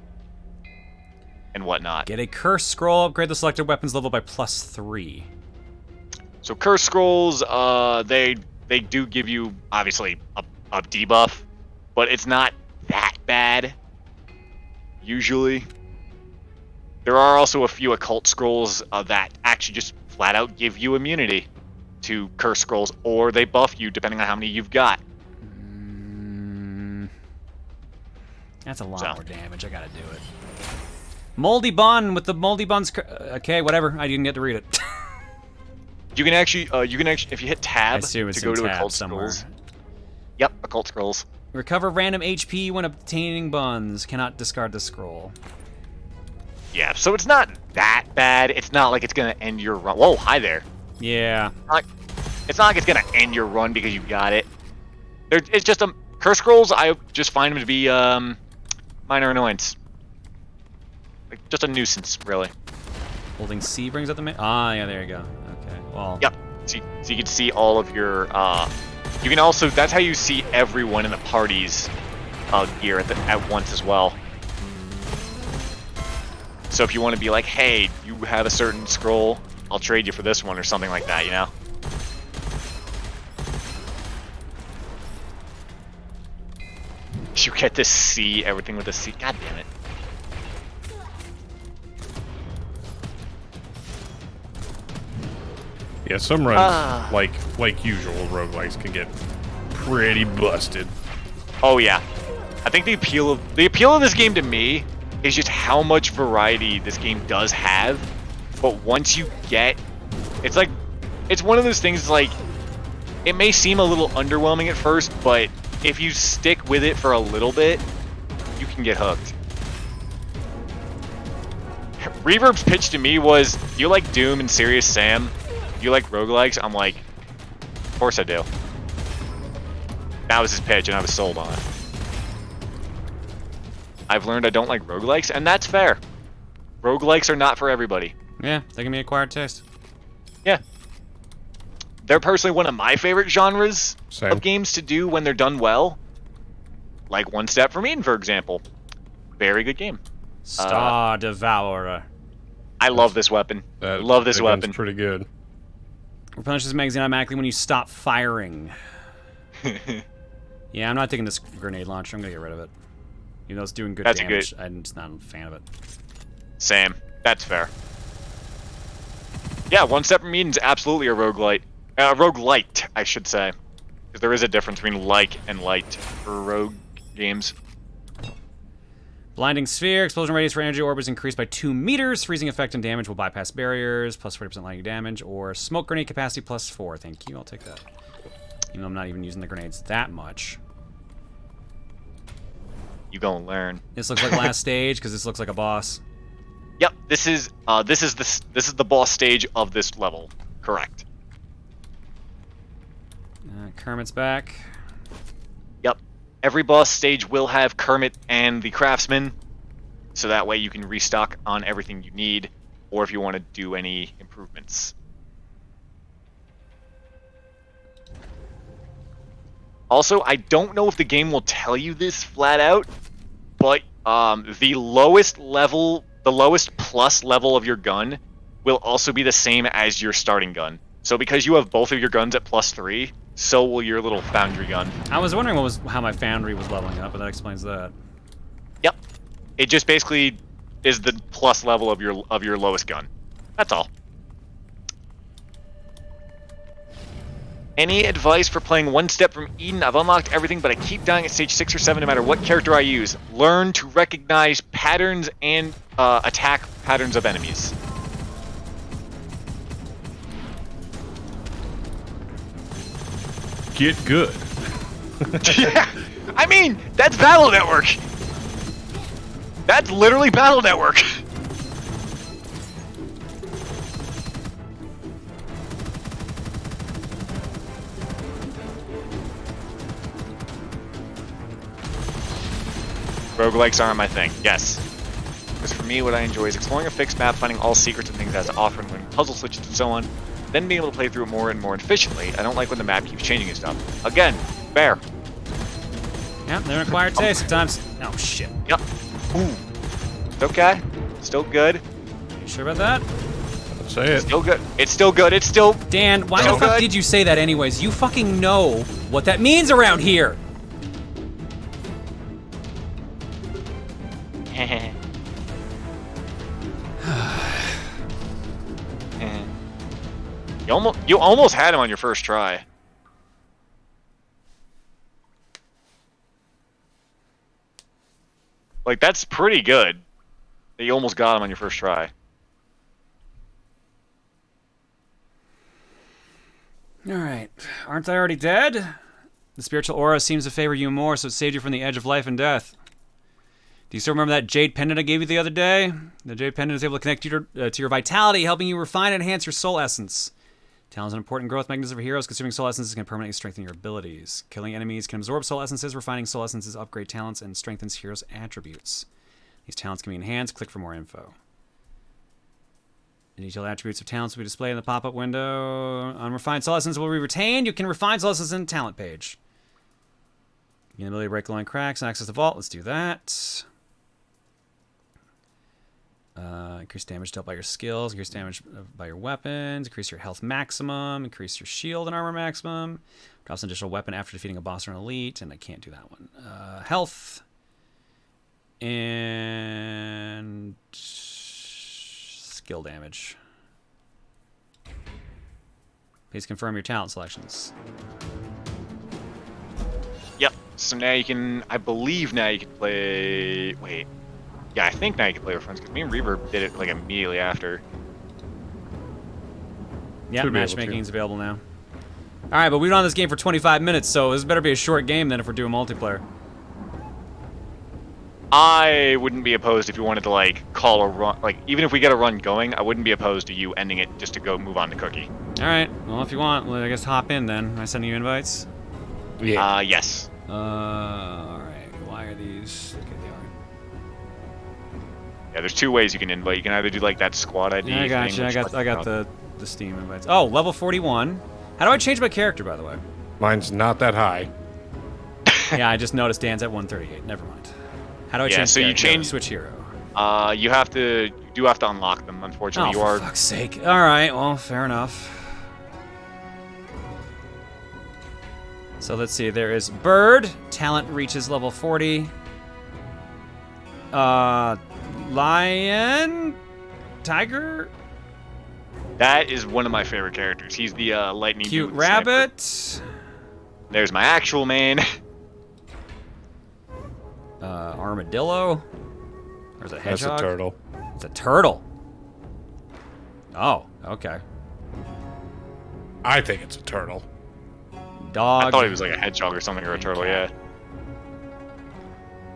and whatnot. Get a curse scroll, upgrade the selected weapons level by +3. So curse scrolls, they do give you, obviously, a debuff, but it's not that bad, usually. There are also a few occult scrolls that actually just flat out give you immunity to curse scrolls, or they buff you depending on how many you've got. That's a lot more damage, I gotta do it. Moldy Bun with the Moldy Bun's... Okay, whatever, I didn't get to read it. You can actually, if you hit tab to go to occult somewhere. scrolls. Yep, occult scrolls. Recover random HP when obtaining buns. Cannot discard the scroll. Yeah, so it's not that bad. It's not like it's gonna end your run. Whoa, hi there. Yeah. It's not like it's gonna end your run because you got it. It's just curse scrolls. I just find them to be minor annoyance. Like just a nuisance, really. Holding C brings up the yeah, there you go. Okay, well. Yep. So you can see all of your. You can also. That's how you see everyone in the party's gear at once as well. So if you want to be like, hey, you have a certain scroll, I'll trade you for this one or something like that, you know? You get to see everything with a C. God damn it. Yeah, some runs, like usual roguelikes, can get pretty busted. Oh yeah. I think the appeal of this game to me is just how much variety this game does have. But once you get, it's like, it's one of those things like, it may seem a little underwhelming at first, but if you stick with it for a little bit, you can get hooked. Reverb's pitch to me was, do you like Doom and Serious Sam? Do you like roguelikes? I'm like, of course I do. That was his pitch, and I was sold on it. I've learned I don't like roguelikes, and that's fair. Roguelikes are not for everybody. Yeah, they can be acquired taste. Yeah. They're personally one of my favorite genres Same. of games to do when they're done well. Like One Step from Eden, for example. Very good game. Star Devourer. I love this weapon. Love this weapon. Pretty good. Replenish this magazine automatically when you stop firing. Yeah, I'm not taking this grenade launcher. I'm gonna get rid of it. Even though it's doing good damage, I'm just not a fan of it. Same. That's fair. Yeah, One Step from Eden's absolutely a roguelite. Roguelite, I should say. Because there is a difference between like and light for rogue games. Blinding Sphere. Explosion radius for energy orb is increased by 2 meters. Freezing effect and damage will bypass barriers. Plus 40% lightning damage. Or smoke grenade capacity plus 4. Thank you. I'll take that. Even though I'm not even using the grenades that much. You gonna learn. This looks like last stage because this looks like a boss. Yep, this is the boss stage of this level. Correct. Kermit's back. Yep. Every boss stage will have Kermit and the Craftsman, so that way you can restock on everything you need, or if you want to do any improvements. Also, I don't know if the game will tell you this flat out, but the lowest plus level of your gun will also be the same as your starting gun. So because you have both of your guns at +3, so will your little foundry gun. I was wondering how my foundry was leveling up, but that explains that. Yep. It just basically is the plus level of your lowest gun. That's all. Any advice for playing One Step from Eden? I've unlocked everything, but I keep dying at stage 6 or 7 no matter what character I use. Learn to recognize patterns and attack patterns of enemies. Get good. Yeah, I mean, that's Battle Network. That's literally Battle Network. Roguelikes aren't my thing. Yes. Because for me, what I enjoy is exploring a fixed map, finding all secrets and things it has to offer, and learning puzzle switches and so on, then being able to play through it more and more efficiently. I don't like when the map keeps changing and stuff. Again, fair. Yeah, they're acquired taste sometimes. Oh, shit. Yep. Ooh. It's okay. Still good. You sure about that? Say it. Still good. It's still good. It's still... Dan, why the fuck did you say that anyways? You fucking know what that means around here. You almost had him on your first try. Like, that's pretty good that you almost got him on your first try. Alright. Aren't I already dead? The spiritual aura seems to favor you more, so it saved you from the edge of life and death. Do you still remember that jade pendant I gave you the other day? The jade pendant is able to connect you to your vitality, helping you refine and enhance your soul essence. Talent is an important growth mechanism for heroes. Consuming soul essences can permanently strengthen your abilities. Killing enemies can absorb soul essences. Refining soul essences upgrade talents and strengthens heroes' attributes. These talents can be enhanced. Click for more info. The detailed attributes of talents will be displayed in the pop-up window. Unrefined soul essence will be retained. You can refine soul essence in the talent page. You gain the ability to break glowing cracks and access the vault. Let's do that. Increase damage dealt by your skills, increase damage by your weapons, increase your health maximum, increase your shield and armor maximum, drops an additional weapon after defeating a boss or an elite, and I can't do that one. Health, and skill damage. Please confirm your talent selections. Yep, so now you can, I believe now you can play, wait. Yeah, I think now you can play with friends, because me and Reverb did it, like, immediately after. Yeah, Should be able to. matchmaking's available now. Alright, but we've been on this game for 25 minutes, so this better be a short game then if we're doing multiplayer. I wouldn't be opposed if you wanted to, like, call a run. Like, even if we get a run going, I wouldn't be opposed to you ending it just to go move on to Cookie. Alright, well, if you want, I guess hop in then. Am I sending you invites? Yeah. Yes. Alright. Why are these? Okay, they are. Yeah, there's two ways you can invite. You can either do, like, that squad ID Yeah, I got thing, you. which I got the Steam invites. Oh, level 41. How do I change my character, by the way? Mine's not that high. Yeah, I just noticed Dan's at 138. Never mind. How do I change so you character? change Switch hero. You do have to unlock them, unfortunately. Oh, for fuck's sake. Alright, well, fair enough. So let's see, there is Bird. Talent reaches level 40. Lion? Tiger? That is one of my favorite characters. He's the lightning. Cute dude with the rabbit. sniper. There's my actual main. Armadillo? Or is it a hedgehog? That's a turtle. It's a turtle. Oh, okay. I think it's a turtle. Dog. I thought he was like a hedgehog or something, or a turtle, yeah.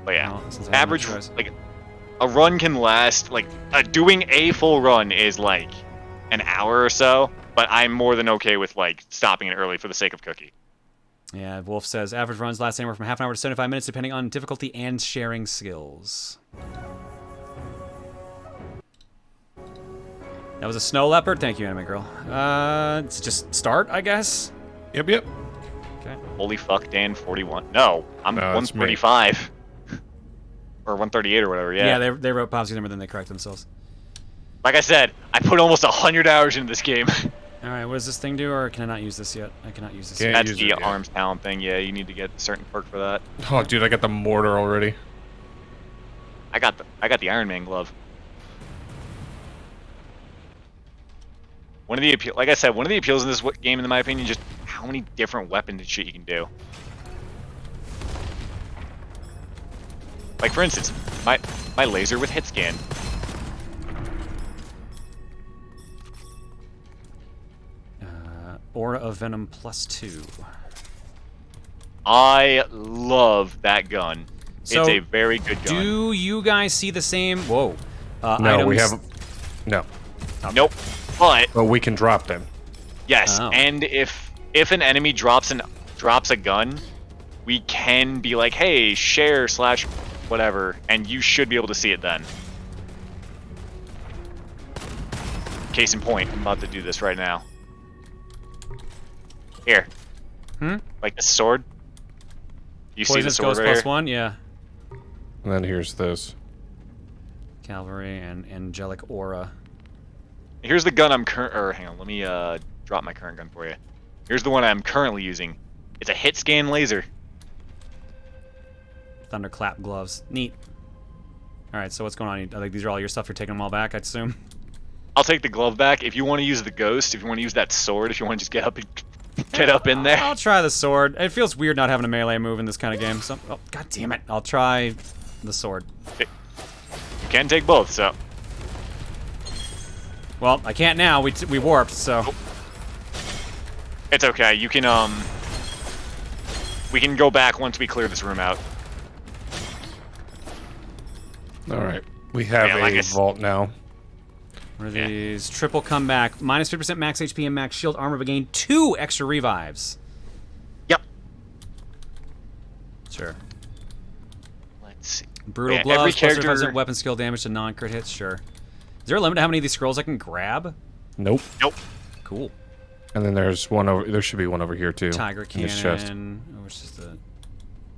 But yeah, average, like, a run can last, like, doing a full run is like an hour or so, but I'm more than okay with, like, stopping it early for the sake of Cookie. Yeah, Wolf says average runs last anywhere from half an hour to 75 minutes, depending on difficulty and sharing skills. That was a snow leopard. Thank you, Anime Girl. It's just start, I guess. Yep. Okay. Holy fuck, Dan, 41. No, I'm No, it's 135. Or 138 or whatever, yeah. Yeah, they wrote Popsy number, then they correct themselves. Like I said, I put almost 100 hours into this game. Alright, what does this thing do, or can I not use this yet? I cannot use this Can't yet. That's use the it yet. arms talent thing, yeah, you need to get a certain perk for that. Oh, dude, I got the mortar already. I got the Iron Man glove. One of the like I said, one of the appeals in this game, in my opinion, just how many different weapons and shit you can do. Like, for instance, my laser with hit scan. Aura of Venom +2. I love that gun. So, it's a very good gun. Do you guys see the same? Whoa. No, items? we haven't. No. Okay. Nope. But we can drop them. yes, Oh. and if an enemy drops a gun, we can be like, hey, share / whatever, and you should be able to see it then. Case in point, I'm about to do this right now. Here. Like the sword. You see the Poisonous sword Ghost right here? +1, yeah. And then here's this. Cavalry and Angelic Aura. Here's the gun I'm hang on, let me drop my current gun for you. Here's the one I'm currently using. It's a hit scan laser. Thunderclap gloves. Neat. Alright, so what's going on? I think these are all your stuff. You're taking them all back, I'd assume. I'll take the glove back. If you want to use the ghost, if you want to use that sword, if you want to just get up in there. I'll try the sword. It feels weird not having a melee move in this kind of game. So, oh, god damn it. I'll try the sword. You can take both, so. Well, I can't now. We warped, so. It's okay. You can, we can go back once we clear this room out. Alright. We have Yeah, like a vault now. What are these? Triple comeback. Minus 50% max HP and max shield armor, but gain 2 extra revives. Yep. Sure. Let's see. Brutal Yeah, gloves, every plus character- 35% weapon skill damage to non-crit hits, sure. Is there a limit to how many of these scrolls I can grab? Nope. Nope. Cool. And then there's one over. There should be one over here too. Tiger in this chest. cannon. Oh, which is the...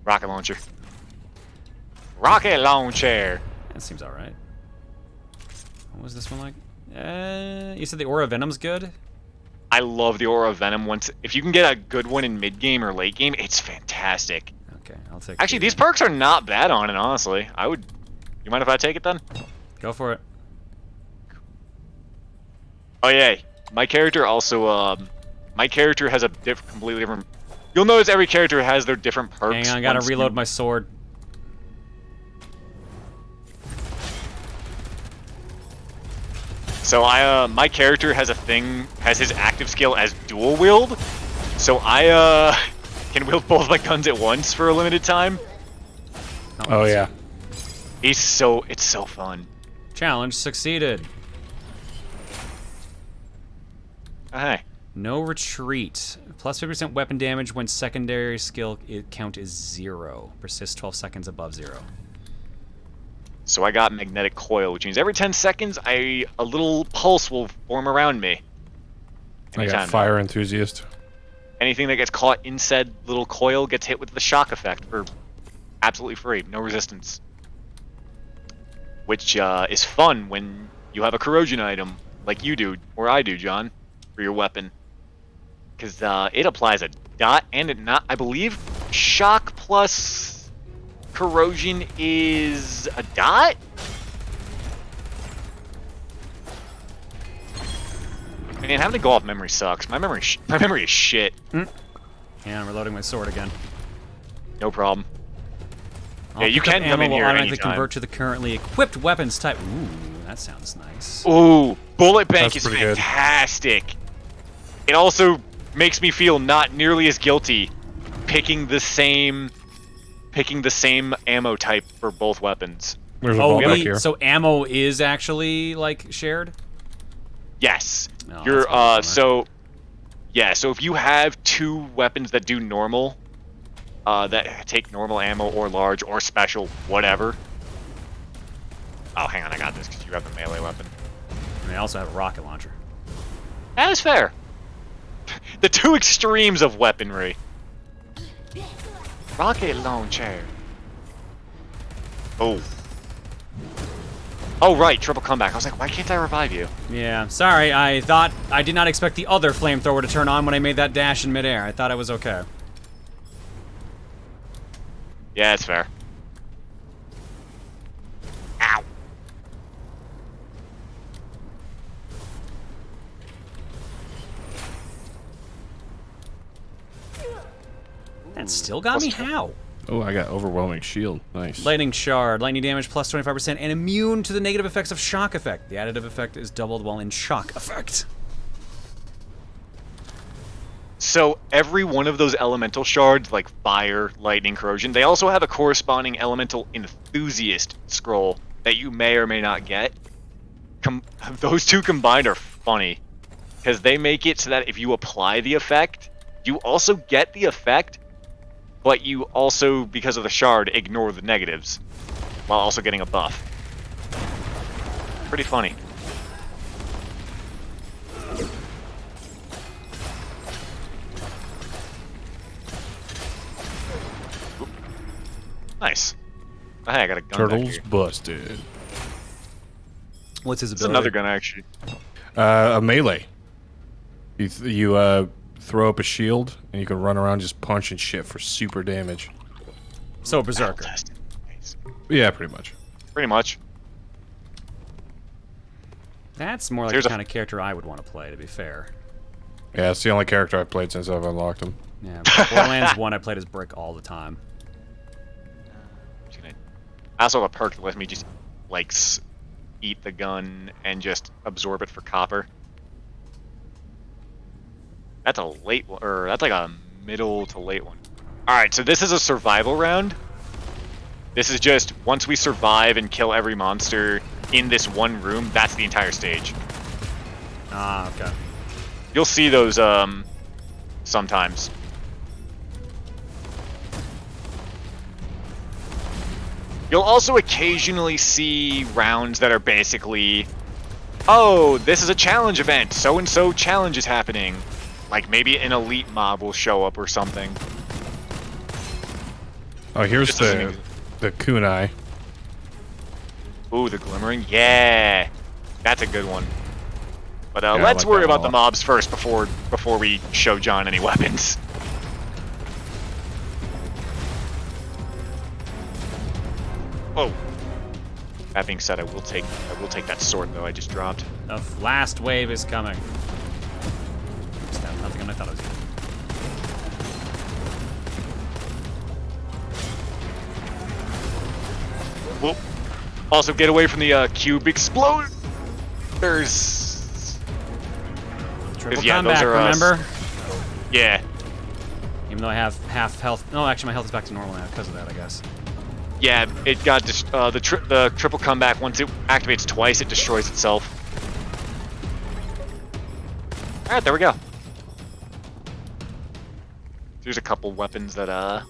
Rocket launcher. Rocket launcher. That seems alright. What was this one like? You said the Aura of Venom's good? I love the Aura of Venom. If you can get a good one in mid game or late game, it's fantastic. Okay, I'll take Actually, these perks are not bad on it, honestly. You mind if I take it then? Go for it. Oh yeah, my character also, my character has a completely different... You'll notice every character has their different perks. Hang on, I gotta reload my sword. So my character has his active skill as dual wield. So I can wield both my guns at once for a limited time. Oh yeah. It's so fun. Challenge succeeded. Oh, hey. No retreat. Plus 50% weapon damage when secondary skill count is 0. Persist 12 seconds above 0. So I got magnetic coil, which means every 10 seconds a little pulse will form around me. I got fire enthusiast. Anything that gets caught in said little coil gets hit with the shock effect for absolutely free, no resistance. Which is fun when you have a corrosion item like you do, or I do, John, for your weapon. Because it applies a dot and I believe shock plus corrosion is a dot? Man, having to go off memory sucks. My memory is shit. Yeah, I'm reloading my sword again. No problem. Yeah, you can come in here automatically anytime. convert to the currently equipped weapons type. Ooh, that sounds nice. Ooh, bullet bank That's is pretty good. fantastic. It also makes me feel not nearly as guilty picking the same ammo type for both weapons. There's a Oh, vault back here. so ammo is actually like shared? Yes. Oh, You're that's so if you have two weapons that do normal, that take normal ammo or large or special, whatever. Oh, hang on, I got this because you have the melee weapon. And I also have a rocket launcher. That is fair. The two extremes of weaponry. Rocket launcher. Oh. Oh, right, triple comeback. I was like, why can't I revive you? Yeah, sorry. I did not expect the other flamethrower to turn on when I made that dash in midair. I thought I was okay. Yeah, it's fair. Ow. That still got me? How? Oh, I got overwhelming shield. Nice. Lightning shard. Lightning damage plus 25% and immune to the negative effects of shock effect. The additive effect is doubled while in shock effect. So every one of those elemental shards, like fire, lightning, corrosion, they also have a corresponding elemental enthusiast scroll that you may or may not get. Those two combined are funny, because they make it so that if you apply the effect, you also get the effect, but you also, because of the shard, ignore the negatives, while also getting a buff. Pretty funny. Nice. Oh, hey, I got a gun back Turtles here. busted. What's his It's ability? another gun, actually. A melee. You throw up a shield, and you can run around just punching shit for super damage. So, Berserker. Yeah, pretty much. Pretty much. That's more like Here's the kind of character I would want to play, to be fair. Yeah, it's the only character I've played since I've unlocked him. Yeah, Borderlands 1 I played as Brick all the time. I also have a perk that lets me just, like, eat the gun and just absorb it for copper. That's a late one, or that's like a middle to late one. Alright, so this is a survival round. This is just, once we survive and kill every monster in this one room, that's the entire stage. Ah, okay. You'll see those, sometimes. You'll also occasionally see rounds that are basically, oh, this is a challenge event, so-and-so challenge is happening. Like, maybe an elite mob will show up or something. Oh, here's Just as the kunai. Ooh, the glimmering? Yeah! That's a good one. But Yeah, I let's like worry that a about the lot. mobs first before we show John any weapons. Oh. That being said, I will take that sword though I just dropped. The last wave is coming. Oops, that's nothing I thought it was going Whoop. Also, get away from the cube exploders. Triple yeah, comeback, those are, remember? Yeah. Even though I have half health. No, actually, my health is back to normal now because of that, I guess. Yeah, it got the triple comeback. Once it activates twice, it destroys itself. All right, there we go. There's a couple weapons that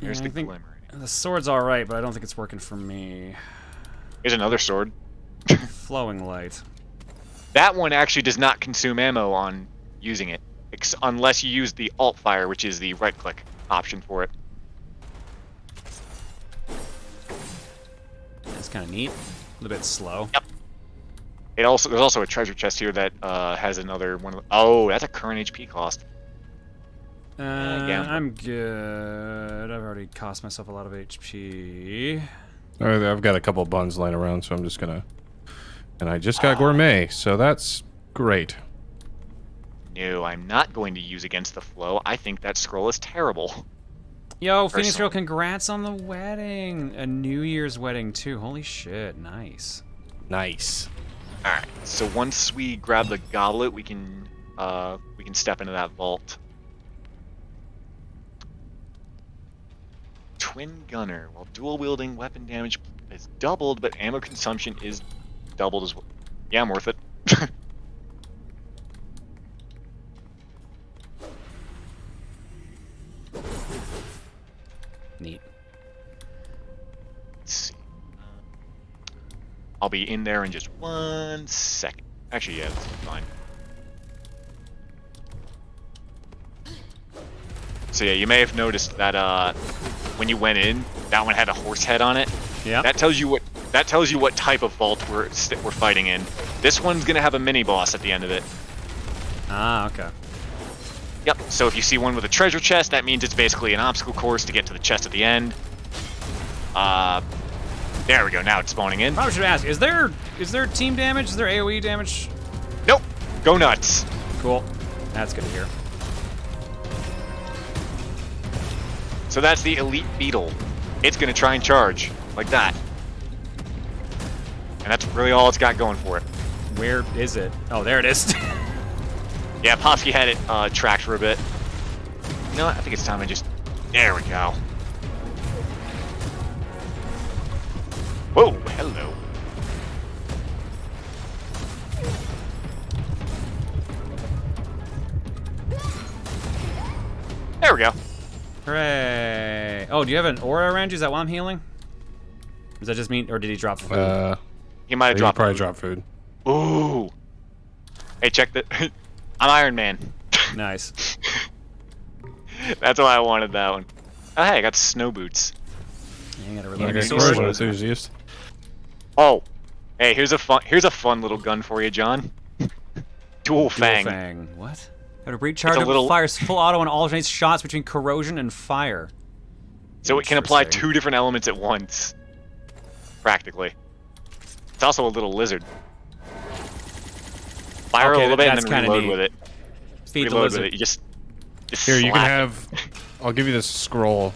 Here's the glimmer. The sword's all right, but I don't think it's working for me. Here's another sword. Flowing light. That one actually does not consume ammo on using it, unless you use the alt fire, which is the right-click option for it. That's kind of neat. A little bit slow. Yep. There's also a treasure chest here that has another one. Oh, that's a current HP cost. Yeah, I'm good. I've already cost myself a lot of HP. All right, I've got a couple buns laying around, so I'm just gonna. And I just got gourmet, so that's great. No, I'm not going to use against the flow. I think that scroll is terrible. Yo, Phoenix Girl, congrats on the wedding. A New Year's wedding, too. Holy shit, nice. Nice. Alright, so once we grab the goblet, we can step into that vault. Twin Gunner. While dual-wielding, weapon damage is doubled, but ammo consumption is doubled as well. Yeah, I'm worth it. Neat. Let's see. I'll be in there in just 1 second. Actually, yeah, that's fine. So yeah, you may have noticed that when you went in, that one had a horse head on it. Yeah. That tells you what type of vault we're fighting in. This one's gonna have a mini boss at the end of it. Ah, okay. Yep. So if you see one with a treasure chest, that means it's basically an obstacle course to get to the chest at the end. There we go. Now it's spawning in. Probably should ask: is there team damage? Is there AOE damage? Nope. Go nuts. Cool. That's good to hear. So that's the elite beetle. It's gonna try and charge like that, and that's really all it's got going for it. Where is it? Oh, there it is. Yeah, Popsky had it tracked for a bit. You know what? I think it's time I just... There we go. Whoa, hello. There we go. Hooray. Oh, do you have an aura around you? Is that why I'm healing? Does that just mean... Or did he drop food? He might have dropped probably dropped food. Ooh. Hey, check the... I'm Iron Man. Nice. That's why I wanted that one. Oh, hey, I got snow boots. Yeah, you gotta Okay, reload your corrosion sword. enthusiast. Oh, hey, here's a fun little gun for you, John. Dual Fang. What? How to recharge it little... fires full auto and alternates shots between corrosion and fire. So it can apply 2 different elements at once. Practically. It's also a little lizard. Fire a little bit and then reload with it. Feed the Reload lizard. with it. You just Here, you can slap have... I'll give you this scroll.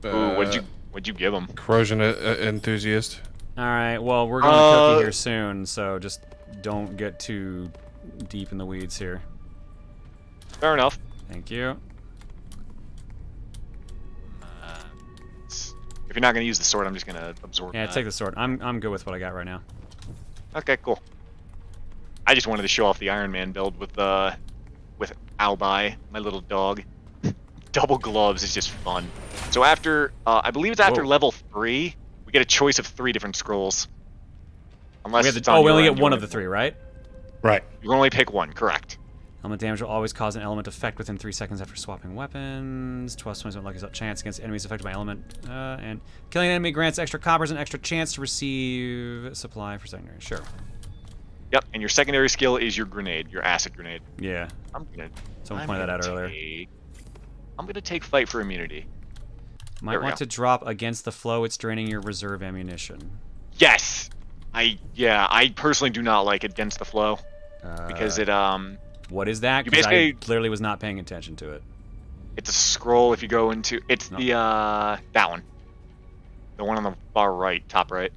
Ooh, what'd you give him? Corrosion enthusiast. Alright, well, we're going to cookie here soon, so just don't get too deep in the weeds here. Fair enough. Thank you. If you're not going to use the sword, I'm just going to absorb Yeah, that. take the sword. I'm good with what I got right now. Okay, cool. I just wanted to show off the Iron Man build with Albi, my little dog. Double gloves is just fun. So after, I believe it's after level 3, we get a choice of 3 different scrolls. Unless it's on we only your get end, one of the 3, right? Right. You can only pick one, correct. Element damage will always cause an element effect within 3 seconds after swapping weapons. 12 lucky chance against enemies affected by element. And killing an enemy grants extra coppers and extra chance to receive supply for secondary. Sure. Yep, and your secondary skill is your grenade, your acid grenade. Yeah. Someone pointed that out earlier. I'm gonna take fight for immunity. Might want to drop against the flow. It's draining your reserve ammunition. Yes! I personally do not like against the flow. Because it, What is that? Because I clearly was not paying attention to it. It's a scroll if you go into... It's the, that one. The one on the far right, top right.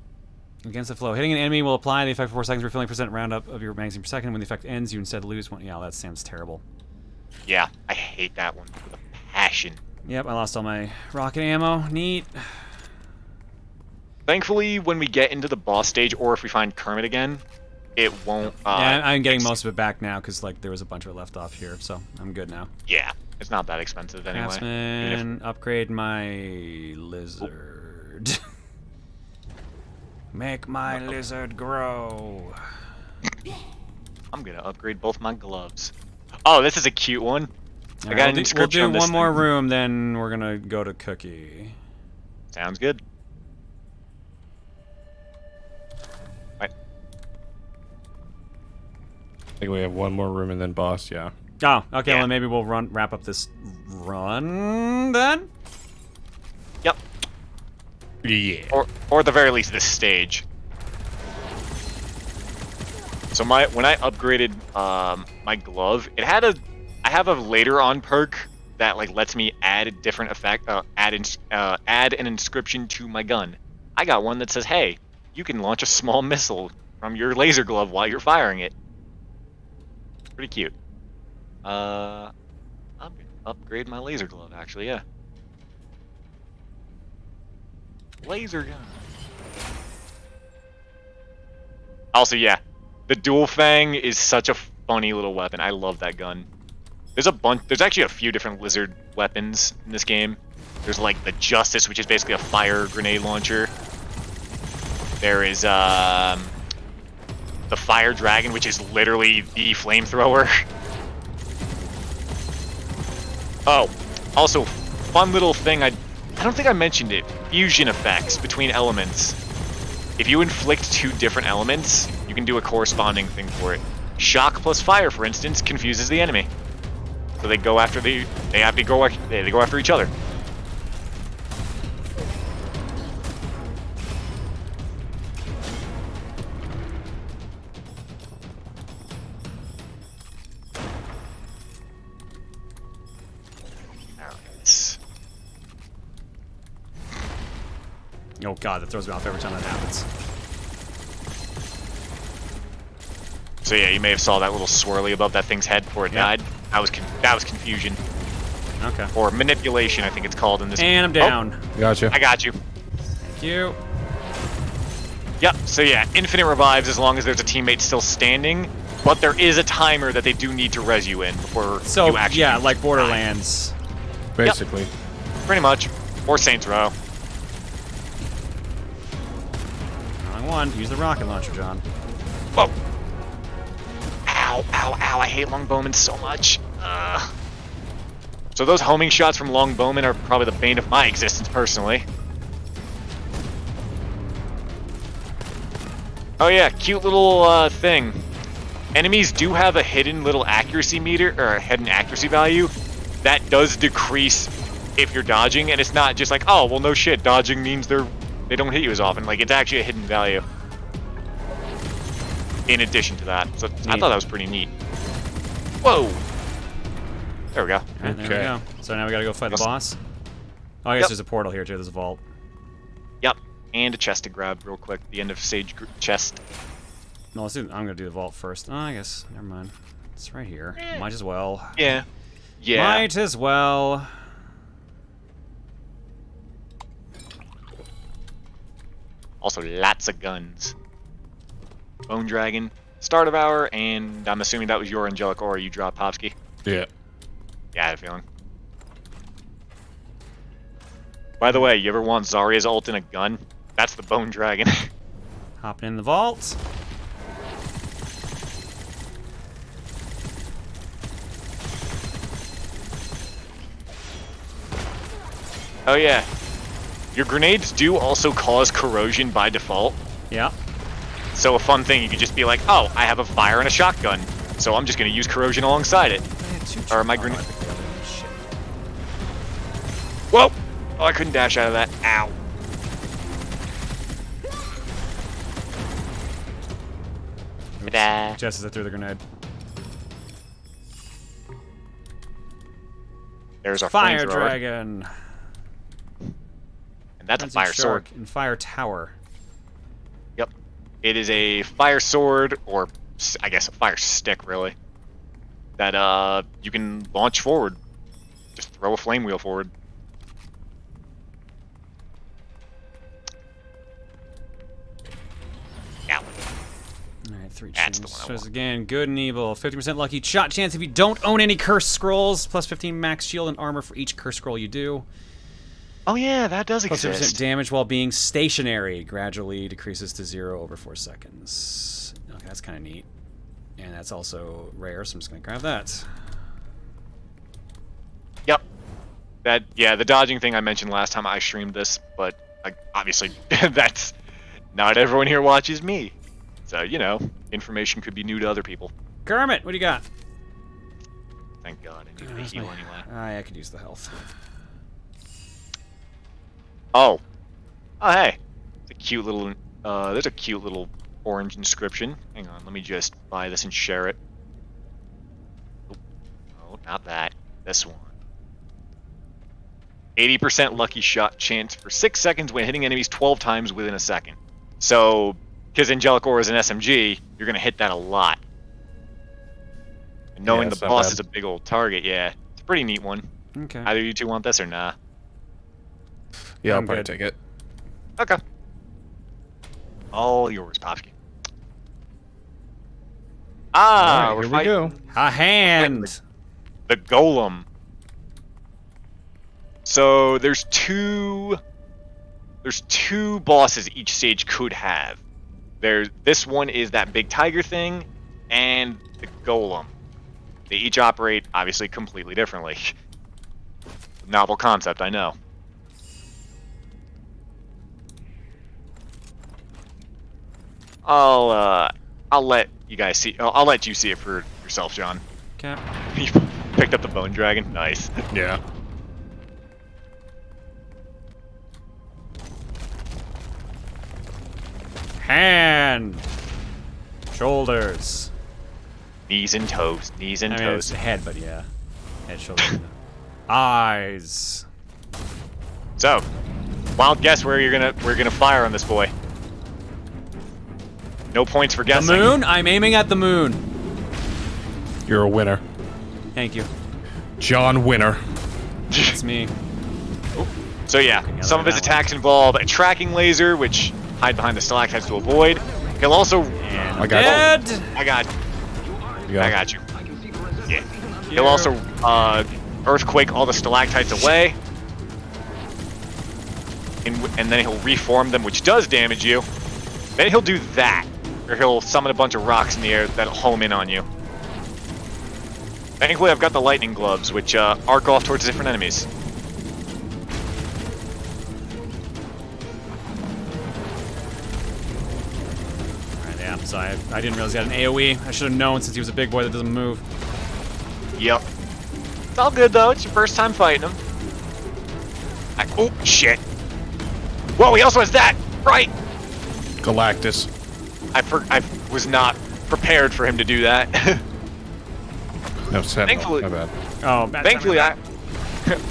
Against the flow. Hitting an enemy will apply the effect for 4 seconds, refilling % roundup of your magazine per second. When the effect ends, you instead lose one. Yeah, that sounds terrible. Yeah, I hate that one with a passion. Yep, I lost all my rocket ammo. Neat. Thankfully, when we get into the boss stage, or if we find Kermit again, it won't... yeah, I'm getting most of it back now, because like there was a bunch of it left off here, so I'm good now. Yeah, it's not that expensive anyway. Craftsman, upgrade my lizard. Make my lizard grow. I'm gonna upgrade both my gloves. Oh, this is a cute one. I got an inscription We'll on do this one more thing. room, then we're gonna go to Cookie. Sounds good. Right. I think we have one more room and then boss, yeah. Oh, okay, well maybe we'll wrap up this run then? Yep. Yeah. Or at the very least, this stage. So when I upgraded my glove, it had I have a later on perk that like lets me add a different effect, add an inscription to my gun. I got one that says, "Hey, you can launch a small missile from your laser glove while you're firing it." Pretty cute. I'm gonna upgrade my laser glove actually, yeah. Laser gun. Also, yeah, the dual fang is such a funny little weapon. I love that gun. There's actually a few different lizard weapons in this game. There's like the Justice, which is basically a fire grenade launcher. There is the Fire Dragon, which is literally the flamethrower. Oh, also, fun little thing, I don't think I mentioned it. Fusion effects between elements. If you inflict 2 different elements, you can do a corresponding thing for it. Shock plus fire, for instance, confuses the enemy. So they go after they go after each other. Oh god, that throws me off every time that happens. So yeah, you may have saw that little swirly above that thing's head before it died. That was confusion. Okay. Or manipulation, I think it's called in this. And I'm down. Gotcha. I got you. Thank you. Yep. So yeah, infinite revives as long as there's a teammate still standing, but there is a timer that they do need to res you in before you actually. Yeah, like Borderlands. Basically. Yep. Pretty much. Or Saints Row. Wrong one. Use the rocket launcher, John. Whoa. Ow, ow, ow, I hate longbowmen so much. So those homing shots from longbowmen are probably the bane of my existence, personally. Oh yeah, cute little thing. Enemies do have a hidden little accuracy meter, or a hidden accuracy value, that does decrease if you're dodging, and it's not just like, oh, well no shit, dodging means they don't hit you as often. Like, it's actually a hidden value. In addition to that. So I thought that was pretty neat. Whoa! There we go. Alright, there we go. So now we gotta go fight the boss. Oh, I guess there's a portal here too, there's a vault. Yep. And a chest to grab real quick. The end of stage chest. No, let's do, I'm gonna do the vault first. Oh, I guess, never mind. It's right here. Might as well. Yeah. Yeah. Might as well. Also, lots of guns. Bone Dragon, Star Devourer, and I'm assuming that was your Angelic Aura you dropped, Popsky. Yeah. Yeah, I had a feeling. By the way, you ever want Zarya's ult in a gun? That's the Bone Dragon. Hopping in the vault. Oh yeah. Your grenades do also cause corrosion by default. Yeah. So a fun thing, you could just be like, oh, I have a fire and a shotgun, so I'm just going to use corrosion alongside it. Or my grenade. Whoa! Oh, I couldn't dash out of that. Ow. Just as I threw the grenade. There's our Fire flamethrower. Dragon. And that's a fire sword. And Fire Tower. Yep. It is a fire sword, or I guess a fire stick, really, that you can launch forward. Just throw a flame wheel forward. Yeah. Alright, 3 That's the changes. one I Says want. again, good and evil. 50% lucky shot chance if you don't own any curse scrolls. Plus 15 max shield and armor for each curse scroll you do. Oh yeah, that does Plus exist. 50% damage while being stationary. Gradually decreases to 0 over 4 seconds. Okay, that's kind of neat. And that's also rare, so I'm just going to grab that. Yep. Yeah, the dodging thing I mentioned last time I streamed this, but obviously that's not everyone here watches me. So, you know, information could be new to other people. Kermit, what do you got? Thank God, I need to heal anyway. I could use the health. Oh. Oh, hey. It's a cute little, there's a cute little orange inscription. Hang on, let me just buy this and share it. Oh, not that. This one. 80% lucky shot chance for 6 seconds when hitting enemies 12 times within a second. So, because Angelic Aura is an SMG, you're going to hit that a lot. And knowing the boss is a big old target, yeah. It's a pretty neat one. Okay. Either you two want this or nah. Yeah, I'll probably take it. Okay. All yours, Popsky. Ah, All right, we're here fighting. we go. A hand! The Golem. So there's two bosses each stage could have. This one is that big tiger thing, and the Golem. They each operate obviously completely differently. Novel concept, I know. I'll let you guys see. I'll let you see it for yourself, John. Okay. You picked up the bone dragon. Nice. Yeah. Hand! Shoulders. Knees and toes. Knees and I mean, toes. it's head, but yeah. Head, shoulders. Eyes. So, wild guess where we're gonna fire on this boy. No points for The guessing. moon? I'm aiming at the moon. You're a winner. Thank you. John Winner. It's me. So yeah, some of his attacks involve a tracking laser, which hide behind the stalactites to avoid. He'll also. I got Dead! I got. you. I got you. Yeah. He'll also earthquake all the stalactites away, and then he'll reform them, which does damage you. Then he'll do that, or he'll summon a bunch of rocks in the air that'll home in on you. Thankfully, I've got the lightning gloves, which arc off towards different enemies. Alright, yeah, so I didn't realize he had an AoE. I should have known since he was a big boy that doesn't move. Yep. It's all good, though. It's your first time fighting him. Oh, shit. Whoa, he also has that! Right! Galactus. I was not prepared for him to do that. No, Sentinel. Thankfully- My bad. Oh, bad Thankfully, timing.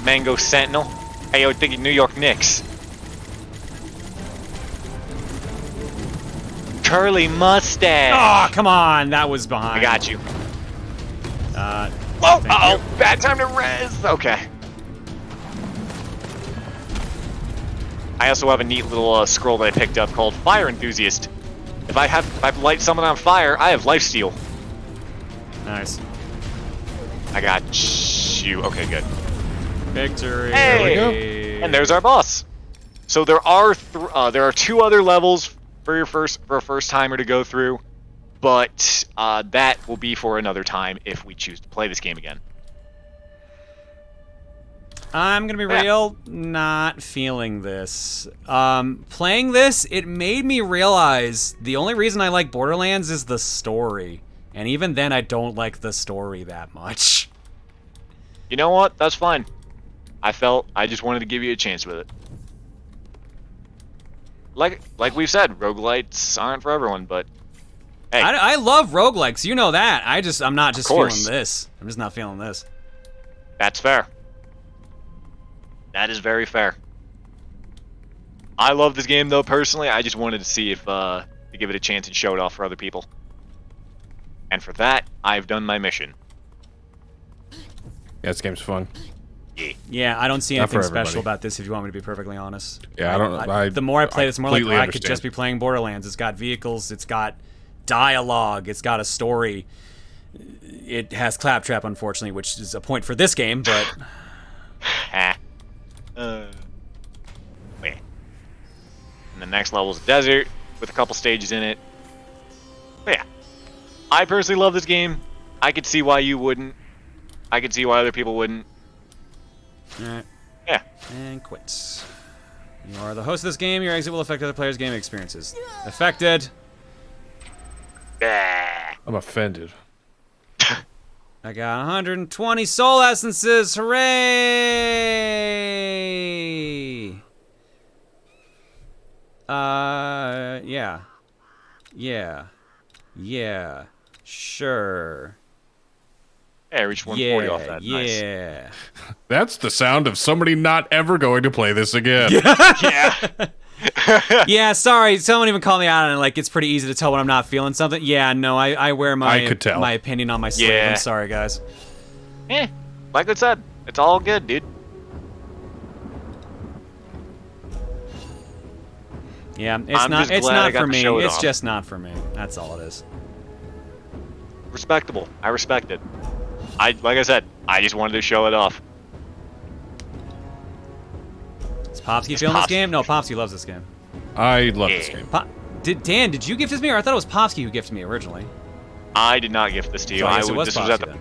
Mango Sentinel. Hey, I was thinking New York Knicks. Curly mustache. Oh, come on! That was behind. I got you. Whoa! Uh-oh! Bad time to res! Okay. I also have a neat little scroll that I picked up called Fire Enthusiast. If I light someone on fire, I have lifesteal. Nice. I got you. Okay, good. Victory. Hey! There we And there's our boss. So there are 2 other levels for a first timer to go through, but that will be for another time if we choose to play this game again. I'm gonna be real, not feeling this. Playing this, it made me realize the only reason I like Borderlands is the story. And even then, I don't like the story that much. You know what? That's fine. I just wanted to give you a chance with it. Like we've said, roguelites aren't for everyone, but hey. I love roguelikes, you know that. I'm not just feeling course. this. I'm just not feeling this. That's fair. That is very fair. I love this game though personally. I just wanted to see if to give it a chance and show it off for other people. And for that, I've done my mission. Yeah, this game's fun. Yeah, I don't see Not anything for special everybody. about this, if you want me to be perfectly honest. Yeah, I don't. The more I play this, the more like completely I could just understand. be playing Borderlands. It's got vehicles, it's got dialogue, it's got a story. It has Claptrap, unfortunately, which is a point for this game, but... Wait. And the next level's a desert with a couple stages in it. But yeah, I personally love this game. I could see why you wouldn't. I could see why other people wouldn't. Alright. Yeah. And quits. You are the host of this game. Your exit will affect other players' gaming experiences. Affected. I'm offended. I got 120 soul essences. Hooray! Yeah. Yeah. Yeah. Sure. Yeah, I reached 140 off that. Yeah. Nice. That's the sound of somebody not ever going to play this again. Yeah. Yeah, sorry. Someone even called me out on it. Like, it's pretty easy to tell when I'm not feeling something. Yeah, no, I wear I could tell. my opinion on my sleeve. Yeah. I'm sorry, guys. Like I said, it's all good, dude. Yeah, it's I'm not. just It's glad I not got for to me. show it It's off. just not for me. That's all it is. Respectable. I respect it. Like I said, I just wanted to show it off. Is Popsky feeling this game? No, Popsky loves this game. I love this game. Dan, did you gift this to me, or I thought it was Popsky who gifted me originally? I did not gift this to you. So I guess it was this was at Popsky the.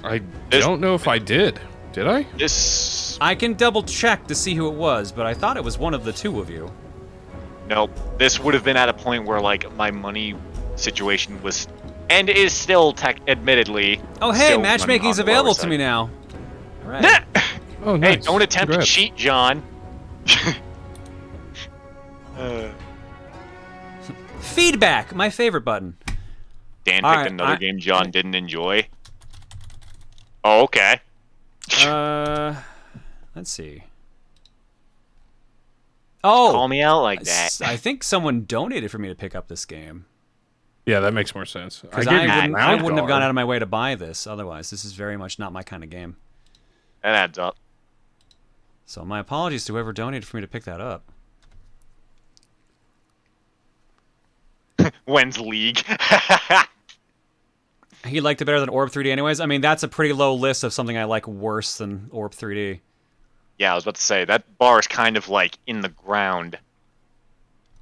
then. I don't know if I did. Did I? This. I can double check to see who it was, but I thought it was one of the two of you. Nope. This would have been at a point where like my money situation was, and is still admittedly. Oh hey, still matchmaking is on the lower available to side. me now. All right. Oh, Hey, nice. don't attempt Congrats. to cheat, John. Feedback, my favorite button. Dan All picked right, another game John didn't enjoy. Oh, okay. Let's see. Oh, Call me out like that. I think someone donated for me to pick up this game. Yeah, that makes more sense. Because I wouldn't have gone out of my way to buy this otherwise. This is very much not my kind of game. That adds up. So my apologies to whoever donated for me to pick that up. When's League? He liked it better than Orb 3D anyways. I mean, that's a pretty low list of something I like worse than Orb 3D. Yeah, I was about to say, that bar is kind of like in the ground.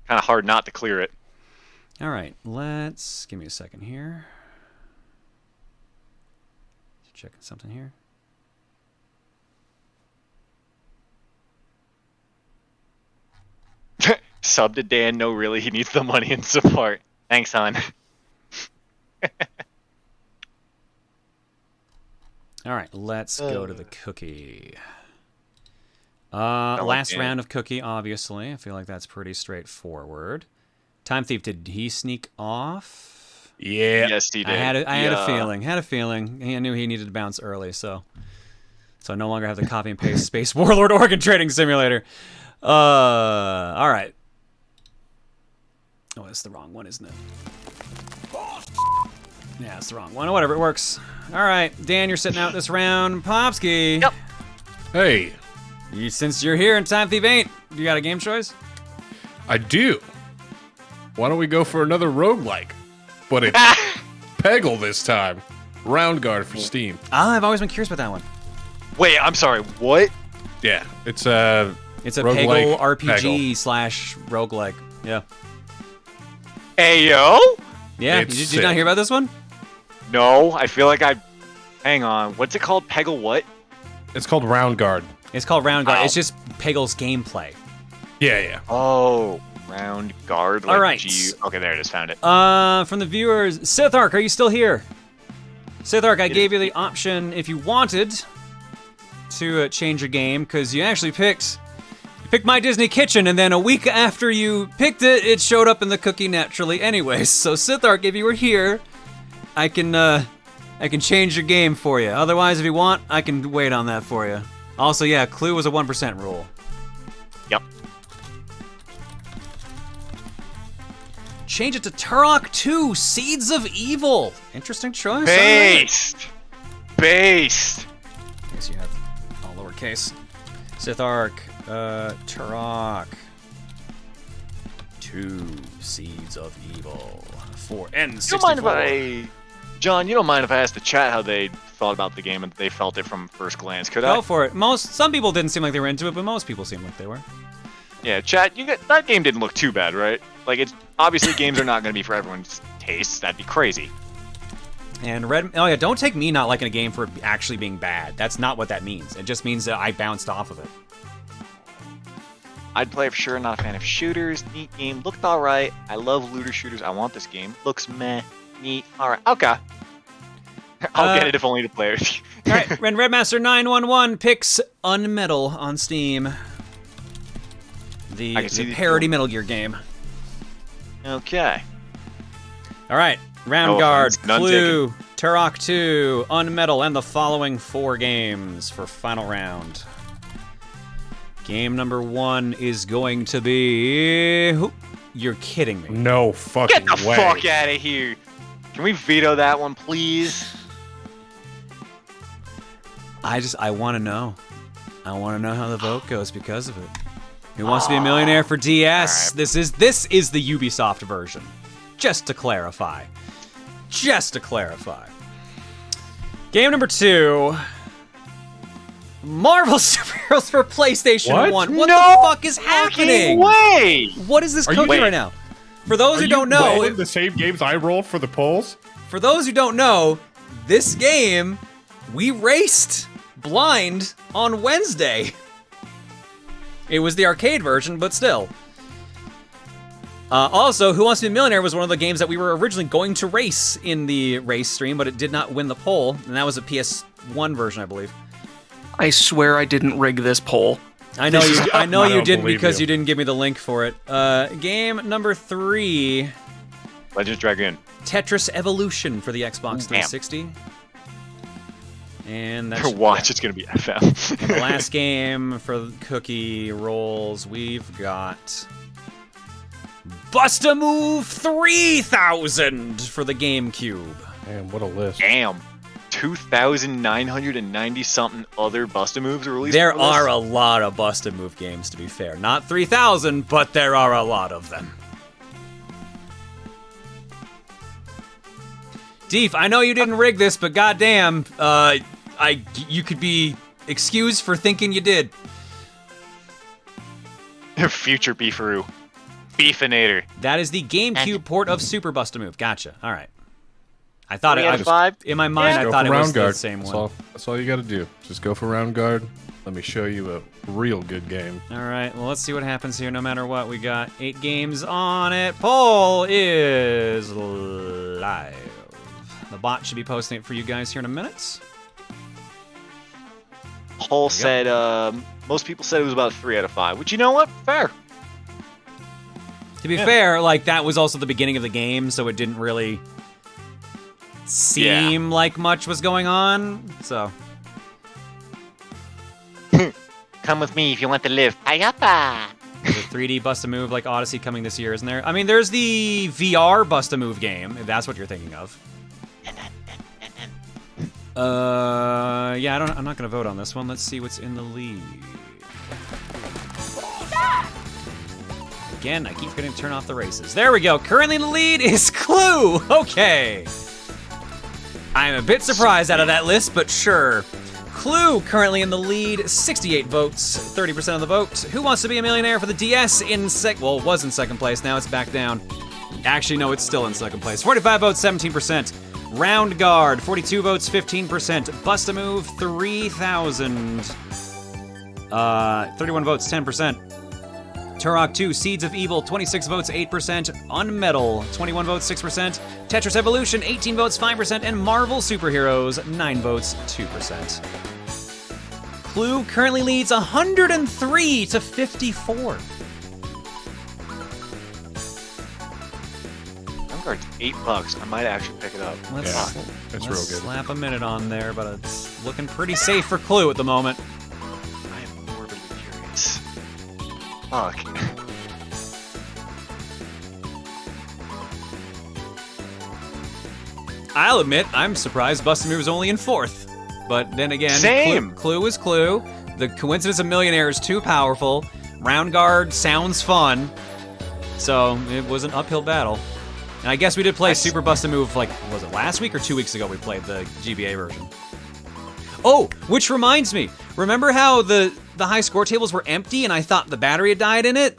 Kind of hard not to clear it. All right, let's... Give me a second here. Checking something here. Sub to Dan, no really, he needs the money and support. Thanks, hon. All right, let's go to the cookie. Last round of cookie, obviously. I feel like that's pretty straightforward. Time Thief, did he sneak off? Yeah. Yes, he did. I had a feeling. I knew he needed to bounce early, so I no longer have to copy and paste Space Warlord Organ Trading Simulator. All right. Oh, that's the wrong one, isn't it? Yeah, it's the wrong one. Whatever, it works. All right, Dan, you're sitting out this round. Popsky. Yep. Hey. Since you're here and Time Thief ain't, you got a game choice? I do. Why don't we go for another roguelike? But it's Peggle this time. Round Guard for Steam. I've always been curious about that one. Wait, I'm sorry, what? Yeah, it's a Peggle roguelike RPG slash roguelike. Yeah. Ayo? Yeah, did you not hear about this one? No, I feel like hang on, what's it called? Peggle what? It's called Round Guard. It's called Round Guard. Oh. It's just Peggle's gameplay. Yeah. Oh, Round Guard. Like All right. Okay, there it is. Found it. From the viewers, Sithark, are you still here? Sithark, I gave you the option if you wanted to change your game because you actually picked My Disney Kitchen, and then a week after you picked it, it showed up in the cookie naturally anyways. So Sithark, if you were here, I can change your game for you. Otherwise, if you want, I can wait on that for you. Also, yeah, Clue was a 1% rule. Yep. change it to Turok 2, Seeds of Evil. Interesting choice. Based. Based. I guess you have all lowercase. Sith Arc, Turok 2, Seeds of Evil. 4 and 64. You don't mind if John, you don't mind if I ask the chat how they thought about the game and they felt it from first glance, could I? Go for it. Some people didn't seem like they were into it, but most people seemed like they were. Yeah, chat, that game didn't look too bad, right? Like, it's obviously games are not going to be for everyone's tastes. That'd be crazy. And oh yeah, don't take me not liking a game for actually being bad. That's not what that means. It just means that I bounced off of it. I'd play it for sure, not a fan of shooters. Neat game, looked alright. I love looter shooters. I want this game. Looks meh, neat, alright. Okay. I'll get it if only to play it. Alright, and Redmaster 911 picks Unmetal on Steam. The parody Metal Gear game. Okay. Alright, Round Guard, Clue, Turok 2, Unmetal, and the following 4 games for final round. Game number 1 is going to be... You're kidding me. No fucking way. Get the fuck out of here. Can we veto that one, please? I want to know. I want to know how the vote goes because of it. Who Wants to Be a Millionaire for DS? Right. This is the Ubisoft version. Just to clarify. Game number 2. Marvel Superheroes for PlayStation 1. What the fuck is happening? Way! What is this cooking right now? For those who don't know, the same games I rolled for the polls. For those who don't know, this game we raced blind on Wednesday. It was the arcade version, but still. Also, Who Wants to Be a Millionaire was one of the games that we were originally going to race in the race stream, but it did not win the poll, and that was a PS1 version, I believe. I swear I didn't rig this poll. I know you. I know you didn't because you didn't give me the link for it. Game number 3. Legends Dragoon. Tetris Evolution for the Xbox 360. And that's your watch. It's gonna be FM. And the last game for the cookie rolls, we've got Bust-A-Move 3000 for the GameCube. Man, what a list! Damn. 2,990 something other Bust-A-Moves are released. There are a lot of Bust-A-Move games, to be fair. Not 3,000, but there are a lot of them. Deef, I know you didn't rig this, but goddamn, you could be excused for thinking you did. Future Beefaroo. Beefinator. That is the GameCube port of Super Bust-A-Move. Gotcha. All right. I thought in my mind, I thought it was the same one. That's all you got to do. Just go for Round Guard. Let me show you a real good game. All right. Well, let's see what happens here. No matter what, we got 8 games on it. Poll is live. The bot should be posting it for you guys here in a minute. Poll said most people said it was about 3 out of 5. Which, you know what? Fair. To be fair, like that was also the beginning of the game, so it didn't really seem like much was going on, so. Come with me if you want to live. Ayapa! There's a 3D Bust-A-Move like Odyssey coming this year, isn't there? I mean, there's the VR Bust-A-Move game, if that's what you're thinking of. Yeah, I'm not gonna vote on this one. Let's see what's in the lead. Again, I keep forgetting to turn off the races. There we go. Currently in the lead is Clue. Okay. I'm a bit surprised out of that list, but sure. Clue currently in the lead, 68 votes, 30% of the vote. Who Wants to Be a Millionaire for the DS was in second place, now it's back down. Actually, no, it's still in second place. 45 votes, 17%. Round Guard, 42 votes, 15%. Bust-A-Move, 3,000. 31 votes, 10%. Turok 2, Seeds of Evil, 26 votes, 8%. Unmetal, 21 votes, 6%. Tetris Evolution, 18 votes, 5%. And Marvel Superheroes, 9 votes, 2%. Clue currently leads 103 to 54. Guard's $8. I might actually pick it up. It's real good. Slap a minute on there, but it's looking pretty safe for Clue at the moment. I am morbidly curious. Fuck. I'll admit, I'm surprised Busted Move was only in 4th. But then again, Same. Clue is Clue. The coincidence of Millionaire is too powerful. Round Guard sounds fun. So it was an uphill battle. And I guess we did play Super Busted Move, like, was it last week or 2 weeks ago we played the GBA version? Oh, which reminds me. Remember how the high score tables were empty and I thought the battery had died in it?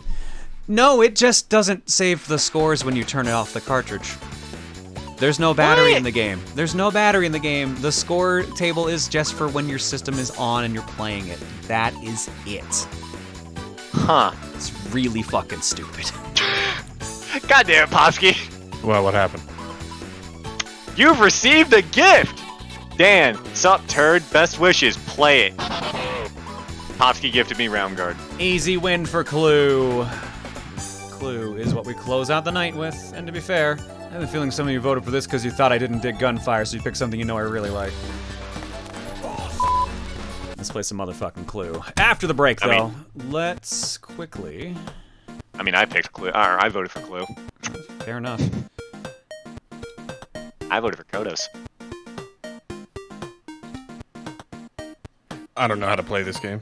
No, it just doesn't save the scores when you turn it off the cartridge. There's no battery in the game. There's no battery in the game. The score table is just for when your system is on and you're playing it. That is it. Huh. It's really fucking stupid. Goddamn, Popsky. Well, what happened? You've received a gift! Dan, sup, turd? Best wishes. Play it. Popsky gifted me Round Guard. Easy win for Clue. Clue is what we close out the night with. And to be fair, I have a feeling some of you voted for this because you thought I didn't dig Gunfire, so you picked something you know I really like. Let's play some motherfucking Clue. After the break, though, let's quickly... I mean, I picked Clue. Or I voted for Clue. Fair enough. I voted for Kodos. I don't know how to play this game.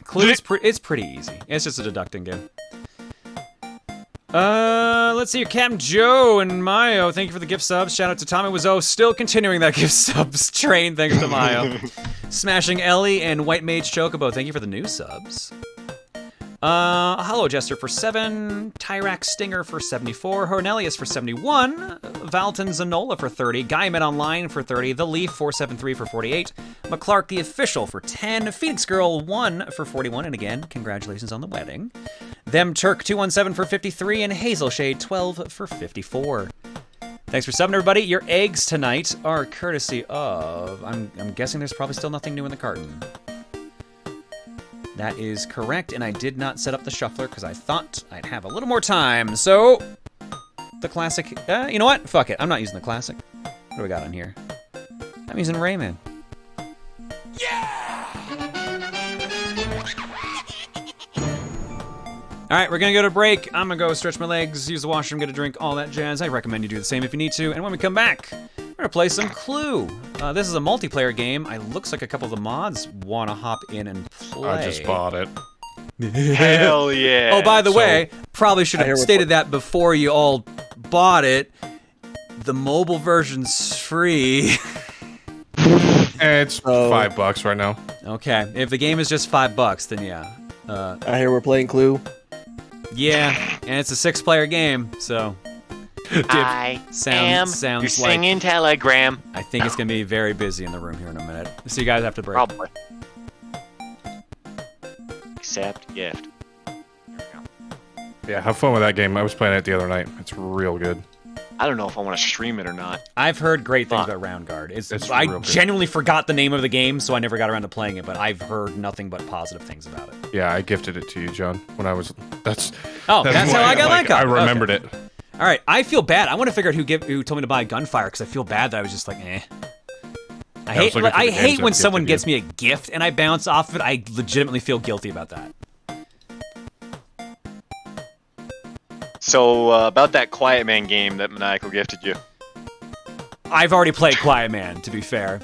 Clue is it's pretty easy. It's just a deducting game. Let's see, Captain Joe and Mayo, thank you for the gift subs. Shout out to Tommy Wiseau, still continuing that gift subs train, thanks to Mayo. Smashing Ellie and White Mage Chocobo, thank you for the new subs. Hello Jester for 7, Tyrax Stinger for 74, Hornelius for 71, Valton Zanola for 30, Guyman Online for 30, The Leaf 473 for 48, McClark the Official for 10, Phoenix Girl 1 for 41, and again, congratulations on the wedding. Them Turk 217 for 53, and Hazel Shade 12 for 54. Thanks for subbing, everybody. Your eggs tonight are courtesy of... I'm guessing there's probably still nothing new in the carton. That is correct, and I did not set up the shuffler because I thought I'd have a little more time. So, the classic... you know what? Fuck it. I'm not using the classic. What do we got on here? I'm using Rayman. All right, we're gonna go to break. I'm gonna go stretch my legs, use the washroom, get a drink, all that jazz. I recommend you do the same if you need to. And when we come back, we're gonna play some Clue. This is a multiplayer game. It looks like a couple of the mods wanna hop in and play. I just bought it. Hell yeah. Oh, by the way, probably should have stated that before you all bought it. The mobile version's free. It's $5 right now. Okay, if the game is just $5, then yeah. I hear we're playing Clue. Yeah, and it's a 6-player game, so. Sounds your like singing telegram. I think it's gonna be very busy in the room here in a minute. See you guys after the break. Probably. Accept gift. Yeah, have fun with that game. I was playing it the other night. It's real good. I don't know if I want to stream it or not. I've heard great things about Round Guard. I genuinely forgot the name of the game, so I never got around to playing it, but I've heard nothing but positive things about it. Yeah, I gifted it to you, John, when I was... That's how I got that copy. I remembered it. All right, I feel bad. I want to figure out who told me to buy Gunfire, because I feel bad that I was just like, eh. I hate when someone gets me a gift and I bounce off of it. I legitimately feel guilty about that. So, about that Quiet Man game that Maniacal gifted you. I've already played Quiet Man, to be fair.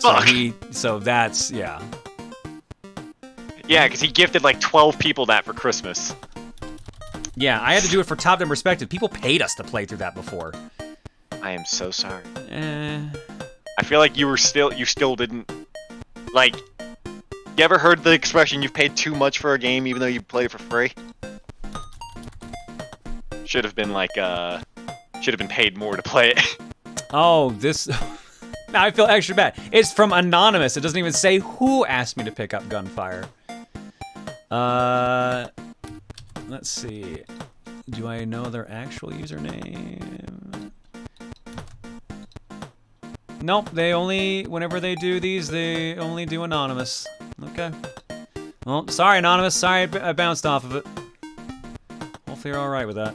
So that's, yeah. Yeah, because he gifted like 12 people that for Christmas. Yeah, I had to do it for Top Down Perspective. People paid us to play through that before. I am so sorry. I feel like you still didn't... Like, you ever heard the expression, you've paid too much for a game even though you play it for free? Should have been like, should have been paid more to play it. Oh, this... Now I feel extra bad. It's from Anonymous. It doesn't even say who asked me to pick up Gunfire. Let's see. Do I know their actual username? Nope, whenever they do these, they only do Anonymous. Okay. Well, sorry, Anonymous. Sorry I bounced off of it. Hopefully you're alright with that.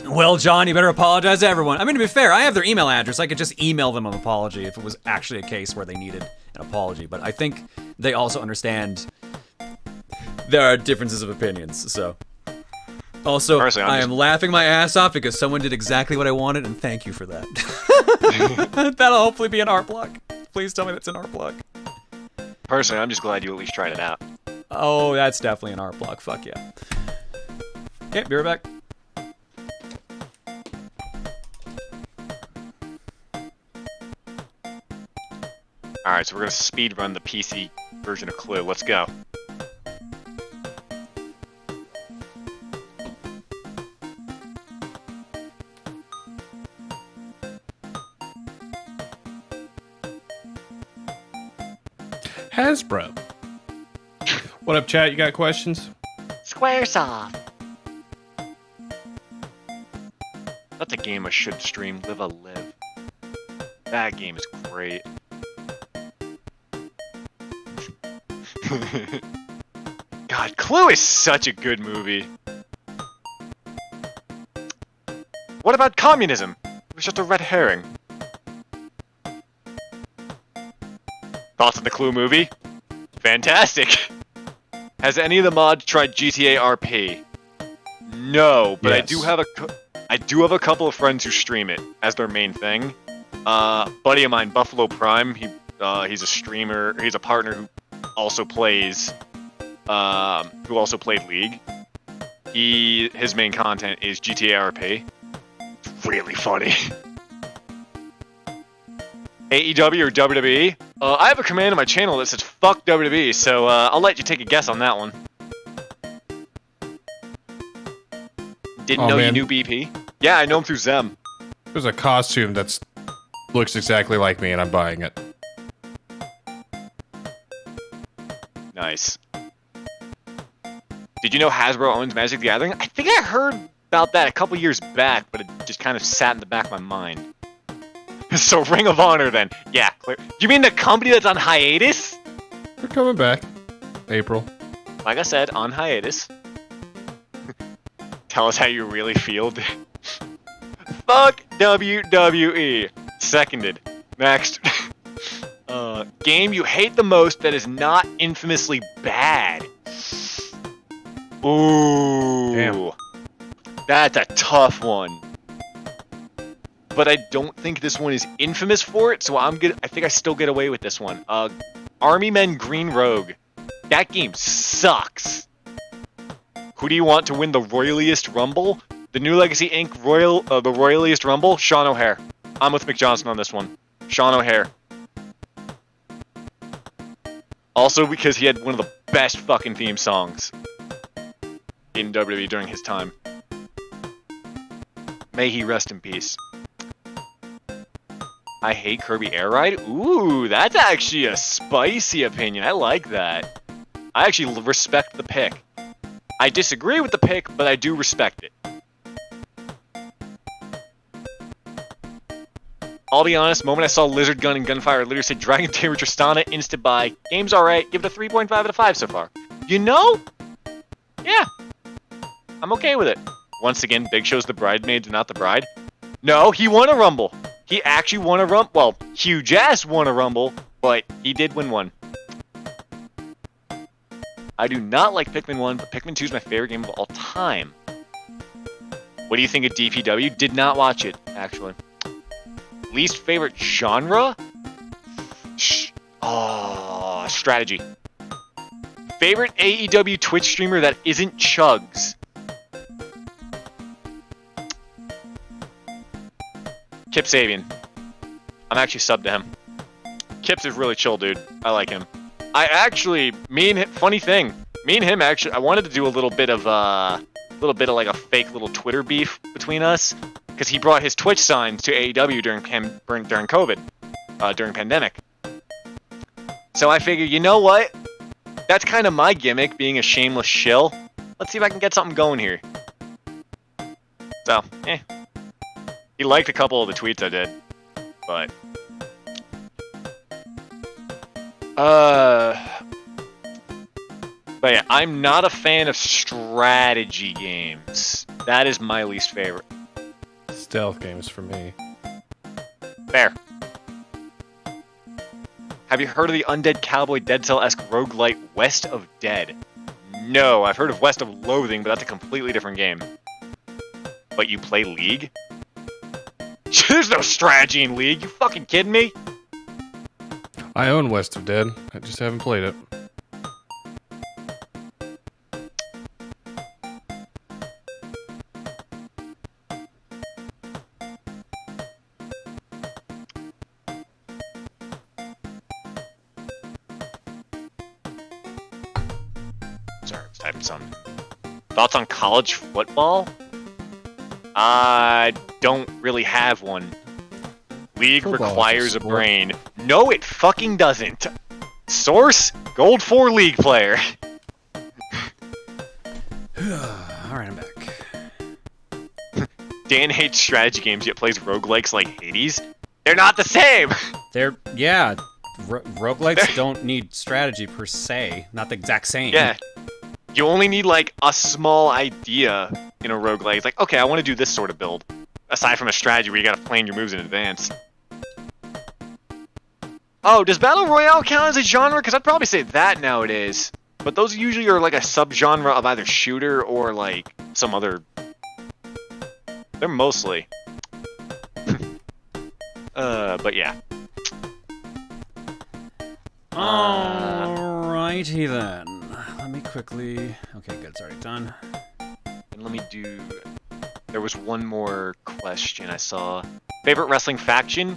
Well, John, you better apologize to everyone. I mean, to be fair, I have their email address. I could just email them an apology if it was actually a case where they needed an apology. But I think they also understand there are differences of opinions, so. Also, Personally, I am laughing my ass off because someone did exactly what I wanted, and thank you for that. That'll hopefully be an art block. Please tell me that's an art block. Personally, I'm just glad you at least tried it out. Oh, that's definitely an art block. Fuck yeah. Okay, be right back. Alright, so we're gonna speed run the PC version of Clue. Let's go. Hasbro. What up, chat? You got questions? Squaresoft. That's a game I should stream. Live a Live. That game is great. God, Clue is such a good movie. What about communism? It was just a red herring. Thoughts on the Clue movie? Fantastic! Has any of the mods tried GTA RP? No, but Yes. I do have a couple of friends who stream it as their main thing. Buddy of mine, Buffalo Prime, he's a streamer, he's a partner who also plays League. His main content is GTA RP. It's really funny. AEW or WWE? I have a command on my channel that says fuck WWE, so I'll let you take a guess on that one. Didn't know you knew BP? Yeah, I know him through Zem. There's a costume that looks exactly like me, and I'm buying it. Nice. Did you know Hasbro owns Magic the Gathering? I think I heard about that a couple years back, but it just kind of sat in the back of my mind. So Ring of Honor then. Yeah, clear. You mean the company that's on hiatus? They're coming back. April. Like I said, on hiatus. Tell us how you really feel. Fuck WWE. Seconded. Next. Game you hate the most that is not infamously bad. Ooh. Damn. That's a tough one. But I don't think this one is infamous for it, so I think I still get away with this one. Army Men Green Rogue. That game sucks. Who do you want to win the Royaliest Rumble? The New Legacy Inc. the Royaliest Rumble? Sean O'Hare. I'm with McJohnson on this one. Sean O'Hare. Also because he had one of the best fucking theme songs in WWE during his time. May he rest in peace. I hate Kirby Air Ride? Ooh, that's actually a spicy opinion. I like that. I actually respect the pick. I disagree with the pick, but I do respect it. I'll be honest, the moment I saw Lizard Gun and Gunfire, I literally said Dragon Tamer Tristana, instant buy. Game's alright, give it a 3.5 out of 5 so far. You know? Yeah. I'm okay with it. Once again, Big Show's the bridesmaid and not the bride. No, he won a Rumble. He actually won a Rumble. Well, Huge Ass won a Rumble, but he did win one. I do not like Pikmin 1, but Pikmin 2 is my favorite game of all time. What do you think of DPW? Did not watch it, actually. Least favorite genre? Strategy. Favorite AEW Twitch streamer that isn't Chugs? Kip Sabian. I'm actually subbed to him. Kip's is really chill, dude. I like him. I actually, funny thing, me and him actually, I wanted to do a little bit of like a fake little Twitter beef between us, because he brought his Twitch signs to AEW during COVID, during pandemic. So I figured, you know what? That's kind of my gimmick, being a shameless shill. Let's see if I can get something going here. So, he liked a couple of the tweets I did, but yeah, I'm not a fan of strategy games. That is my least favorite. Stealth games for me. Fair. Have you heard of the Undead Cowboy Dead Cell-esque roguelite West of Dead? No, I've heard of West of Loathing, but that's a completely different game. But you play League? There's no strategy in League. You fucking kidding me? I own West of Dead. I just haven't played it. Sorry, I was typing something. Thoughts on college football? I don't really have one. League Football requires is a a sport. brain. No, it fucking doesn't. Source? Gold 4 League player. Alright, I'm back. Dan hates strategy games yet plays roguelikes like Hades. They're not the same! Yeah, roguelikes don't need strategy per se. Not the exact same. Yeah. You only need, like, a small idea in a roguelike. It's like, okay, I want to do this sort of build. Aside from a strategy where you gotta plan your moves in advance. Oh, does Battle Royale count as a genre? Because I'd probably say that nowadays. But those usually are like a subgenre of either shooter or, like, some other... They're mostly. But yeah. Alrighty then. Let me quickly... Okay, good, it's already done. And let me do... There was one more question I saw. Favorite wrestling faction?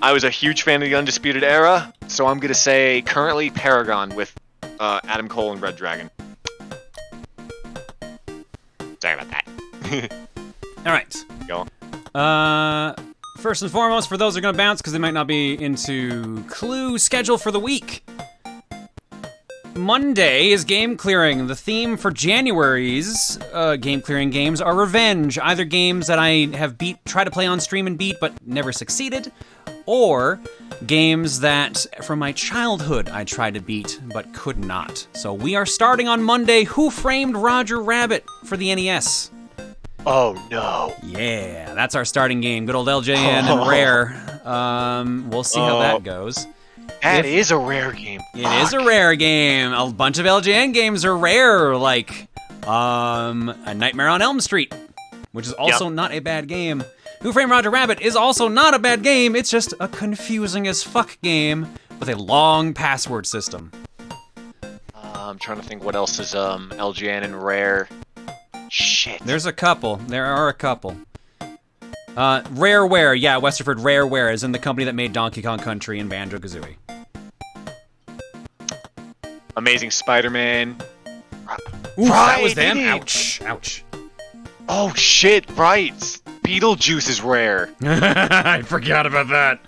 I was a huge fan of the Undisputed Era, so I'm gonna say currently Paragon with Adam Cole and Red Dragon. Sorry about that. Alright. Go. First and foremost, for those who are gonna bounce because they might not be into Clue, schedule for the week. Monday is game clearing. The theme for January's game clearing games are revenge. Either games that I have tried to play on stream and beat but never succeeded, or games that from my childhood I tried to beat but could not. So we are starting on Monday, Who Framed Roger Rabbit for the NES. Oh no. Yeah, that's our starting game. Good old LJN and Rare. We'll see how that goes. That is a rare game. It is a rare game. A bunch of LJN games are rare, like A Nightmare on Elm Street, which is also not a bad game. Who Framed Roger Rabbit is also not a bad game. It's just a confusing as fuck game with a long password system. I'm trying to think what else is LGN and rare. Shit. There's a couple. There are a couple. Rareware, yeah, Westerford Rareware is in the company that made Donkey Kong Country and Banjo-Kazooie. Amazing Spider-Man. Ooh, that was them? Ouch. Ouch. Oh shit, right. Beetlejuice is rare. I forgot about that.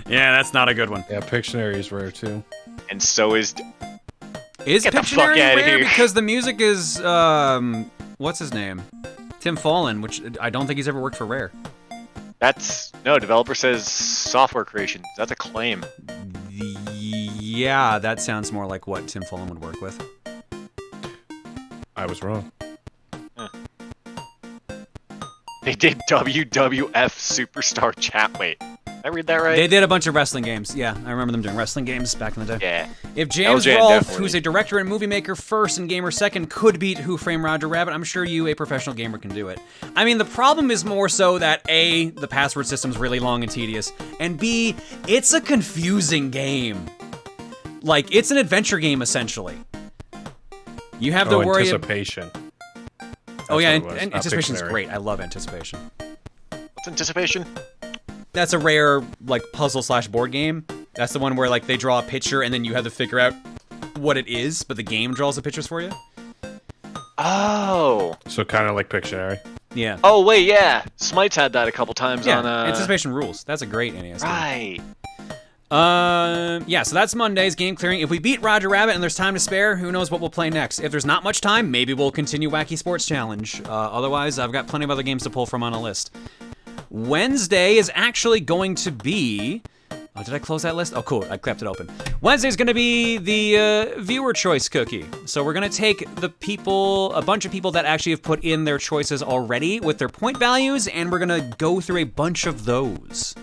Yeah, that's not a good one. Yeah, Pictionary is rare too. And so is... Is Get the fuck Pictionary outta rare here. because the music is, what's his name? Tim Fallon, which I don't think he's ever worked for Rare. That's... No, developer says software creation. That's a claim. Yeah, that sounds more like what Tim Fallon would work with. I was wrong. They did WWF Superstar Chat. Wait, did I read that right? They did a bunch of wrestling games. Yeah, I remember them doing wrestling games back in the day. Yeah. If James LJN Rolfe, definitely. who's a director and movie maker first and gamer second, could beat Who Framed Roger Rabbit, I'm sure you, a professional gamer, can do it. I mean, the problem is more so that A, the password system's really long and tedious, and B, it's a confusing game. Like, it's an adventure game, essentially. You have to worry... Anticipation. Oh yeah, what it was, not Anticipation's Pictionary. great. I love Anticipation. What's Anticipation? That's a rare, like, puzzle/board game. That's the one where, like, they draw a picture and then you have to figure out what it is, but the game draws the pictures for you. Oh. So kind of like Pictionary. Yeah. Oh, wait, yeah. Smite's had that a couple times Yeah, on... Anticipation rules. That's a great NES game. Right. Yeah, so that's Monday's game clearing. If we beat Roger Rabbit and there's time to spare, who knows what we'll play next. If there's not much time, maybe we'll continue Wacky Sports Challenge. Otherwise, I've got plenty of other games to pull from on a list. Wednesday is actually going to be... Oh, did I close that list? Oh, cool. I kept it open. Wednesday's going to be the viewer choice cookie. So we're going to take the people, a bunch of people that actually have put in their choices already with their point values, and we're going to go through a bunch of those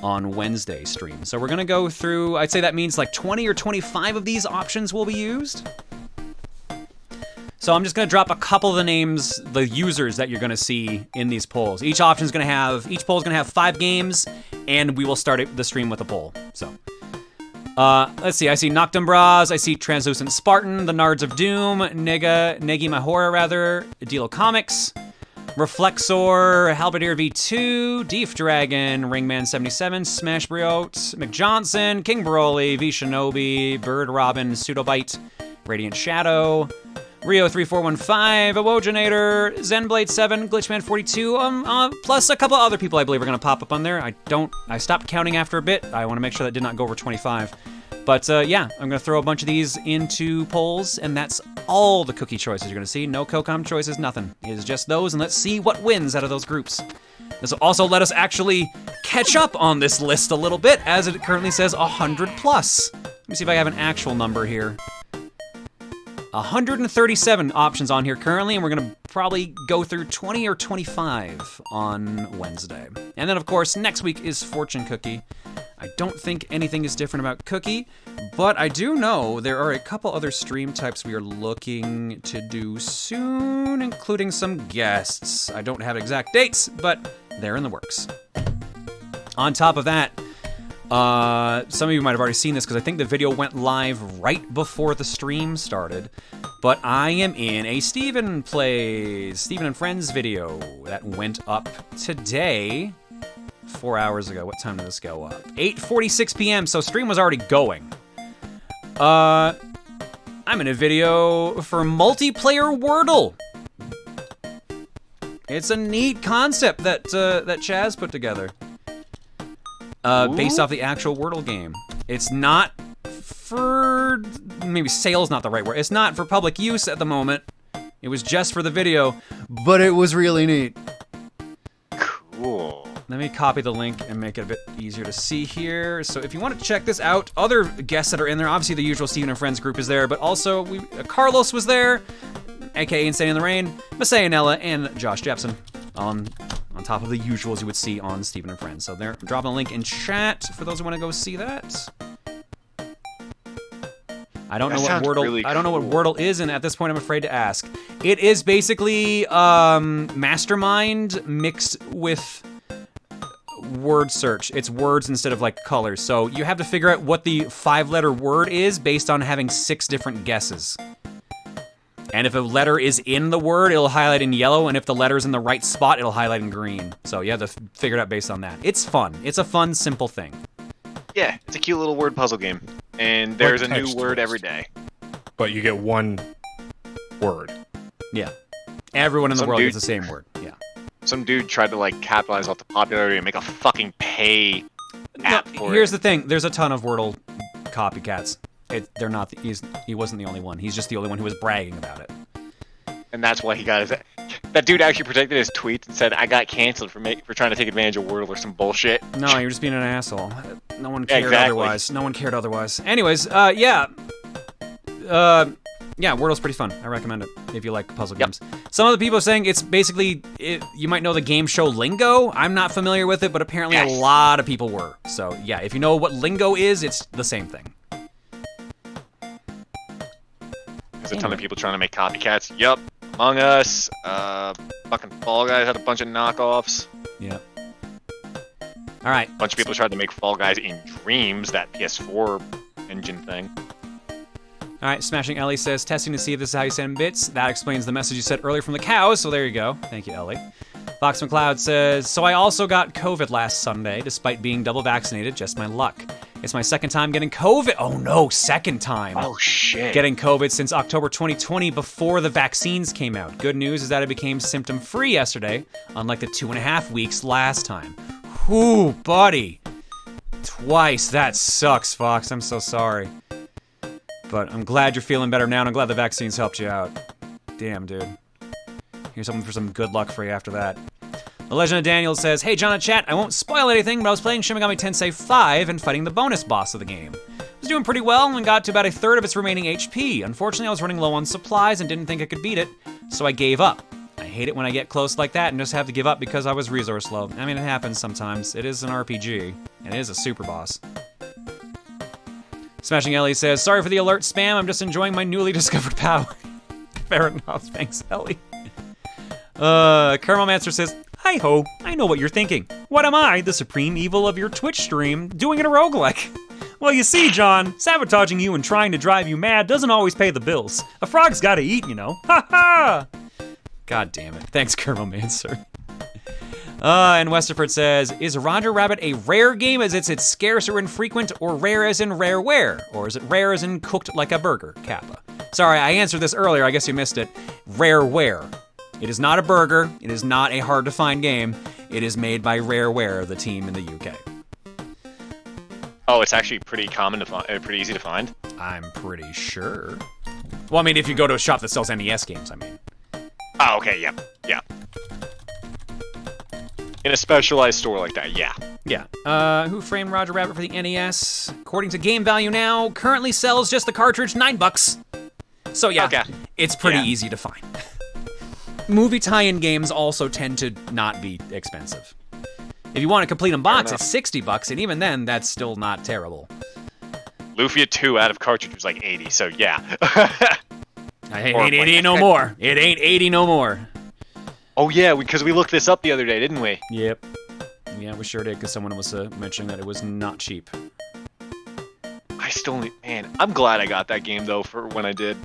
on Wednesday stream. So we're going to go through, I'd say that means like 20 or 25 of these options will be used. So I'm just gonna drop a couple of the names, the users that you're gonna see in these polls. Each poll is gonna have 5 games, and we will start the stream with a poll. So, let's see. I see Noctum Bras. I see Translucent Spartan, The Nards of Doom, Negi Mahora rather, Dilo Comics, Reflexor, Halberdier V2, Deef Dragon, Ringman77, Smash Briot, McJohnson, King Broly, V Shinobi, Bird Robin, Pseudobite, Radiant Shadow, Rio3415, Awojinator, Zenblade7, Glitchman42, plus a couple other people I believe are going to pop up on there. I stopped counting after a bit. I want to make sure that did not go over 25. But yeah, I'm going to throw a bunch of these into polls, and that's all the cookie choices you're going to see. No COCOM choices, nothing. It is just those, and let's see what wins out of those groups. This will also let us actually catch up on this list a little bit, as it currently says 100 plus. Let me see if I have an actual number here. 137 options on here currently, and we're gonna probably go through 20 or 25 on Wednesday. And then, of course, next week is Fortune Cookie. I don't think anything is different about Cookie, but I do know there are a couple other stream types we are looking to do soon, including some guests. I don't have exact dates, but they're in the works. On top of that, some of you might have already seen this because I think the video went live right before the stream started, but I am in a Steven and Friends video that went up today, 4 hours ago. What time did this go up? 8:46 p.m., so stream was already going. I'm in a video for multiplayer Wordle. It's a neat concept that Chaz put together. Based off the actual Wordle game. It's not for, maybe sale's not the right word. It's not for public use at the moment. It was just for the video, but it was really neat. Cool. Let me copy the link and make it a bit easier to see here. So if you want to check this out, other guests that are in there, obviously the usual Steven and Friends group is there, but also Carlos was there, aka Insane in the Rain, Masayanella, and Josh Jepson on top of the usuals you would see on Steven and Friends. So there, I'm dropping a link in chat for those who want to go see that. I don't know what Wordle. Really cool. I don't know what Wordle is, and at this point, I'm afraid to ask. It is basically Mastermind mixed with word search. It's words instead of like colors. So you have to figure out what the 5-letter word is based on having 6 different guesses. And if a letter is in the word, it'll highlight in yellow, and if the letter's in the right spot, it'll highlight in green. So you have to figure it out based on that. It's fun. It's a fun, simple thing. Yeah, it's a cute little word puzzle game. And there's a new word every day. But you get one word. Yeah. Everyone in the world gets the same word. Yeah. Some dude tried to like capitalize off the popularity and make a fucking pay app for it. Here's the thing. There's a ton of Wordle copycats. They're not. He wasn't the only one. He's just the only one who was bragging about it. And that's why he got his. That dude actually protected his tweets and said, "I got canceled for trying to take advantage of Wordle or some bullshit." No, you're just being an asshole. No one cared exactly. otherwise. No one cared otherwise. Anyways, yeah. Yeah, Wordle's pretty fun. I recommend it if you like puzzle games. Some of the people are saying it's basically, you might know the game show lingo. I'm not familiar with it, but apparently a lot of people were. So yeah, if you know what lingo is, it's the same thing. There's a ton of people trying to make copycats. Yup. Among Us, fucking Fall Guys had a bunch of knockoffs. Yep. All right. A bunch of people tried to make Fall Guys in Dreams, that PS4 engine thing. All right, Smashing Ellie says, testing to see if this is how you send bits. That explains the message you said earlier from the cows, so there you go. Thank you, Ellie. Fox McLeod says, so I also got COVID last Sunday, despite being double vaccinated, just my luck. It's my second time getting COVID. Oh no, second time. Oh shit. Getting COVID since October 2020 before the vaccines came out. Good news is that it became symptom-free yesterday, unlike the 2.5 weeks last time. Whew, buddy. Twice. That sucks, Fox. I'm so sorry. But I'm glad you're feeling better now, and I'm glad the vaccines helped you out. Damn, dude. Here's something for some good luck for you after that. The Legend of Daniel says, hey, John and chat, I won't spoil anything, but I was playing Shin Megami Tensei 5 and fighting the bonus boss of the game. I was doing pretty well and got to about 1/3 of its remaining HP. Unfortunately, I was running low on supplies and didn't think I could beat it, so I gave up. I hate it when I get close like that and just have to give up because I was resource low. I mean, it happens sometimes. It is an RPG, and it is a super boss. Smashing Ellie says, sorry for the alert spam, I'm just enjoying my newly discovered power. Fair enough. Thanks, Ellie. Kermomancer says, hi-ho, I know what you're thinking. What am I, the supreme evil of your Twitch stream, doing in a roguelike? Well, you see, John, sabotaging you and trying to drive you mad doesn't always pay the bills. A frog's gotta eat, you know. Ha-ha! God damn it. Thanks, Kermomancer. And Westerford says, is Roger Rabbit a rare game as it's scarce or infrequent, or rare as in rareware? Or is it rare as in cooked like a burger? Kappa. Sorry, I answered this earlier, I guess you missed it. Rareware. It is not a burger, it is not a hard-to-find game. It is made by Rareware, the team in the UK. Oh, it's actually pretty common to find, pretty easy to find? I'm pretty sure. Well, I mean, if you go to a shop that sells NES games, I mean. Oh, okay, yeah, yeah. In a specialized store like that, yeah. Yeah. Who Framed Roger Rabbit for the NES? According to Game Value Now, currently sells just the cartridge $9. So yeah, okay. It's pretty easy to find. Movie tie-in games also tend to not be expensive. If you want a complete in box, it's $60, and even then, that's still not terrible. Lufia 2 out of cartridge was like 80, so yeah. It ain't 80 no more. It ain't 80 no more. Oh yeah, because we looked this up the other day, didn't we? Yep. Yeah, we sure did, because someone was mentioning that it was not cheap. I still need... Man, I'm glad I got that game, though, for when I did.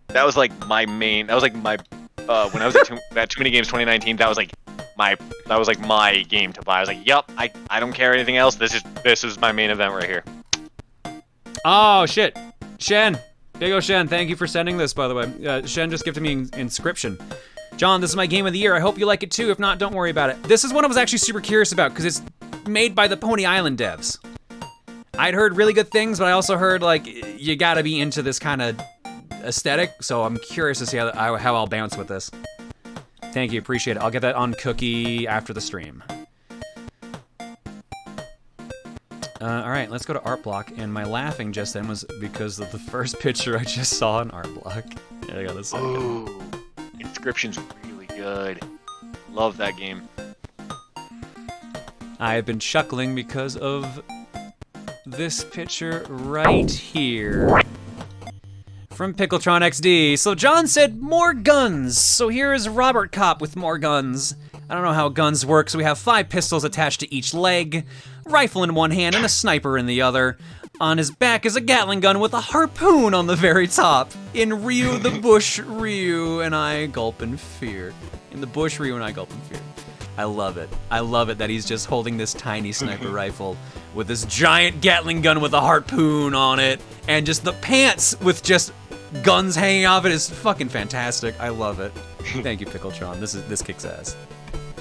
That was like my main... That was like my... when I was at Too Many Games 2019, that was like my game to buy. I was like, yep, I don't care anything else. This is my main event right here. Oh shit, Shen, Big O Shen, thank you for sending this, by the way. Shen just gifted me Inscription. John, this is my game of the year. I hope you like it too. If not, don't worry about it. This is one I was actually super curious about because it's made by the Pony Island devs. I'd heard really good things, but I also heard like you gotta be into this kind of aesthetic, so I'm curious to see how I'll bounce with this. Thank you, appreciate it. I'll get that on Cookie after the stream. All right, let's go to Art Block, and my laughing just then was because of the first picture I just saw in Art Block. Yeah, I got a second. Ooh, Inscription's really good. Love that game. I have been chuckling because of this picture right here. From Pickletron XD. So John said more guns. So here is Robert Kopp with more guns. I don't know how guns work, so we have 5 pistols attached to each leg, rifle in one hand and a sniper in the other. On his back is a Gatling gun with a harpoon on the very top. In Ryu the Bush, Ryu and I gulp in fear. In the bush, Ryu and I gulp in fear. I love it. I love it that he's just holding this tiny sniper rifle with this giant Gatling gun with a harpoon on it, and just the pants with just guns hanging off it is fucking fantastic. I love it. Thank you, Pickletron. This kicks ass.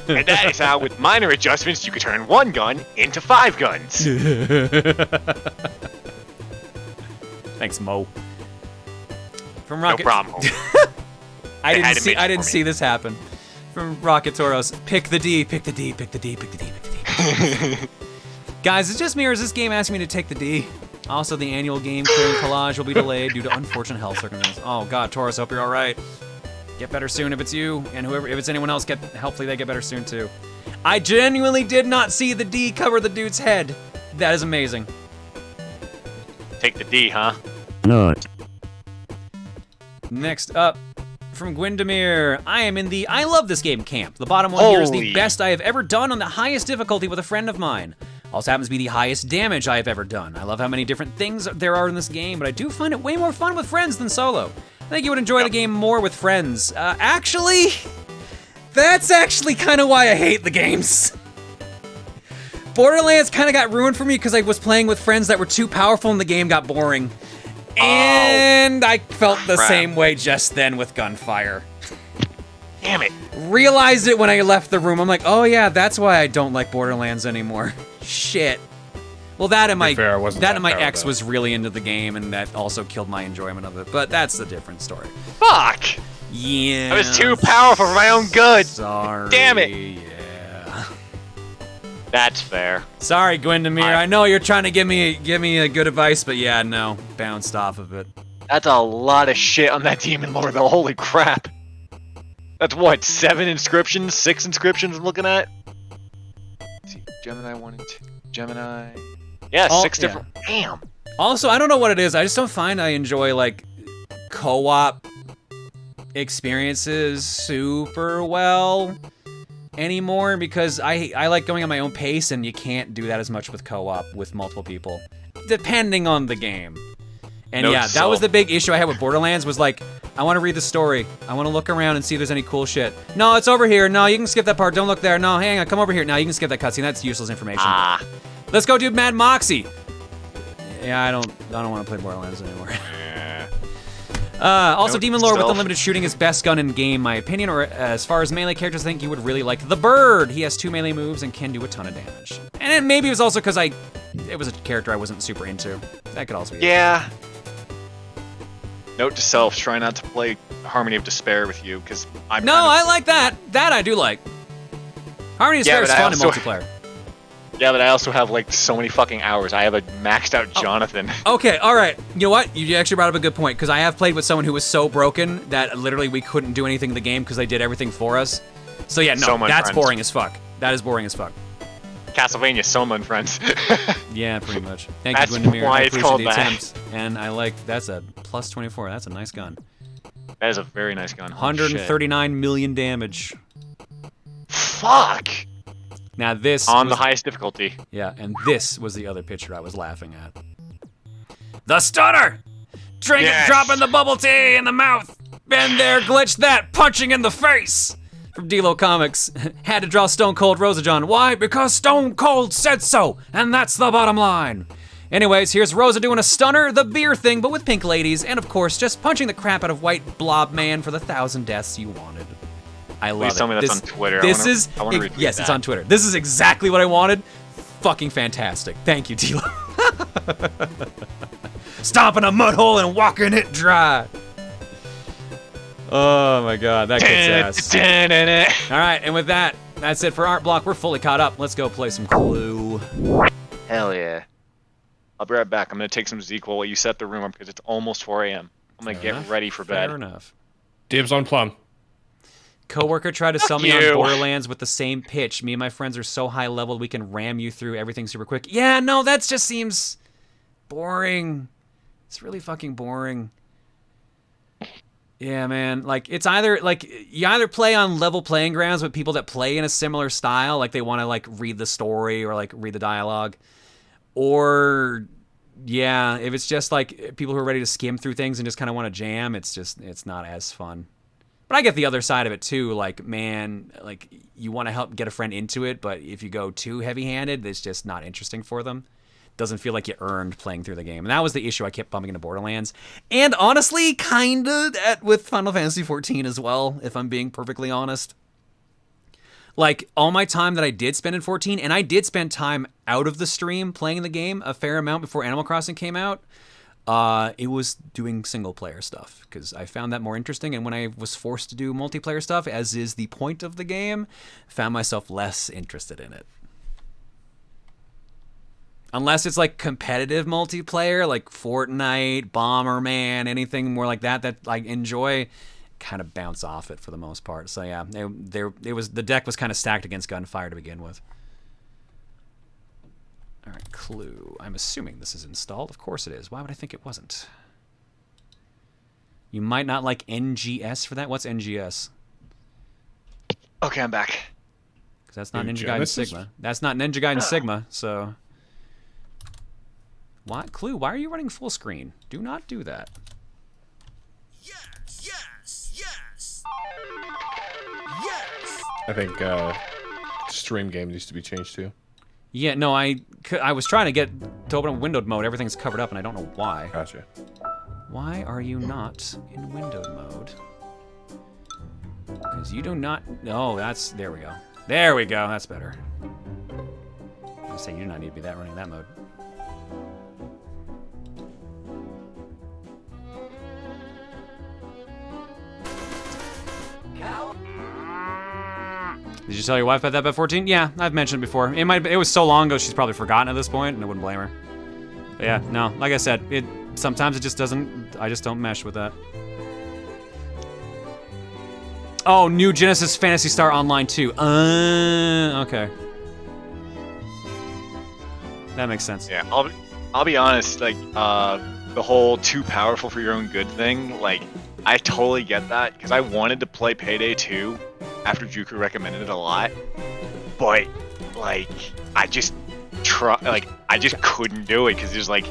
And that is how, with minor adjustments, you could turn 1 gun into 5 guns. Thanks, Mo. From Rocket. No problem. I didn't see this happen. From Rocket Toros, pick the D, pick the D, pick the D, pick the D, pick the D. Guys, it's just me, or is this game asking me to take the D? Also, the annual game clearing collage will be delayed due to unfortunate health circumstances. Oh God, Taurus, hope you're all right. Get better soon if it's you, and if it's anyone else, hopefully they get better soon too. I genuinely did not see the D cover the dude's head. That is amazing. Take the D, huh? No. Next up, from Gwendamere, I am in the I love this game camp. The bottom one here is the best I have ever done on the highest difficulty with a friend of mine. Also happens to be the highest damage I have ever done. I love how many different things there are in this game, but I do find it way more fun with friends than solo. I think you would enjoy the game more with friends. Actually, that's actually kind of why I hate the games. Borderlands kind of got ruined for me because I was playing with friends that were too powerful and the game got boring. And I felt the same way just then with Gunfire. Damn it. Realized it when I left the room. I'm like, oh yeah, that's why I don't like Borderlands anymore. Shit. Well, that and my ex was really into the game, and that also killed my enjoyment of it. But that's a different story. Fuck! Yeah. I was too powerful for my own good. Sorry. Damn it. Yeah. That's fair. Sorry, Gwendamere. I know you're trying to give me a good advice, but yeah, no, bounced off of it. That's a lot of shit on that Demon Lord, though. Holy crap. That's what, 7 inscriptions, 6 inscriptions I'm looking at? Let's see, Gemini 1 and 2. Gemini. Yeah, 6 different. Damn. Also, I don't know what it is. I just don't find I enjoy like co-op experiences super well anymore because I like going at my own pace, and you can't do that as much with co-op with multiple people, depending on the game. And yeah, that was the big issue I had with Borderlands was like, I want to read the story. I want to look around and see if there's any cool shit. No, it's over here. No, you can skip that part. Don't look there. No, hang on, come over here. No, you can skip that cutscene. That's useless information. Let's go do Mad Moxie. Yeah, I don't want to play Borderlands anymore. Also, Demon Lord with unlimited shooting is best gun in game, my opinion. Or as far as melee characters, I think you would really like the Bird. He has 2 melee moves and can do a ton of damage. And maybe it was also because it was a character I wasn't super into. That could also be. Yeah. Note to self: try not to play Harmony of Despair with you, because I'm. No, I like that. That I do like. Harmony of Despair is fun in multiplayer. Yeah, but I also have like so many fucking hours. I have a maxed out Jonathan. Okay, all right. You know what? You actually brought up a good point, because I have played with someone who was so broken that literally we couldn't do anything in the game because they did everything for us. So yeah, no, that's boring as fuck. That is boring as fuck. Castlevania, Soma and Friends. Yeah, pretty much. Thank you, Gwendamere. I appreciate the attempt. And I like, that's a plus 24. That's a nice gun. That is a very nice gun. 139 million damage. Fuck! Now this on the highest difficulty. Yeah, and this was the other picture I was laughing at. The stunner! Dropping the bubble tea in the mouth! Been there, glitched that, punching in the face! From D-Lo Comics. Had to draw Stone Cold Rosa-John. Why? Because Stone Cold said so, and that's the bottom line. Anyways, here's Rosa doing a stunner, the beer thing, but with pink ladies, and of course, just punching the crap out of White Blob Man for the 1,000 deaths you wanted. I love it. Please tell me that's on Twitter. Yes, retweet it's on Twitter. This is exactly what I wanted. Fucking fantastic. Thank you, D-Lo. Stomping a mud hole and walking it dry. Oh my god, that kicks ass. Alright, and with that, that's it for Art Block. We're fully caught up. Let's go play some Clue. Hell yeah. I'll be right back. I'm going to take some ZQL while you set the room up because it's almost 4 a.m. I'm going to get ready for bed. Fair enough. Dibs on Plum. Coworker tried to sell me on Borderlands with the same pitch. Me and my friends are so high level we can ram you through everything super quick. Yeah, no, that just seems boring. It's really fucking boring. Yeah, man. Like, it's either, like, you either play on level playing grounds with people that play in a similar style, like they want to, like, read the story or, like, read the dialogue. Or, yeah, if it's just, like, people who are ready to skim through things and just kind of want to jam, it's not as fun. But I get the other side of it, too. Like, man, like, you want to help get a friend into it, but if you go too heavy-handed, it's just not interesting for them. Doesn't feel like you earned playing through the game. And that was the issue I kept bumping into Borderlands. And honestly, kind of with Final Fantasy XIV as well, if I'm being perfectly honest. Like, all my time that I did spend in 14, and I did spend time out of the stream playing the game a fair amount before Animal Crossing came out, it was doing single-player stuff, because I found that more interesting, and when I was forced to do multiplayer stuff, as is the point of the game, found myself less interested in it. Unless it's like competitive multiplayer, like Fortnite, Bomberman, anything more like that I enjoy, kind of bounce off it for the most part. So yeah, the deck was kind of stacked against Gunfire to begin with. All right, Clue. I'm assuming this is installed. Of course it is. Why would I think it wasn't? You might not like NGS for that. What's NGS? Okay, I'm back. Because that's not Ninja Gaiden Sigma. That's not Ninja Gaiden Sigma, so... What? Clue, why are you running full screen? Do not do that. Yes. I think stream game needs to be changed too. Yeah, no, I was trying to get to open up windowed mode. Everything's covered up, and I don't know why. Gotcha. Why are you not in windowed mode? Because you do not... Oh, that's... There we go. There we go. That's better. I say you do not need to be running that mode. Did you tell your wife about that by 14? Yeah, I've mentioned it before. It was so long ago she's probably forgotten at this point, and I wouldn't blame her. But yeah, no, like I said, sometimes it just doesn't, I just don't mesh with that. Oh, new Genesis Phantasy Star Online 2. Okay. That makes sense. Yeah, I'll be honest, like, the whole too powerful for your own good thing, like, I totally get that, because I wanted to play Payday 2 after Juku recommended it a lot, but, like, I just couldn't do it, because there's, like,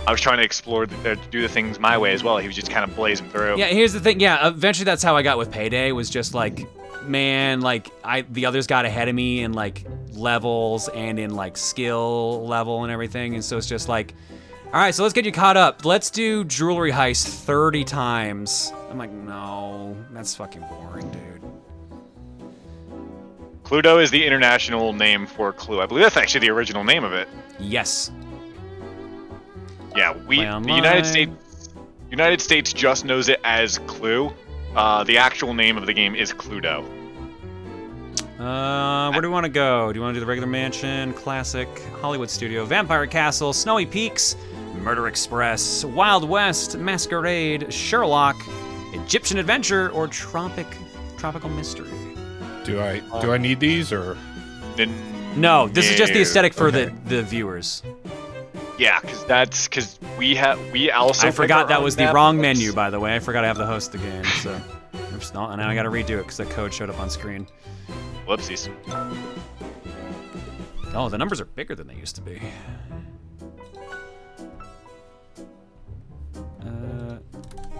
I was trying to explore, do the things my way as well. He was just kind of blazing through. Yeah, here's the thing. Yeah, eventually that's how I got with Payday, was just like, man, like, the others got ahead of me in, like, levels and in, like, skill level and everything, and so it's just like, all right, so let's get you caught up. Let's do Jewelry Heist 30 times. I'm like, no, that's fucking boring, dude. Cluedo is the international name for Clue. I believe that's actually the original name of it. Yes. Yeah, the United States just knows it as Clue. The actual name of the game is Cluedo. Where do we want to go? Do you want to do the regular mansion, classic, Hollywood studio, Vampire Castle, Snowy Peaks, Murder Express, Wild West, Masquerade, Sherlock, Egyptian Adventure, or Tropical Mystery? Do I need these or? No, this is just the aesthetic for the viewers. Yeah, because we also. I forgot that was the wrong menu, by the way. I forgot to have the host the game, so oops, no, and now I got to redo it because the code showed up on screen. Whoopsies. Oh, the numbers are bigger than they used to be.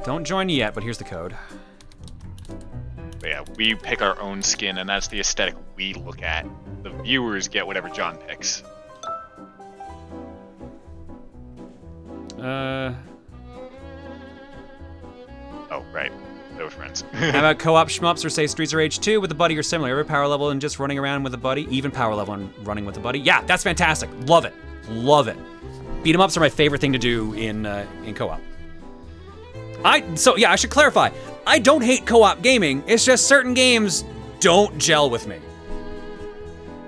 Don't join yet, but here's the code. But yeah, we pick our own skin, and that's the aesthetic we look at. The viewers get whatever John picks. Oh, right. They were friends. How about co-op shmups or say Streets of Rage 2 with a buddy or similar? Every power level and just running around with a buddy? Even power level and running with a buddy? Yeah, that's fantastic. Love it. Love it. Beat 'em ups are my favorite thing to do in co-op. So yeah, I should clarify. I don't hate co-op gaming. It's just certain games don't gel with me.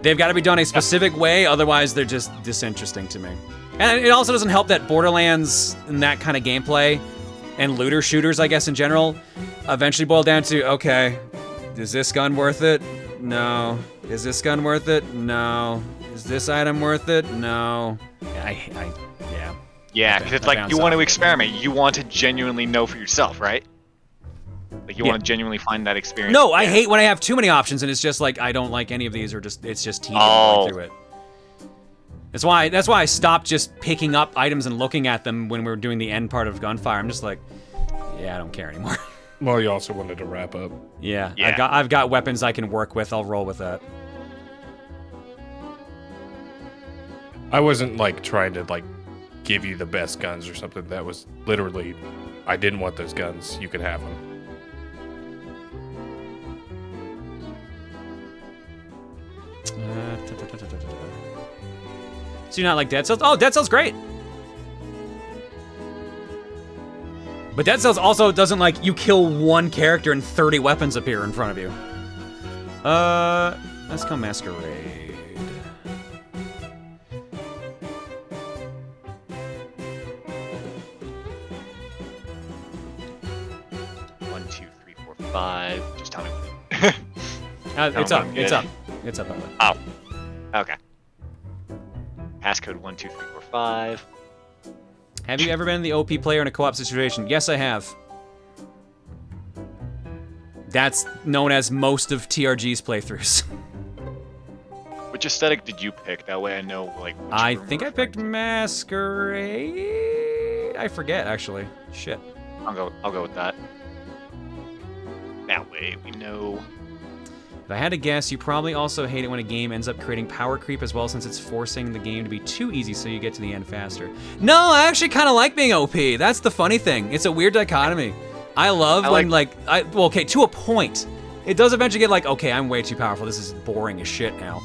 They've got to be done a specific way, otherwise they're just disinteresting to me. And it also doesn't help that Borderlands and that kind of gameplay and looter shooters, I guess in general, eventually boil down to, okay, is this gun worth it? No. Is this gun worth it? No. Is this item worth it? No. Yeah. Yeah, because it's like you want to experiment. You want to genuinely know for yourself, right? Like you want to genuinely find that experience. No, I hate when I have too many options and it's just like I don't like any of these, or it's just tedious going through it. That's why I stopped just picking up items and looking at them when we were doing the end part of Gunfire. I'm just like, yeah, I don't care anymore. Well, you also wanted to wrap up. Yeah. I've got weapons I can work with. I'll roll with that. I wasn't like trying to like give you the best guns or something. That was literally, I didn't want those guns. You could have them. So you're not like Dead Cells? Oh, Dead Cells great. But Dead Cells also doesn't like you kill one character and 30 weapons appear in front of you. Let's go Masquerade. One, 2, 3, 4, 5. Just tell me. It's up. It's up. It's up. Oh. Okay. Passcode 1, 2, 3, 4, 5. Have you ever been the OP player in a co-op situation? Yes, I have. That's known as most of TRG's playthroughs. Which aesthetic did you pick? That way I know, like, which I think I picked Masquerade. I forget, actually. Shit. I'll go with that. That way we know. If I had to guess, you probably also hate it when a game ends up creating power creep as well, since it's forcing the game to be too easy so you get to the end faster. No, I actually kind of like being OP. That's the funny thing. It's a weird dichotomy. I love when, well, okay, to a point. It does eventually get like, okay, I'm way too powerful. This is boring as shit now.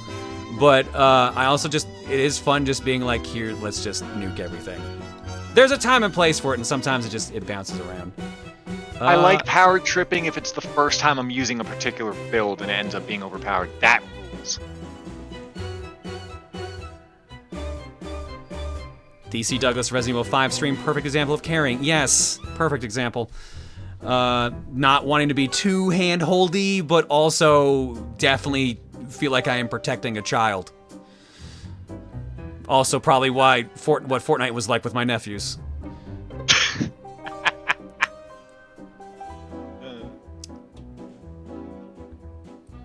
But I also just, it is fun just being like, here, let's just nuke everything. There's a time and place for it, and sometimes it bounces around. I like power tripping if it's the first time I'm using a particular build and it ends up being overpowered. That rules. DC Douglas Resident Evil 5 stream, perfect example of caring. Yes, perfect example. Not wanting to be too hand-holdy, but also definitely feel like I am protecting a child. Also probably why what Fortnite was like with my nephews.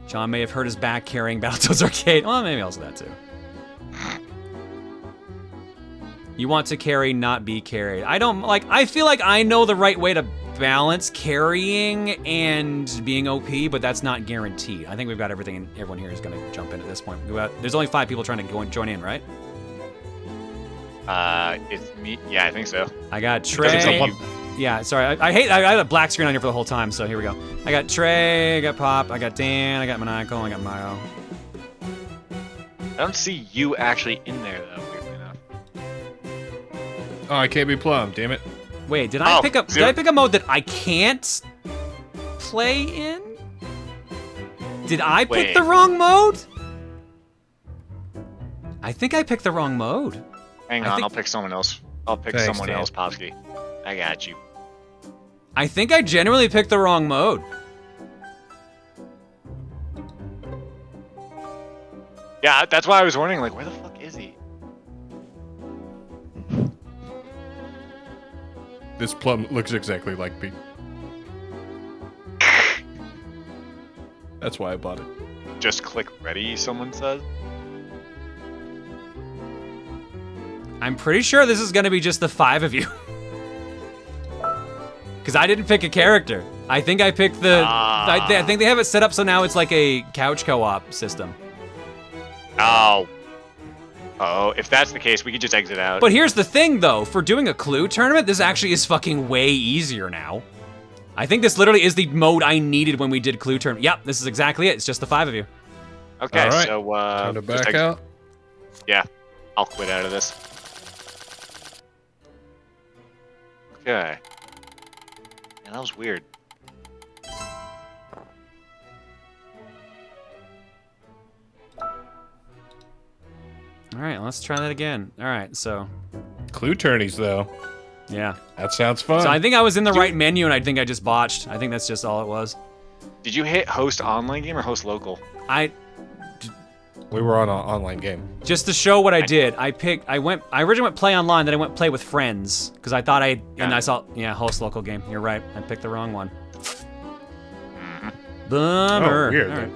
John may have hurt his back carrying Battletoads Arcade. Well, maybe also that too. You want to carry, not be carried. I feel like I know the right way to balance carrying and being OP, but that's not guaranteed. I think we've got everything, and everyone here is going to jump in at this point. There's only 5 people trying to join in, right? It's me. Yeah, I think so. I got Trey. Yeah, sorry. I had a black screen on here for the whole time, so here we go. I got Trey, I got Pop, I got Dan, I got Maniacal, I got Mayo. I don't see you actually in there, though, weirdly enough. Oh, I can't be Plum, damn it. Wait, did I pick a mode that I can't play in? Did I pick the wrong mode? I think I picked the wrong mode. Hang on, I'll pick someone else. I'll pick someone else, Popsky. I got you. I think I genuinely picked the wrong mode. Yeah, that's why I was wondering, like, where the fuck is he? This Plum looks exactly like Pete. That's why I bought it. Just click ready, someone says. I'm pretty sure this is gonna be just the 5 of you. Because I didn't pick a character. I think I picked the... I think they have it set up so now it's like a couch co-op system. Oh. Uh-oh, if that's the case, we could just exit out. But here's the thing, though. For doing a Clue tournament, this actually is fucking way easier now. I think this literally is the mode I needed when we did Clue tournament. Yep, this is exactly it. It's just the 5 of you. Okay, all right. so... time to back out? Yeah, I'll quit out of this. Okay. Yeah, that was weird. All right, let's try that again. All right, so... Clue tourneys, though. Yeah. That sounds fun. So I think I was in the right menu, and I think I just botched. I think that's just all it was. Did you hit host online game or host local? We were on an online game. Just to show what I did, I originally went play online, then I went play with friends, because I thought I saw, host local game. You're right, I picked the wrong one. Bummer. Oh, weird. All right.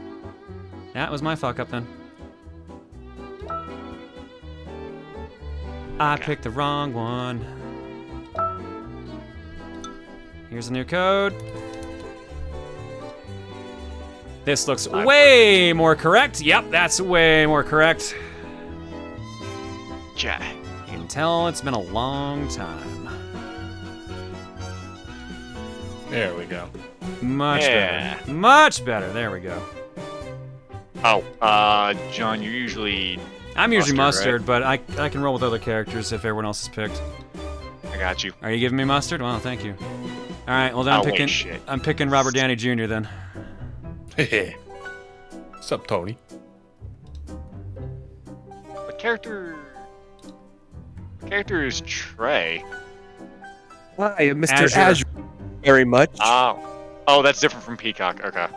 That was my fuck up then. I picked the wrong one. Here's a new code. This looks way more correct. Yep, that's way more correct. Yeah. You can tell it's been a long time. There we go. Much better. Much better. There we go. Oh, John, you're usually... I'm usually mustard, right? but I can roll with other characters if everyone else is picked. I got you. Are you giving me mustard? Well, thank you. All right, well then I'm picking Robert Downey Jr. then. Hey. What's up, Tony? What character is Trey? Hi, Mr. Azure. Very much. Oh, that's different from Peacock. Okay.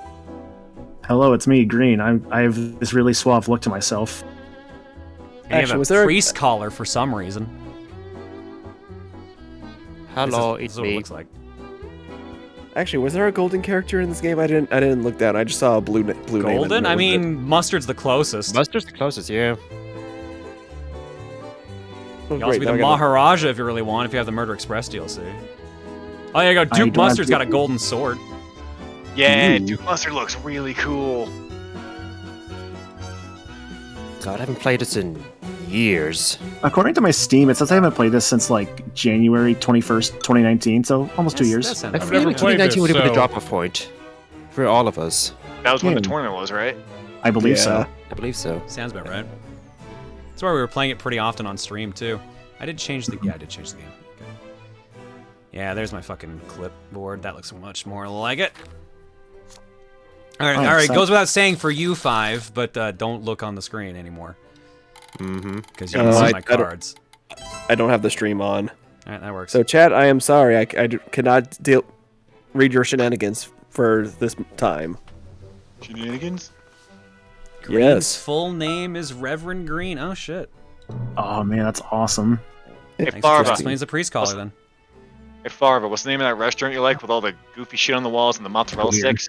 Hello, it's me, Green. I have this really suave look to myself. And you have a priest collar for some reason. Hello, it's me. What it looks like. Actually, was there a golden character in this game? I didn't look down. I just saw a blue name. Golden? I mean, Mustard's the closest. Mustard's the closest, yeah. You can also be the Maharaja if you really want, if you have the Murder Express DLC. Oh, there you go. Duke Mustard's got a golden sword. Yeah, Duke Mustard looks really cool. God, I haven't played this in years. According to my Steam, it says I haven't played this since like January 21st, 2019, so almost 2 years. I feel like 2019 would have been a drop-off point for all of us. That was when the tournament was, right? I believe so. I believe so. Sounds about right. That's why we were playing it pretty often on stream too. I did change the game. Okay. Yeah, there's my fucking clipboard. That looks much more like it. All right. Goes without saying for you 5, but don't look on the screen anymore. Mm-hmm. Because you can see my cards. I don't have the stream on. All right, that works. So, chat, I am sorry. I cannot read your shenanigans for this time. Shenanigans? Green's full name is Reverend Green. Oh, shit. Oh, man, that's awesome. Hey, Thanks Farva. for explaining the priest collar, then. Hey, Farva, what's the name of that restaurant you like with all the goofy shit on the walls and the mozzarella sticks?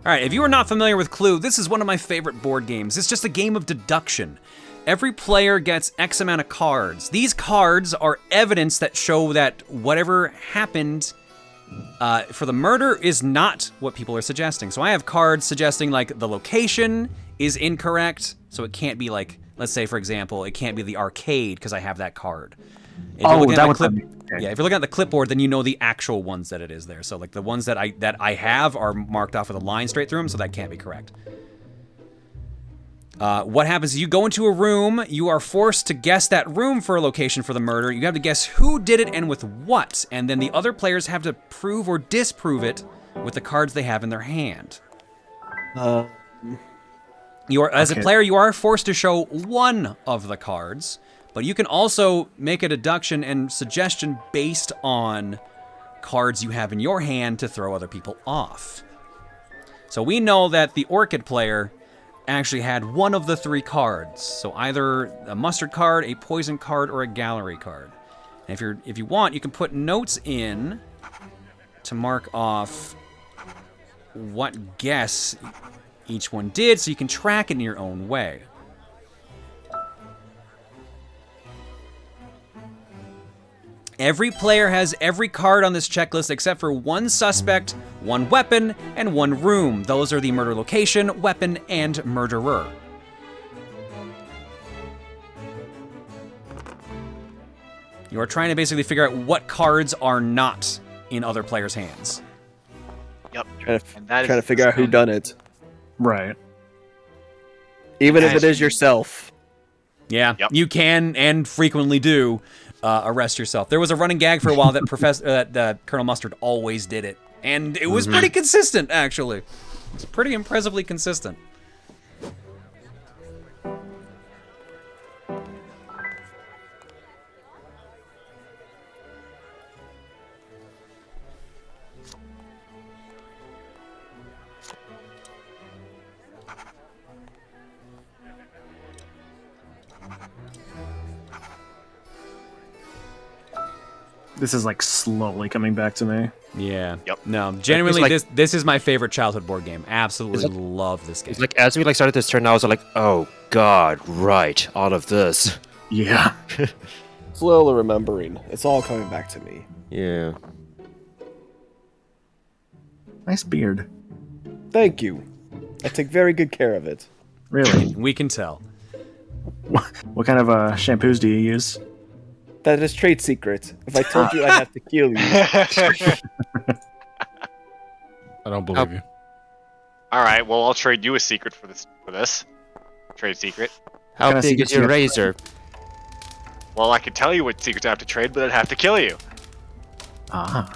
All right, if you are not familiar with Clue, this is one of my favorite board games. It's just a game of deduction. Every player gets X amount of cards. These cards are evidence that show that whatever happened for the murder is not what people are suggesting. So I have cards suggesting like the location is incorrect, so it can't be like, let's say for example, it can't be the arcade because I have that card. If you're looking at the yeah, if you're looking at the clipboard, then you know the actual ones that it is there. So like the ones that I have are marked off with a line straight through them, so that can't be correct. What happens is you go into a room, you are forced to guess that room for a location for the murder. You have to guess who did it and with what, and then the other players have to prove or disprove it with the cards they have in their hand. You are, as a player, you are forced to show one of the cards, but you can also make a deduction and suggestion based on cards you have in your hand to throw other people off. So we know that the Orchid player actually had one of the 3 cards. So either a mustard card, a poison card, or a gallery card. And if you want, you can put notes in to mark off what guess each one did, so you can track it in your own way. Every player has every card on this checklist except for one suspect, one weapon, and one room. Those are the murder location, weapon, and murderer. You are trying to basically figure out what cards are not in other players' hands. Yep. Trying to figure out who done it. Right. Even if it is yourself. Yeah, you can and frequently do arrest yourself. There was a running gag for a while that Colonel Mustard always did it, and it was pretty consistent, actually. It's pretty impressively consistent. This is like slowly coming back to me. Yeah. Yep. No, genuinely, like, this is my favorite childhood board game. Absolutely love this game. It's like as we started this turn, I was like, oh god, right, all of this. Yeah. Slowly remembering. It's all coming back to me. Yeah. Nice beard. Thank you. I take very good care of it. Really? We can tell. What kind of shampoos do you use? That is trade secret. If I told you, I'd have to kill you. I don't believe you. All right, well, I'll trade you a secret for this. Trade secret. How big is your razor? Well, I could tell you what secrets I have to trade, but I'd have to kill you. Ah.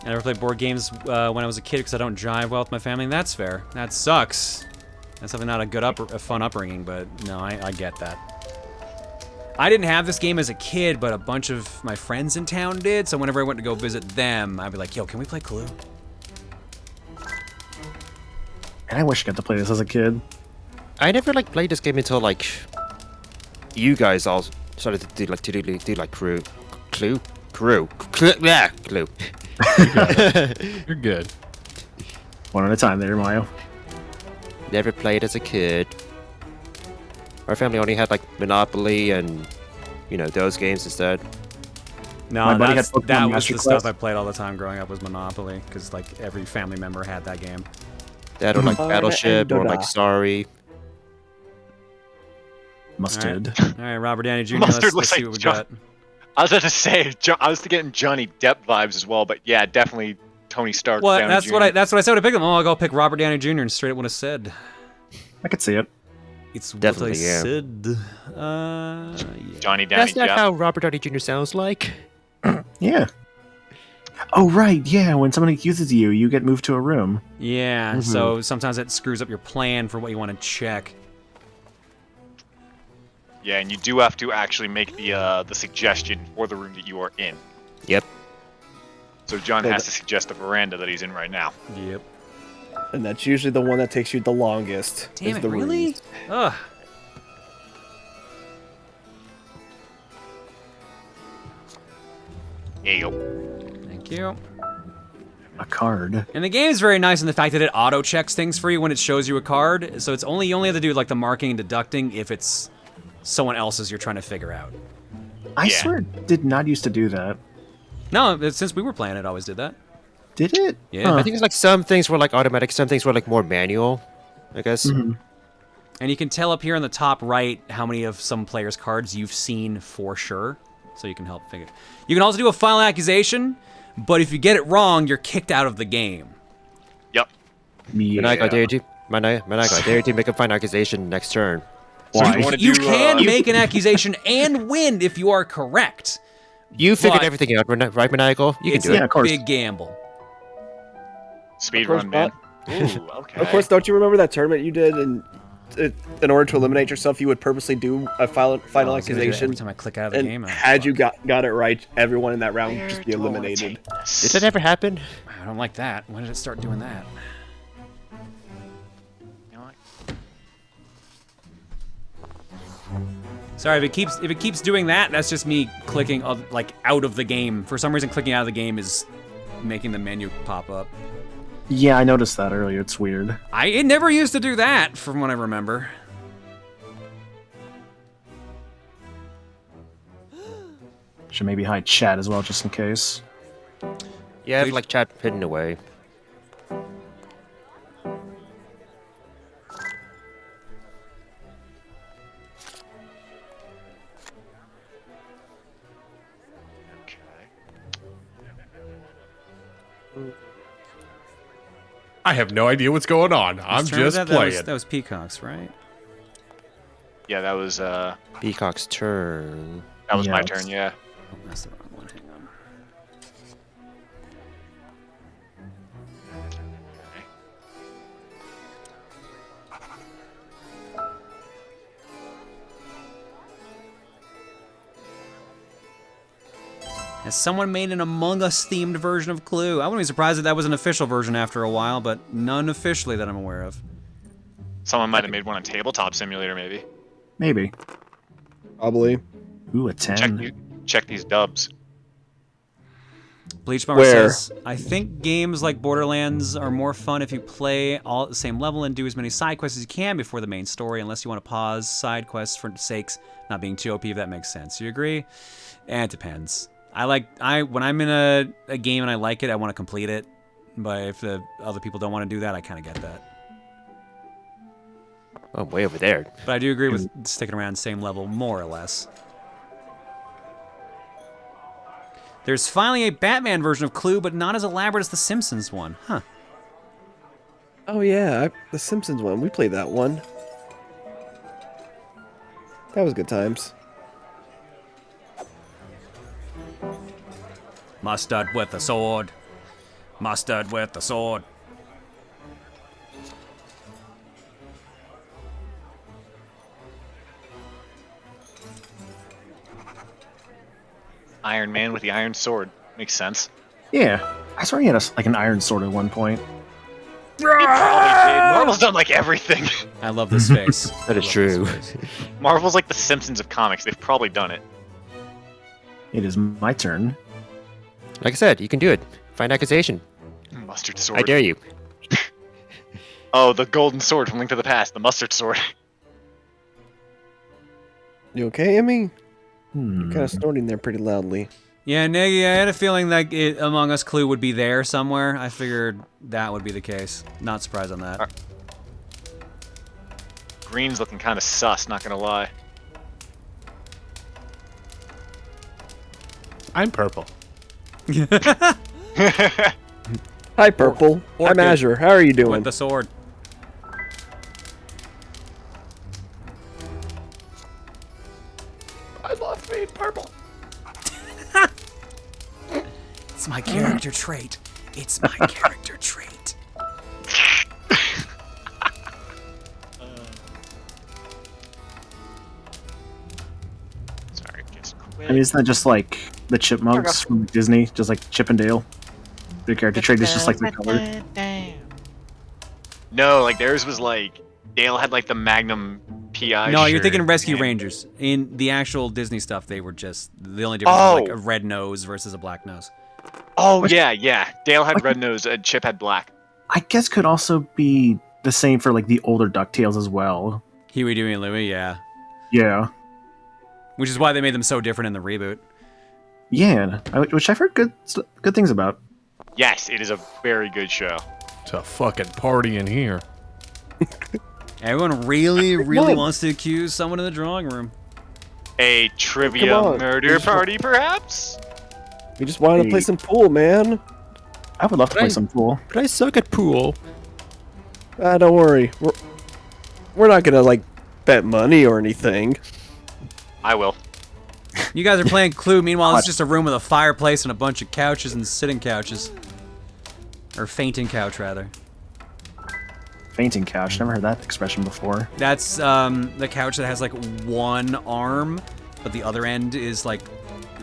I never played board games when I was a kid because I don't jive well with my family, and that's fair. That sucks. That's definitely not a good fun upbringing, but no, I get that. I didn't have this game as a kid, but a bunch of my friends in town did, so whenever I went to go visit them, I'd be like, yo, can we play Clue? And I wish I got to play this as a kid. I never played this game until you guys all started to do Clue. Yeah, Clue. You're good. One at a time there, Mario. Never played as a kid. Our family only had Monopoly and those games instead. No, that was the stuff I played all the time growing up was Monopoly, because every family member had that game. That or Battleship or Sorry. Mustard. All right, Robert Downey Jr. Mustard Let's see what we got. I was about to say, I was getting Johnny Depp vibes as well, but yeah, definitely Tony Stark. Well, Downey that's Jr. what I said when I picked him. Oh, I'll go pick Robert Downey Jr. and straight up what I said. I could see it. It's definitely what I said. Yeah. Johnny Downey. That's not how Robert Downey Jr. sounds like. Yeah. Oh right, yeah. When someone accuses you, you get moved to a room. Yeah. So sometimes it screws up your plan for what you want to check. Yeah, and you do have to actually make the suggestion for the room that you are in. Yep. So John has to suggest the veranda that he's in right now. Yep. And that's usually the one that takes you the longest. Damn it, really? Ugh. Here you go. Thank you. A card. And the game is very nice in the fact that it auto-checks things for you when it shows you a card. So it's you only have to do like the marking and deducting if it's someone else's you're trying to figure out. I swear it did not used to do that. No, since we were playing, it always did that. Did it? Yeah. I think it's like some things were like automatic, some things were like more manual, I guess. And you can tell up here on the top right how many of some players' cards you've seen for sure. So you can help figure. You can also do a final accusation, but if you get it wrong, you're kicked out of the game. Yep. Yeah. Manaigo, I dare you to make a final accusation next turn. You can make an accusation and win if you are correct. You figured everything out, right, Manaigo? You can do it. It's a big gamble. Speedrun, man. Ooh, okay. Of course, don't you remember that tournament you did? And in order to eliminate yourself, you would purposely do a final accusation. Every time I click out of the game. Had you got it right, everyone in that round would just be eliminated. Did that ever happen? I don't like that. When did it start doing that? Sorry, if it keeps doing that, that's just me clicking like out of the game. For some reason, clicking out of the game is making the menu pop up. Yeah, I noticed that earlier. It's weird. It never used to do that, from what I remember. Should maybe hide chat as well, just in case. Yeah, I have like chat hidden away. I have no idea what's going on. I'm just playing. That was Peacock's, right? Yeah, that was Peacock's turn. That was my turn, yeah. Oh, that's the wrong one. Hang on. Has someone made an Among Us themed version of Clue? I wouldn't be surprised if that was an official version after a while, but none officially that I'm aware of. Someone might have made one on Tabletop Simulator, maybe. Maybe. Probably. Ooh, a 10. Check these dubs. Bleach Bomber says, I think games like Borderlands are more fun if you play all at the same level and do as many side quests as you can before the main story, unless you want to pause side quests for sakes not being too OP, if that makes sense. You agree? It depends. When I'm in a game and I like it, I want to complete it. But if the other people don't want to do that, I kind of get that. Oh, way over there. But I do agree with sticking around the same level, more or less. There's finally a Batman version of Clue, but not as elaborate as the Simpsons one. Huh. Oh, yeah. The Simpsons one. We played that one. That was good times. Mustard with the sword. Mustard with the sword. Iron Man with the iron sword. Makes sense. Yeah. I saw he had an iron sword at one point. He probably did. Marvel's done like everything. I love this face. That is true. Marvel's like the Simpsons of comics. They've probably done it. It is my turn. Like I said, you can do it. Find accusation. Mustard sword. I dare you. Oh, the golden sword from Link to the Past. The mustard sword. You okay, Emmy? You're kind of snorting there pretty loudly. Yeah, Niggy, I had a feeling like Among Us Clue would be there somewhere. I figured that would be the case. Not surprised on that. Green's looking kind of sus, not gonna lie. I'm purple. Hi, Purple. I'm Azure. How are you doing? With the sword. I love being purple. It's my character trait. It's my character trait. Sorry, just quit. I mean, isn't that just like the chipmunks from Disney? Just like Chip and Dale? Their character trait is just like the color. No, like theirs was like Dale had like the Magnum PI. No, you're shirt thinking Rescue and- Rangers. In the actual Disney stuff, they were just the only difference was like a red nose versus a black nose. Oh, yeah. Dale had red nose and Chip had black. I guess could also be the same for like the older DuckTales as well. Huey, Dewey, and Louie, yeah. Yeah. Which is why they made them so different in the reboot. Yeah, which I've heard good things about. Yes, it is a very good show. It's a fucking party in here. Everyone really wants to accuse someone in the drawing room. A trivia murder party, perhaps? We just wanted to play some pool, man. I would love to play some pool. But I suck at pool. Don't worry. We're not gonna like bet money or anything. I will. You guys are playing Clue. Meanwhile, it's just a room with a fireplace and a bunch of couches and sitting couches. Or fainting couch, rather. Fainting couch. Never heard that expression before. That's the couch that has like one arm, but the other end is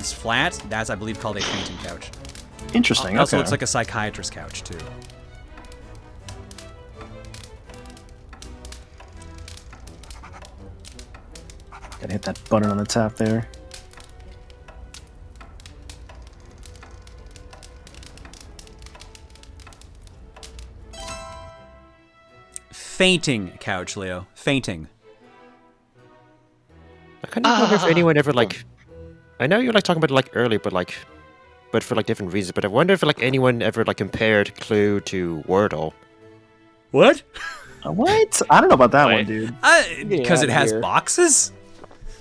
flat. That's, I believe, called a fainting couch. Interesting. It also okay. looks like a psychiatrist couch too. Gotta hit that button on the top there. Fainting couch, Leo. Fainting. I kind of wonder if anyone ever like. I know you're like talking about it like earlier, but for like different reasons. But I wonder if like anyone ever like compared Clue to Wordle. What? What? I don't know about that one, dude. Because it has boxes.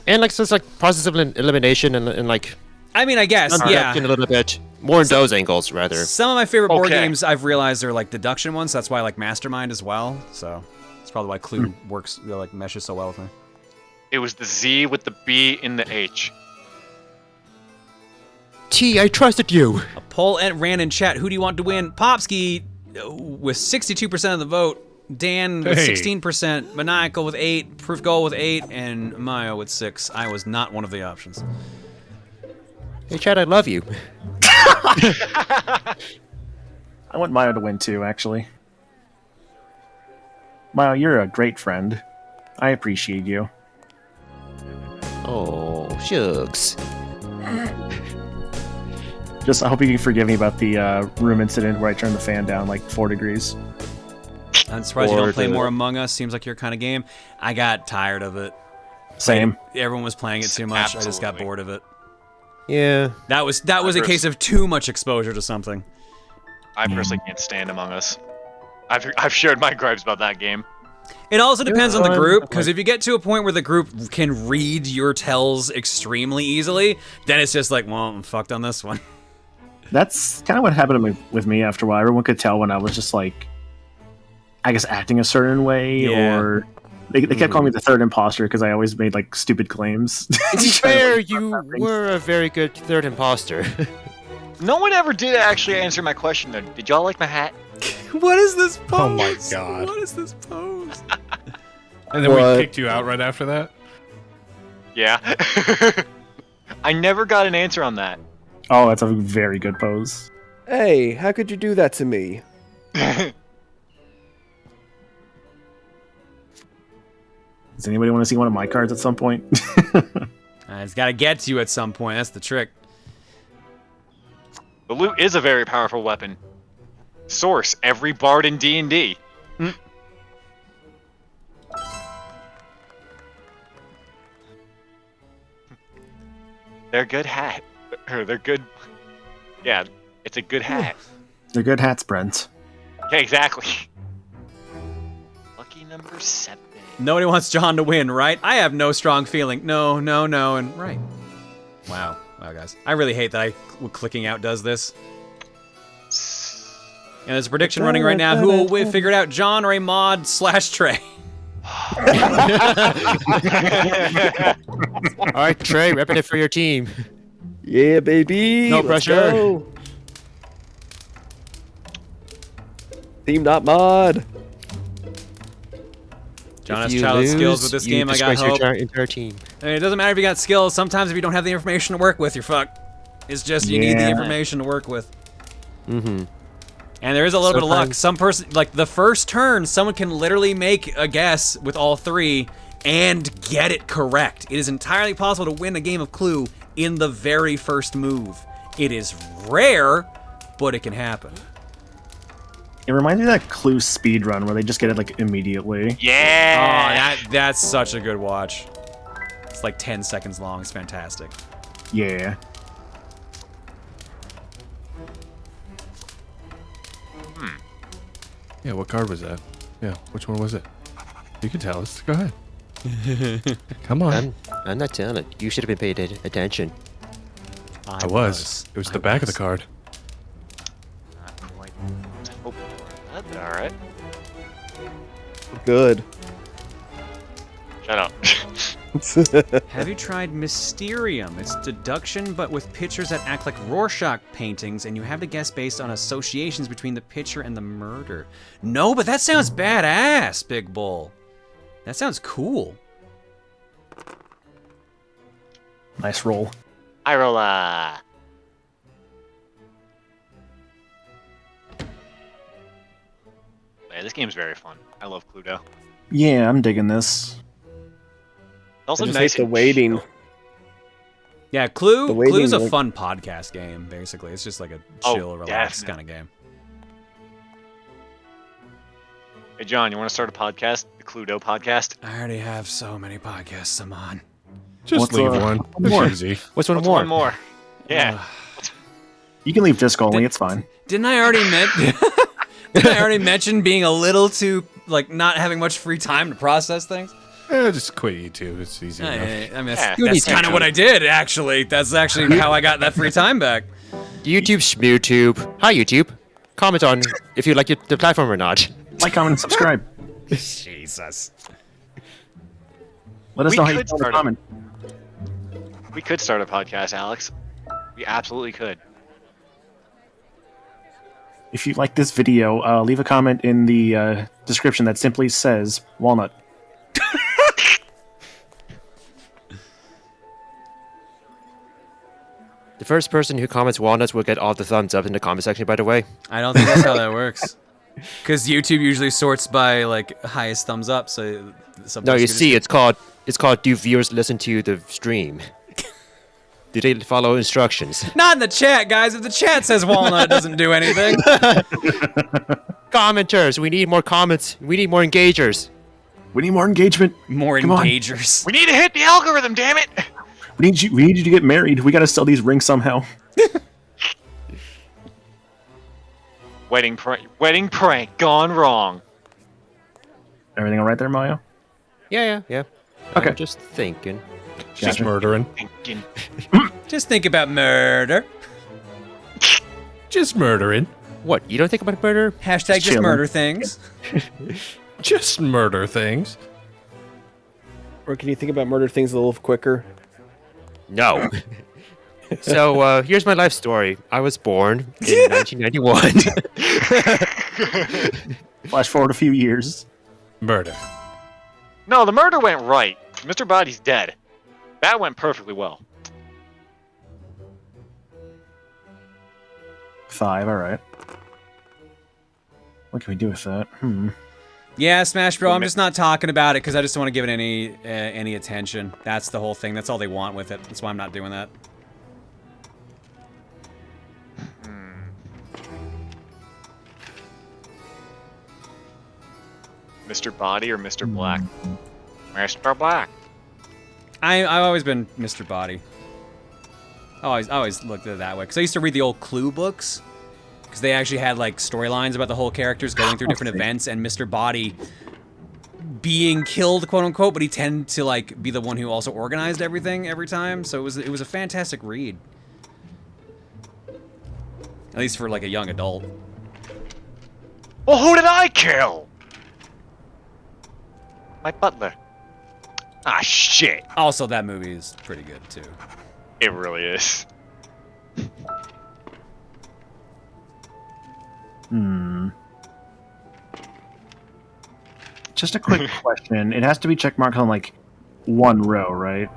And like so it's like process of elimination and like. I mean, I guess, yeah. A little bit more in those angles, rather. Some of my favorite board games I've realized are like deduction ones. That's why I like Mastermind as well. So it's probably why Clue works, like meshes so well with me. It was the Z with the B in the H. T, I trusted you. A poll ran in chat. Who do you want to win? Popsky with 62% of the vote. Dan with 16%. Maniacal with 8. Proof Goal with 8. And Mayo with 6. I was not one of the options. Hey, Chad, I love you. I want Mayo to win too, actually. Mayo, you're a great friend. I appreciate you. Oh, shucks. Just, I hope you can forgive me about the room incident where I turned the fan down like 4 degrees. I'm surprised you don't play more Among Us. Seems like your kind of game. I got tired of it. Same. Everyone was playing it too much. I just got bored of it. Yeah. That was a case of too much exposure to something. I personally can't stand Among Us. I've shared my gripes about that game. It also depends on the group, because if you get to a point where the group can read your tells extremely easily, then it's just like, well, I'm fucked on this one. That's kind of what happened with me after a while. Everyone could tell when I was just like, I guess, acting a certain way, or they kept calling me the third imposter because I always made like stupid claims. To be fair, you were a very good third imposter. No one ever did actually answer my question though. Did y'all like my hat? What is this pose? Oh my god. What is this pose? And then we kicked you out right after that? Yeah. I never got an answer on that. Oh, that's a very good pose. Hey, how could you do that to me? Does anybody want to see one of my cards at some point? It's got to get to you at some point. That's the trick. The loot is a very powerful weapon. Source, every bard in D&D. They're good hat. Or they're good... Yeah, it's a good hat. They're good hats, Brent. Yeah, exactly. Lucky number 7. Nobody wants John to win, right? I have no strong feeling. No, and right. Wow, guys. I really hate that clicking out does this. And there's a prediction running right now. Who will figure it out, John or a mod / Trey? Alright, Trey, repping it for your team. Yeah, baby. No Let's pressure. go. Team not mod. John has childhood skills with this game. I got hope. Your entire team. I mean, it doesn't matter if you got skills. Sometimes if you don't have the information to work with, you're fucked. It's just you need the information to work with. Mm-hmm. And there is a little bit of luck. Some person, like the first turn, someone can literally make a guess with all 3 and get it correct. It is entirely possible to win a game of Clue in the very first move. It is rare, but it can happen. It reminds me of that Clue speedrun where they just get it like immediately. Yeah. Oh, that's such a good watch. It's like 10 seconds long. It's fantastic. Yeah. Yeah, what card was that? Yeah, which one was it? You can tell us. Go ahead. Come on. I'm not telling it. You should have been paying attention. I was. It was the back of the card. Not quite. Oh, that's all right. Good. Shut up. Have you tried Mysterium? It's deduction, but with pictures that act like Rorschach paintings, and you have to guess based on associations between the picture and the murder. No, but that sounds badass, Big Bull. That sounds cool. Nice roll. I roll Man, this game's very fun. I love Cluedo. Yeah, I'm digging this. Also I just nice hate the and waiting. Yeah, The waiting, Clue's a like- fun podcast game, basically. It's just like a chill, relaxed kind of game. Hey, John, you want to start a podcast? The Cluedo podcast? I already have so many podcasts I'm on. Just leave one. more? It's easy. What's one What's more? one more? Yeah. You can leave disc only, it's fine. Didn't I already Didn't I already mention being a little too, like, not having much free time to process things? Just quit YouTube. It's easy enough. I mean, Yeah. that's kind of what I did, actually. That's actually how I got that free time back. YouTube, SmooTube. Hi, YouTube. Comment on if you like the platform or not. Like, comment, and subscribe. Jesus. Let us We know how you could feel in the start a- comment. We could start a podcast, Alex. We absolutely could. If you like this video, leave a comment in the description that simply says walnut. The first person who comments walnuts will get all the thumbs up in the comment section, by the way. I don't think that's how that works. Because YouTube usually sorts by, like, highest thumbs up, so... No, you see, it's called do viewers listen to the stream? Do they follow instructions? Not in the chat, guys. If the chat says walnut, it doesn't do anything. Commenters, we need more comments. We need more engagers. We need more engagement. More Come on. engagers. We need to hit the algorithm, damn it! We need you to get married. We gotta sell these rings somehow. Wedding prank gone wrong. Everything all right there, Mario? Yeah. Okay. I'm just thinking. Just murdering. Thinking. Just think about murder. Just murdering. What, you don't think about murder? Hashtag just chilling. murder things. Just murder things. Or can you think about murder things a little quicker? No. So, here's my life story. I was born in 1991. Flash forward a few years. Murder. No, the murder went right. Mr. Body's dead. That went perfectly well. 5, all right. What can we do with that? Yeah, Smash Bro, I'm just not talking about it because I just don't want to give it any attention. That's the whole thing. That's all they want with it. That's why I'm not doing that. Mr. Body or Mr. Black? Mr. Black. I've always been Mr. Body. I always looked at it that way because I used to read the old Clue books because they actually had like storylines about the whole characters going through different events and Mr. Body being killed, quote unquote, but he tended to like be the one who also organized everything every time. So it was a fantastic read, at least for like a young adult. Well, who did I kill? My butler. Ah, shit. Also, that movie is pretty good too. It really is. Just a quick question. It has to be check marked on like one row, right?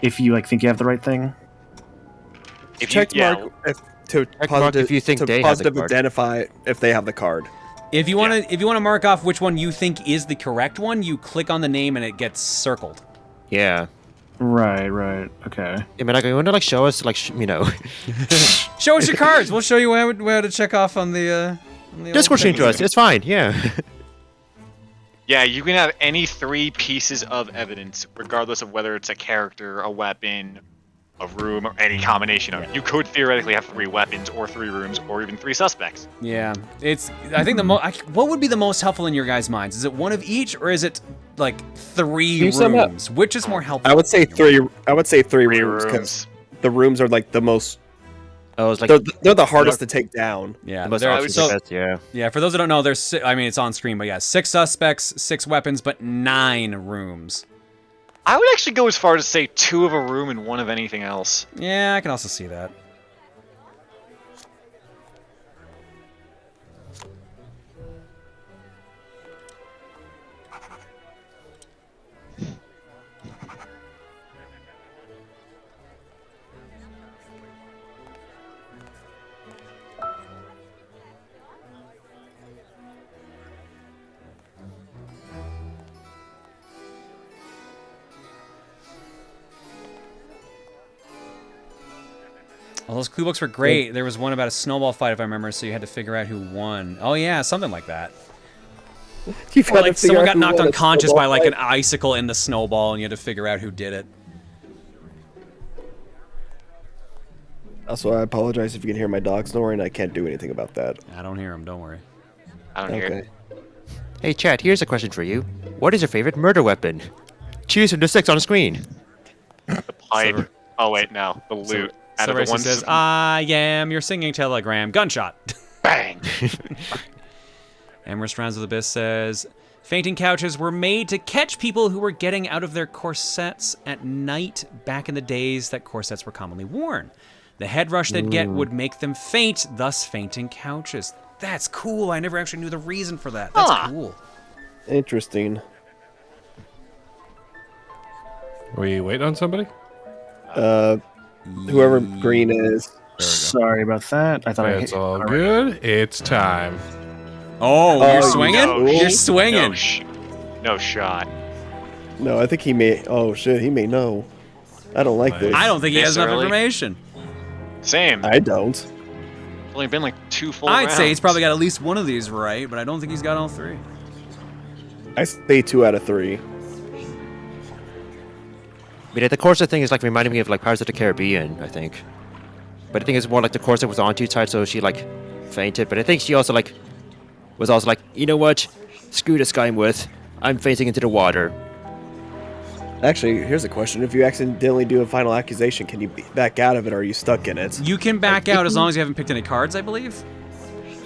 If you like think you have the right thing. If Check mark to positive, if you think to they have the positive card. identify if they have the card. If you want to mark off which one you think is the correct one, you click on the name and it gets circled. Yeah. Right. Okay. I mean, like, you want to like show us, like, you know, Show us your cards. We'll show you where to check off on the. Discord stream to us. It's fine. Yeah. Yeah, you can have any 3 pieces of evidence, regardless of whether it's a character, a weapon, a room, or any combination of it. You could theoretically have 3 weapons, or 3 rooms, or even 3 suspects. Yeah, it's. I think what would be the most helpful in your guys' minds? Is it one of each, or is it like 3 rooms? Which is more helpful? I would say 3. I would say 3 rooms because the rooms are like the most. Oh, it's like they're the hardest to take down. Yeah, yeah. Yeah, for those who don't know, there's. I mean, it's on screen, but yeah, 6 suspects, 6 weapons, but 9 rooms. I would actually go as far as to say 2 of a room and 1 of anything else. Yeah, I can also see that. Well, those clue books were great. There was one about a snowball fight, if I remember, so you had to figure out who won. Oh yeah, something like that. Or like someone got knocked unconscious by like an icicle in the snowball, and you had to figure out who did it. Also, I apologize if you can hear my dog snoring. I can't do anything about that. I don't hear him. Don't worry. I don't hear it. Hey, chat. Here's a question for you. What is your favorite murder weapon? Choose from the 6 on the screen. The pipe. Oh wait, no, the loot. So Racer says, "I am your singing telegram." Gunshot. Bang. Amherst Rounds of the Abyss says, "Fainting couches were made to catch people who were getting out of their corsets at night back in the days that corsets were commonly worn. The head rush they'd get would make them faint, thus fainting couches." That's cool. I never actually knew the reason for that. That's cool. Interesting. We wait on somebody? Whoever green is. Sorry about that. I thought it's all good. It's time. Oh, you're swinging? No, You're swinging. No shot. No, I think he may. Oh shit, he may know. I don't like this. I don't think he has enough information. Same. I don't. It's only been like 2 full I'd rounds. say he's probably got at least one of these right, but I don't think he's got all 3. I say 2 out of 3. I mean, the corset thing is like reminding me of like Pirates of the Caribbean, I think. But I think it's more like the corset was on too tight, so she like fainted. But I think she also like was also like, you know what? Screw this guy I'm with. I'm fainting into the water. Actually, here's a question: if you accidentally do a final accusation, can you back out of it, or are you stuck in it? You can back out as long as you haven't picked any cards, I believe.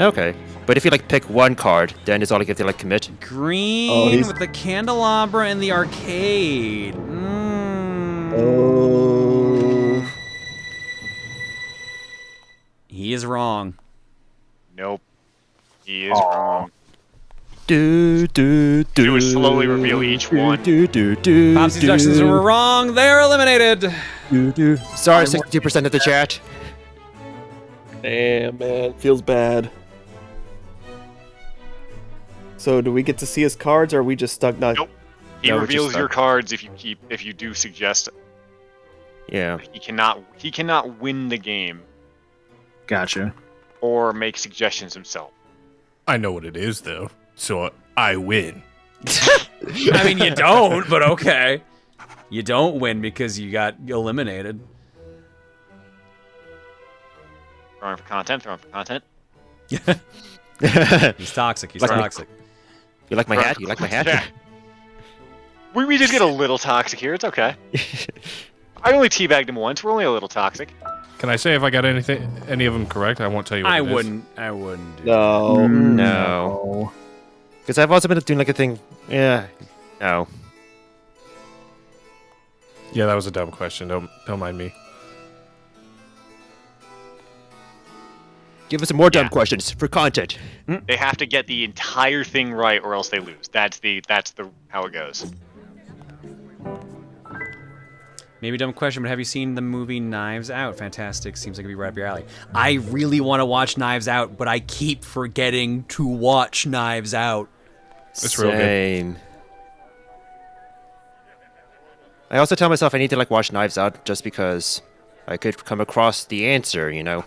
Okay. But if you like pick one card, then it's all you have to like commit. Green with the candelabra in the arcade. Oh. He is wrong. Nope. He is wrong. Do. You would slowly reveal each one. Pop's deductions were wrong. They're eliminated. Sorry, 62% of the chat. Damn, man, feels bad. So, do we get to see his cards, or are we just stuck? Not. Nope. He reveals your cards if you do suggest. Yeah. He cannot win the game. Gotcha. Or make suggestions himself. I know what it is though, so I win. I mean, you don't, but okay. You don't win because you got eliminated. Throwing for content. He's toxic. He's toxic. You like my hat? You like my hat? We just get a little toxic here. It's okay. I only teabagged him once. We're only a little toxic. Can I say if I got any of them correct? I won't tell you what I it is. wouldn't. I wouldn't. Do No. Because I've also been doing like a thing. Yeah. No. Yeah, that was a dumb question. Don't mind me. Give us some more dumb questions for content. They have to get the entire thing right, or else they lose. That's the how it goes. Maybe a dumb question, but have you seen the movie Knives Out? Fantastic. Seems like it'd be right up your alley. I really want to watch Knives Out, but I keep forgetting to watch Knives Out. It's real good. I also tell myself I need to like watch Knives Out just because I could come across the answer, you know.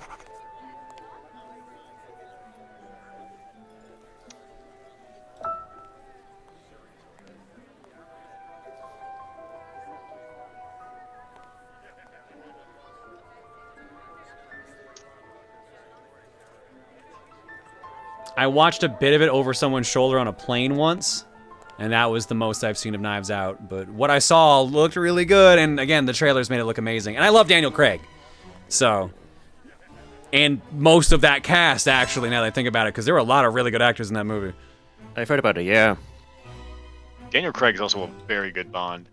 I watched a bit of it over someone's shoulder on a plane once, and that was the most I've seen of Knives Out. But what I saw looked really good, and again, the trailers made it look amazing. And I love Daniel Craig, so... And most of that cast, actually, now that I think about it, because there were a lot of really good actors in that movie. I've heard about it, yeah. Daniel Craig's also a very good Bond.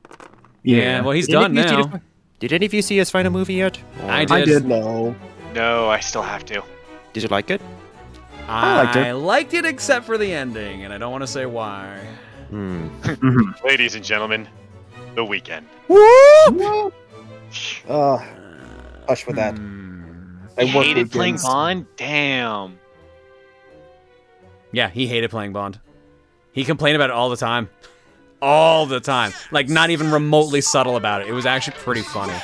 Yeah, well, he's done now. Did any of you see his final movie yet? I did. I did, no. No, I still have to. Did you like it? I liked it except for the ending, and I don't want to say why. Ladies and gentlemen, The Weeknd. Whoop! Hush with that. I hated playing Bond? Damn. Yeah, he hated playing Bond. He complained about it all the time. All the time. Like, not even remotely subtle about it. It was actually pretty funny.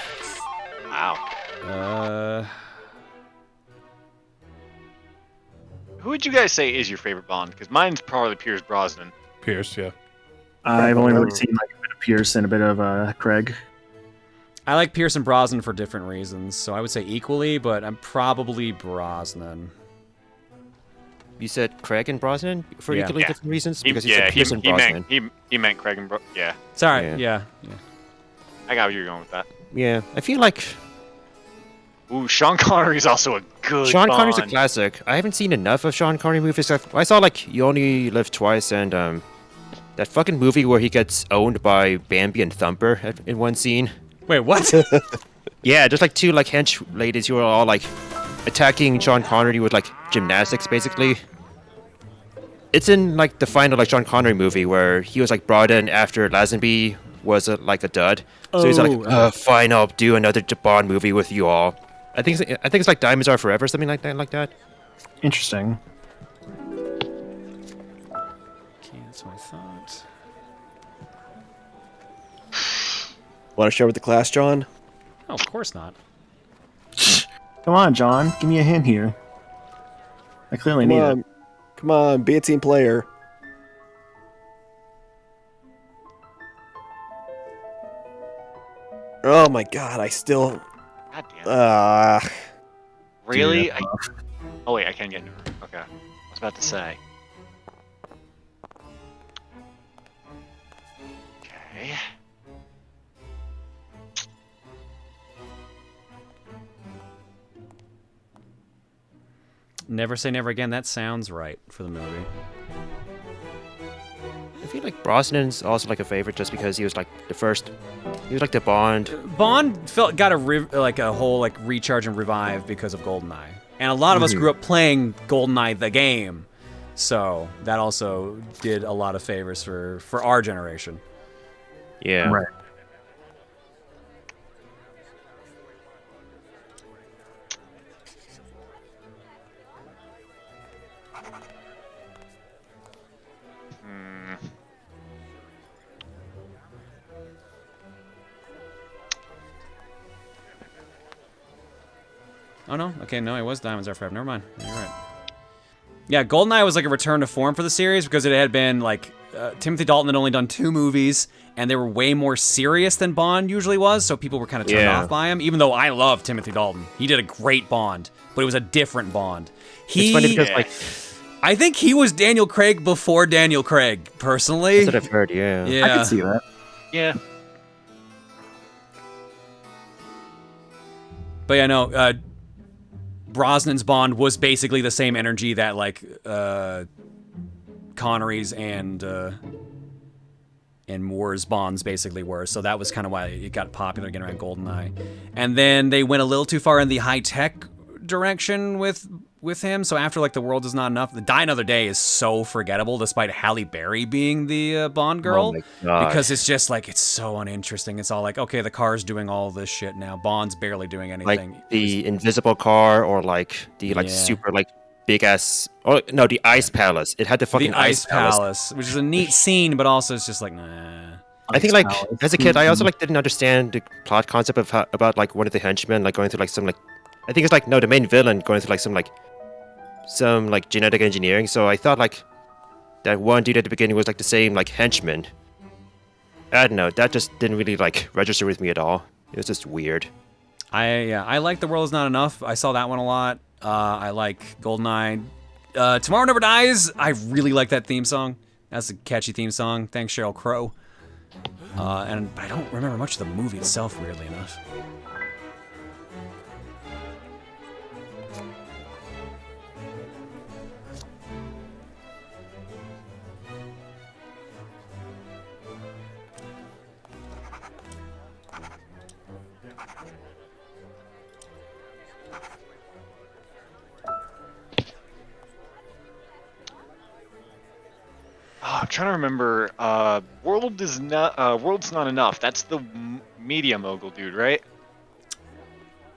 Wow. Who would you guys say is your favorite Bond? Because mine's probably Pierce Brosnan. Pierce, yeah. I've only really seen like a bit of Pierce and a bit of Craig. I like Pierce and Brosnan for different reasons, so I would say equally, but I'm probably Brosnan. You said Craig and Brosnan for equally different reasons? He, Because you said Pierce and Brosnan. He meant Craig and yeah. Sorry, yeah. I got where you're going with that. Yeah, I feel like... Ooh, Sean Connery's also a good Sean Bond. Connery's a classic. I haven't seen enough of Sean Connery movies. I saw, like, You Only Live Twice and, that fucking movie where he gets owned by Bambi and Thumper in one scene. Wait, what? Yeah, just, like, two, like, hench ladies who are all, like, attacking Sean Connery with, like, gymnastics, basically. It's in, like, the final, like, Sean Connery movie where he was, like, brought in after Lazenby was, like, a dud. So he's like, fine, I'll do another Bond movie with you all. I think it's like Diamonds Are Forever, something like that. Interesting. Okay, that's my thought. Want to share with the class, John? Oh, of course not. Come on, John. Give me a hint here. I clearly need it. Come on, be a team player. Oh my god, I still... God damn. Really? Yeah. Oh wait, I can't get into it. Okay. I was about to say. Okay. Never Say Never Again. That sounds right for the movie. I feel like Brosnan's also like a favorite just because he was like the first. He was like the Bond. Bond got a whole like recharge and revive because of GoldenEye, and a lot of us grew up playing GoldenEye the game, so that also did a lot of favors for our generation. Yeah. Right. Oh no, okay, no, it was Diamonds Are Forever. Never mind. You're right. Yeah, GoldenEye was like a return to form for the series because it had been like Timothy Dalton had only done 2 movies and they were way more serious than Bond usually was, so people were kind of turned off by him. Even though I love Timothy Dalton, he did a great Bond, but it was a different Bond. It's funny because like I think he was Daniel Craig before Daniel Craig, personally. That's what I've heard. Yeah. Yeah. I can see that. Yeah. But yeah, no. Brosnan's Bond was basically the same energy that like Connery's and Moore's Bonds basically were. So that was kind of why it got popular again around GoldenEye. And then they went a little too far in the high tech direction with him. So after like The World Is Not Enough, The Die Another Day is so forgettable, despite Halle Berry being the Bond girl. Oh my God. Because it's just like it's so uninteresting. It's all like, okay, the car's doing all this shit now. Bond's barely doing anything. Like the invisible car or like the like super like big ass. Oh no, the Ice Palace. It had the fucking the Ice Palace, which is a neat scene, but also it's just like nah. I think like as a kid, I also like didn't understand the plot concept of about like one of the henchmen like going through like some like I think it's like no the main villain going through like some genetic engineering. So I thought like that one dude at the beginning was like the same like henchman. I don't know. That just didn't really like register with me at all. It was just weird. I like The World Is Not Enough. I saw that one a lot. I like GoldenEye. Tomorrow Never Dies. I really like that theme song. That's a catchy theme song. Thanks, Sheryl Crow. But I don't remember much of the movie itself, weirdly enough. I'm trying to remember. World's Not Enough. That's the Media Mogul dude, right?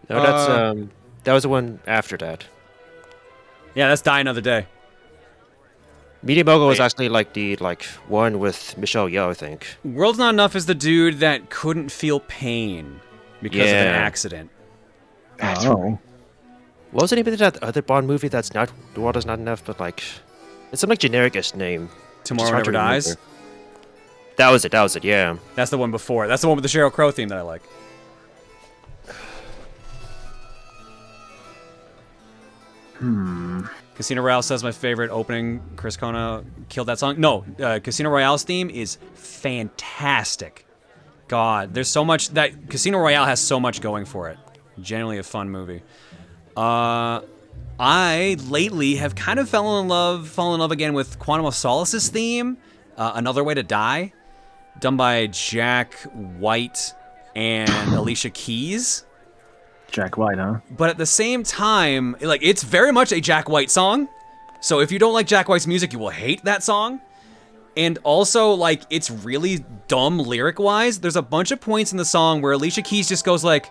No, that's that was the one after that. Yeah, that's Die Another Day. Media Mogul was actually like the one with Michelle Yeoh, I think. World's Not Enough is the dude that couldn't feel pain because of an accident. What was the name of that other Bond movie that's not The World Is Not Enough, but like it's some like generic-ish name. Tomorrow Never Dies? That was it, yeah. That's the one before. That's the one with the Sheryl Crow theme that I like. Casino Royale says my favorite opening. Chris Kona killed that song. No, Casino Royale's theme is fantastic. God, there's so much that Casino Royale has so much going for it. Genuinely a fun movie. I lately have kind of fallen in love again with Quantum of Solace's theme, Another Way to Die, done by Jack White and Alicia Keys. Jack White, huh? But at the same time, like it's very much a Jack White song. So if you don't like Jack White's music, you will hate that song. And also, like, it's really dumb lyric-wise. There's a bunch of points in the song where Alicia Keys just goes like,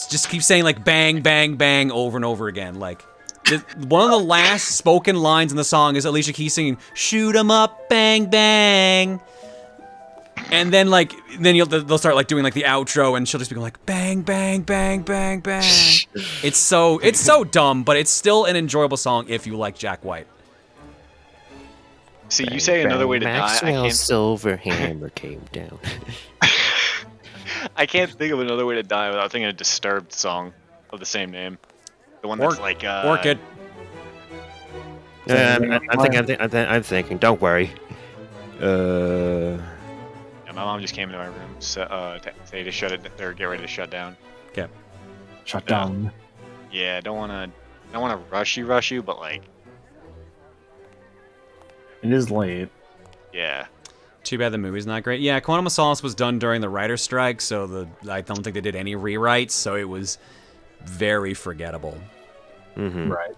just keeps saying like bang, bang, bang over and over again. Like, one of the last spoken lines in the song is Alicia Keys singing, shoot 'em up, bang, bang. And then like, they'll start like doing like the outro and she'll just be going like bang, bang, bang, bang, bang. It's so dumb, but it's still an enjoyable song if you like Jack White. See, you say Another Way to Die. Maxwell's silver hammer came down. I can't think of Another Way to Die without thinking of a Disturbed song of the same name. The one that's like Orchid. I'm thinking. Don't worry. Yeah, my mom just came into my room to say to shut it or get ready to shut down. Okay. Shut down. Yeah, don't wanna rush you, but like it is late. Yeah. Too bad the movie's not great. Yeah, Quantum of Solace was done during the writer's strike, so I don't think they did any rewrites, so it was very forgettable. Right.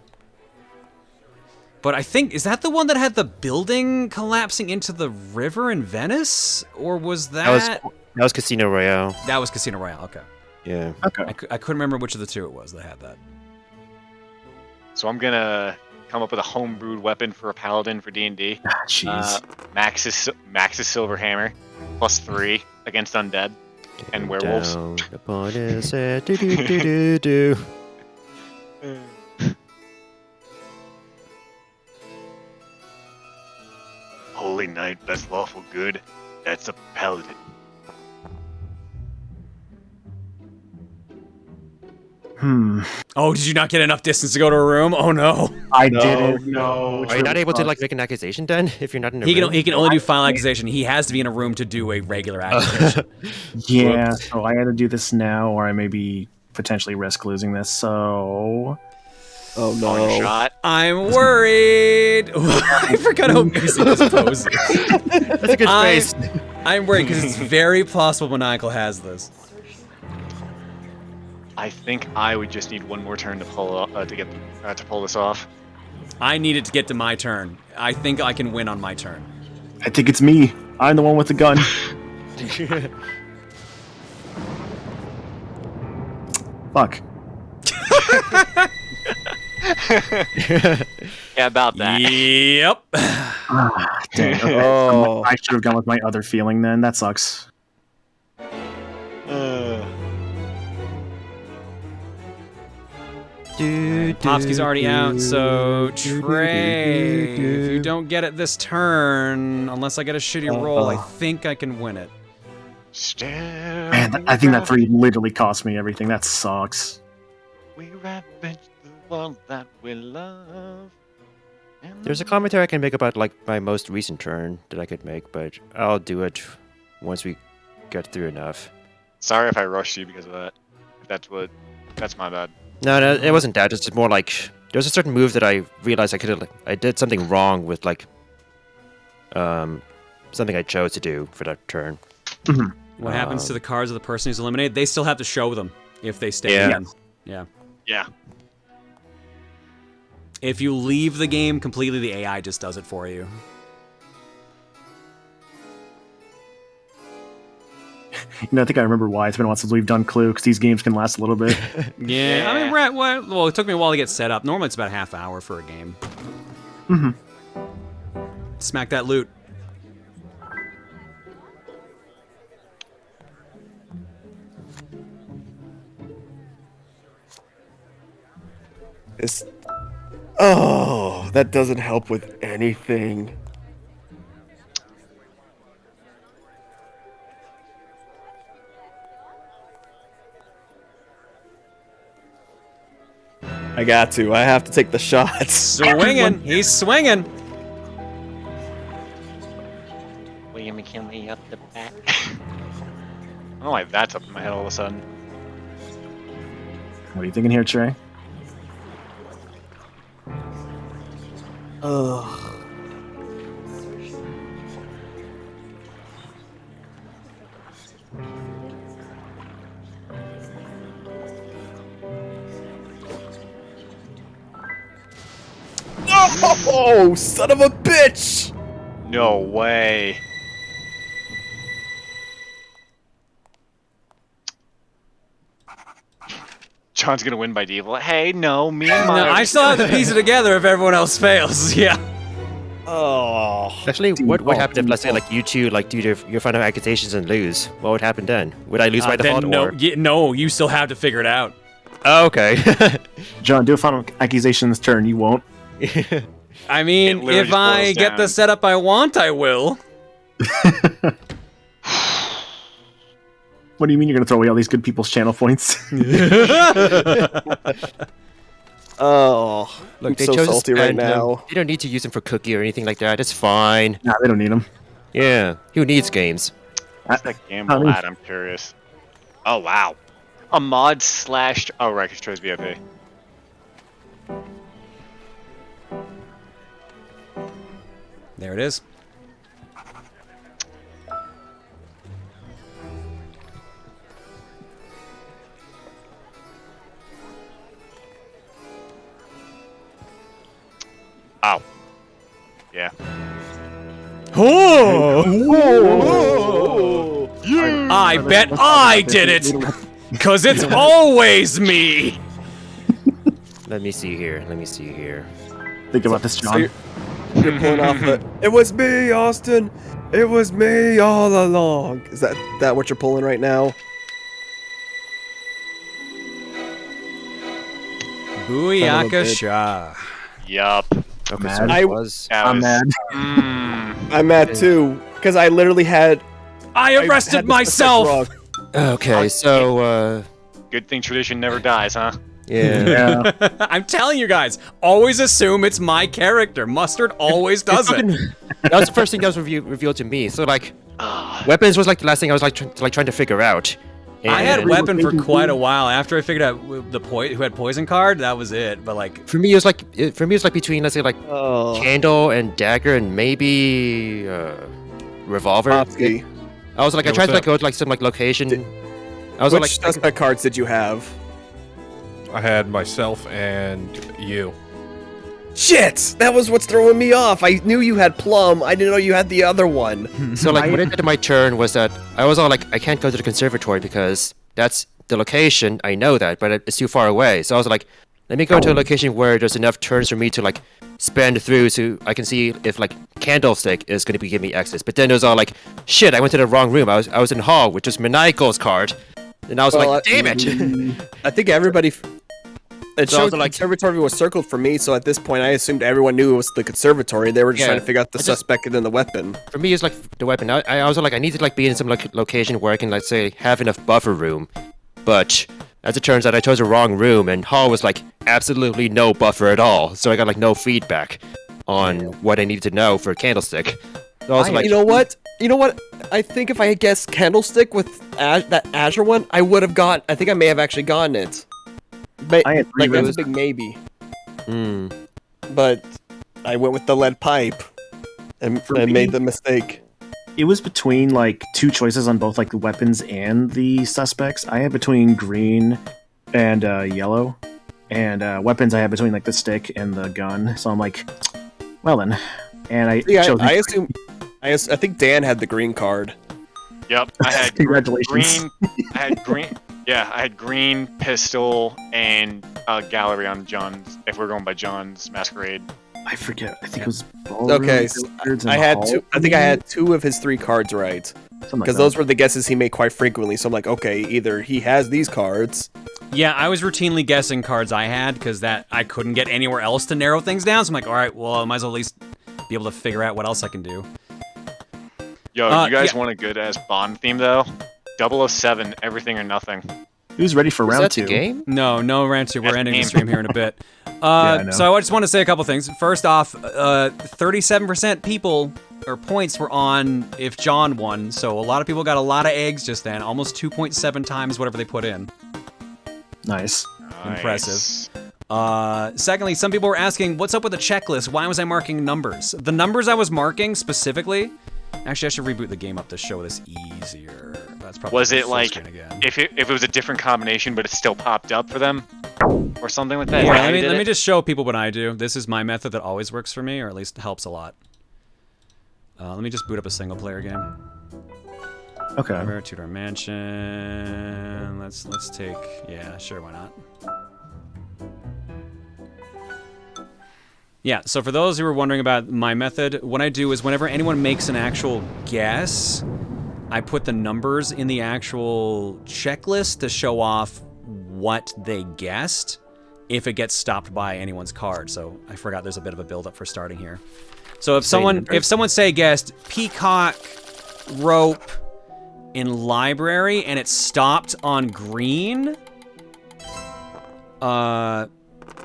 But I think, is that the one that had the building collapsing into the river in Venice? Or was that... That was Casino Royale. That was Casino Royale, okay. Yeah. Okay. I couldn't remember which of the two it was that had that. So I'm gonna come up with a homebrewed weapon for a paladin for D&D. Jeez. Max's silver hammer, +3 against undead and werewolves. Down upon his head, do do do do do. Holy Knight, best lawful good. That's a paladin. Oh, did you not get enough distance to go to a room? Oh no. I didn't know. Are you not able to like make an accusation then if you're not in a room? He can only do final accusation. He has to be in a room to do a regular accusation. Yeah, so I had to do this now, or I maybe potentially risk losing this. So, oh no, shot. I'm worried. I forgot how amazing this pose is. That's a good face. I'm worried because it's very possible Maniacal has this. I think I would just need one more turn to pull to pull this off. I need it to get to my turn. I think I can win on my turn. I think it's me. I'm the one with the gun. Fuck. Yeah, about that. Yep. Damn. Oh, I should have gone with my other feeling then. That sucks. Popsky's already out, so Trey, if you don't get it this turn, unless I get a shitty roll, I think I can win it. Man, I think that 3 literally cost me everything. That sucks. We ravage the world that we love. There's a commentary I can make about like my most recent turn that I could make, but I'll do it once we get through enough. Sorry if I rushed you because of that. If that's my bad. No, it wasn't that. It's just more like there's a certain move that I realized I did something wrong with like something I chose to do for that turn. What happens to the cards of the person who's eliminated? They still have to show them if they stay in. Yeah. Yeah. If you leave the game completely, the AI just does it for you. You know, I think I remember why. It's been a while since we've done Clue, because these games can last a little bit. Yeah, I mean, well, it took me a while to get set up. Normally it's about a half hour for a game. Smack that loot. Oh, that doesn't help with anything. I got to. I have to take the shots. Swinging. He's swinging. William McKinley up the back. I don't know why that's up in my head all of a sudden. What are you thinking here, Trey? Ugh. Oh, son of a bitch! No way. John's gonna win by default. Hey, no, me and No, I still have to piece it together if everyone else fails. Yeah. Oh. Actually, what would happen if, let's say, like you two like do your final accusations and lose? What would happen then? Would I lose by default? No, you still have to figure it out. Oh, okay. John, do a final accusation this turn. You won't. I mean, if I get the setup I want, I will. What do you mean you're going to throw away all these good people's channel points? Oh, Look, I'm they so chose to salty right spend them. now. You don't need to use them for cookie or anything like that. It's fine. Nah, they don't need them. Yeah, who needs games? What's the gamble at? I'm curious. Oh, wow. A mod / oh, right, because Troy's VIP. There it is. Oh. Yeah. Oh! I bet I did it! Because it's always me! Let me see here. Think about this, John. You're pulling off the. It was me, Austin. It was me all along. Is that what you're pulling right now? Booyaka Shah. Yup. Okay, Mad. so it was. I'm mad. I'm mad too, because I literally had. I arrested had this myself! wrong. Okay, so Good thing tradition never dies, huh? yeah. I'm telling you guys, always assume it's my character. Mustard always does it. That was the first thing that was revealed to me. So like, weapons was like the last thing I was like trying to figure out. I had And weapon for quite a while. After I figured out who had poison card, that was it. But like, For me, it was like between, let's say, like candle and dagger and maybe revolver. Popsky. I was like, I tried to like go to like some like location. I was Which like, suspect cards did you have? I had myself and you. Shit! That was what's throwing me off. I knew you had plum. I didn't know you had the other one. so like what I did in my turn was that I was all like, I can't go to the conservatory because that's the location. I know that, but it's too far away. So I was like, let me go to a location where there's enough turns for me to like spend through so I can see if like Candlestick is going to be giving me access. But then it was all like, shit, I went to the wrong room. I was in hall, which was Maniacal's card. And I was like, damn it. I think everybody It So I showed was like- conservatory was circled for me, so at this point I assumed everyone knew it was the conservatory. They were just Yeah, trying to figure out the I just- suspect and then the weapon. For me, it's like the weapon. I also like I need to like be in some like location where I can like say have enough buffer room, but as it turns out, I chose the wrong room, and Hall was like absolutely no buffer at all. So I got like no feedback on what I needed to know for Candlestick. So also, like, You know what? I think if I had guessed Candlestick with that Azure one, I would have got. I think I may have actually gotten it. I had three Like that's a rooms. big maybe. Hmm. But I went with the lead pipe and For me- made the mistake. It was between like two choices on both like the weapons and the suspects. I had between green and yellow, and weapons I had between like the stick and the gun. So I'm like, well then, and I Yeah, chose. I assume. I think Dan had the green card. Yep, I had Congratulations. green. I had green. Yeah, I had green, pistol, and gallery on John's. If we're going by John's masquerade. I forget. I think it was ballroom, Okay, so billiards, and I had hall. two. I think I had 2 of his 3 cards right, Something like because that. those were the guesses he made quite frequently. So I'm like, okay, either he has these cards. Yeah, I was routinely guessing cards I had because that I couldn't get anywhere else to narrow things down. So I'm like, all right, well, I might as well at least be able to figure out what else I can do. Yo, you guys yeah. want a good ass Bond theme though? 007, everything or nothing. Who's ready for round that 2? the game? No round 2. We're That's ending the game. stream here in a bit. I know. So I just want to say a couple things. First off, 37% people or points were on if John won. So a lot of people got a lot of eggs just then, almost 2.7 times whatever they put in. Nice. Impressive. Secondly, some people were asking, what's up with the checklist? Why was I marking numbers? The numbers I was marking specifically... Actually, I should reboot the game up to show this easier. That's probably Was it full like screen again. if it was a different combination, but it still popped up for them, or something like that? Yeah, How you did let me it? just show people what I do. This is my method that always works for me, or at least helps a lot. Let me just boot up a single player game. Okay. Remember, Tudor Mansion. Let's take. Yeah, sure, why not? Yeah, so for those who were wondering about my method, what I do is whenever anyone makes an actual guess, I put the numbers in the actual checklist to show off what they guessed if it gets stopped by anyone's card. So I forgot there's a bit of a build-up for starting here. So if someone say guessed peacock, rope, in library and it stopped on green, no,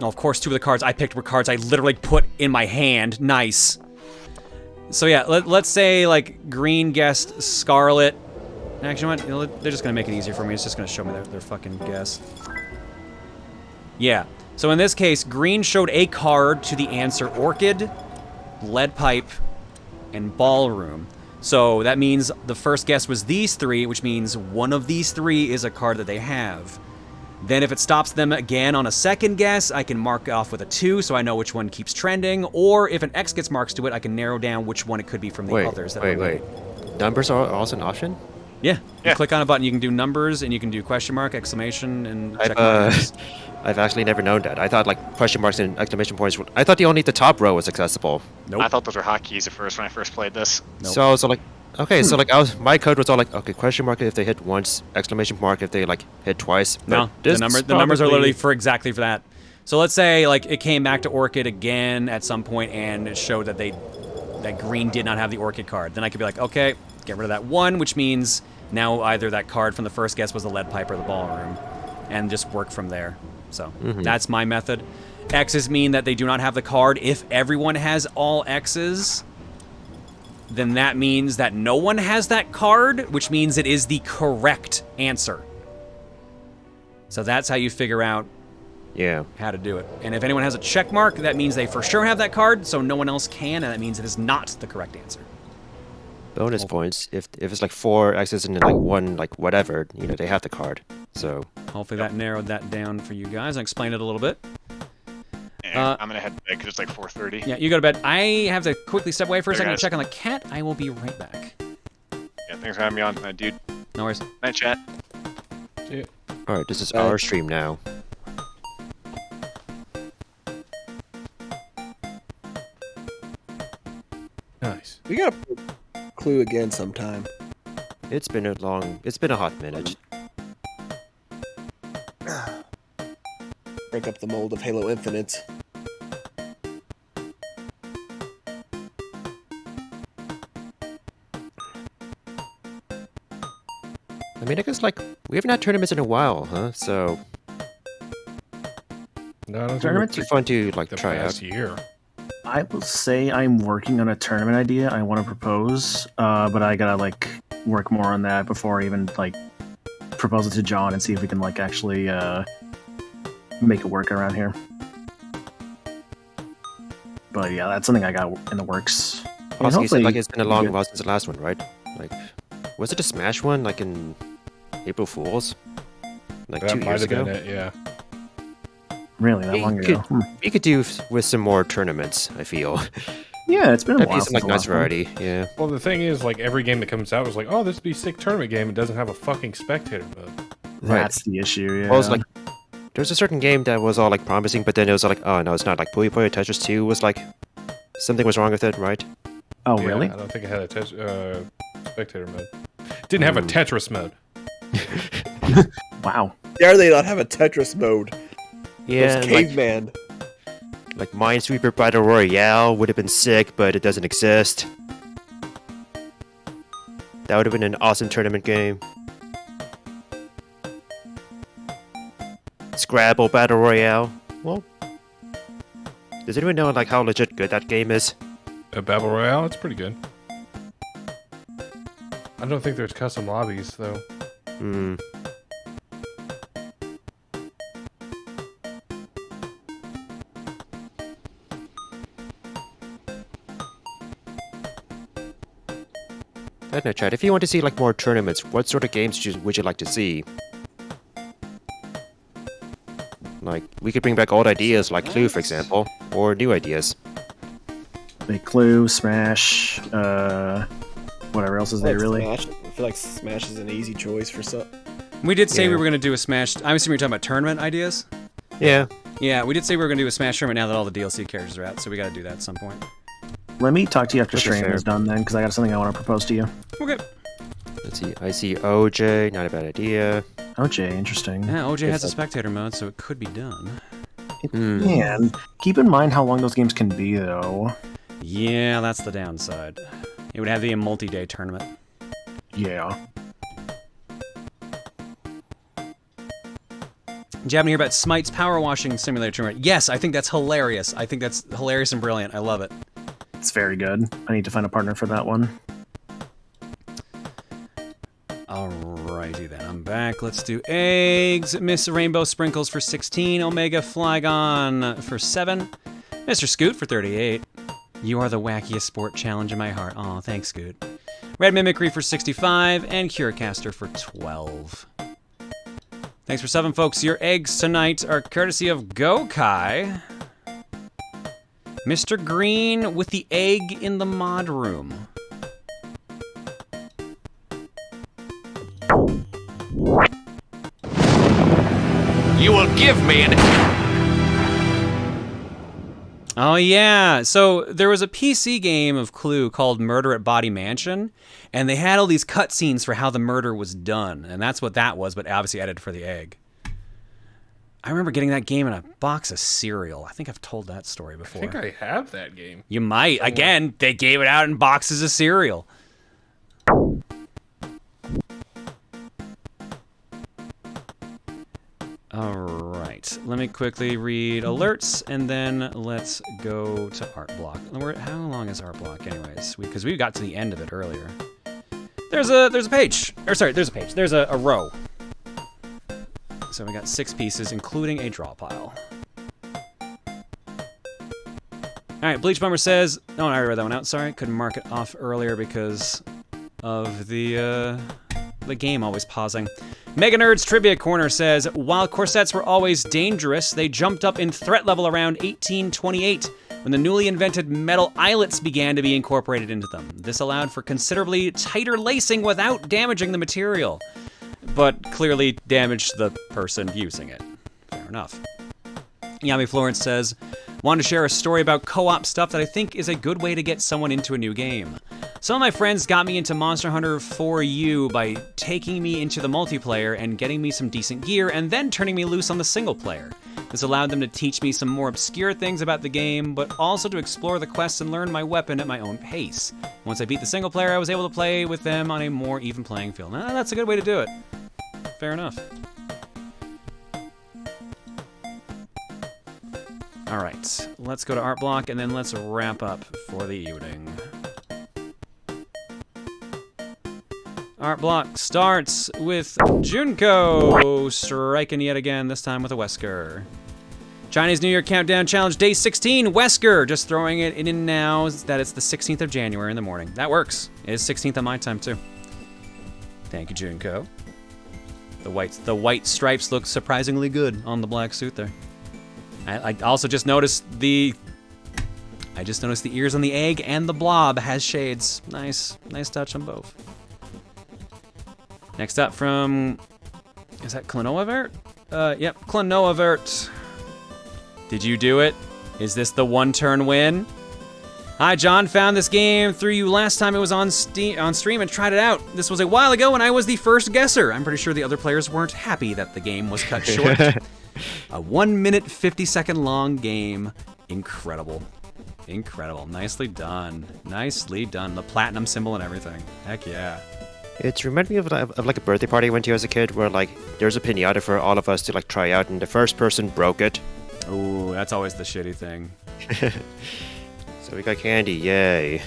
of course, 2 of the cards I picked were cards I literally put in my hand. Nice. So yeah, let's say like green guessed Scarlet. Actually, you know what? They're just gonna make it easier for me. It's just gonna show me their fucking guess. Yeah. So in this case, green showed a card to the answer Orchid, Lead Pipe, and Ballroom. So that means the first guess was these 3, which means one of these 3 is a card that they have. Then if it stops them again on a second guess, I can mark off with a 2 so I know which one keeps trending. Or if an X gets marks to it, I can narrow down which one it could be from the others. That Wait. Numbers are also an option? Yeah. You click on a button, you can do numbers, and you can do question mark, exclamation, and check marks. I've actually never known that. I thought like question marks and exclamation points. I thought only the top row was accessible. Nope. I thought those were hotkeys at first when I first played this. Nope. So I was like, okay, so like my code was all like, okay, question mark if they hit once, exclamation mark if they like hit twice. No, the numbers are literally for exactly for that. So let's say like it came back to Orchid again at some point and it showed that that green did not have the Orchid card. Then I could be like, okay, get rid of that 1, which means now either that card from the first guess was the Lead Pipe or the Ballroom, and just work from there. So that's my method. X's mean that they do not have the card. If everyone has all X's, then that means that no one has that card, which means it is the correct answer. So that's how you figure out how to do it. And if anyone has a check mark, that means they for sure have that card, so no one else can, and that means it is not the correct answer. Bonus points if it's like 4 X's and then like 1 like whatever, you know, they have the card. So hopefully that narrowed that down for you guys. I explained it a little bit. I'm gonna head to bed because it's like 4:30. Yeah, you go to bed. I have to quickly step away for a second to check on the cat. I will be right back. Yeah, thanks for having me on tonight, dude. No worries. Night chat. Alright, this is our stream now. Nice. We gotta Clue again sometime. It's been a hot minute. break up the mold of Halo Infinite. I mean, I guess, like, we haven't had tournaments in a while, huh? So... No, I don't Tournaments think it's fun to, like, the try past out. year. I will say I'm working on a tournament idea I want to propose, but I gotta, like, work more on that before I even, like, propose it to John and see if we can, like, actually, make it work around here. But yeah, that's something I got in the works. And Also, you said, hopefully like, it's been a we long get- while since the last one, right? Like, was it a Smash one, like, in April Fool's? Like, That 2 might years have ago? been it, yeah. Really, that long ago? We could do with some more tournaments, I feel. Yeah, it's been a That'd while be some, since like, the nice last one. variety, yeah. Well, the thing is, like, every game that comes out is like, oh, this would be a sick tournament game. It doesn't have a fucking spectator mode. That's the issue, yeah. Well, it was like, there was a certain game that was all, like, promising, but then it was like, oh, no, it's not. Like, Puyo Puyo Tetris 2 was like, something was wrong with it, right? Oh, Yeah, really? I don't think it had a spectator mode. Didn't have a Tetris mode. Wow. Dare they not have a Tetris mode? Yeah, Those and, like- caveman. Like, Minesweeper Battle Royale would have been sick, but it doesn't exist. That would have been an awesome tournament game. Scrabble Battle Royale. Well, does anyone know, like, how legit good that game is? A Battle Royale, it's pretty good. I don't think there's custom lobbies, though. Hmm. I don't know, Chad. If you want to see, like, more tournaments, what sort of games would you like to see? Like, we could bring back old ideas, like Clue, for example, or new ideas. Like Clue, Smash, whatever else is there, really? Smash. I feel like Smash is an easy choice for some. We did say Yeah. we were going to do a Smash. I'm assuming you're talking about tournament ideas? Yeah. Yeah, we did say we were going to do a Smash tournament now that all the DLC characters are out, so we got to do that at some point. Let me talk to you after That's stream fair. is done then, because I got something I want to propose to you. Okay. Let's see. I see OJ. Not a bad idea. OJ, interesting. Yeah, OJ has a spectator mode, so it could be done. Man, keep in mind how long those games can be, though. Yeah, that's the downside. It would have to be a multi-day tournament. Yeah. Did you happen to hear about Smite's Power Washing Simulator tournament? Yes, I think that's hilarious. I think that's hilarious and brilliant. I love it. It's very good. I need to find a partner for that one. Alrighty then, I'm back. Let's do eggs. Miss Rainbow Sprinkles for 16. Omega Flygon for 7. Mr. Scoot for 38. You are the wackiest sport challenge in my heart. Aw, thanks, Scoot. Red Mimicry for 65. And Curecaster for 12. Thanks for 7, folks. Your eggs tonight are courtesy of Gokai. Mr. Green with the egg in the mod room. You will give me an... Oh yeah, so there was a PC game of Clue called Murder at Body Mansion, and they had all these cutscenes for how the murder was done, and that's what that was, but obviously edited for the egg. I remember getting that game in a box of cereal. I think I've told that story I before. think I have that game. You might. Again, they gave it out in boxes of cereal. Alright, let me quickly read alerts, and then let's go to Art Block. How long is Art Block anyways? Because we got to the end of it earlier. There's a page. Or sorry, there's a page. There's a row. So we got 6 pieces, including a draw pile. Alright, Bleach Bummer says... Oh, I already read that one out. Sorry, couldn't mark it off earlier because of the game always pausing. Mega Nerds Trivia Corner says, while corsets were always dangerous, they jumped up in threat level around 1828 when the newly invented metal eyelets began to be incorporated into them. This allowed for considerably tighter lacing without damaging the material, but clearly damaged the person using it. Fair enough. Yami Florence says, Wanted to share a story about co-op stuff that I think is a good way to get someone into a new game. Some of my friends got me into Monster Hunter 4U by taking me into the multiplayer and getting me some decent gear and then turning me loose on the single player. This allowed them to teach me some more obscure things about the game, but also to explore the quests and learn my weapon at my own pace. Once I beat the single player, I was able to play with them on a more even playing field. Now, that's a good way to do it. Fair enough. Alright, let's go to Art Block and then let's wrap up for the evening. Art Block starts with Junko striking yet again, this time with a Wesker. Chinese New Year Countdown Challenge Day 16, Wesker! Just throwing it in now that it's the 16th of January in the morning. That works. It is 16th on my time too. Thank you, Junko. The white stripes look surprisingly good on the black suit there. I also just noticed the ears on the egg and the blob has shades. Nice touch on both. Next up from, is that Klonoavert? Yep, Klonoavert. Did you do it? Is this the one-turn win? Hi, John. Found this game through you last time it was on stream and tried it out. This was a while ago and I was the first guesser. I'm pretty sure the other players weren't happy that the game was cut short. A 1 minute, 50-second long game. Incredible. Incredible. Nicely done. Nicely done. The platinum symbol and everything. Heck yeah. It's reminded me of like a birthday party I went to as a kid where like there's a pinata for all of us to like try out and the first person broke it. Ooh, that's always the shitty thing. So we got candy, yay.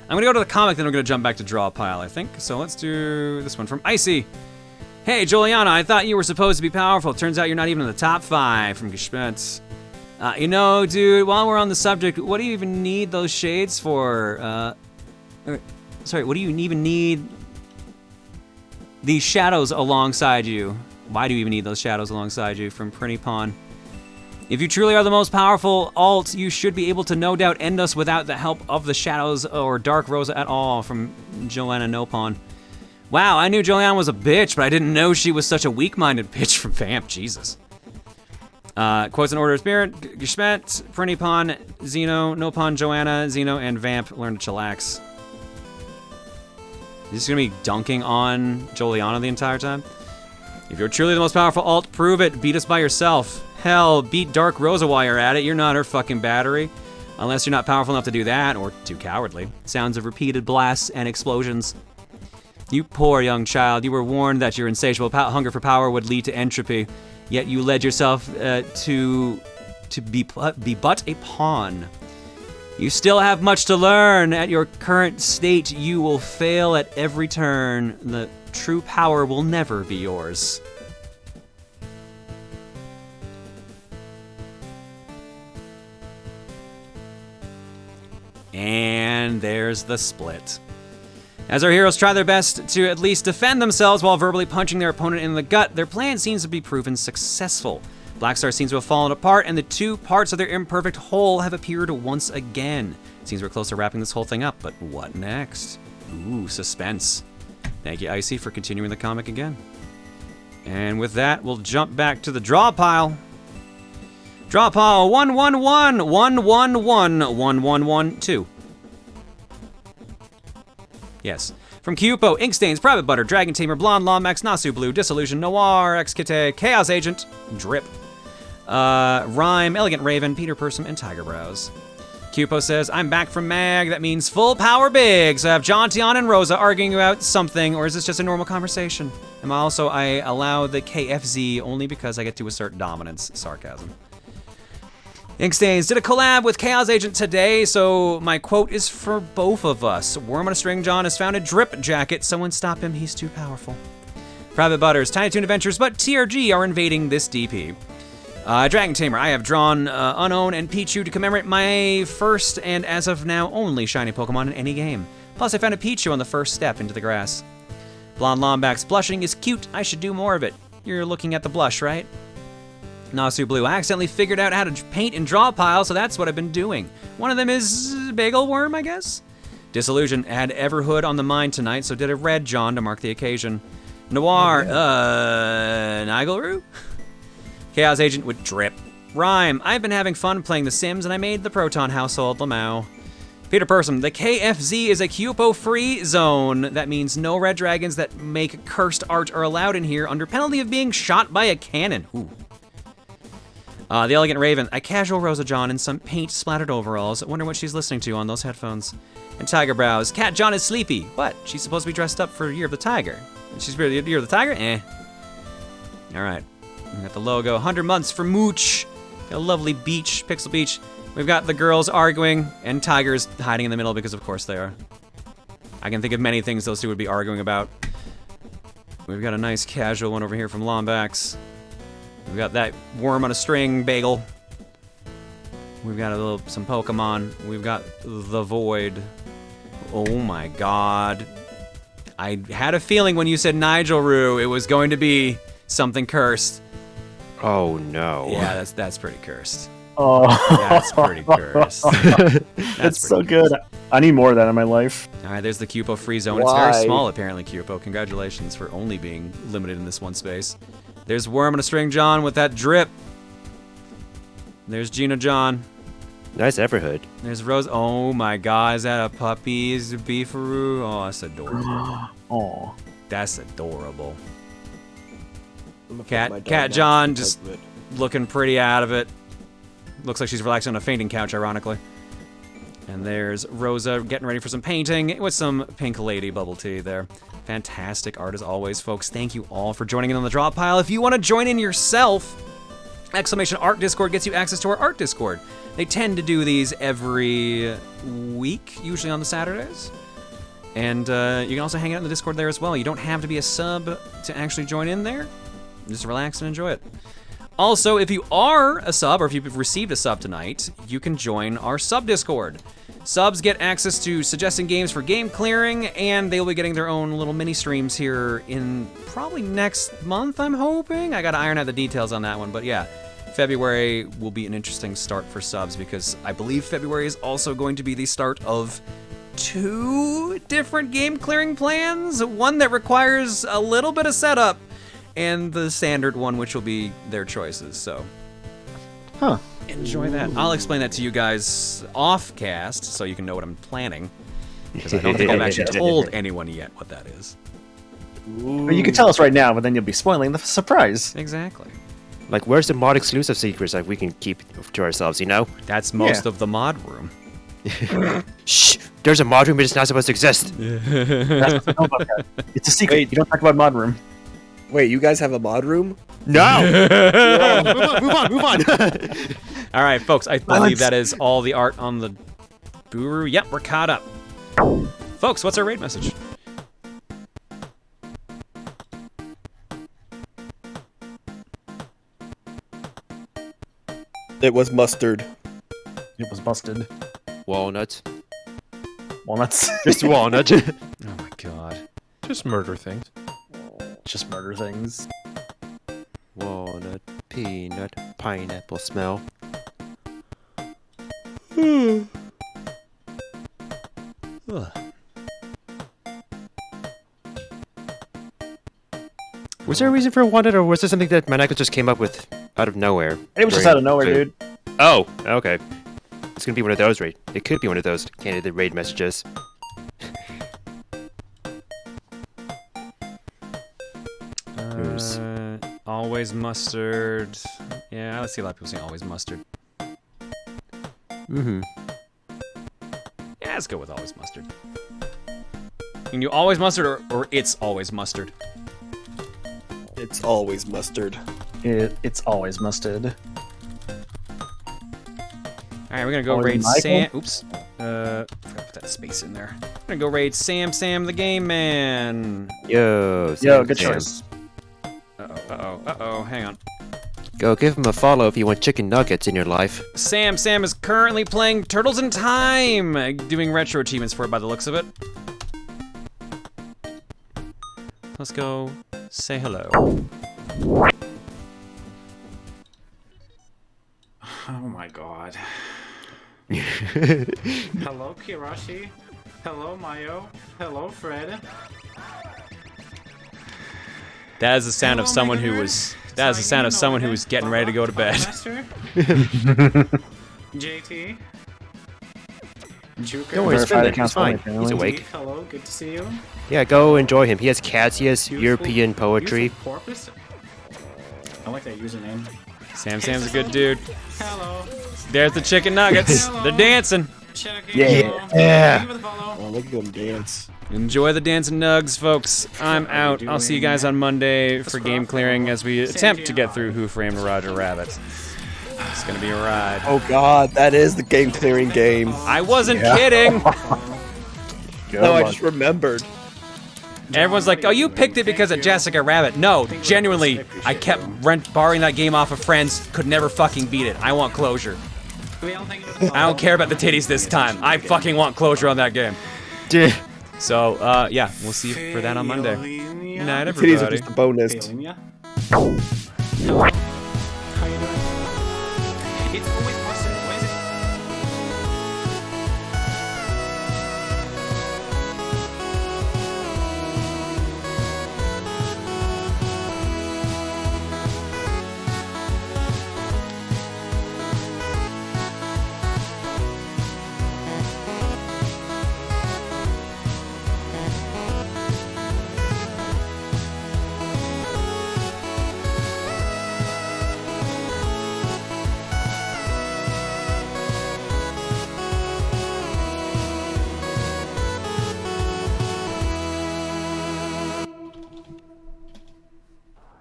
I'm gonna go to the comic, then we're gonna jump back to Draw a Pile, I think. So let's do this one from Icy. Hey, Juliana, I thought you were supposed to be powerful. Turns out you're not even in the top 5 from Gespentz. You know, dude, while we're on the subject, what do you even need those shades for? Sorry, what do you even need these shadows alongside you? Why do you even need those shadows alongside you from Prinny Pawn? If you truly are the most powerful alt, you should be able to no doubt end us without the help of the shadows or Dark Rosa at all from Joanna Nopon. Wow, I knew Joanna was a bitch, but I didn't know she was such a weak-minded bitch from Vamp. Jesus. Quotes in order of spirit: Gespent, Prinny Pawn, Xeno, Nopon, Joanna, Xeno, and Vamp learn to chillax. Is this gonna be dunking on Juliana the entire time? If you're truly the most powerful alt, prove it. Beat us by yourself. Hell, beat Dark Rosa while you're at it. You're not her fucking battery. Unless you're not powerful enough to do that, or too cowardly. Sounds of repeated blasts and explosions. You poor young child. You were warned that your insatiable hunger for power would lead to entropy. Yet you led yourself to be but a pawn. You still have much to learn. At your current state, you will fail at every turn. The true power will never be yours. And there's the split. As our heroes try their best to at least defend themselves while verbally punching their opponent in the gut, their plan seems to be proven successful. Blackstar seems to have fallen apart, and the two parts of their imperfect whole have appeared once again. It seems we're close to wrapping this whole thing up, but what next? Ooh, suspense. Thank you, Icy, for continuing the comic again. And with that, we'll jump back to the draw pile. Draw pile 111 111 1112. Yes. From Kyupo, Inkstains, Private Butter, Dragon Tamer, Blonde, Lawmax, Nasu Blue, Disillusion, Noir, X-Kite, Chaos Agent, Drip, Rhyme, Elegant Raven, Peter Persum, and Tiger Brows. Kyupo says, I'm back from MAG. That means full power big. So I have John, Tiana, and Rosa arguing about something, or is this just a normal conversation? I allow the KFZ only because I get to assert dominance. Sarcasm. Inkstains did a collab with Chaos Agent today, so my quote is for both of us. Worm on a String John has found a drip jacket. Someone stop him, he's too powerful. Private Butters, Tiny Toon Adventures, but TRG are invading this DP. Dragon Tamer, I have drawn Unown and Pichu to commemorate my first and as of now only shiny Pokemon in any game. Plus I found a Pichu on the first step into the grass. Blonde Lombax, blushing is cute, I should do more of it. You're looking at the blush, right? Nasu Blue, I accidentally figured out how to paint and draw piles, so that's what I've been doing. One of them is Bagel Worm, I guess? Disillusion, had Everhood on the mind tonight, so did a red John to mark the occasion. Noir, Nigelroo? Chaos Agent with Drip. Rhyme, I've been having fun playing The Sims and I made the Proton household, Lamau. Peter Person, the KFZ is a Cupo-free zone. That means no red dragons that make cursed art are allowed in here under penalty of being shot by a cannon. Ooh. The Elegant Raven, a casual Rosa John in some paint-splattered overalls. I wonder what she's listening to on those headphones. And Tiger Brows, Cat John is sleepy. What? She's supposed to be dressed up for Year of the Tiger. She's for Year of the Tiger? Eh. All right. We got the logo. 100 months for Mooch. Got a lovely beach, Pixel Beach. We've got the girls arguing and tigers hiding in the middle because of course they are. I can think of many things those two would be arguing about. We've got a nice casual one over here from Lombax. We've got that worm on a string bagel. We've got some Pokemon. We've got the Void. Oh my god. I had a feeling when you said Nigel Roo, it was going to be something cursed. Oh no. Yeah, that's pretty cursed. Oh, that's pretty cursed. That's so good. I need more of that in my life. All right, there's the Cupo free zone. Why? It's very small, apparently, Cupo. Congratulations for only being limited in this one space. There's Worm on a String John with that drip. There's Gina John. Nice Everhood. There's Rose. Oh my god, is that a puppy? Is it Beefaroo? Oh, that's adorable. Oh, that's adorable. Cat John just looking pretty out of it. Looks like she's relaxing on a fainting couch, ironically. And there's Rosa getting ready for some painting with some pink lady bubble tea there. Fantastic art as always, folks. Thank you all for joining in on the drop pile. If you want to join in yourself, !Art Discord gets you access to our art Discord. They tend to do these every week, usually on the Saturdays. And you can also hang out in the Discord there as well. You don't have to be a sub to actually join in there. Just relax and enjoy it. Also, if you are a sub, or if you've received a sub tonight, you can join our sub Discord. Subs get access to suggesting games for game clearing, and they'll be getting their own little mini streams here in probably next month, I'm hoping. I gotta iron out the details on that one, but yeah. February will be an interesting start for subs, because I believe February is also going to be the start of 2 different game clearing plans. One that requires a little bit of setup, and the standard one, which will be their choices, so. Huh. Enjoy that. I'll explain that to you guys off-cast, so you can know what I'm planning. Because I don't think I've actually told anyone yet what that is. Well, you can tell us right now, but then you'll be spoiling the surprise. Exactly. Like, where's the mod exclusive secrets that we can keep to ourselves, you know? That's most of the mod room. Shh! There's a mod room, but it's not supposed to exist. It's a secret. You don't talk about mod room. Wait, you guys have a mod room? No! Move on. All right, folks, I believe that is all the art on the Booru. Yep, we're caught up. Folks, what's our raid message? It was mustard. It was busted. Walnuts. Walnuts. Just walnut. Oh my god. Just murder things. Just murder things. Walnut, peanut, pineapple smell. Was there a reason for walnut, or was this something that Manako just came up with out of nowhere? It was just out of nowhere, dude. Oh, okay. It's gonna be one of those raid. It could be one of those candidate raid messages. Always mustard. Yeah, I see a lot of people saying always mustard. Mm-hmm. Yeah, let's go with always mustard. Can you always mustard or it's always mustard? It's always mustard. It's always mustard. Alright, we're gonna go raid Sam. Oops. Forgot to put that space in there. We're gonna go raid Sam the Game Man. Yo, good choice. Uh-oh, hang on. Go give him a follow if you want chicken nuggets in your life. Sam is currently playing Turtles in Time, doing retro achievements for it by the looks of it. Let's go say hello. Oh my god. Hello, Kirashi. Hello, Mayo. Hello, Fred. That is the sound of someone who was That is the sound of someone who is getting ready to go to bed. JT. Juker. Don't worry, it's fine. He's fine. He's awake. Hello, good to see you. Yeah, go enjoy him. He has cats. He has European poetry. Porpoise? I like that username. Sam's a good dude. Hello. There's the chicken nuggets. They're dancing. Yeah. Oh, look at them dance. Enjoy the dancing nugs, folks. I'm out. I'll see you guys on Monday for game clearing as we attempt to get through Who Framed Roger Rabbit. It's gonna be a ride. Oh god, that is the game clearing game. I wasn't kidding. No, I just remembered. Everyone's like, oh, you picked it because of Jessica Rabbit. No, genuinely, I kept borrowing that game off of friends, could never fucking beat it. I want closure. I don't care about the titties this time. I fucking want closure on that game. So, yeah, we'll see you for that on Monday. Good night, everybody. Titties are just a bonus. Hello. How you doing? It's always Austin. Why is it?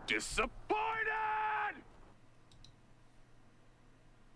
Disappointed!